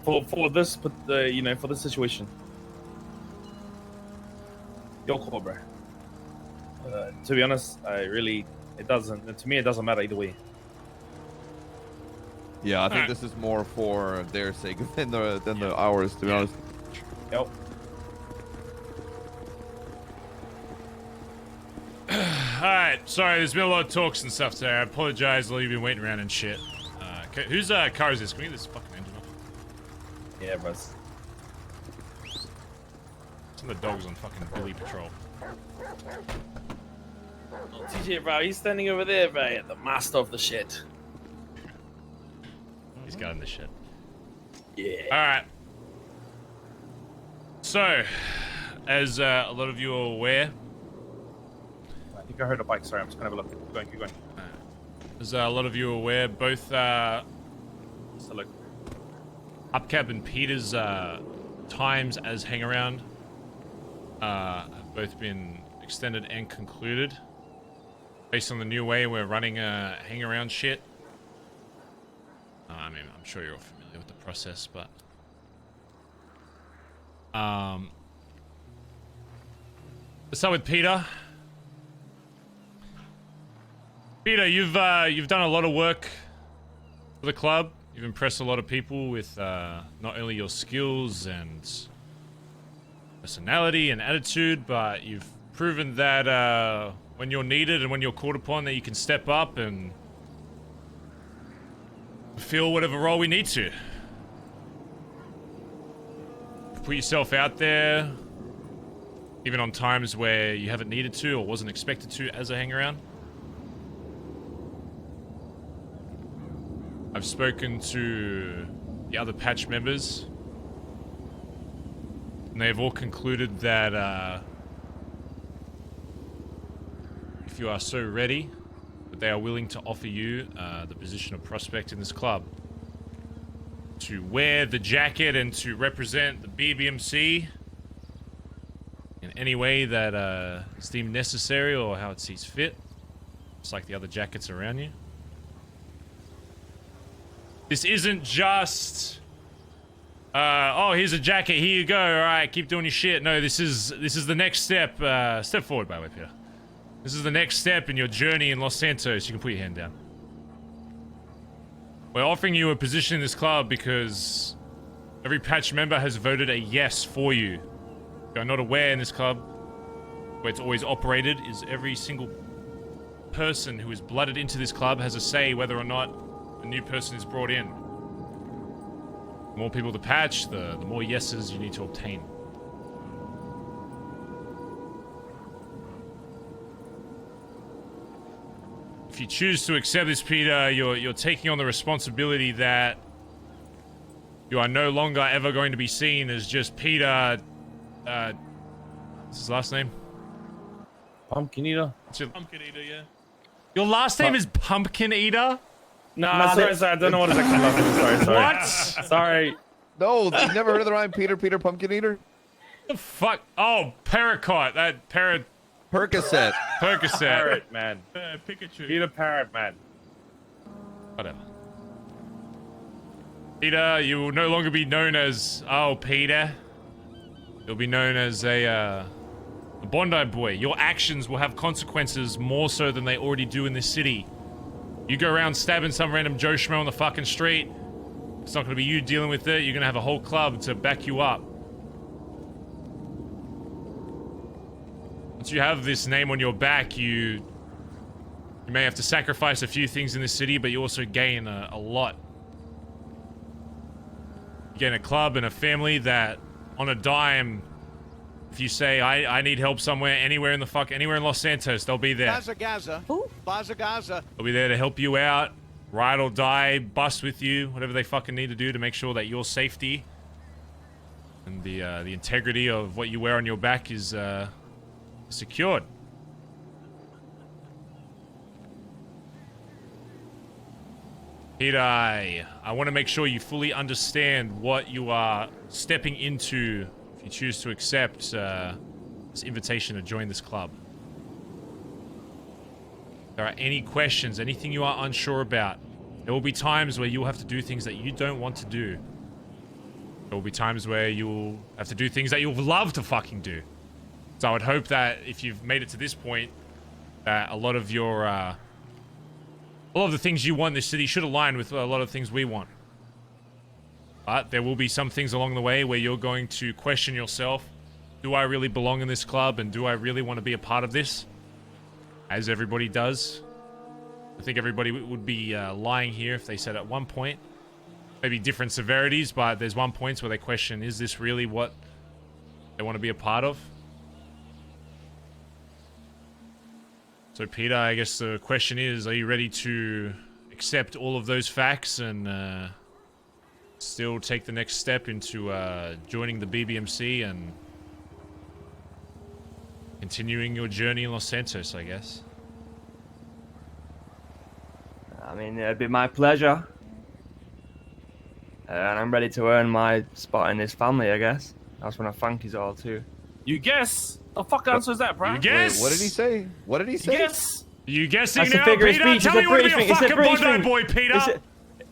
For this, you know, for this situation. You're cool, bruh. To be honest, it doesn't. To me, it doesn't matter either way. Yeah, I think this is more for their sake than the ours, to be honest. Yep. Alright, sorry, there's been a lot of talks and stuff today. I apologize, you've been waiting around and shit. Whose car is this? Can we get this fucking engine off? Yeah, bros. Some of the dogs on fucking Billy Patrol. TJ, bro, he's standing over there, bro, the master of the shit. He's got in the shit. Yeah. Alright. So, as a lot of you are aware, I think I heard a bike. Sorry, I'm just gonna have a look. Keep going. As a lot of you are aware, both Hubcap and Peter's times as hang-around have both been extended and concluded. Based on the new way we're running hang-around shit. I mean, I'm sure you're all familiar with the process, but... Let's start with Peter. Peter, you've done a lot of work for the club. You've impressed a lot of people with not only your skills and personality and attitude, but you've proven that when you're needed and when you're called upon, that you can step up and fulfill whatever role we need to. Put yourself out there, even on times where you haven't needed to or wasn't expected to as a hang-around. I've spoken to the other patch members, and they've all concluded that if you are so ready, that they are willing to offer you the position of prospect in this club. To wear the jacket and to represent the BBMC in any way that is deemed necessary or how it sees fit, just like the other jackets around you. This isn't just, oh, here's a jacket, here you go, alright, keep doing your shit. No, this is the next step. Step forward, by the way, Peter. This is the next step in your journey in Los Santos. You can put your hand down. We're offering you a position in this club because every patch member has voted a yes for you. If you're not aware, in this club, where it's always operated, is every single person who is blooded into this club has a say whether or not a new person is brought in. The more people to patch, the more yeses you need to obtain. If you choose to accept this, Peter, you're taking on the responsibility that you are no longer ever going to be seen as just Peter. What's his last name? Pumpkin Eater. Pumpkin Eater, yeah. Your last name is Pumpkin Eater? Nah, sorry, I don't know what his actual last name is. Sorry. What? Sorry. No, you've never heard of the rhyme Peter Pumpkin Eater? The fuck? Oh, Paracot. Percocet. Parrot, man. Pikachu. Peter Parrot, man. Whatever. Peter, you will no longer be known as, Peter. You'll be known as a Bondi boy. Your actions will have consequences more so than they already do in this city. You go around stabbing some random Joe Schmo on the fucking street, it's not going to be you dealing with it. You're going to have a whole club to back you up. Once you have this name on your back, you may have to sacrifice a few things in this city, but you also gain a lot. You gain a club and a family that, on a dime, if you say, I need help somewhere, anywhere in Los Santos, they'll be there. Bazza. They'll be there to help you out, ride or die, bust with you, whatever they fucking need to do to make sure that your safety and the integrity of what you wear on your back is secured. Peter, I want to make sure you fully understand what you are stepping into if you choose to accept this invitation to join this club. If there are any questions, anything you are unsure about, there will be times where you'll have to do things that you don't want to do. There will be times where you'll have to do things that you'll love to fucking do. So I would hope that if you've made it to this point, that a lot of your, a lot of the things you want in this city should align with a lot of things we want. But there will be some things along the way where you're going to question yourself. Do I really belong in this club, and do I really want to be a part of this? As everybody does. I think everybody would be lying here if they said at one point, maybe different severities, but there's one point where they question, is this really what they want to be a part of? So Peter, I guess the question is, are you ready to accept all of those facts and still take the next step into joining the BBMC and continuing your journey in Los Santos, I guess? I mean, it'd be my pleasure. And I'm ready to earn my spot in this family, I guess. I just want to thank you all too. You guess? The fuck answer is that, bro? You guess? Wait, what did he say? What did he say? Yes. You guessing That's a now, figure of Peter? speech. Tell me you want to be a fucking Bondi boy, Peter.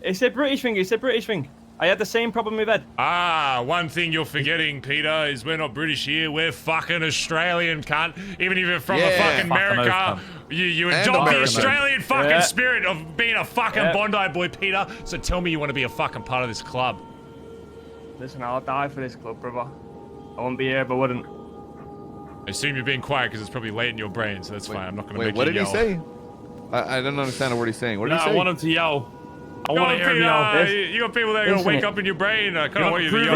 It's a British thing. It's a British thing. I had the same problem with Ed. Ah, one thing you're forgetting, Peter, is we're not British here. We're fucking Australian, cunt. Even if you're from a fucking America, you adopt the Australian fucking spirit of being a fucking Bondi boy, Peter. So tell me you want to be a fucking part of this club. Listen, I'll die for this club, brother. I wouldn't be here if I wouldn't. I assume you're being quiet because it's probably late in your brain, so that's fine. I'm not going to make you what did yell. he say? I don't understand a word he's saying. What did he say? I want him to yell. I want to hear him yell. You got people that are going to wake up in your brain. I kind of want you to yell.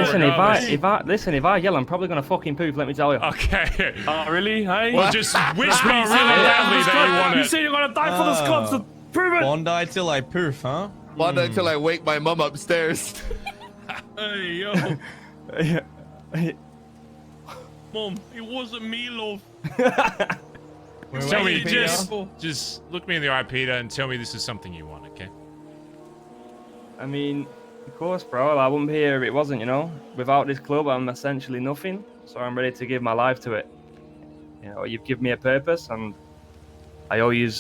Listen, if I yell, I'm probably going to fucking poop, let me tell you. Okay. Oh, really? Hey? Well, just whisper really loudly that you want it. You say you're going to die for this club, so prove it. Bondi till I poof, huh? Bondi till I wake my mum upstairs. Hey, yo. Mom, it wasn't me, love. Tell me, just look me in the eye, Peter, and tell me this is something you want, okay? I mean, of course, bro. I wouldn't be here if it wasn't, you know? Without this club, I'm essentially nothing, so I'm ready to give my life to it. You know, you've given me a purpose, and I owe you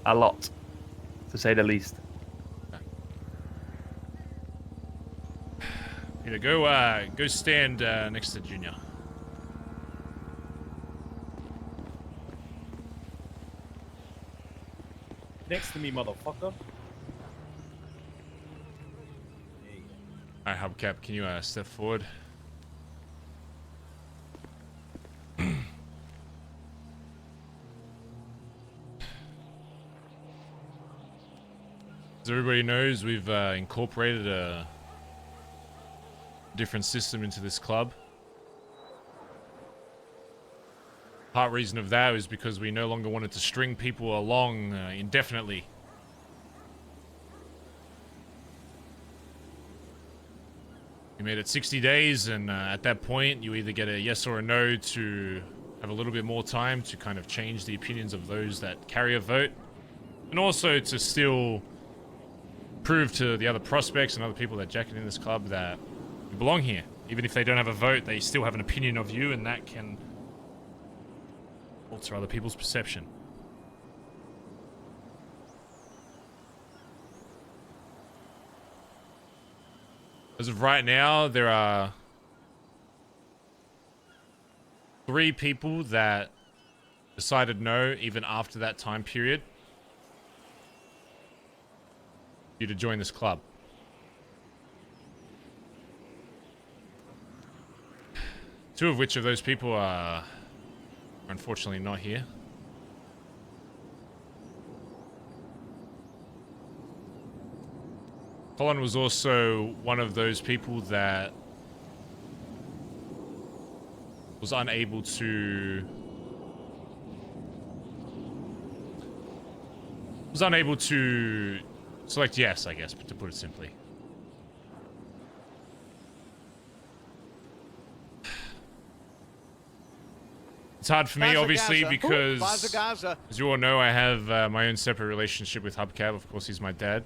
a lot, to say the least. Peter, go stand next to Junior. next to me, motherfucker. Alright, Hubcap, can you step forward? As everybody knows, we've incorporated a different system into this club. Part reason of that is because we no longer wanted to string people along indefinitely. We made it 60 days, and at that point, you either get a yes or a no to have a little bit more time to kind of change the opinions of those that carry a vote, and also to still prove to the other prospects and other people that jacket in this club that you belong here. Even if they don't have a vote, they still have an opinion of you, and that can alter other people's perception. As of right now, there are 3 people that decided no even after that time period for you to join this club. Two of which of those people are unfortunately not here. Collin was also one of those people that was unable to select yes, I guess, to put it simply. It's hard for me, obviously, because, as you all know, I have my own separate relationship with Hubcap. Of course, he's my dad.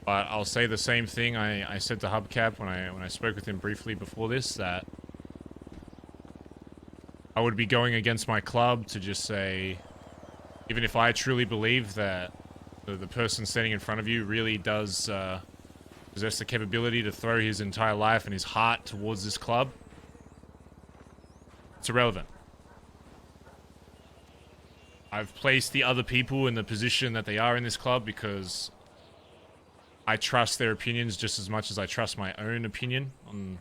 But I'll say the same thing I said to Hubcap when I spoke with him briefly before this, that I would be going against my club to just say, even if I truly believe that the person standing in front of you really does possess the capability to throw his entire life and his heart towards this club, it's irrelevant. I've placed the other people in the position that they are in this club because I trust their opinions just as much as I trust my own opinion on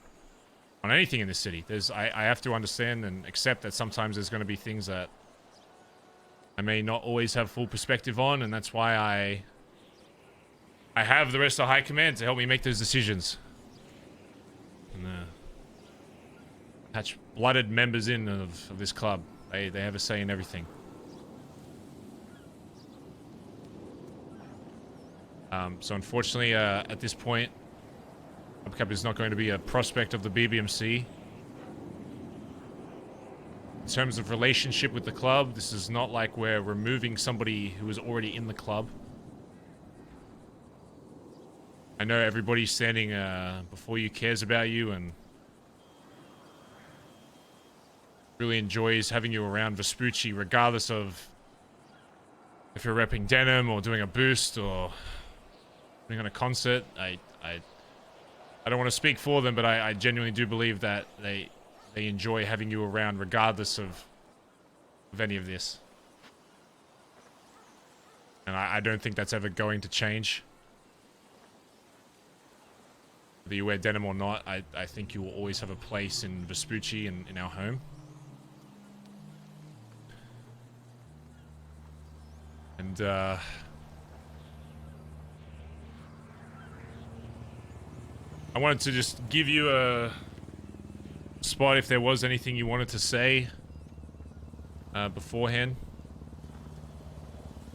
anything in this city. I have to understand and accept that sometimes there's going to be things that I may not always have full perspective on, and that's why I have the rest of High Command to help me make those decisions. And patch blooded members in of this club. They have a say in everything. So unfortunately, at this point, Hubcap is not going to be a prospect of the BBMC. In terms of relationship with the club, this is not like we're removing somebody who is already in the club. I know everybody standing before you cares about you and really enjoys having you around Vespucci, regardless of if you're repping denim or doing a boost or putting on a concert. I don't want to speak for them, but I genuinely do believe that they enjoy having you around regardless of any of this. And I don't think that's ever going to change. Whether you wear denim or not, I think you will always have a place in Vespucci and in our home. And I wanted to just give you a spot if there was anything you wanted to say beforehand,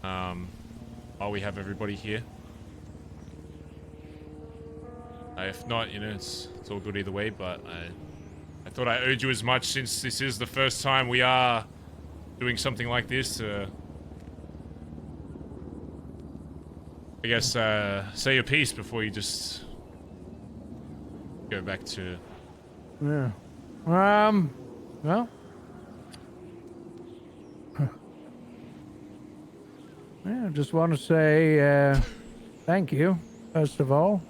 while we have everybody here. If not, you know, it's all good either way, but I thought I owed you as much, since this is the first time we are doing something like this. I guess say your piece before you just go back to... Yeah. Well, yeah, I just want to say thank you, first of all.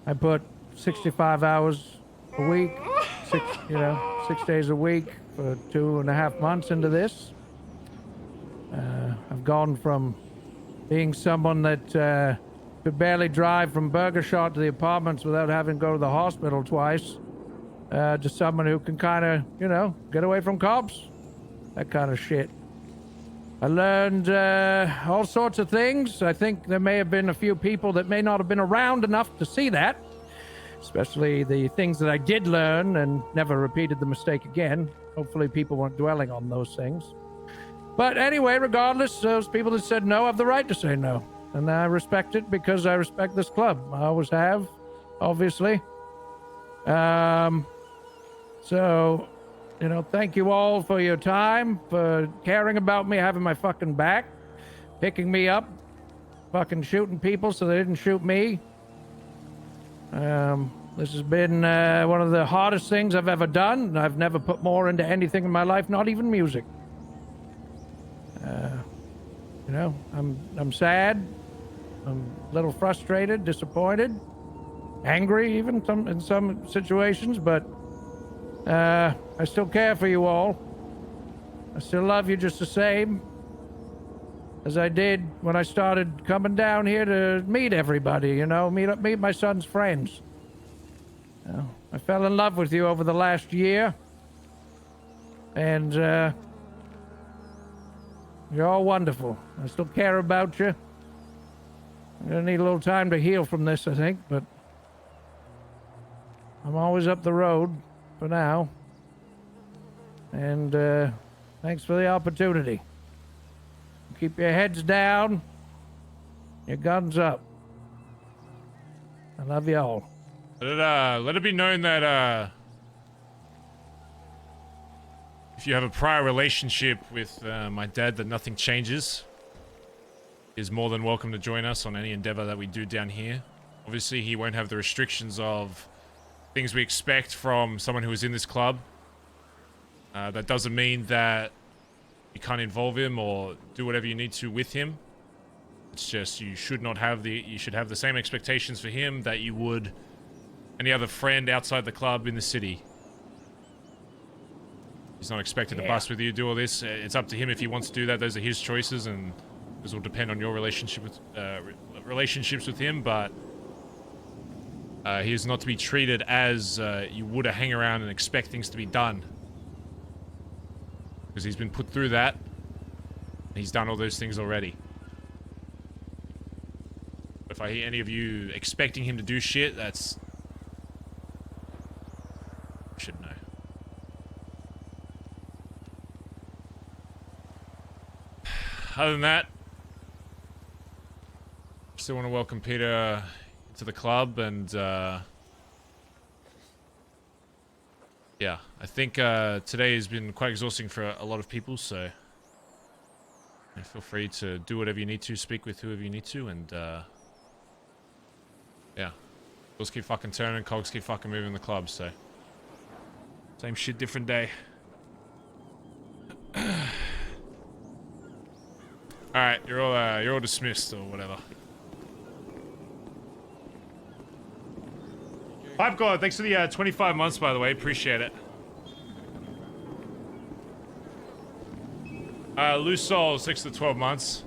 I put 65 hours a week, 6 days a week for 2.5 months into this. I've gone from being someone that could barely drive from Burger Shot to the apartments without having to go to the hospital twice, to someone who can kind of, you know, get away from cops. That kind of shit. I learned all sorts of things. I think there may have been a few people that may not have been around enough to see that. Especially the things that I did learn and never repeated the mistake again. Hopefully people weren't dwelling on those things. But anyway, regardless, those people that said no have the right to say no. And I respect it because I respect this club. I always have, obviously. So, you know, thank you all for your time, for caring about me, having my fucking back, picking me up, fucking shooting people so they didn't shoot me. This has been one of the hardest things I've ever done. I've never put more into anything in my life, not even music. You know, I'm sad. I'm a little frustrated, disappointed, angry even in some situations, but I still care for you all. I still love you just the same as I did when I started coming down here to meet everybody, you know, meet my son's friends. You know, I fell in love with you over the last year, and you're all wonderful. I still care about you. I'm gonna need a little time to heal from this, I think, but I'm always up the road for now. And thanks for the opportunity. Keep your heads down, your guns up. I love you all. Let it be known that if you have a prior relationship with my dad, that nothing changes. He is more than welcome to join us on any endeavor that we do down here. Obviously, he won't have the restrictions of things we expect from someone who is in this club. That doesn't mean that you can't involve him or do whatever you need to with him. It's just you should have the same expectations for him that you would any other friend outside the club in the city. He's not expected to bust with you, do all this. It's up to him if he wants to do that. Those are his choices, and this will depend on your relationships with him. But he is not to be treated as you would hang around and expect things to be done, because he's been put through that. And he's done all those things already. If I hear any of you expecting him to do shit, that's... I should know. Other than that, still want to welcome Peter to the club, and yeah, I think today has been quite exhausting for a lot of people, so feel free to do whatever you need to, speak with whoever you need to, and yeah, wheels keep fucking turning, cogs keep fucking moving in the club, so same shit, different day. Alright, you're all dismissed or whatever. Pipe God, thanks for the 25 months, by the way, appreciate it. Loose Soul, 6 to 12 months.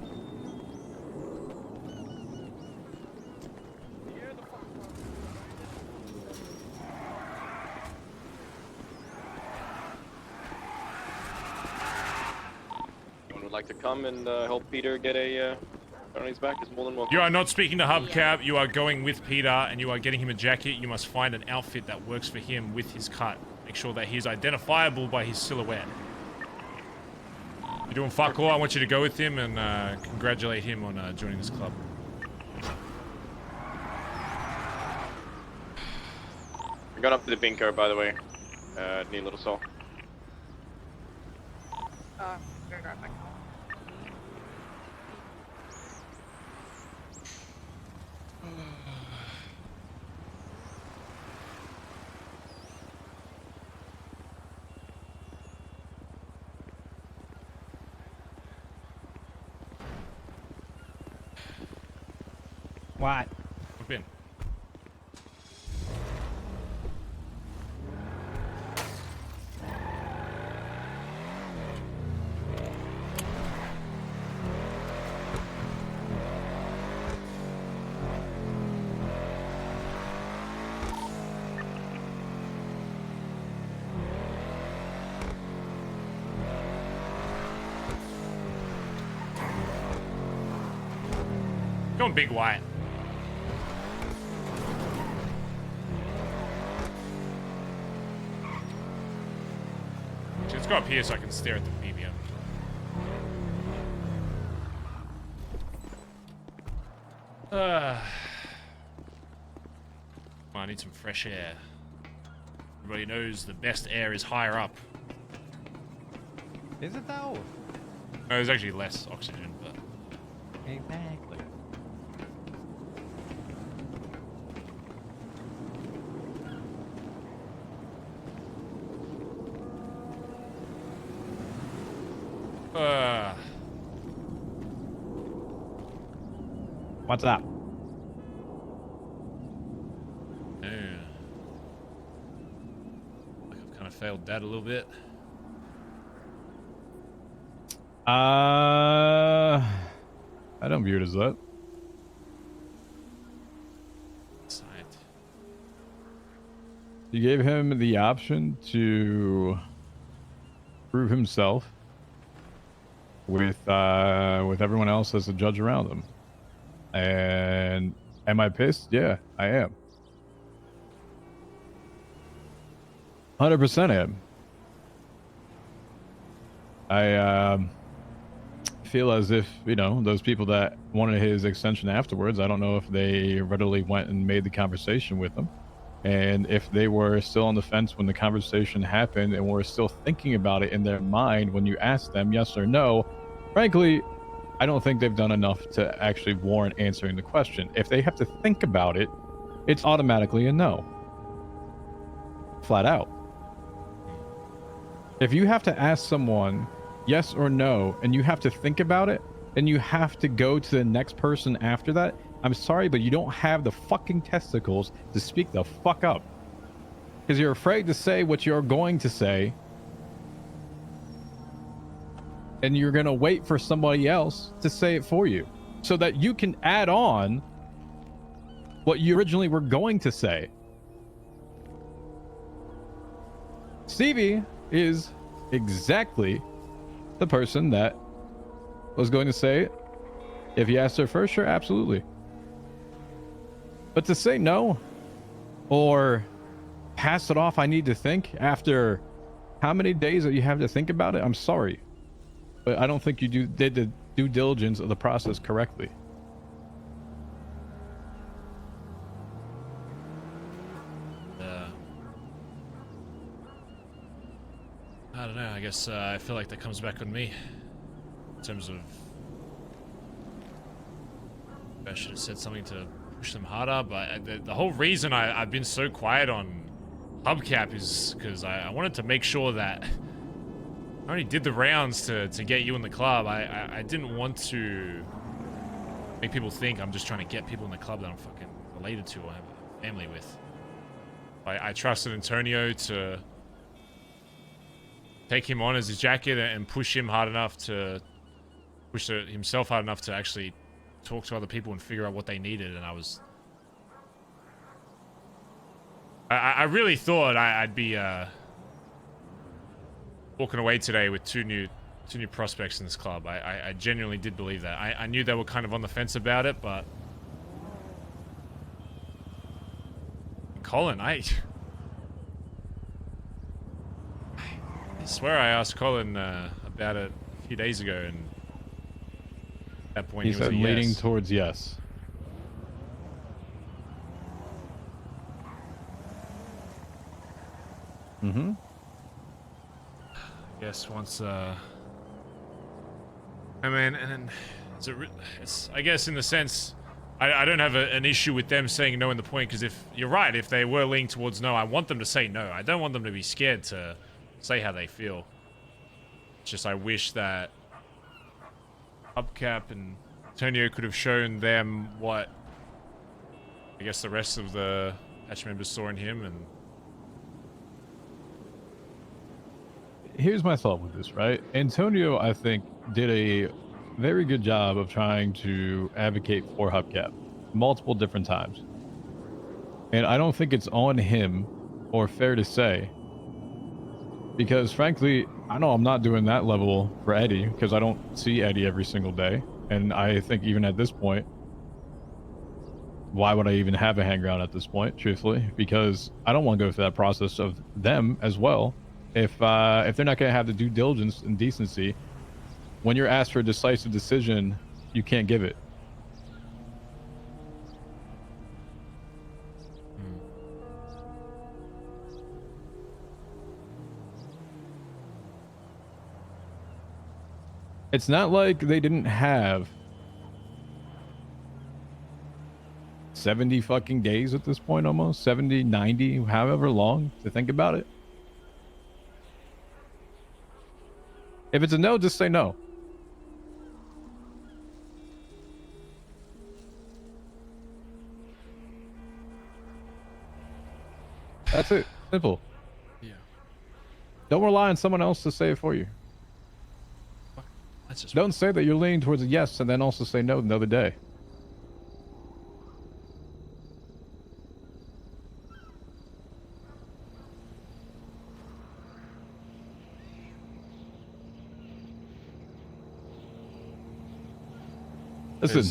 Would like to come and help Peter get a on his back is more than welcome. You are not speaking to Hubcap. You are going with Peter and you are getting him a jacket. You must find an outfit that works for him with his cut. Make sure that he's identifiable by his silhouette. You're doing fuck all. I want you to go with him and congratulate him on joining this club. I got up to the binker, by the way. Need a little soul. What? Hop in. Going big white. Let's go up here so I can stare at the BBM. I need some fresh air. Everybody knows the best air is higher up. Is it though? No, there's actually less oxygen, but... Exactly. What's up? Yeah. Like I've kind of failed that a little bit. I don't view it as that. You gave him the option to prove himself with everyone else as a judge around him. And am I pissed? Yeah, I am. 100% am. I feel as if, you know, those people that wanted his extension afterwards, I don't know if they readily went and made the conversation with him. And if they were still on the fence when the conversation happened and were still thinking about it in their mind when you asked them yes or no, frankly, I don't think they've done enough to actually warrant answering the question. If they have to think about it, it's automatically a no. Flat out. If you have to ask someone yes or no, and you have to think about it, and you have to go to the next person after that, I'm sorry, but you don't have the fucking testicles to speak the fuck up. Because you're afraid to say what you're going to say, and you're going to wait for somebody else to say it for you, so that you can add on what you originally were going to say. Stevie is exactly the person that was going to say, if you asked her first, sure, absolutely. But to say no, or pass it off, I need to think, after how many days that you have to think about it, I'm sorry. But I don't think you did the due diligence of the process correctly. I don't know, I guess I feel like that comes back on me. In terms of... I should have said something to push them harder, but the whole reason I've been so quiet on Hubcap is because I wanted to make sure that I only did the rounds to get you in the club. I didn't want to make people think I'm just trying to get people in the club that I'm fucking related to or have a family with. I trusted Antonio to take him on as his jacket and push him hard enough to push himself hard enough to actually talk to other people and figure out what they needed. And I really thought I'd be walking away today with two new prospects in this club. I genuinely did believe that. I knew they were kind of on the fence about it, but Collin, I swear I asked Collin about it a few days ago, and at that point he was said a yes. leaning towards yes. Mm-hmm. Yes, once I mean, and then it's I guess in the sense I don't have an issue with them saying no in the point, because if you're right, if they were leaning towards no, I want them to say no. I don't want them to be scared to say how they feel. It's just I wish that Hubcap and Antonio could have shown them what I guess the rest of the patch members saw in him. And here's my thought with this, right? Antonio, I think, did a very good job of trying to advocate for Hubcap multiple different times. And I don't think it's on him or fair to say, because frankly, I know I'm not doing that level for Eddie, because I don't see Eddie every single day. And I think even at this point, why would I even have a hangaround at this point, truthfully? Because I don't want to go through that process of them as well. If they're not going to have the due diligence and decency, when you're asked for a decisive decision, you can't give it. It's not like they didn't have 70 fucking days at this point, almost 70, 90, however long to think about it. If it's a no, just say no. That's it. Simple. Yeah. Don't rely on someone else to say it for you. That's just Don't say that you're leaning towards a yes and then also say no another day. Listen,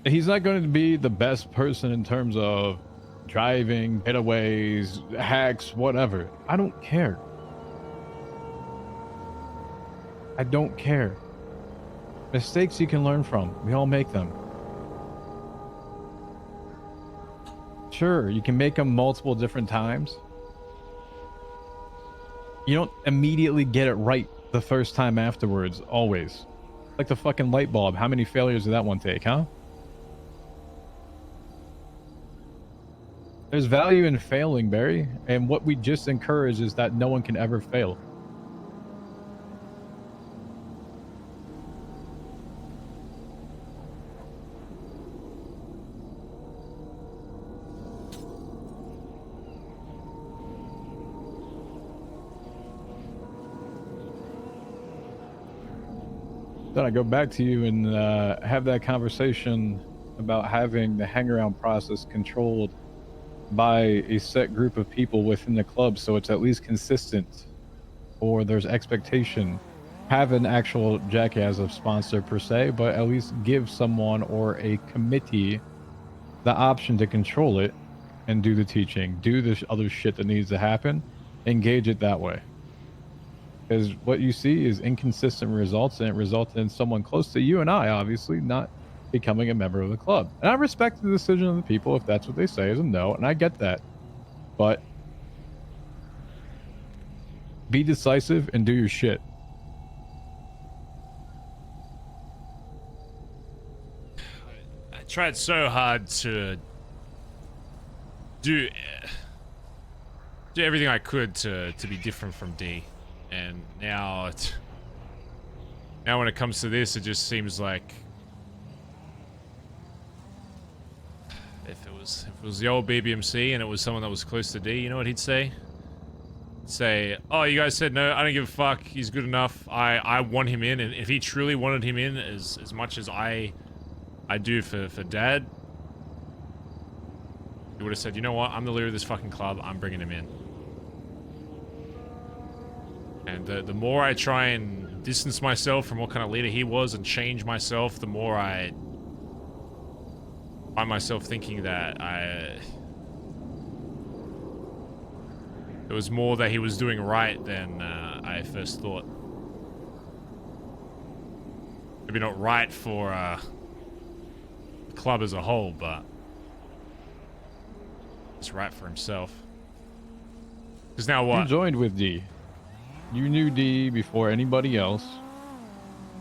he's not going to be the best person in terms of driving, getaways, hacks, whatever. I don't care. I don't care. Mistakes you can learn from. We all make them. Sure, you can make them multiple different times. You don't immediately get it right the first time afterwards, always. Like the fucking light bulb. How many failures did that one take, huh? There's value in failing, Barry. And what we just encourage is that no one can ever fail. Then I go back to you and have that conversation about having the hang-around process controlled by a set group of people within the club, so it's at least consistent, or there's expectation. Have an actual jackass of sponsor per se, but at least give someone or a committee the option to control it and do the teaching, do the other shit that needs to happen, engage it that way. Because what you see is inconsistent results, and it resulted in someone close to you and I, obviously, not becoming a member of the club. And I respect the decision of the people if that's what they say is a no, and I get that. But be decisive and do your shit. I tried so hard to do everything I could to be different from D. And now when it comes to this, it just seems like if it was the old BBMC and it was someone that was close to D, you know what he'd say? He'd say, "Oh, you guys said no, I don't give a fuck, he's good enough, I want him in." And if he truly wanted him in as much as I do for Dad, he would have said, "You know what, I'm the leader of this fucking club, I'm bringing him in." And the more I try and distance myself from what kind of leader he was and change myself, the more I find myself thinking that it was more that he was doing right than I first thought. Maybe not right for the club as a whole, but it's right for himself. Because now what? You joined with D. You knew D before anybody else.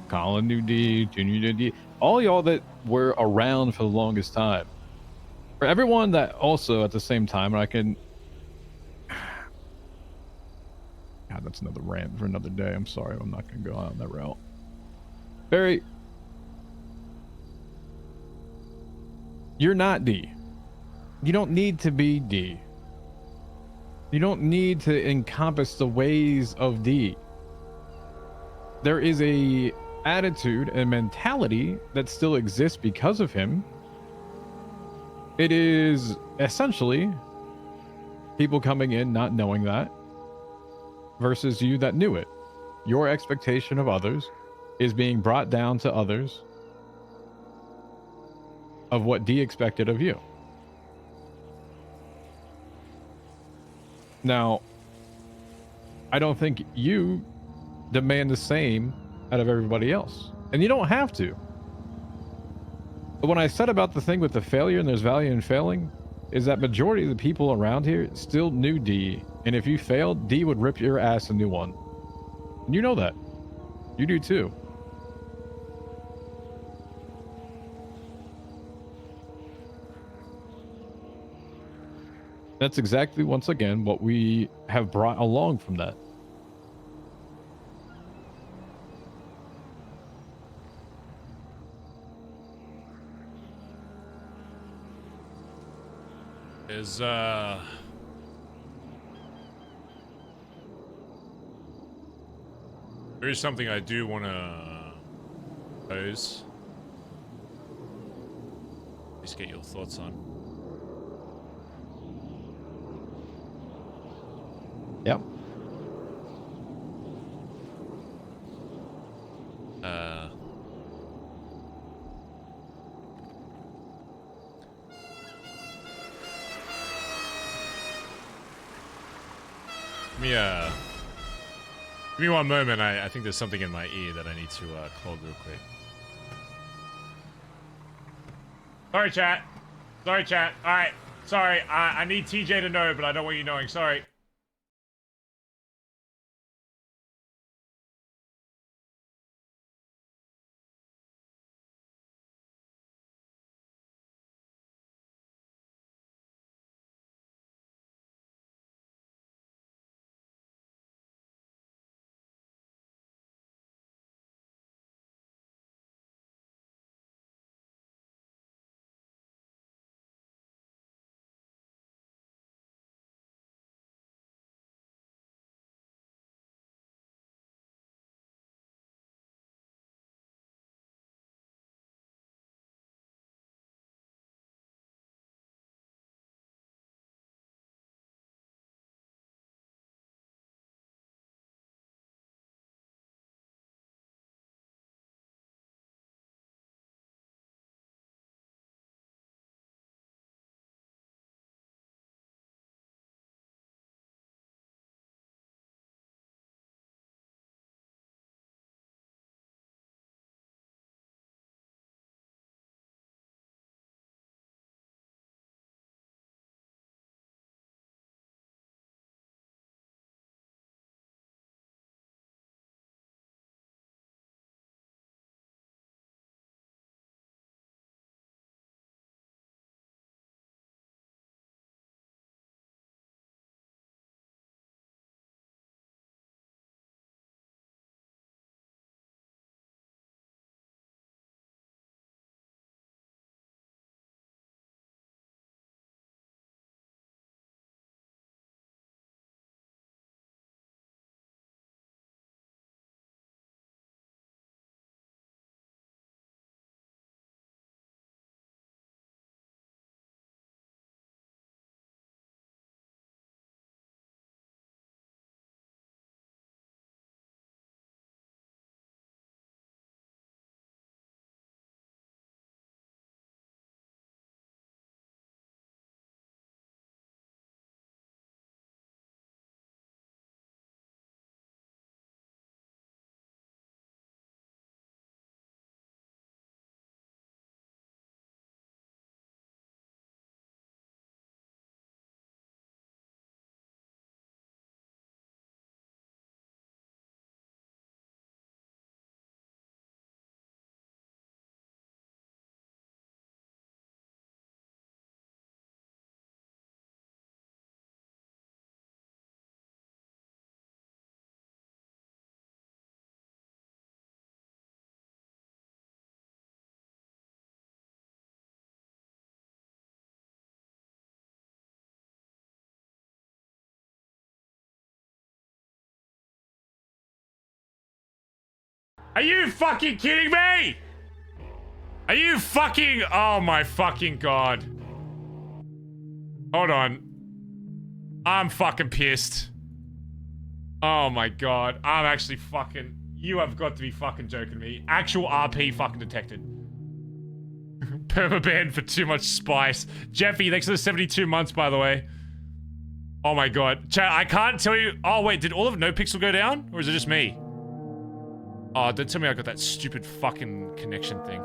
Collin knew D, Junior knew D. All y'all that were around for the longest time. For everyone that also at the same time, and I can... God, that's another rant for another day. I'm sorry, I'm not going to go on that route. Barry, you're not D. You don't need to be D. You don't need to encompass the ways of D. There is a attitude and mentality that still exists because of him. It is essentially people coming in not knowing that versus you that knew it. Your expectation of others is being brought down to others of what D expected of you. Now, I don't think you demand the same out of everybody else. And you don't have to. But when I said about the thing with the failure and there's value in failing, is that majority of the people around here still knew D. And if you failed, D would rip your ass a new one. And you know that. You do too. That's exactly, once again, what we have brought along from that. Is there is something I do want to pose. Just get your thoughts on. Yep. Give me one moment. I think there's something in my ear that I need to clog real quick. Sorry, chat. Sorry, chat. All right. Sorry. I need TJ to know, but I don't want you knowing. Sorry. Are you fucking kidding me? Are you fucking... Oh my fucking god. Hold on. I'm fucking pissed. Oh my god. I'm actually fucking... You have got to be fucking joking me. Actual RP fucking detected. Permaban for too much spice. Jeffy, thanks for the 72 months, by the way. Oh my god. Chat, I can't tell you. Oh wait, did all of NoPixel go down? Or is it just me? Oh, don't tell me I got that stupid fucking connection thing.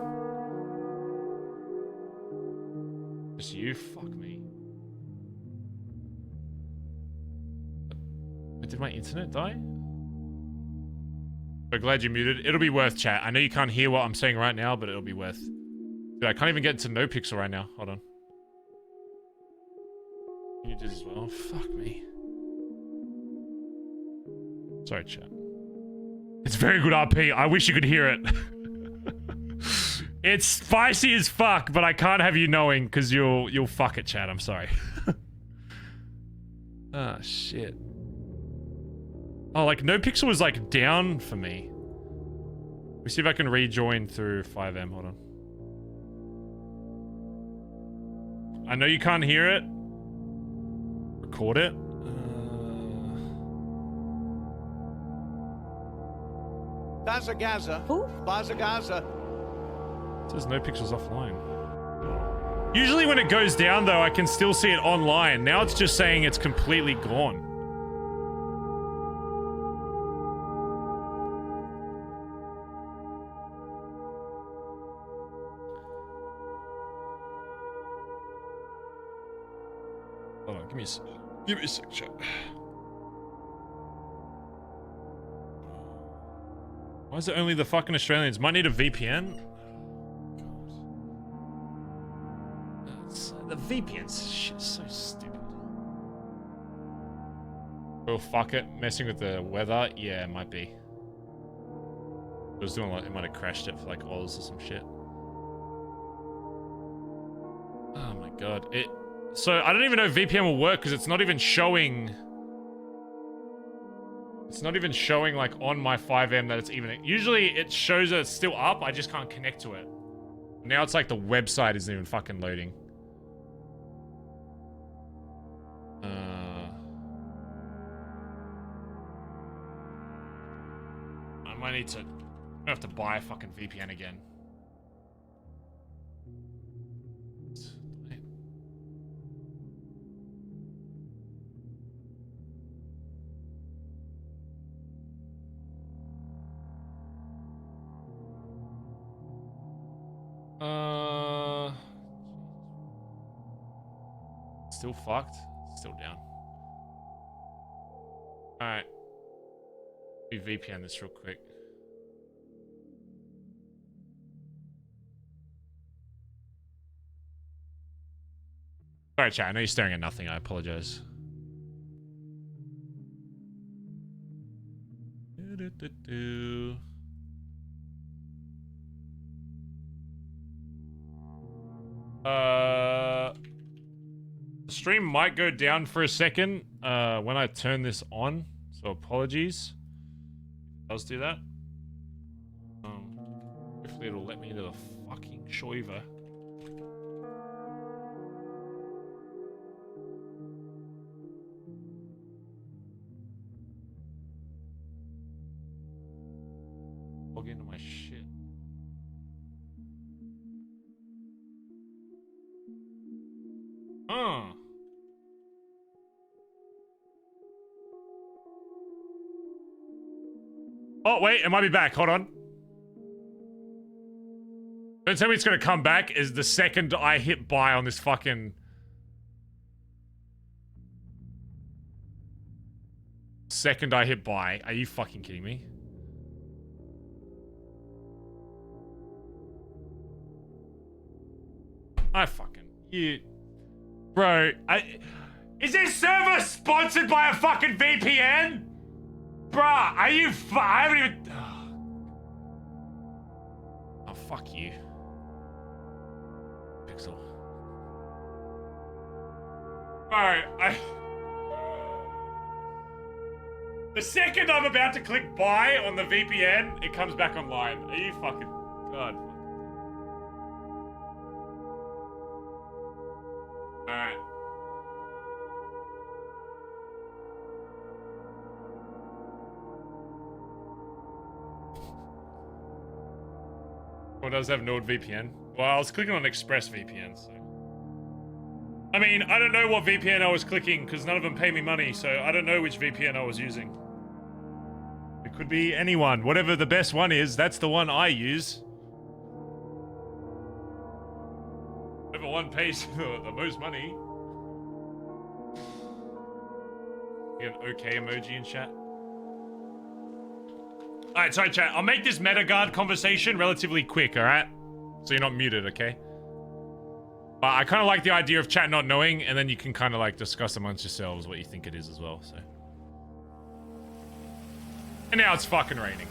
Just you? Fuck me. Did my internet die? I'm glad you muted. It'll be worth, chat. I know you can't hear what I'm saying right now, but it'll be worth. Dude, I can't even get into NoPixel right now. Hold on. You did as well. Fuck me. Sorry, chat. It's very good RP. I wish you could hear it. It's spicy as fuck, but I can't have you knowing because you'll fuck it, chat. I'm sorry. Ah, shit. Oh, like NoPixel was like down for me. Let me see if I can rejoin through 5M. Hold on. I know you can't hear it. Record it. Bazza Gaza. Who? Bazza Gaza. It says NoPixel's offline. Usually when it goes down though, I can still see it online. Now it's just saying it's completely gone. Hold on, give me a sec, chat. Why is it only the fucking Australians? Might need a VPN. The VPN's shit, so stupid. Oh fuck it, messing with the weather. Yeah, it might be. It was doing like it might have crashed it for like Oz or some shit. Oh my god, it. So I don't even know if VPN will work because it's not even showing. It's not even showing like on my 5M that it's even. Usually it shows that it's still up. I just can't connect to it. Now it's like the website isn't even fucking loading. I might need to. I'm gonna have to buy a fucking VPN again. Still fucked. Still down. Alright. We VPN this real quick. Sorry, chat. I know you're staring at nothing. I apologize. The stream might go down for a second when I turn this on, so apologies. It does do that. Hopefully it'll let me into the fucking shoiver. Log into my shit. Oh, wait, it might be back. Hold on. Don't tell me it's gonna come back is the second I hit buy on this fucking... Second I hit buy. Are you fucking kidding me? I fucking... You... Bro, is this server sponsored by a fucking VPN? Bruh, are you I haven't even... Oh, fuck you. Pixel. Bro, the second I'm about to click buy on the VPN, it comes back online. Are you fucking... God. Alright. Well, does have NordVPN? Well, I was clicking on ExpressVPN, so... I mean, I don't know what VPN I was clicking because none of them pay me money, so I don't know which VPN I was using. It could be anyone. Whatever the best one is, that's the one I use. Whatever one pays the most money. Get an okay emoji in chat. Alright, sorry chat. I'll make this MetaGuard conversation relatively quick, alright? So you're not muted, okay? But I kind of like the idea of chat not knowing, and then you can kind of like discuss amongst yourselves what you think it is as well, so. And now it's fucking raining.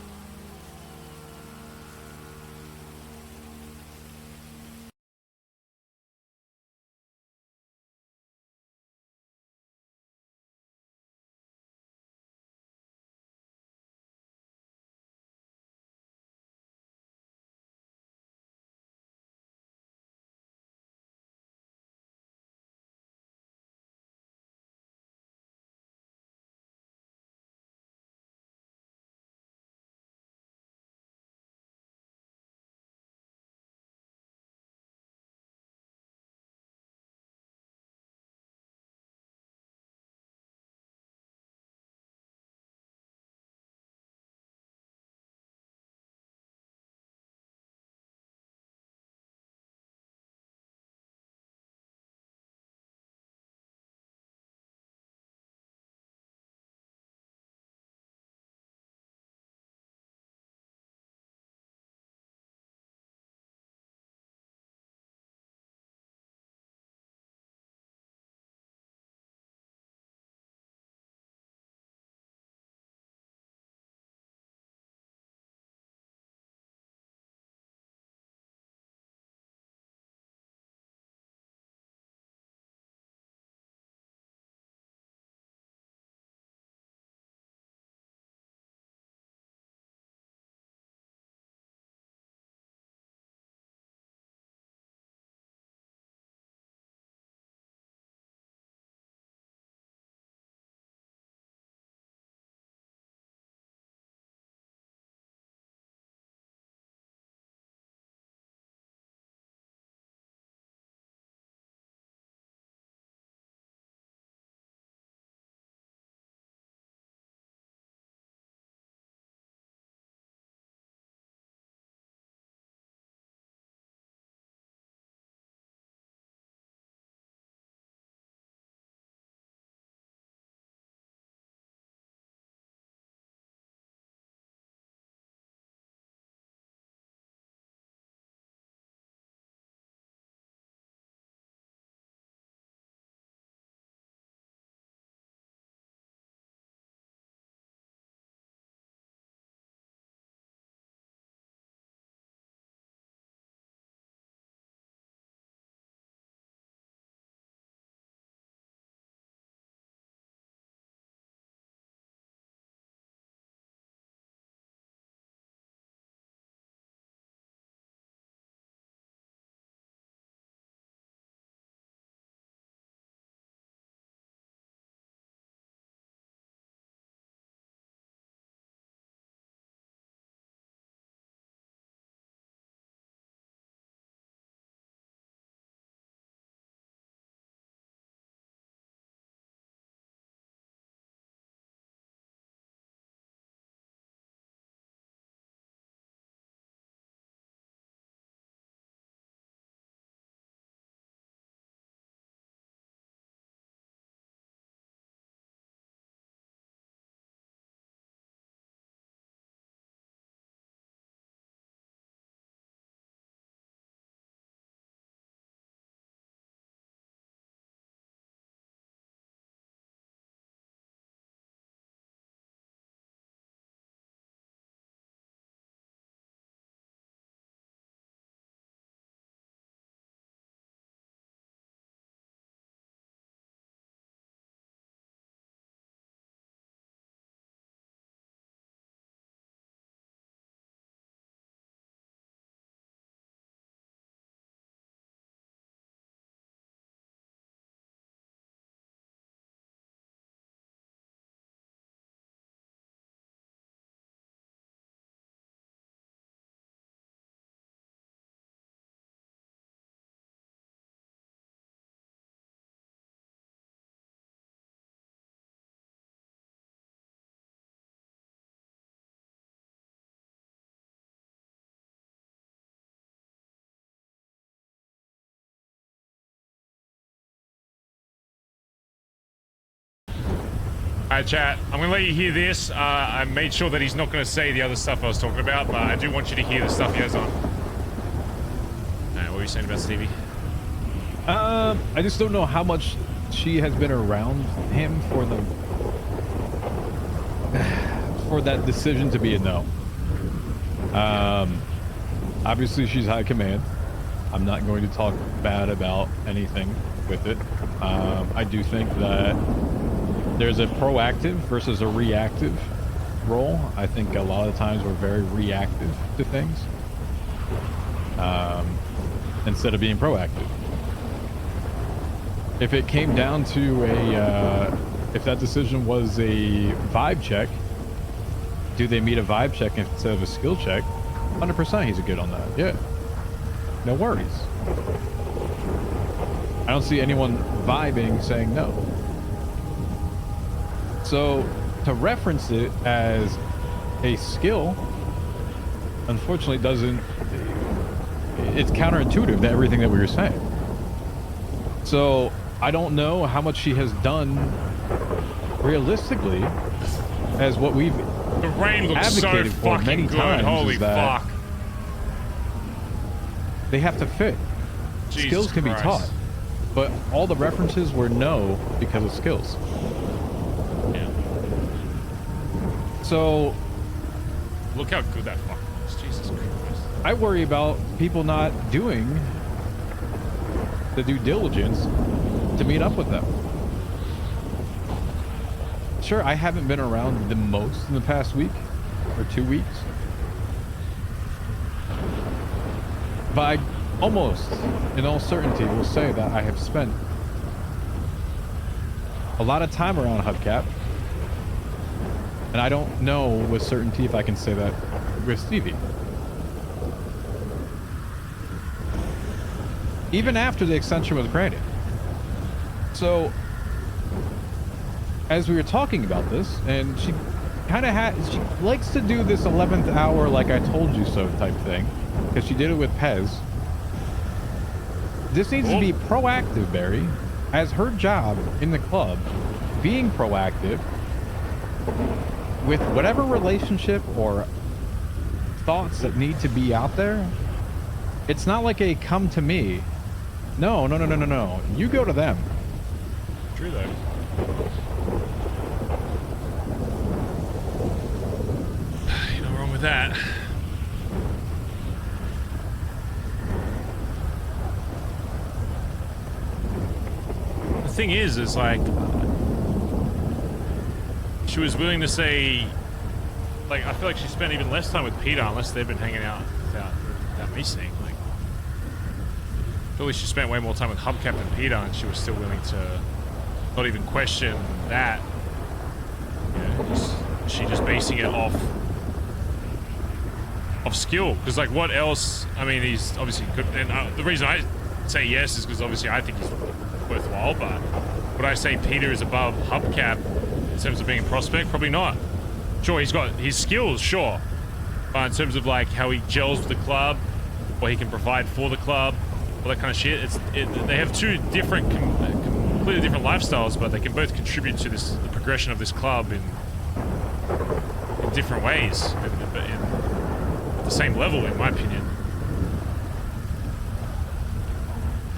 Alright, chat. I'm gonna let you hear this. I made sure that he's not gonna say the other stuff I was talking about, but I do want you to hear the stuff he has on. Alright, what were you saying about Stevie? I just don't know how much she has been around him for that decision to be a no. Obviously she's high command. I'm not going to talk bad about anything with it. I do think that there's a proactive versus a reactive role. I think a lot of times we're very reactive to things instead of being proactive. If it came down to if that decision was a vibe check, do they meet a vibe check instead of a skill check? 100% he's a good on that. Yeah. No worries. I don't see anyone vibing saying no. So to reference it as a skill, unfortunately it's counterintuitive to everything that we were saying. So I don't know how much she has done realistically as what we've The rain looks so advocated for fucking many good. times. Holy is that fuck. they have to fit. Jesus Skills can Christ. be taught, but all the references were no because of skills. Yeah. So Look how good that fucking looks. Jesus Christ. I worry about people not doing the due diligence to meet up with them. Sure, I haven't been around the most in the past week or 2 weeks, but I almost in all certainty will say that I have spent a lot of time around Hubcap, and I don't know with certainty if I can say that with Stevie. Even after the extension was granted. So as we were talking about this, and she kind of she likes to do this 11th hour like I told you so type thing, because she did it with Pez. This needs to be proactive, Barry, as her job in the club, being proactive with whatever relationship or thoughts that need to be out there. It's not like a come to me. No. You go to them. True though. Ain't no wrong with that. The thing is like she was willing to say, like, I feel like she spent even less time with Peter unless they've been hanging out without me seeing. Like, I feel like she spent way more time with Hubcap than Peter, and she was still willing to not even question that. You know, she just basing it off skill. Because, like, what else? I mean, he's obviously good, and the reason I say yes is because obviously I think he's worthwhile. But would I say Peter is above Hubcap in terms of being a prospect? Probably not. Sure, he's got his skills, sure, but in terms of like how he gels with the club, what he can provide for the club, all that kind of shit, they have two different, completely different lifestyles, but they can both contribute to the progression of this club in different ways, but at the same level, in my opinion.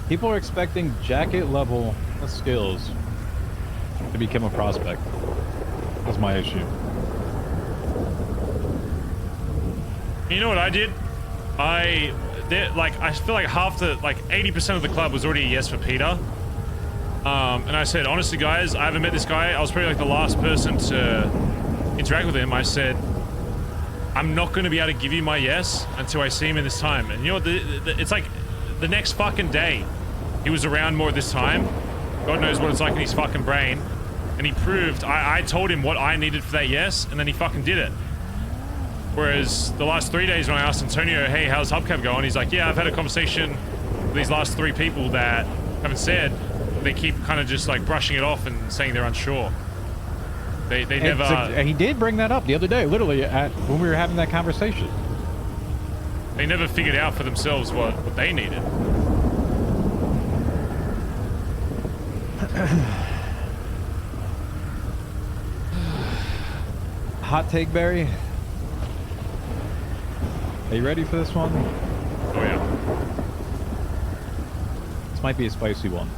People are expecting jacket level skills to become a prospect. That's my issue. You know what I did? I feel like 80% of the club was already a yes for Peter. And I said, honestly, guys, I haven't met this guy. I was probably like the last person to interact with him. I said, I'm not going to be able to give you my yes until I see him in this time. And you know what? It's like the next fucking day, he was around more this time. God knows what it's like in his fucking brain. And he proved, I told him what I needed for that yes, and then he fucking did it. Whereas the last 3 days when I asked Antonio, hey, how's Hubcap going? He's like, yeah, I've had a conversation with these last 3 people that haven't said. They keep kind of just like brushing it off and saying they're unsure. They never... And he did bring that up the other day, literally, when we were having that conversation. They never figured out for themselves what they needed. Hot take, Barry. Are you ready for this one? Oh yeah. This might be a spicy one.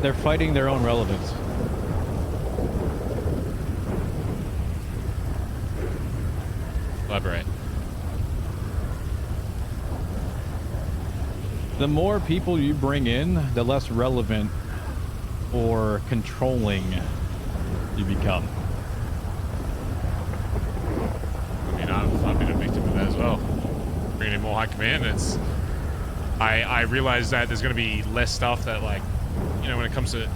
They're fighting their own relevance. Elaborate. The more people you bring in, the less relevant or controlling you become. I mean, I've been a victim of that as well. Bringing in more high command, I realized that there's going to be less stuff that, like, you know, when it comes to in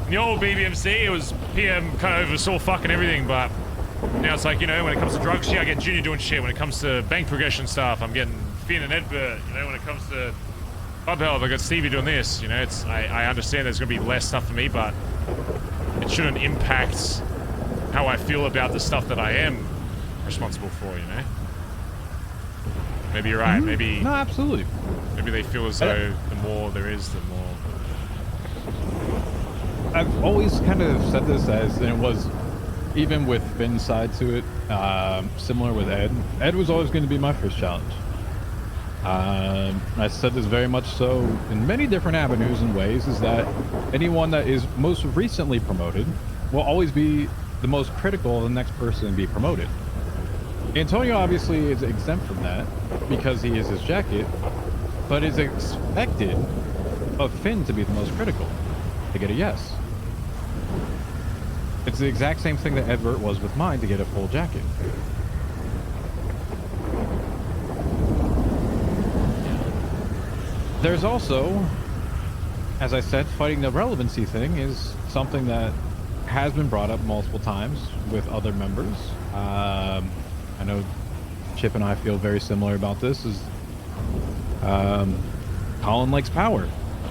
the old BBMC, it was PM kind of oversaw fucking everything, but now it's like, you know, when it comes to drug shit, I get Junior doing shit. When it comes to bank progression stuff, I'm getting Finn and Edbert. You know, when it comes to Club Health, I got Stevie doing this. You know, it's I understand there's going to be less stuff for me, but it shouldn't impact how I feel about the stuff that I am responsible for, you know? Maybe you're right. Maybe... No, absolutely. Maybe they feel as though the more there is, the more... I've always kind of said this as, and it was even with Finn's side to it, similar with Ed. Ed was always going to be my first challenge. I said this very much so in many different avenues and ways, is that anyone that is most recently promoted will always be the most critical of the next person to be promoted. Antonio obviously is exempt from that because he is his jacket, but it's expected of Finn to be the most critical to get a yes. It's the exact same thing that Edbert was with mine to get a full jacket. There's also, as I said, fighting the relevancy thing is something that has been brought up multiple times with other members. I know Chip and I feel very similar about this. Collin likes power.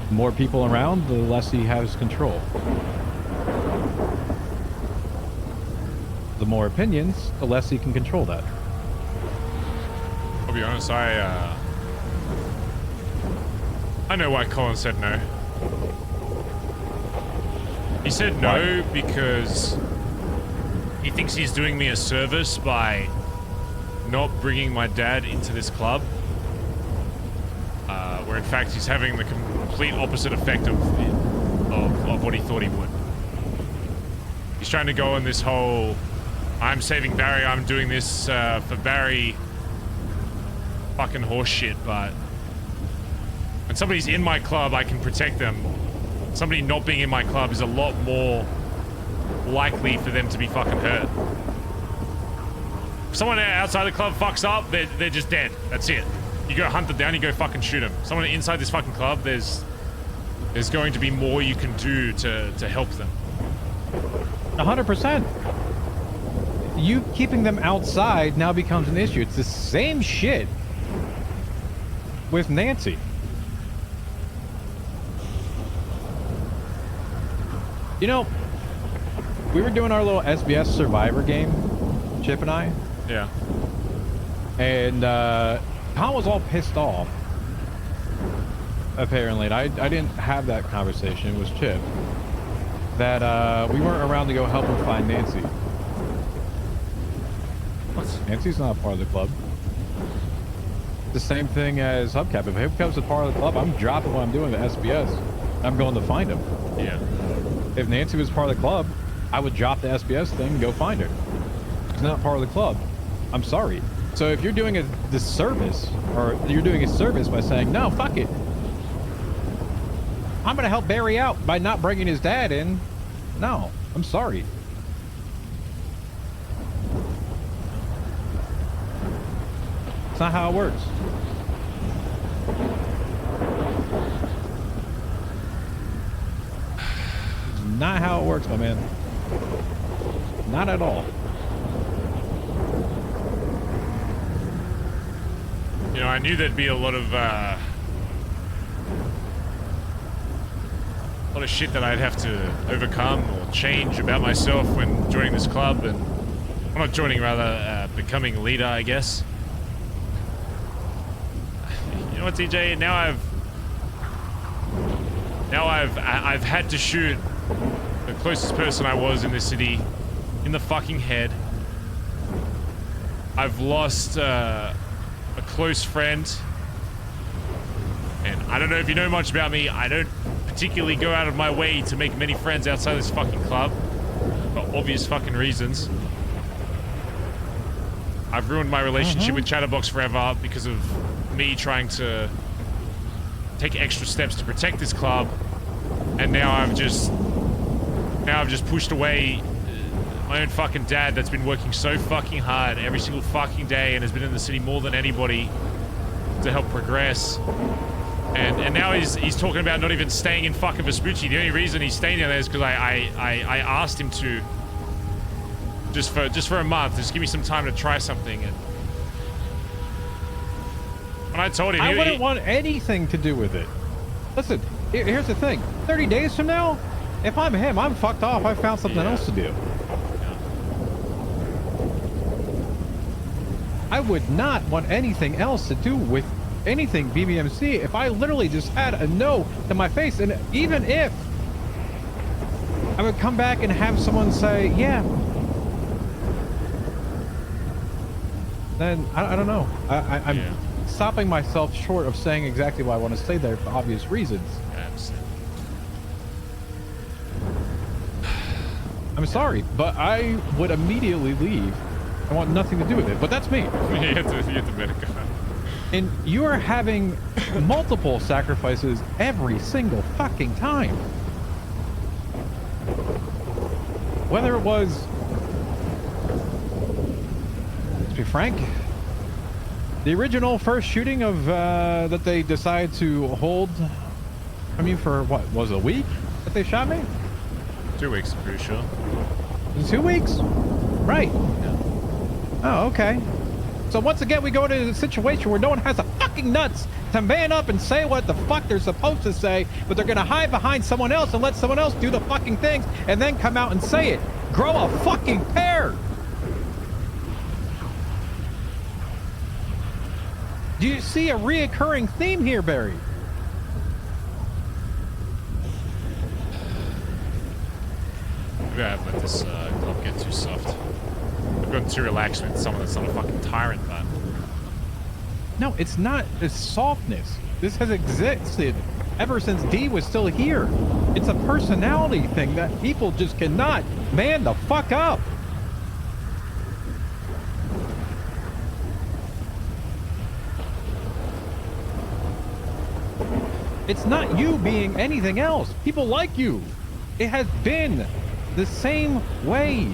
The more people around, the less he has control. The more opinions, the less he can control that. I'll be honest, I know why Collin said no. He said no because he thinks he's doing me a service by not bringing my dad into this club, where in fact he's having the complete opposite effect of what he thought he would. He's trying to go on this whole, I'm saving Barry, I'm doing this for Barry fucking horse shit, but when somebody's in my club, I can protect them. Somebody not being in my club is a lot more likely for them to be fucking hurt. If someone outside the club fucks up, they're just dead. That's it. You go hunt them down, you go fucking shoot them. Someone inside this fucking club, there's going to be more you can do to help them. 100%. You keeping them outside now becomes an issue. It's the same shit with Nancy. You know, we were doing our little SBS Survivor game, Chip and I. Yeah. And Collin was all pissed off. Apparently, and I didn't have that conversation. It was Chip. That we weren't around to go help him find Nancy. What? Nancy's not a part of the club. The same thing as Hubcap. If Hubcap's a part of the club, I'm dropping what I'm doing at SBS. I'm going to find him. Yeah. If Nancy was part of the club, I would drop the SBS thing and go find her. She's not part of the club. I'm sorry. So if you're doing a disservice, or you're doing a service by saying, no, fuck it, I'm going to help Barry out by not bringing his dad in. No, I'm sorry. It's not how it works. Not how it works, my man. Not at all. You know, I knew there'd be a lot of shit that I'd have to overcome or change about myself when joining this club, and I'm not joining, rather becoming a leader, I guess. You know what, TJ? Now I've had to shoot The closest person I was in this city, in the fucking head. I've lost a close friend. And I don't know if you know much about me. I don't particularly go out of my way to make many friends outside this fucking club. For obvious fucking reasons. I've ruined my relationship with Chatterbox forever because of me trying to take extra steps to protect this club. And now I've just pushed away my own fucking dad that's been working so fucking hard every single fucking day and has been in the city more than anybody to help progress. And now he's talking about not even staying in fucking Vespucci. The only reason he's staying down there is because I asked him to. Just for a month. Just give me some time to try something. And when I told him... I wouldn't want anything to do with it. Listen, here's the thing. 30 days from now, if I'm him, I'm fucked off. I found something else to do. I would not want anything else to do with anything BBMC if I literally just had a no to my face. And even if I would come back and have someone say, yeah, then I don't know. I'm stopping myself short of saying exactly what I want to say there for obvious reasons. I'm sorry, but I would immediately leave. I want nothing to do with it, but that's me. You have to medic. And you are having multiple sacrifices every single fucking time. Whether it was, let's be frank, the original first shooting of that they decided to hold from you for what was it, a week that they shot me? 2 weeks, I'm pretty sure. 2 weeks? Right. Yeah. Oh, okay. So once again, we go to a situation where no one has the fucking nuts to man up and say what the fuck they're supposed to say, but they're gonna hide behind someone else and let someone else do the fucking things and then come out and say it. Grow a fucking pair! Do you see a reoccurring theme here, Barry? Maybe I haven't let this club get too soft. I've gotten too relaxed with someone that's not a fucking tyrant, but... No, it's not a softness. This has existed ever since D was still here. It's a personality thing that people just cannot man the fuck up. It's not you being anything else. People like you. It has been the same way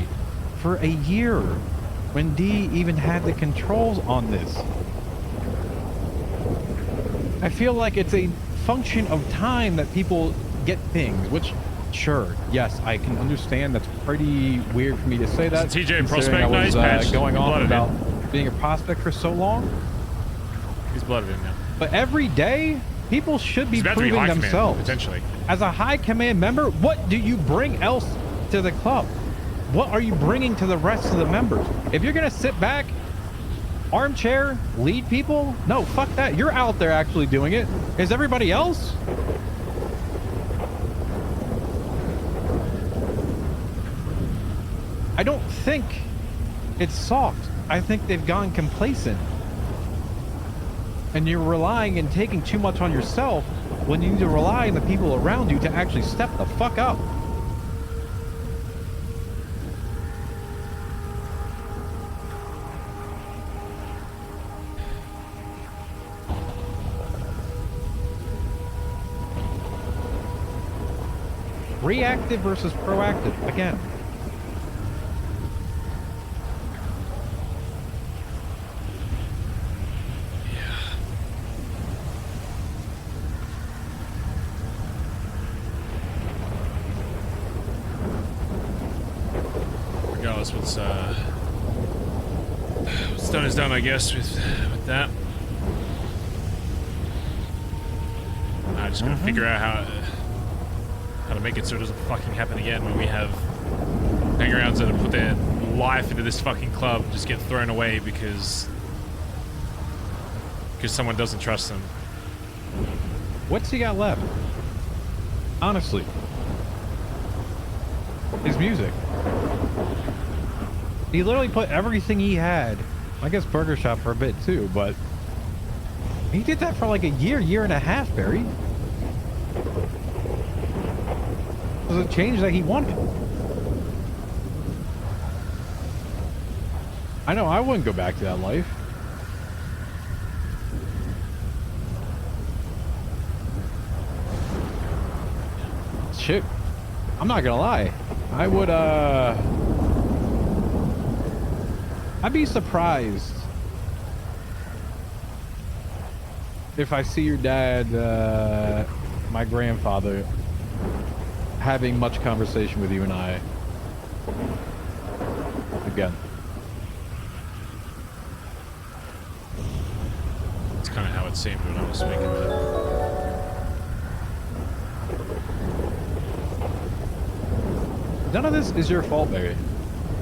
for a year when D even had the controls on this. I feel like it's a function of time that people get things, which, sure, yes, I can understand. That's pretty weird for me to say that. TJ prospect, nice patch. Going on about being a prospect for so long. He's blooded in now. But every day, people should be proving themselves. Potentially. As a high command member, what do you bring else to the club? What are you bringing to the rest of the members? If you're gonna sit back, armchair, lead people, no, fuck that. You're out there actually doing it. Is everybody else? I don't think it's soft. I think they've gone complacent. And you're relying and taking too much on yourself when you need to rely on the people around you to actually step the fuck up. Reactive versus proactive, again. Regardless, what's done is done, I guess, with that. I just gotta figure out how to make it so it doesn't fucking happen again when we have hang-arounds that have put their life into this fucking club just get thrown away because someone doesn't trust them. What's he got left? Honestly. his music. He literally put everything he had. I guess Burger Shop for a bit too, but he did that for like a year and a half, Barry. It was a change that he wanted. I know I wouldn't go back to that life. Shit. I'm not gonna lie. I would, I'd be surprised if I see your dad, my grandfather, having much conversation with you and I again. That's kind of how it seemed when I was speaking with it. None of this is your fault, Barry.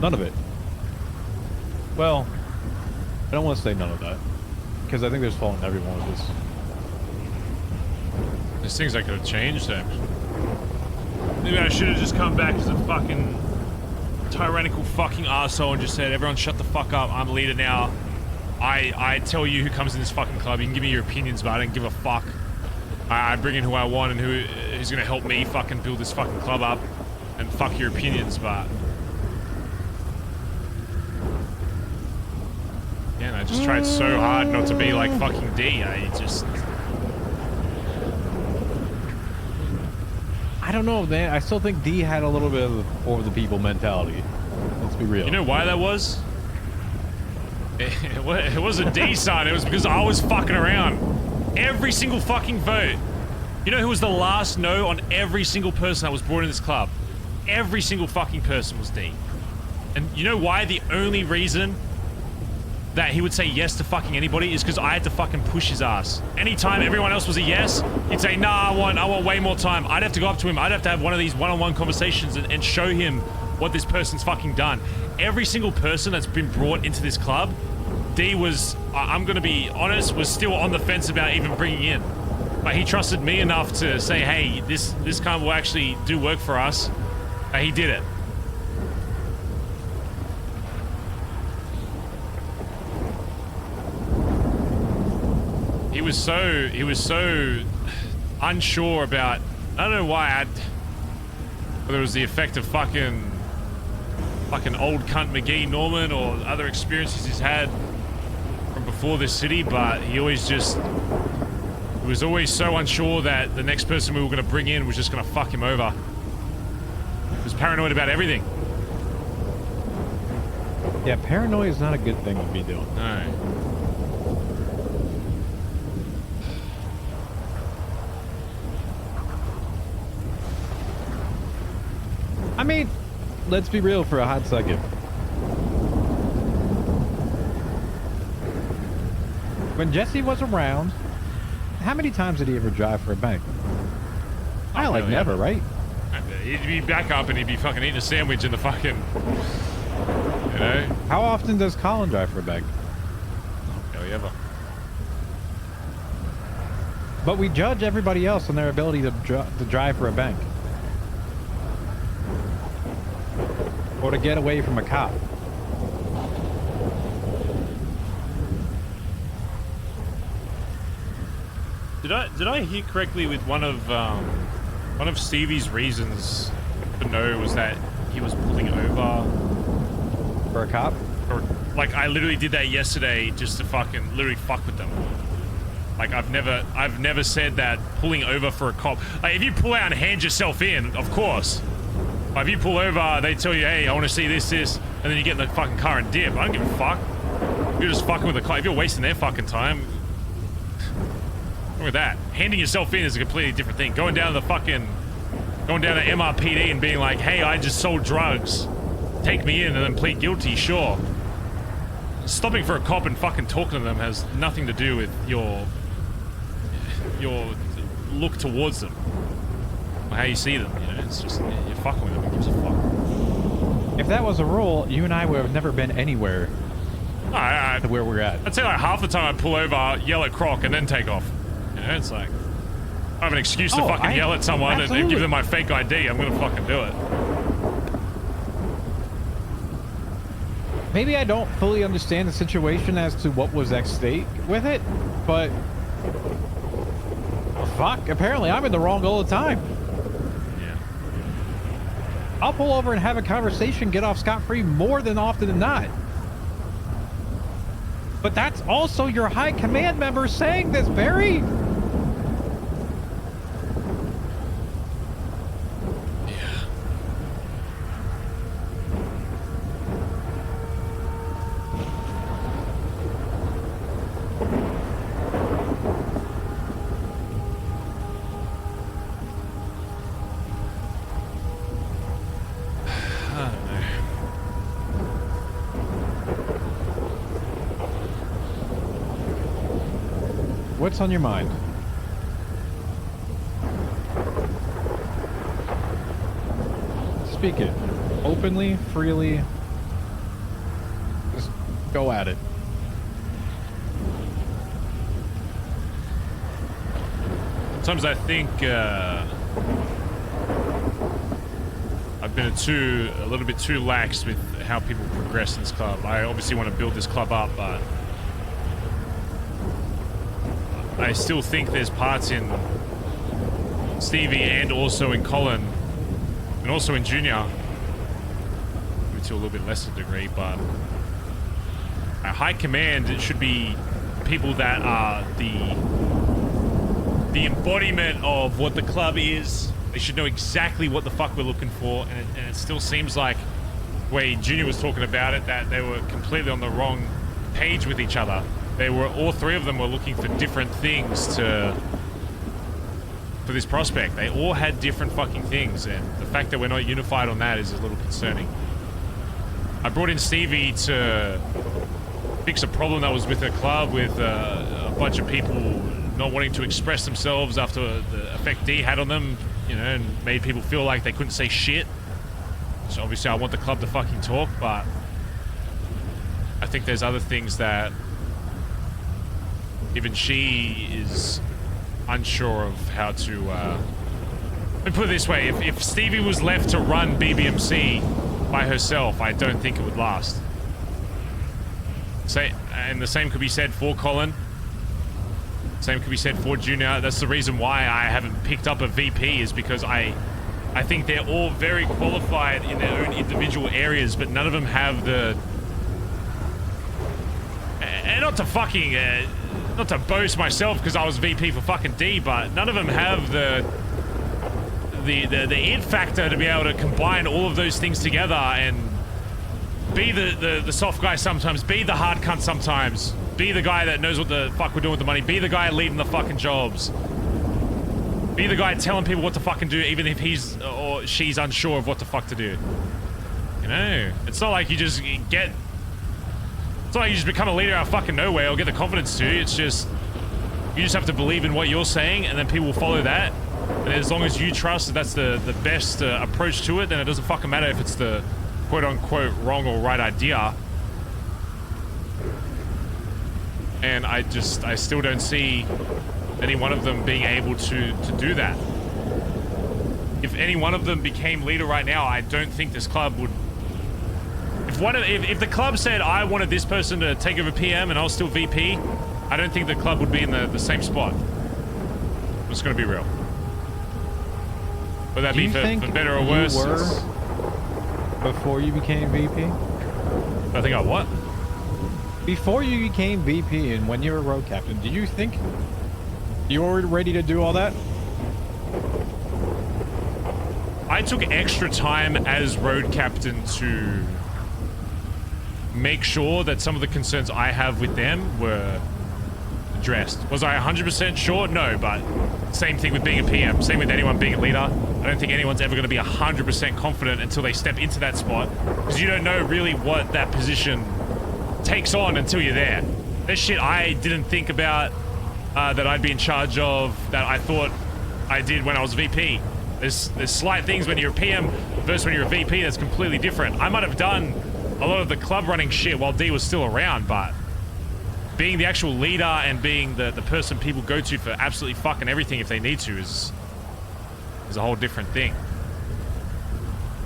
None of it. Well, I don't want to say none of that, because I think there's fault in every one of this. There's things I could have changed, actually. Maybe I should have just come back as a fucking tyrannical fucking arsehole and just said, everyone shut the fuck up, I'm leader now. I tell you who comes in this fucking club, you can give me your opinions, but I don't give a fuck. I bring in who I want and who's gonna help me fucking build this fucking club up. And fuck your opinions, but... Yeah, and I just tried so hard not to be like fucking D. I don't know, man. I still think D had a little bit of over the people mentality. Let's be real. You know why that was? It wasn't D, son. It was because I was fucking around. Every single fucking vote. You know who was the last no on every single person that was brought in this club? Every single fucking person was D. And you know why? The only reason that he would say yes to fucking anybody is because I had to fucking push his ass. Anytime everyone else was a yes, he'd say, nah, I want way more time. I'd have to go up to him. I'd have to have one of these one-on-one conversations and show him what this person's fucking done. Every single person that's been brought into this club, D was, I'm gonna be honest, was still on the fence about even bringing in. But he trusted me enough to say, hey, this kind will actually do work for us. He did it. He was so unsure about, I don't know why, whether it was the effect of fucking old cunt McGee Norman or other experiences he's had from before this city, but he always just, he was always so unsure that the next person we were going to bring in was just going to fuck him over. He was paranoid about everything. Yeah, paranoia is not a good thing to be doing. No. I mean, let's be real for a hot second. When Jesse was around, how many times did he ever drive for a bank? I like never, ever. Right? He'd be back up and he'd be fucking eating a sandwich in the fucking, you know? How often does Collin drive for a bank? Barely ever. But we judge everybody else on their ability to drive for a bank. Or to get away from a cop. Did I hear correctly with one of Stevie's reasons to know was that he was pulling over for a cop? Or like I literally did that yesterday just to fucking literally fuck with them. Like I've never said that pulling over for a cop. Like if you pull out and hand yourself in, of course. But if you pull over, they tell you, hey, I want to see this, and then you get in the fucking car and dip. I don't give a fuck. You're just fucking with the car. If you're wasting their fucking time, look at that. Handing yourself in is a completely different thing. Going down to MRPD and being like, hey, I just sold drugs. Take me in and then plead guilty, sure. Stopping for a cop and fucking talking to them has nothing to do with your look towards them. Or how you see them, you know? It's just, you're fucking with them. Who gives a fuck? If that was a rule, you and I would have never been anywhere to where we're at. I'd say like half the time I'd pull over, yell at Croc, and then take off. You know, it's like, I have an excuse to fucking yell at someone and give them my fake ID. I'm gonna fucking do it. maybe I don't fully understand the situation as to what was at stake with it, but fuck, apparently I'm in the wrong all the time. Yeah. I'll pull over and have a conversation, get off scot-free more than often than not. But that's also your high command member saying this, Barry. What's on your mind? Speak it. Openly, freely. Just go at it. Sometimes I think I've been a little bit too lax with how people progress in this club. I obviously want to build this club up, but I still think there's parts in Stevie and also in Collin and also in Junior, maybe to a little bit lesser degree, but a high command, it should be people that are the embodiment of what the club is. They should know exactly what the fuck we're looking for, and it still seems like the way Junior was talking about it, that they were completely on the wrong page with each other. They were, all three of them were looking for different things for this prospect. They all had different fucking things, and the fact that we're not unified on that is a little concerning. I brought in Stevie to fix a problem that was with the club, with a bunch of people not wanting to express themselves after the effect D had on them, you know, and made people feel like they couldn't say shit. So obviously I want the club to fucking talk, but I think there's other things that even she is unsure of how to, let me put it this way, if Stevie was left to run BBMC by herself, I don't think it would last. And the same could be said for Collin. Same could be said for Junior. That's the reason why I haven't picked up a VP, is because I think they're all very qualified in their own individual areas, but none of them have the... And not to fucking... not to boast myself because I was VP for fucking D, but none of them have the it factor to be able to combine all of those things together and be the soft guy sometimes, be the hard cunt sometimes, be the guy that knows what the fuck we're doing with the money, be the guy leading the fucking jobs, be the guy telling people what to fucking do even if he's or she's unsure of what the fuck to do. You know, it's not like you just get... It's not like you just become a leader out of fucking nowhere or get the confidence to. It's just, you just have to believe in what you're saying, and then people will follow that. And as long as you trust that that's the best approach to it, then it doesn't fucking matter if it's the quote-unquote wrong or right idea. And I still don't see any one of them being able to do that. If any one of them became leader right now, I don't think this club would... If the club said I wanted this person to take over PM and I was still VP, I don't think the club would be in the same spot. I'm just gonna be real. Would that be for better or worse? You were before you became VP? I think I what? Before you became VP and when you were road captain, do you think you were ready to do all that? I took extra time as road captain to make sure that some of the concerns I have with them were addressed. Was I 100% sure? No, but same thing with being a PM, same with anyone being a leader. I don't think anyone's ever going to be 100% confident until they step into that spot, because you don't know really what that position takes on until you're there. There's shit I didn't think about that I'd be in charge of that I thought I did when I was VP. There's slight things when you're a PM versus when you're a VP that's completely different. I might have done a lot of the club running shit while D was still around, but being the actual leader and being the person people go to for absolutely fucking everything if they need to is a whole different thing.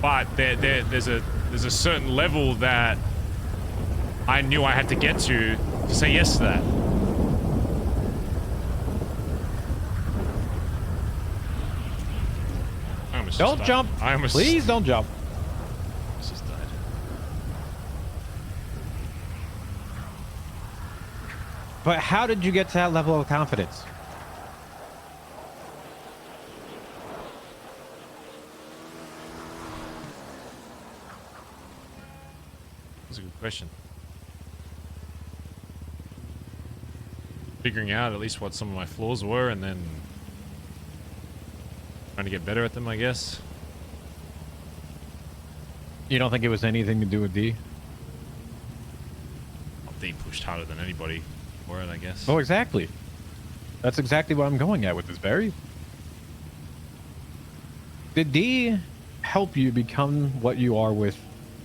But there's a certain level that I knew I had to get to say yes to that. Don't jump. Please don't jump. Just died. But how did you get to that level of confidence? That's a good question. Figuring out at least what some of my flaws were and then trying to get better at them, I guess. You don't think it was anything to do with D? Well, D pushed harder than anybody for it, I guess. Oh, exactly. That's exactly what I'm going at with this, Barry. Did D help you become what you are with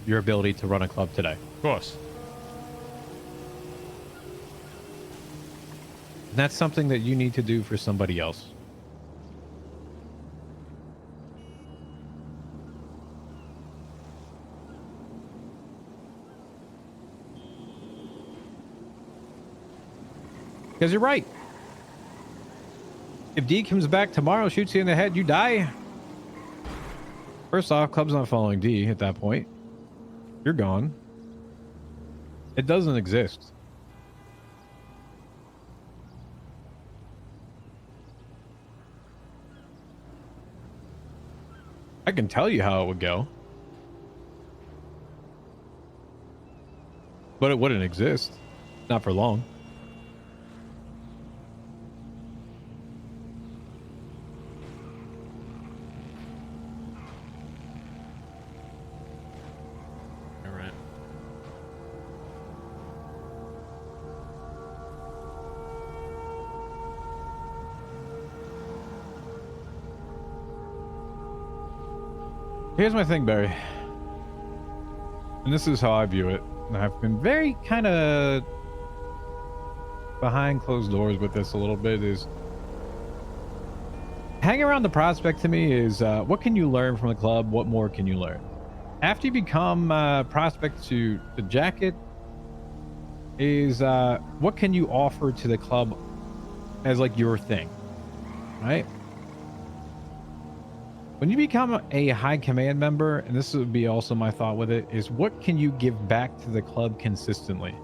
your ability to run a club today? Of course. And that's something that you need to do for somebody else. Because you're right. If D comes back tomorrow, shoots you in the head, you die. First off, club's not following D at that point. You're gone. It doesn't exist. I can tell you how it would go. But it wouldn't exist. Not for long. Here's my thing, Barry. And this is how I view it. And I've been very kind of behind closed doors with this a little bit, is hanging around the prospect to me is what can you learn from the club? What more can you learn? After you become prospect to the jacket is what can you offer to the club as like your thing, right? When you become a high command member, and this would be also my thought with it, is what can you give back to the club consistently?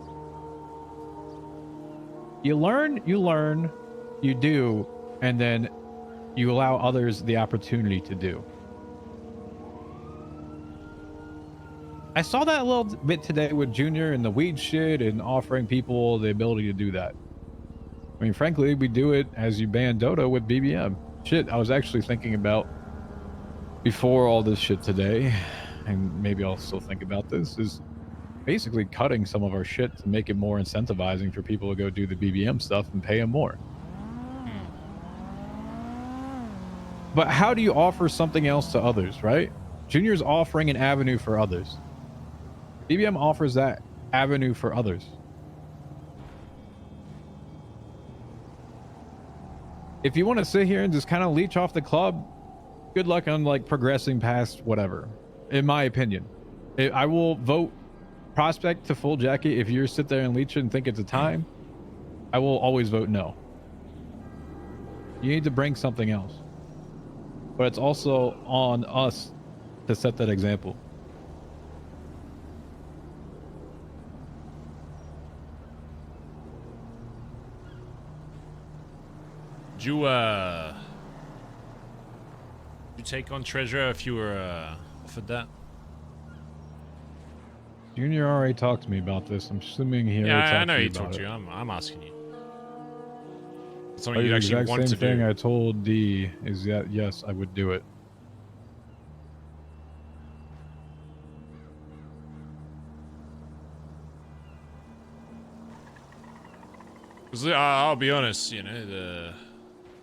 You learn, you do, and then you allow others the opportunity to do. I saw that a little bit today with Junior and the weed shit and offering people the ability to do that. I mean, frankly, we do it as you ban Dota with BBM. Shit, I was actually thinking about before all this shit today, and maybe I'll still think about this, is basically cutting some of our shit to make it more incentivizing for people to go do the BBM stuff and pay them more. But how do you offer something else to others, right? Junior's offering an avenue for others. BBM offers that avenue for others. If you want to sit here and just kind of leech off the club, good luck on like progressing past whatever, in my opinion. I will vote prospect to full jacket. If you sit there and leech it and think it's a time, I will always vote no. You need to bring something else. But it's also on us to set that example. Would you take on Treasure if you were offered that? Junior already talked to me about this. I'm assuming he already I know to he you talked about to you. it. I'm asking you. It's Oh, something you the actually exact want same to thing do. I told D is that yes, I would do it. Because I'll be honest, you know, the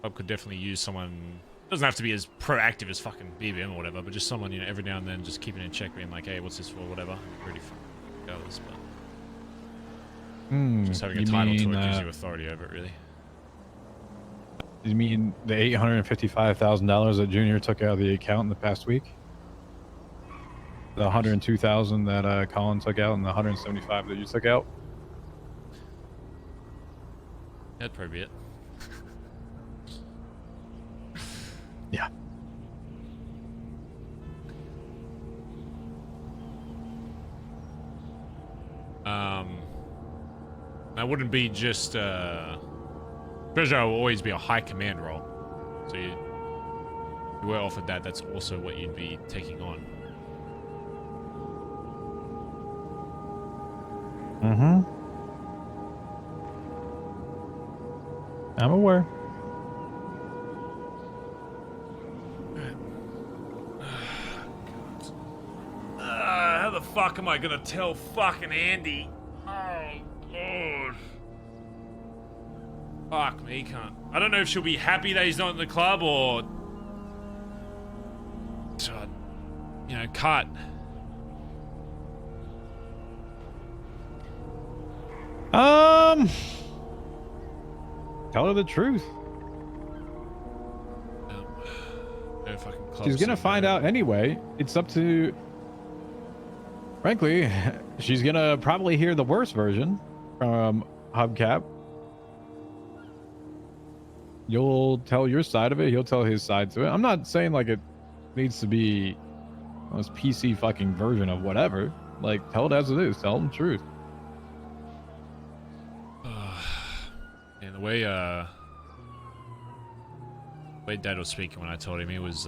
club could definitely use someone. Doesn't have to be as proactive as fucking BBM or whatever, but just someone, you know, every now and then just keeping in check, being like, hey, what's this for, whatever. Really fucking regardless, but just having a title to it gives you authority over it, really. You mean the $855,000 that Junior took out of the account in the past week? The 102,000 that Collin took out and the 175 that you took out. That'd probably be it. Yeah. That wouldn't be just treasure will always be a high command role. So you were offered that, that's also what you'd be taking on. Mm-hmm. I'm aware. How the fuck am I gonna tell fucking Andi? Oh, God. Fuck me, cunt. I don't know if she'll be happy that he's not in the club or... you know, cut. Tell her the truth. No fucking club. She's gonna find out anyway. It's up to... Frankly, she's gonna probably hear the worst version from Hubcap. You'll tell your side of it. He'll tell his side to it. I'm not saying like it needs to be this PC fucking version of whatever. Like, tell it as it is. Tell them the truth. And the way Dad was speaking when I told him, he was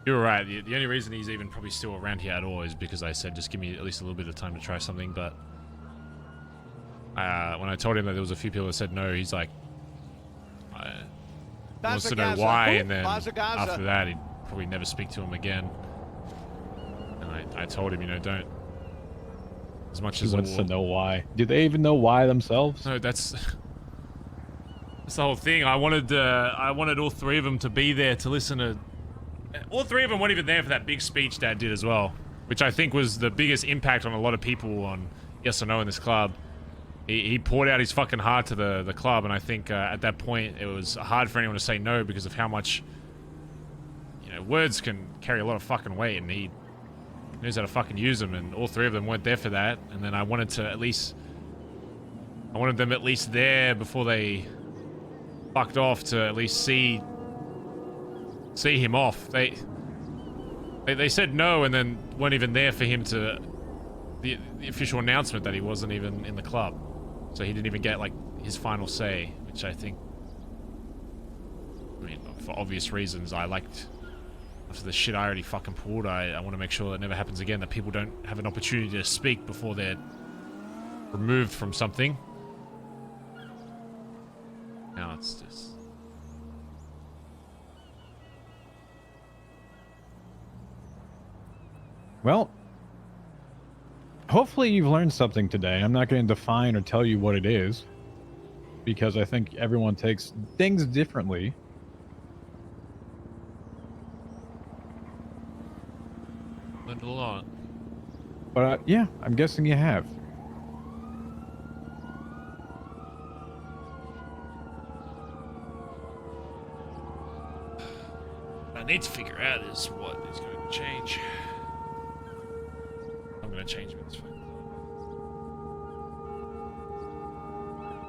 you were right. The only reason he's even probably still around here at all is because I said just give me at least a little bit of time to try something. But when I told him that there was a few people that said no, he's like, he wants to know why, and then after that he'd probably never speak to him again. And I told him, you know, don't, as much He as wants to know why. Do they even know why themselves? No, that's the whole thing. I wanted all three of them to be there to listen to. All three of them weren't even there for that big speech Dad did as well, which I think was the biggest impact on a lot of people on Yes or No in this club. He poured out his fucking heart to the club, and I think at that point it was hard for anyone to say no because of how much, you know, words can carry a lot of fucking weight, and he knows how to fucking use them, and all three of them weren't there for that. And then I wanted them at least there before they fucked off to at least see him off. They said no and then weren't even there for him to the official announcement that he wasn't even in the club, so he didn't even get like his final say, which I think, I mean, for obvious reasons, I liked. After the shit I already fucking pulled, I want to make sure that never happens again, that people don't have an opportunity to speak before they're removed from something. Now it's just... Well, hopefully you've learned something today. I'm not going to define or tell you what it is, because I think everyone takes things differently. Learned a lot. But yeah, I'm guessing you have. I need to figure out is what is going to change. I'm going to change this.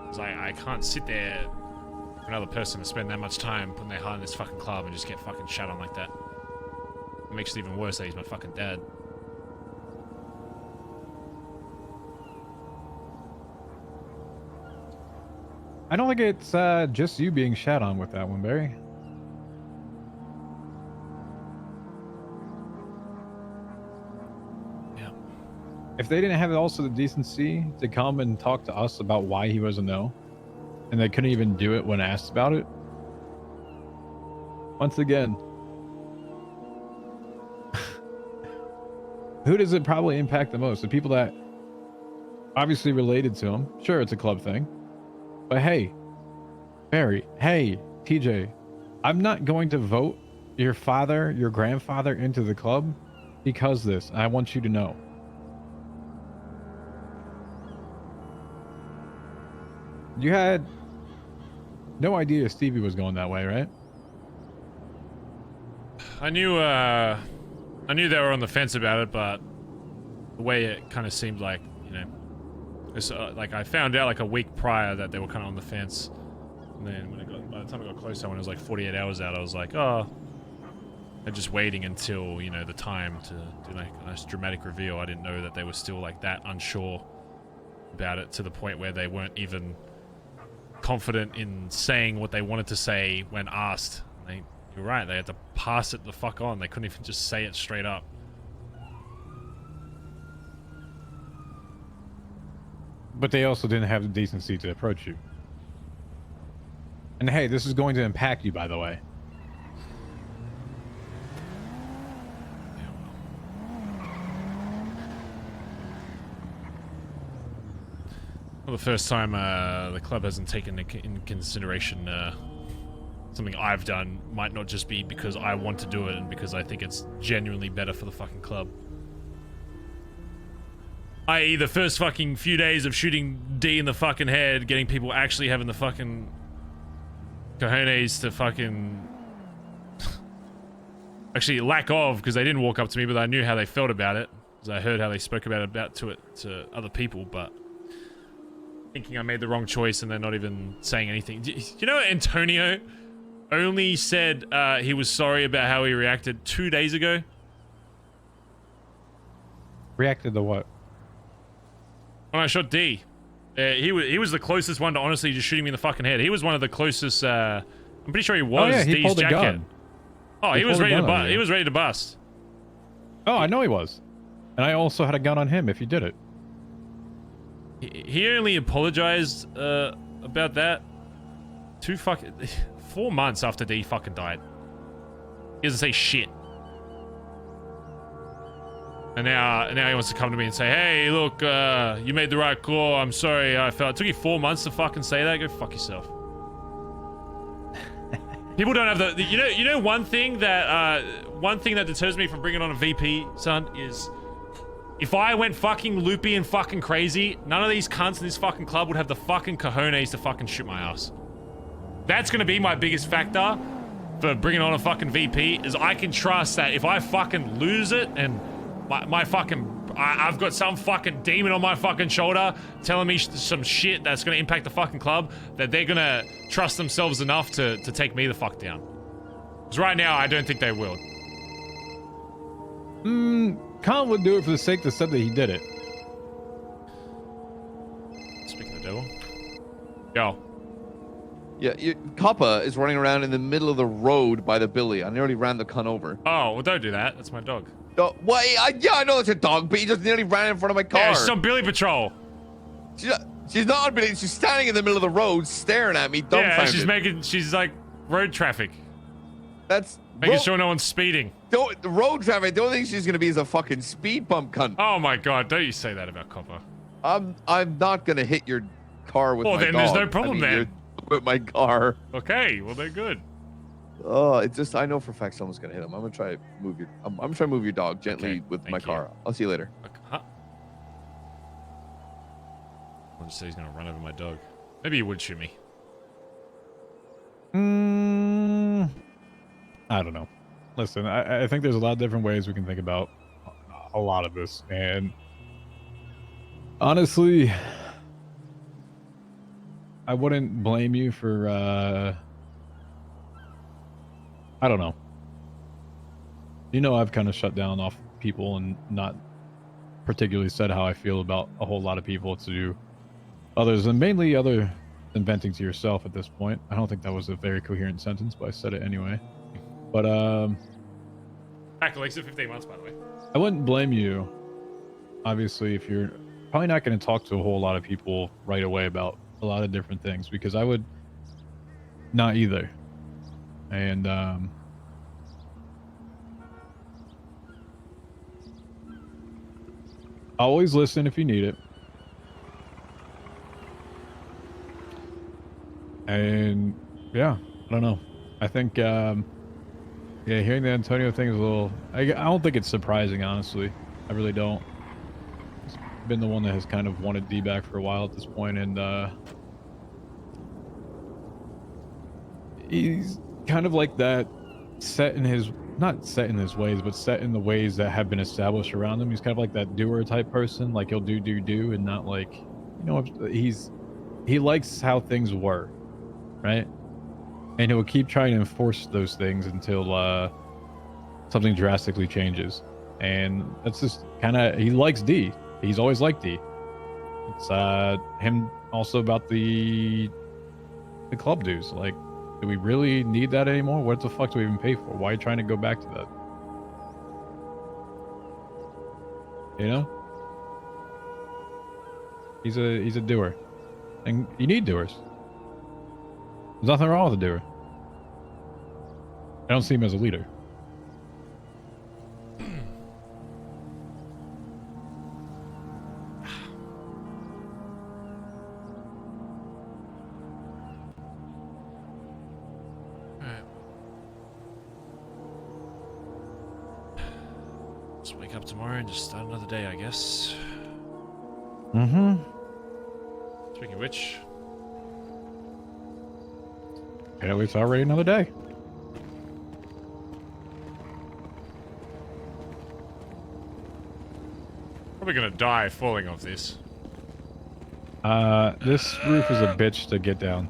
Because I can't sit there for another person to spend that much time putting their heart in this fucking club and just get fucking shut on like that. It makes it even worse that he's my fucking dad. I don't think it's just you being shat on with that one, Barry. Yeah. If they didn't have also the decency to come and talk to us about why he was a no, and they couldn't even do it when asked about it, once again, who does it probably impact the most? The people that obviously related to him. Sure, it's a club thing. But hey, Barry, hey, TJ, I'm not going to vote your father, your grandfather into the club because this. I want you to know. You had no idea Stevie was going that way, right? I knew I knew they were on the fence about it, but the way it kind of seemed like, you know, it's, like I found out like a week prior that they were kind of on the fence, and then by the time I got closer, when it was like 48 hours out, I was like, oh, they're just waiting until, you know, the time to do like a nice dramatic reveal. I didn't know that they were still like that unsure about it, to the point where they weren't even confident in saying what they wanted to say when asked. You're right, they had to pass it the fuck on. They couldn't even just say it straight up. But they also didn't have the decency to approach you. And hey, this is going to impact you, by the way. Well, the first time the club hasn't taken in consideration something I've done might not just be because I want to do it and because I think it's genuinely better for the fucking club. I.e. the first fucking few days of shooting D in the fucking head, getting people actually having the fucking cojones to fucking actually lack of, because they didn't walk up to me, but I knew how they felt about it, because I heard how they spoke about it to other people. But thinking I made the wrong choice and they're not even saying anything. You know, Antonio only said he was sorry about how he reacted 2 days ago. Reacted to what? When I shot D. He was the closest one to honestly just shooting me in the fucking head. He was one of the closest. I'm pretty sure he was he D's pulled a jacket. gun. Oh, he was ready to bust. He was ready to bust. Oh, I know he was. And I also had a gun on him if he did it. He only apologized about that 4 months after D fucking died. He doesn't say shit. And now he wants to come to me and say, hey, look, you made the right call. I'm sorry. It took you 4 months to fucking say that. Go fuck yourself. People don't have the you know one thing that deters me from bringing on a VP, son, is if I went fucking loopy and fucking crazy, none of these cunts in this fucking club would have the fucking cojones to fucking shoot my ass. That's gonna be my biggest factor for bringing on a fucking VP, is I can trust that if I fucking lose it and I've got some fucking demon on my fucking shoulder telling me some shit that's gonna impact the fucking club, that they're gonna trust themselves enough to take me the fuck down. Because right now, I don't think they will. Collin would do it for the sake that said that he did it. Speaking of the devil. Yo. Yeah, Coppa is running around in the middle of the road by the Billy. I nearly ran the cunt over. Oh, well, don't do that. That's my dog. Oh, wait, yeah, I know it's a dog, but he just nearly ran in front of my car. Yeah, she's on Billy Patrol. She's not on Billy. She's standing in the middle of the road, staring at me, dumbfounded. Yeah, she's like road traffic. That's making sure no one's speeding. The road traffic. The only thing she's gonna be is a fucking speed bump cunt. Oh my god! Don't you say that about Coppa. I'm not gonna hit your car with my dog. Well, then there's no problem then. With my car. Okay, well they're good. Oh, it's just I know for a fact someone's gonna hit him. I'm gonna try to move your. I'm gonna try to move your dog gently with my car. I'll see you later. Huh? I'll just say he's gonna run over my dog. Maybe he would shoot me. I don't know. Listen, I think there's a lot of different ways we can think about a lot of this, and honestly, I wouldn't blame you for. I don't know. You know, I've kind of shut down off people and not particularly said how I feel about a whole lot of people to others, and mainly other than venting to yourself at this point. I don't think that was a very coherent sentence, but I said it anyway. But Back at least 15 months, by the way. I wouldn't blame you, obviously, if you're probably not going to talk to a whole lot of people right away about a lot of different things, because I would not either. And always listen if you need it. And yeah, I don't know. I think yeah, hearing the Antonio thing is a little. I don't think it's surprising, honestly. I really don't. He's been the one that has kind of wanted D back for a while at this point, and he's kind of like that, set in his not set in his ways, but set in the ways that have been established around him. He's kind of like that doer type person. Like he'll do, and not like, you know, he likes how things were, right? And he'll keep trying to enforce those things until something drastically changes. And that's just kind of, he likes D. He's always liked D. It's him also about the club dues. Like, do we really need that anymore? What the fuck do we even pay for? Why are you trying to go back to that? You know? He's a doer. And you need doers. There's nothing wrong with a doer. I don't see him as a leader. Let's wake up tomorrow and just start another day, I guess. Mm-hmm. Speaking of which, at least already another day. probably gonna die falling off this. This roof is a bitch to get down.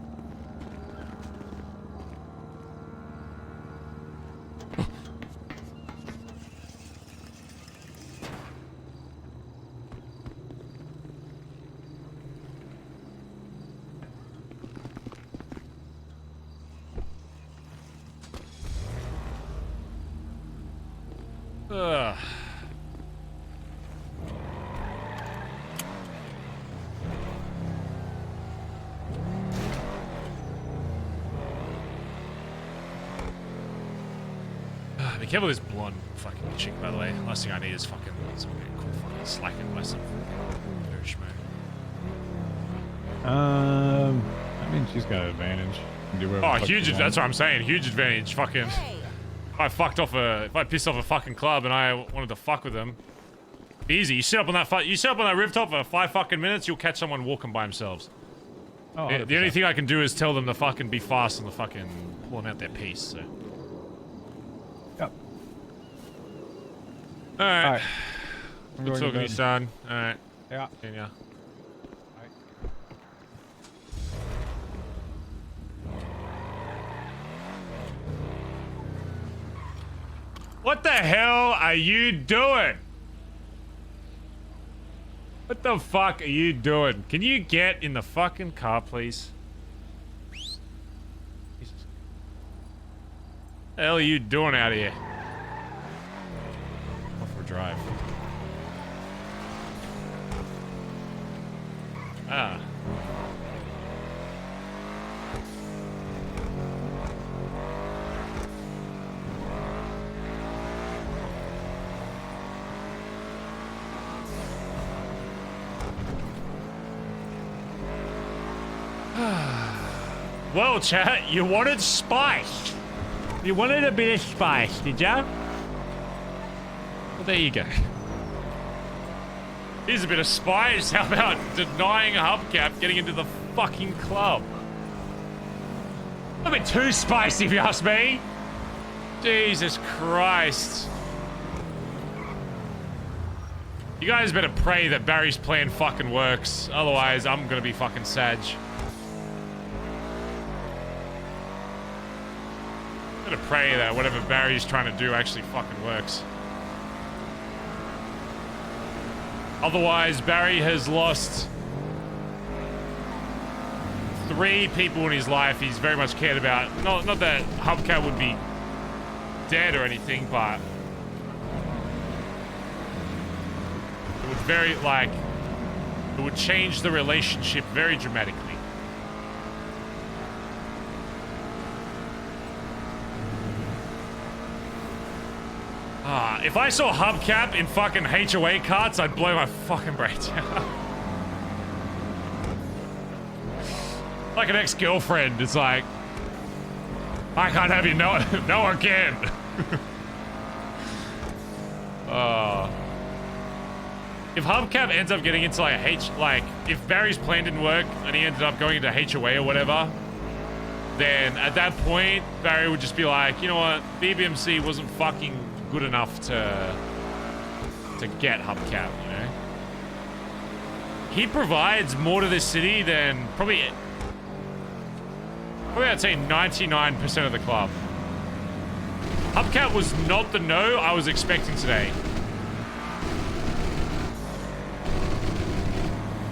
Ugh. Be careful with this blonde fucking chick, by the way. Last thing I need is fucking someone getting caught fucking slacking by some schmo. I mean, she's got an advantage. Do whatever Oh, the fuck huge! she That's wants. what I'm saying. Huge advantage. Fucking. If I pissed off a fucking club and I wanted to fuck with them, easy. You sit up on that rooftop for 5 fucking minutes, you'll catch someone walking by themselves. Oh, the only thing I can do is tell them to fucking be fast on the fucking pulling out their piece. So. Yep. All right. All right. I'm Good going to talking to you, bed. son. All right. Yeah. Yeah. What the hell are you doing? What the fuck are you doing? Can you get in the fucking car, please? Jesus. What the hell are you doing out here? Off for a drive. Ah. Well, chat, you wanted spice. You wanted a bit of spice, did ya? Well, there you go. Here's a bit of spice. How about denying a hubcap getting into the fucking club? A bit too spicy, if you ask me. Jesus Christ. You guys better pray that Barry's plan fucking works. Otherwise, I'm gonna be fucking sag. Better pray that whatever Barry's trying to do actually fucking works. Otherwise, Barry has lost 3 people in his life he's very much cared about. Not that Hubcap would be dead or anything, but it would it would change the relationship very dramatically. If I saw Hubcap in fucking HOA carts, I'd blow my fucking brains out. Like an ex-girlfriend, it's like, I can't have you, no one can. If Hubcap ends up getting into if Barry's plan didn't work and he ended up going into HOA or whatever, then at that point, Barry would just be like, you know what, BBMC wasn't fucking good enough to get Hubcap, you know? He provides more to this city than probably I'd say 99% of the club. Hubcap was not the no I was expecting today.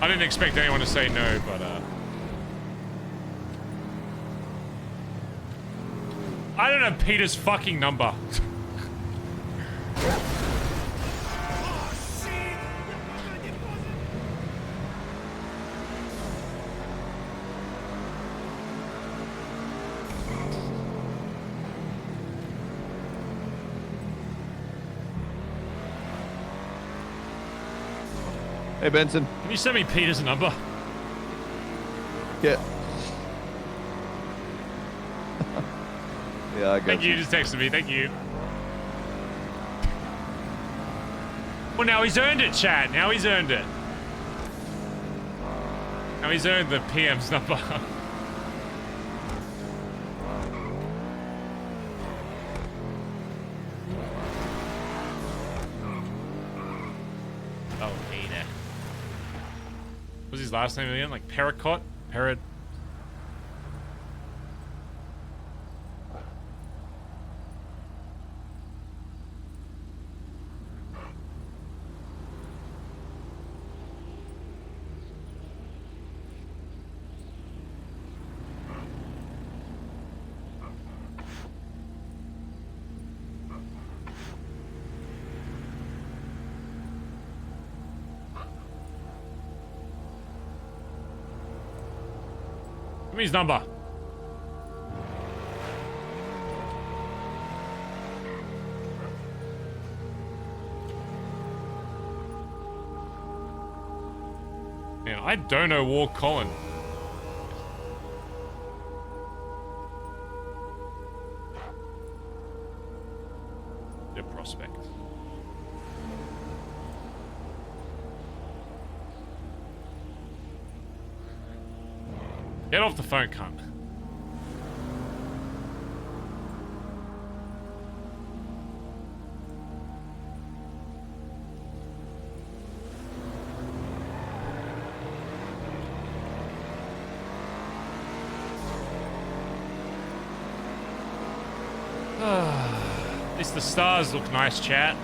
I didn't expect anyone to say no, but I don't have Peter's fucking number. Hey, Benson. Can you send me Peter's number? Yeah. Yeah, I got Thank you. Just texted me. Thank you. Well, now he's earned it, chat. Now he's earned it. Now he's earned the PM's number. Oh, Peter. What's his last name again? Like Pericott? Perid. Give me his number. Man, I don't know War Collin. The prospect. Get off the phone, cunt. At least the stars look nice, chat.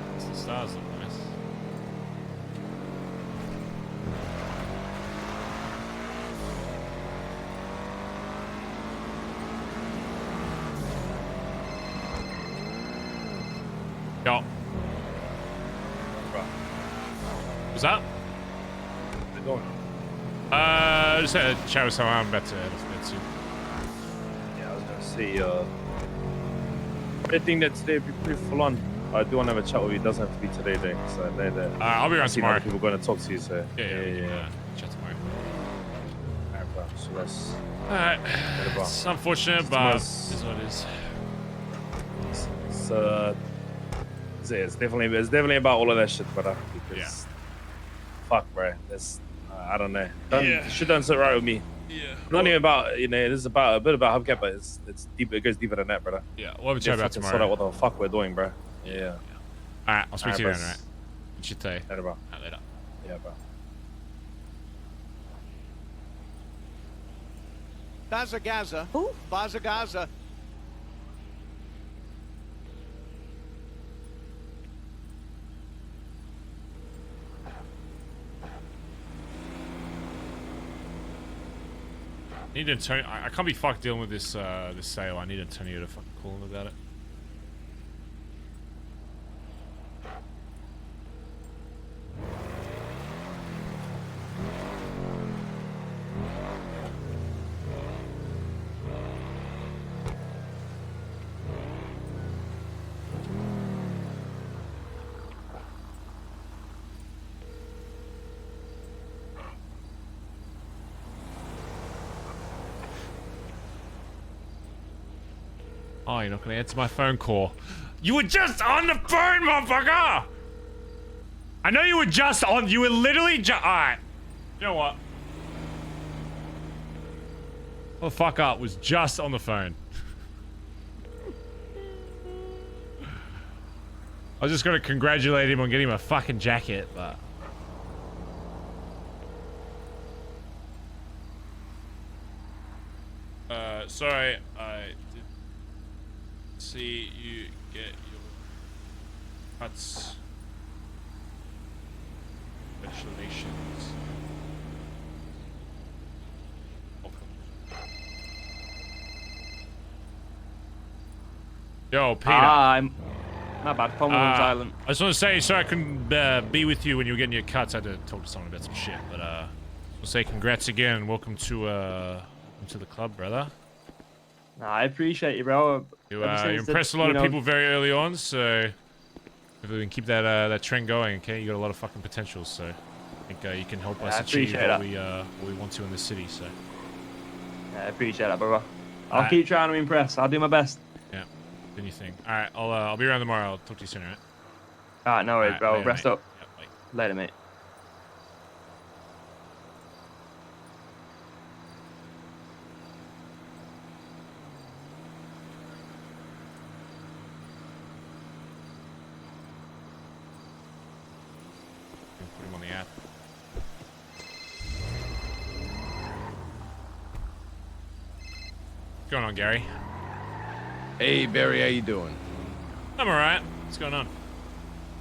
At least the stars look nice. Yo. What's up? How's it going? Just had a chat with someone. I'm about to head off bed soon. Yeah, I was gonna say, I think that today will be pretty full on. I do want to have a chat with you. It doesn't have to be today, then, because I know that. I'll be around tomorrow. People are going to talk to you, so. Yeah. Chat tomorrow. Alright, bro. So that's. Alright. It's unfortunate, but it is what it is. It's definitely about all of that shit, brother. Because, fuck, bro. That's, I don't know. Shit doesn't sit right with me. Yeah. Not even about, you know, this is about a bit about Hubcap, but it's deep. It goes deeper than that, brother. Yeah, we'll have a chat about tomorrow. Sort out what the fuck we're doing, bro. Yeah. Alright, I'll speak to you then, alright? What you say? Later, bro. Later. Yeah, bro. Bazza Gaza. Who? Bazza Gaza. Need Antonio. I can't be fucked dealing with this this sale. I need Antonio to fucking call him about it. Oh, you're not gonna answer my phone call. You were just on the phone, motherfucker! I know you were just on. You were literally just. Alright. You know what? The fuck up was just on the phone. I was just gonna congratulate him on getting him a fucking jacket, but... sorry, I did see you get your cuts. Congratulations. Yo, Peter. I'm not bad. Phone was silent. I just want to say, sorry I couldn't be with you when you were getting your cuts. I had to talk to someone about some shit, but I want to say congrats again and welcome to the club, brother. Nah, I appreciate you, bro. You impressed a lot of people very early on, so if we can keep that trend going, okay, you got a lot of fucking potential. So I think you can help us achieve what we want to in this city. So yeah, I appreciate that, brother. I'll keep trying to impress. I'll do my best. Yeah, do your thing. All right, I'll be around tomorrow. I'll talk to you soon, all right? All right, no worries, bro. Later, Rest mate. up. Yeah, bye. Later, mate. Put him on the app. What's going on, Gary? Hey, Barry, how you doing? I'm alright. What's going on?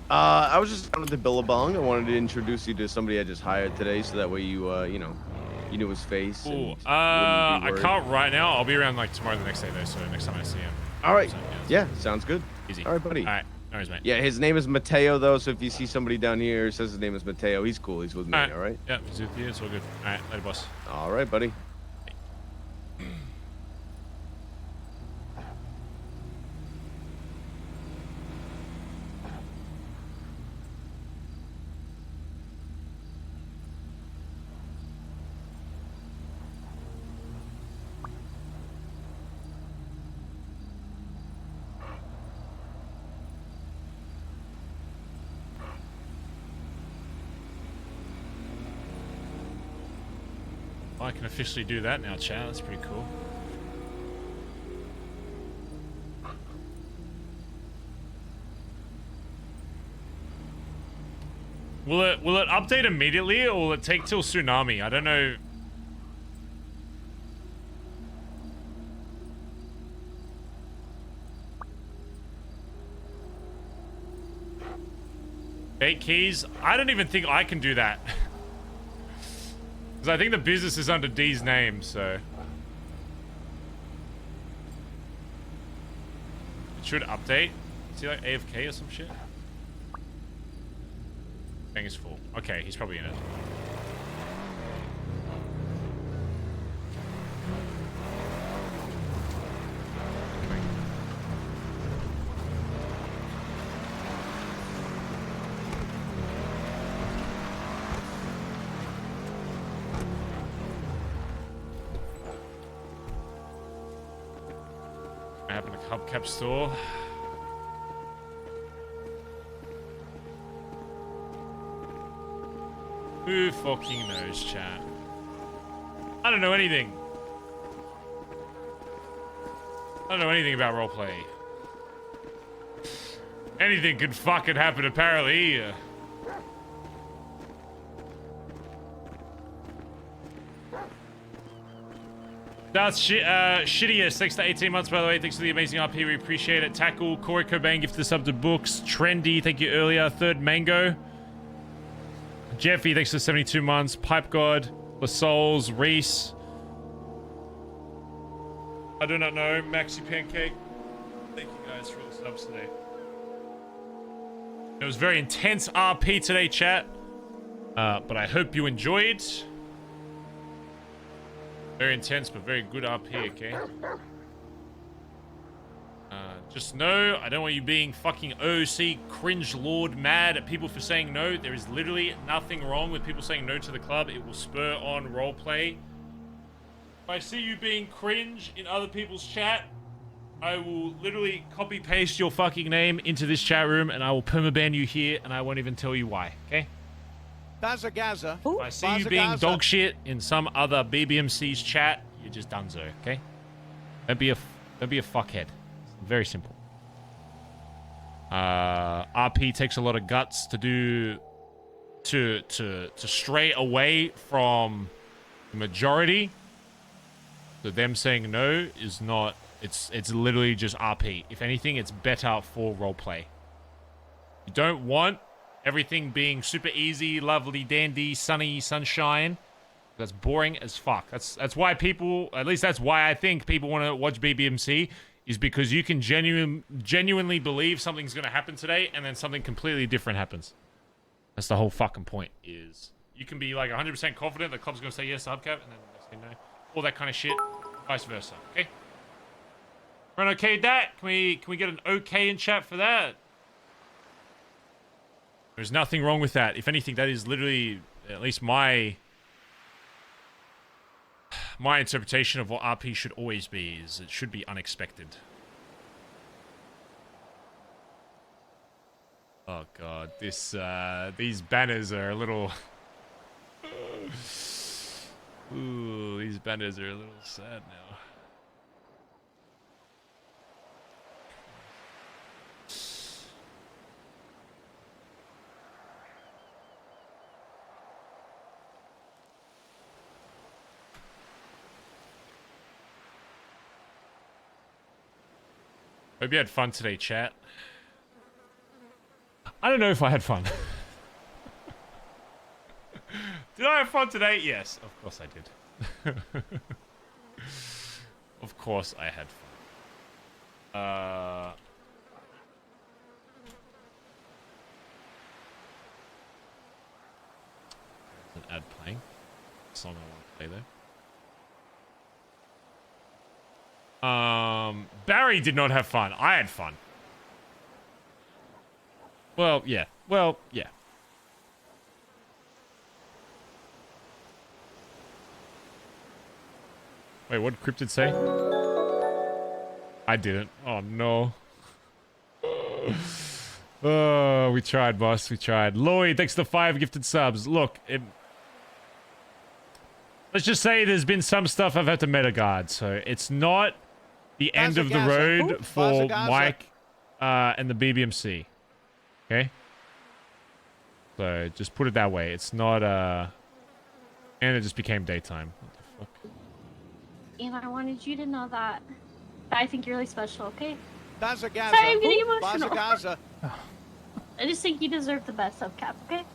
I was just down at the Billabong. I wanted to introduce you to somebody I just hired today, so that way you knew his face. Ooh, I can't right now. I'll be around like tomorrow, the next day though. So next time I see him. All right. Yeah, sounds good. Easy. All right, buddy. All right. No worries, mate. Yeah, his name is Mateo, though. So if you see somebody down here who says his name is Mateo, he's cool. He's with me. All right. Yeah, he's with you. It's all good. All right, later, boss. All right, buddy. I can officially do that now, chat. That's pretty cool. Will it update immediately, or will it take till tsunami? I don't know. Eight keys? I don't even think I can do that. Because I think the business is under D's name, so... It should update. Is he like AFK or some shit? Thing is full. Okay, he's probably in it. I happen to Hubcap store. Who fucking knows, chat? I don't know anything. I don't know anything about roleplay. Anything could fucking happen, apparently. That's shittiest. Thanks to 18 months, by the way. Thanks for the amazing RP. We appreciate it. Tackle, Corey Cobain, gifted the sub to Books. Trendy, thank you earlier. Third Mango. Jeffy, thanks for 72 months. Pipe God, La Souls, Reese. I do not know. Maxi Pancake. Thank you guys for all the subs today. It was very intense RP today, chat. But I hope you enjoyed. Very intense, but very good RP, okay? Just know, I don't want you being fucking OC cringe lord mad at people for saying no. There is literally nothing wrong with people saying no to the club. It will spur on roleplay. If I see you being cringe in other people's chat, I will literally copy paste your fucking name into this chat room and I will permaban you here and I won't even tell you why, okay? Bazza Gaza. If I see you being dog shit in some other BBMC's chat, you're just donezo, okay? Don't be a fuckhead. Very simple. RP takes a lot of guts to do to stray away from the majority. So them saying no is not. It's literally just RP. If anything, it's better for roleplay. You don't want everything being super easy, lovely, dandy, sunny, sunshine. That's boring as fuck. That's why people, at least that's why I think people want to watch BBMC, is because you can genuinely believe something's going to happen today and then something completely different happens. That's the whole fucking point, is you can be like 100% confident the club's going to say yes to Hubcap and then they say no. All that kind of shit, vice versa, okay? Run okay, that? Can we get an okay in chat for that? There's nothing wrong with that. If anything, that is literally, at least my interpretation of what RP should always be, is it should be unexpected. Oh god, these banners are a little ooh, these banners are a little sad now. Hope you had fun today, chat. I don't know if I had fun. Did I have fun today? Yes, of course I did. Of course I had fun. There's an ad playing. Song I want to play there. Barry did not have fun. I had fun. Well, yeah. Well, yeah. Wait, what did Cryptid say? I didn't. Oh, no. Oh, we tried, boss. We tried. Lloyd, thanks for the 5 gifted subs. Look, let's just say there's been some stuff I've had to meta-guard, so it's not the end of the road for Mike and the BBMC. Okay? So, just put it that way. It's not, and it just became daytime. What the fuck? And I wanted you to know that I think you're really special, okay? Bazza Gaza. Sorry, I'm getting emotional. Bazza Gaza. I just think you deserve the best Hubcap, okay?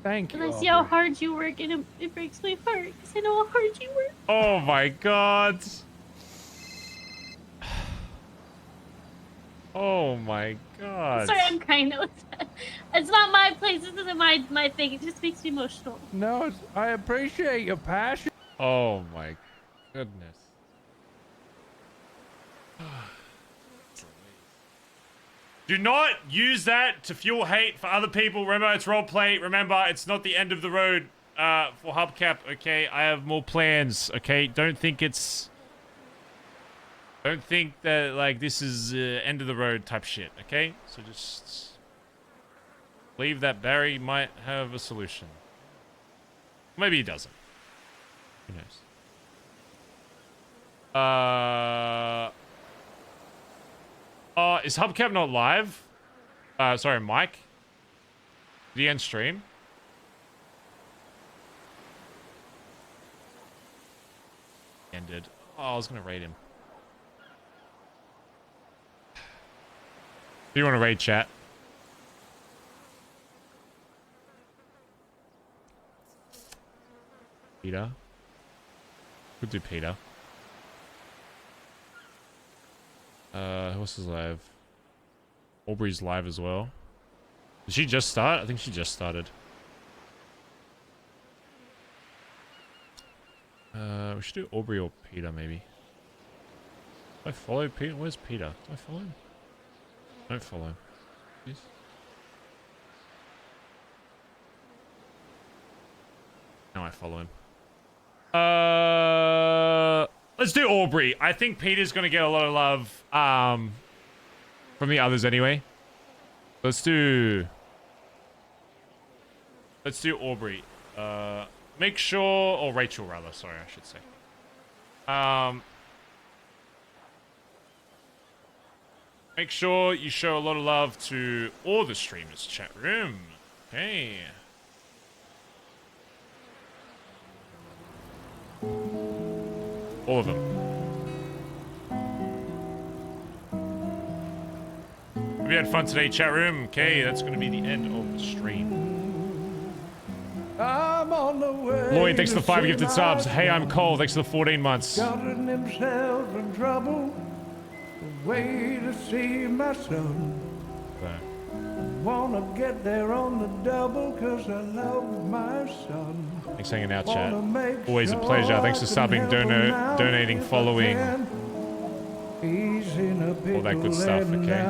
Thank And you. I see how hard you work, and it breaks my heart, because I know how hard you work. Oh my god. Oh my god. Sorry, I'm crying. No, it's not my place. This isn't my thing. It just makes me emotional. No, I appreciate your passion. Oh my goodness. Do not use that to fuel hate for other people. Remember, it's roleplay. Remember, it's not the end of the road for Hubcap, okay? I have more plans, okay? Don't think that, like, this is end of the road type shit, okay? So just believe that Barry might have a solution. Maybe he doesn't. Who knows? Is Hubcap not live? Sorry, Mike. Did he end stream? Ended. Oh, I was gonna raid him. Do you want to raid chat? Peter? Could do Peter. Who else is live? Aubrey's live as well. Did she just start? I think she just started. We should do Aubrey or Peter, maybe. Do I follow Peter? Where's Peter? Do I follow him? Don't follow him. Please. Now I follow him. Let's do Aubrey. I think Peter's gonna get a lot of love from the others anyway. Let's do Let's do Aubrey. Make sure, or Rachel rather, sorry, I should say. Make sure you show a lot of love to all the streamers chat room. Hey. All of them. We had fun today, chat room. Okay, that's going to be the end of the stream. I'm on the way. Lloyd, thanks for the 5 gifted subs. Hey, I'm Cole. Thanks for the 14 months. Gotten himself in trouble. Way to see my son. Wanna get there on the double cause I love my son. Thanks for hanging out, chat. Always a pleasure. Thanks for subbing, donating, following. All that good stuff, okay?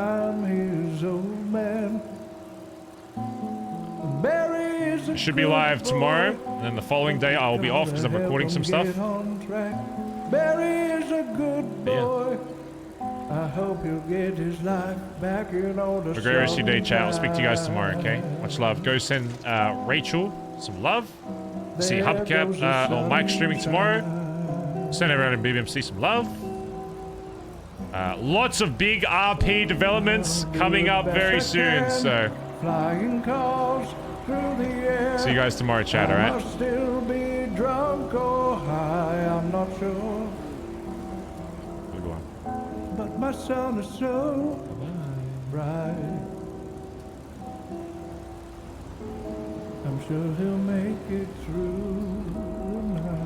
It should be live tomorrow, and then the following day I'll be off because I'm recording some stuff. Barry is a good boy. I hope he'll get his life back in order. Have a great rest of your day, chat. I'll speak to you guys tomorrow, okay? Much love. Go send Rachel some love. See Hubcap or Mike streaming tomorrow. Send everyone in BBMC some love. Lots of big RP developments coming up very soon, so see you guys tomorrow, chat, alright? I'll still be drunk or high, I'm not sure. But my son is so bright. I'm sure he'll make it through the night.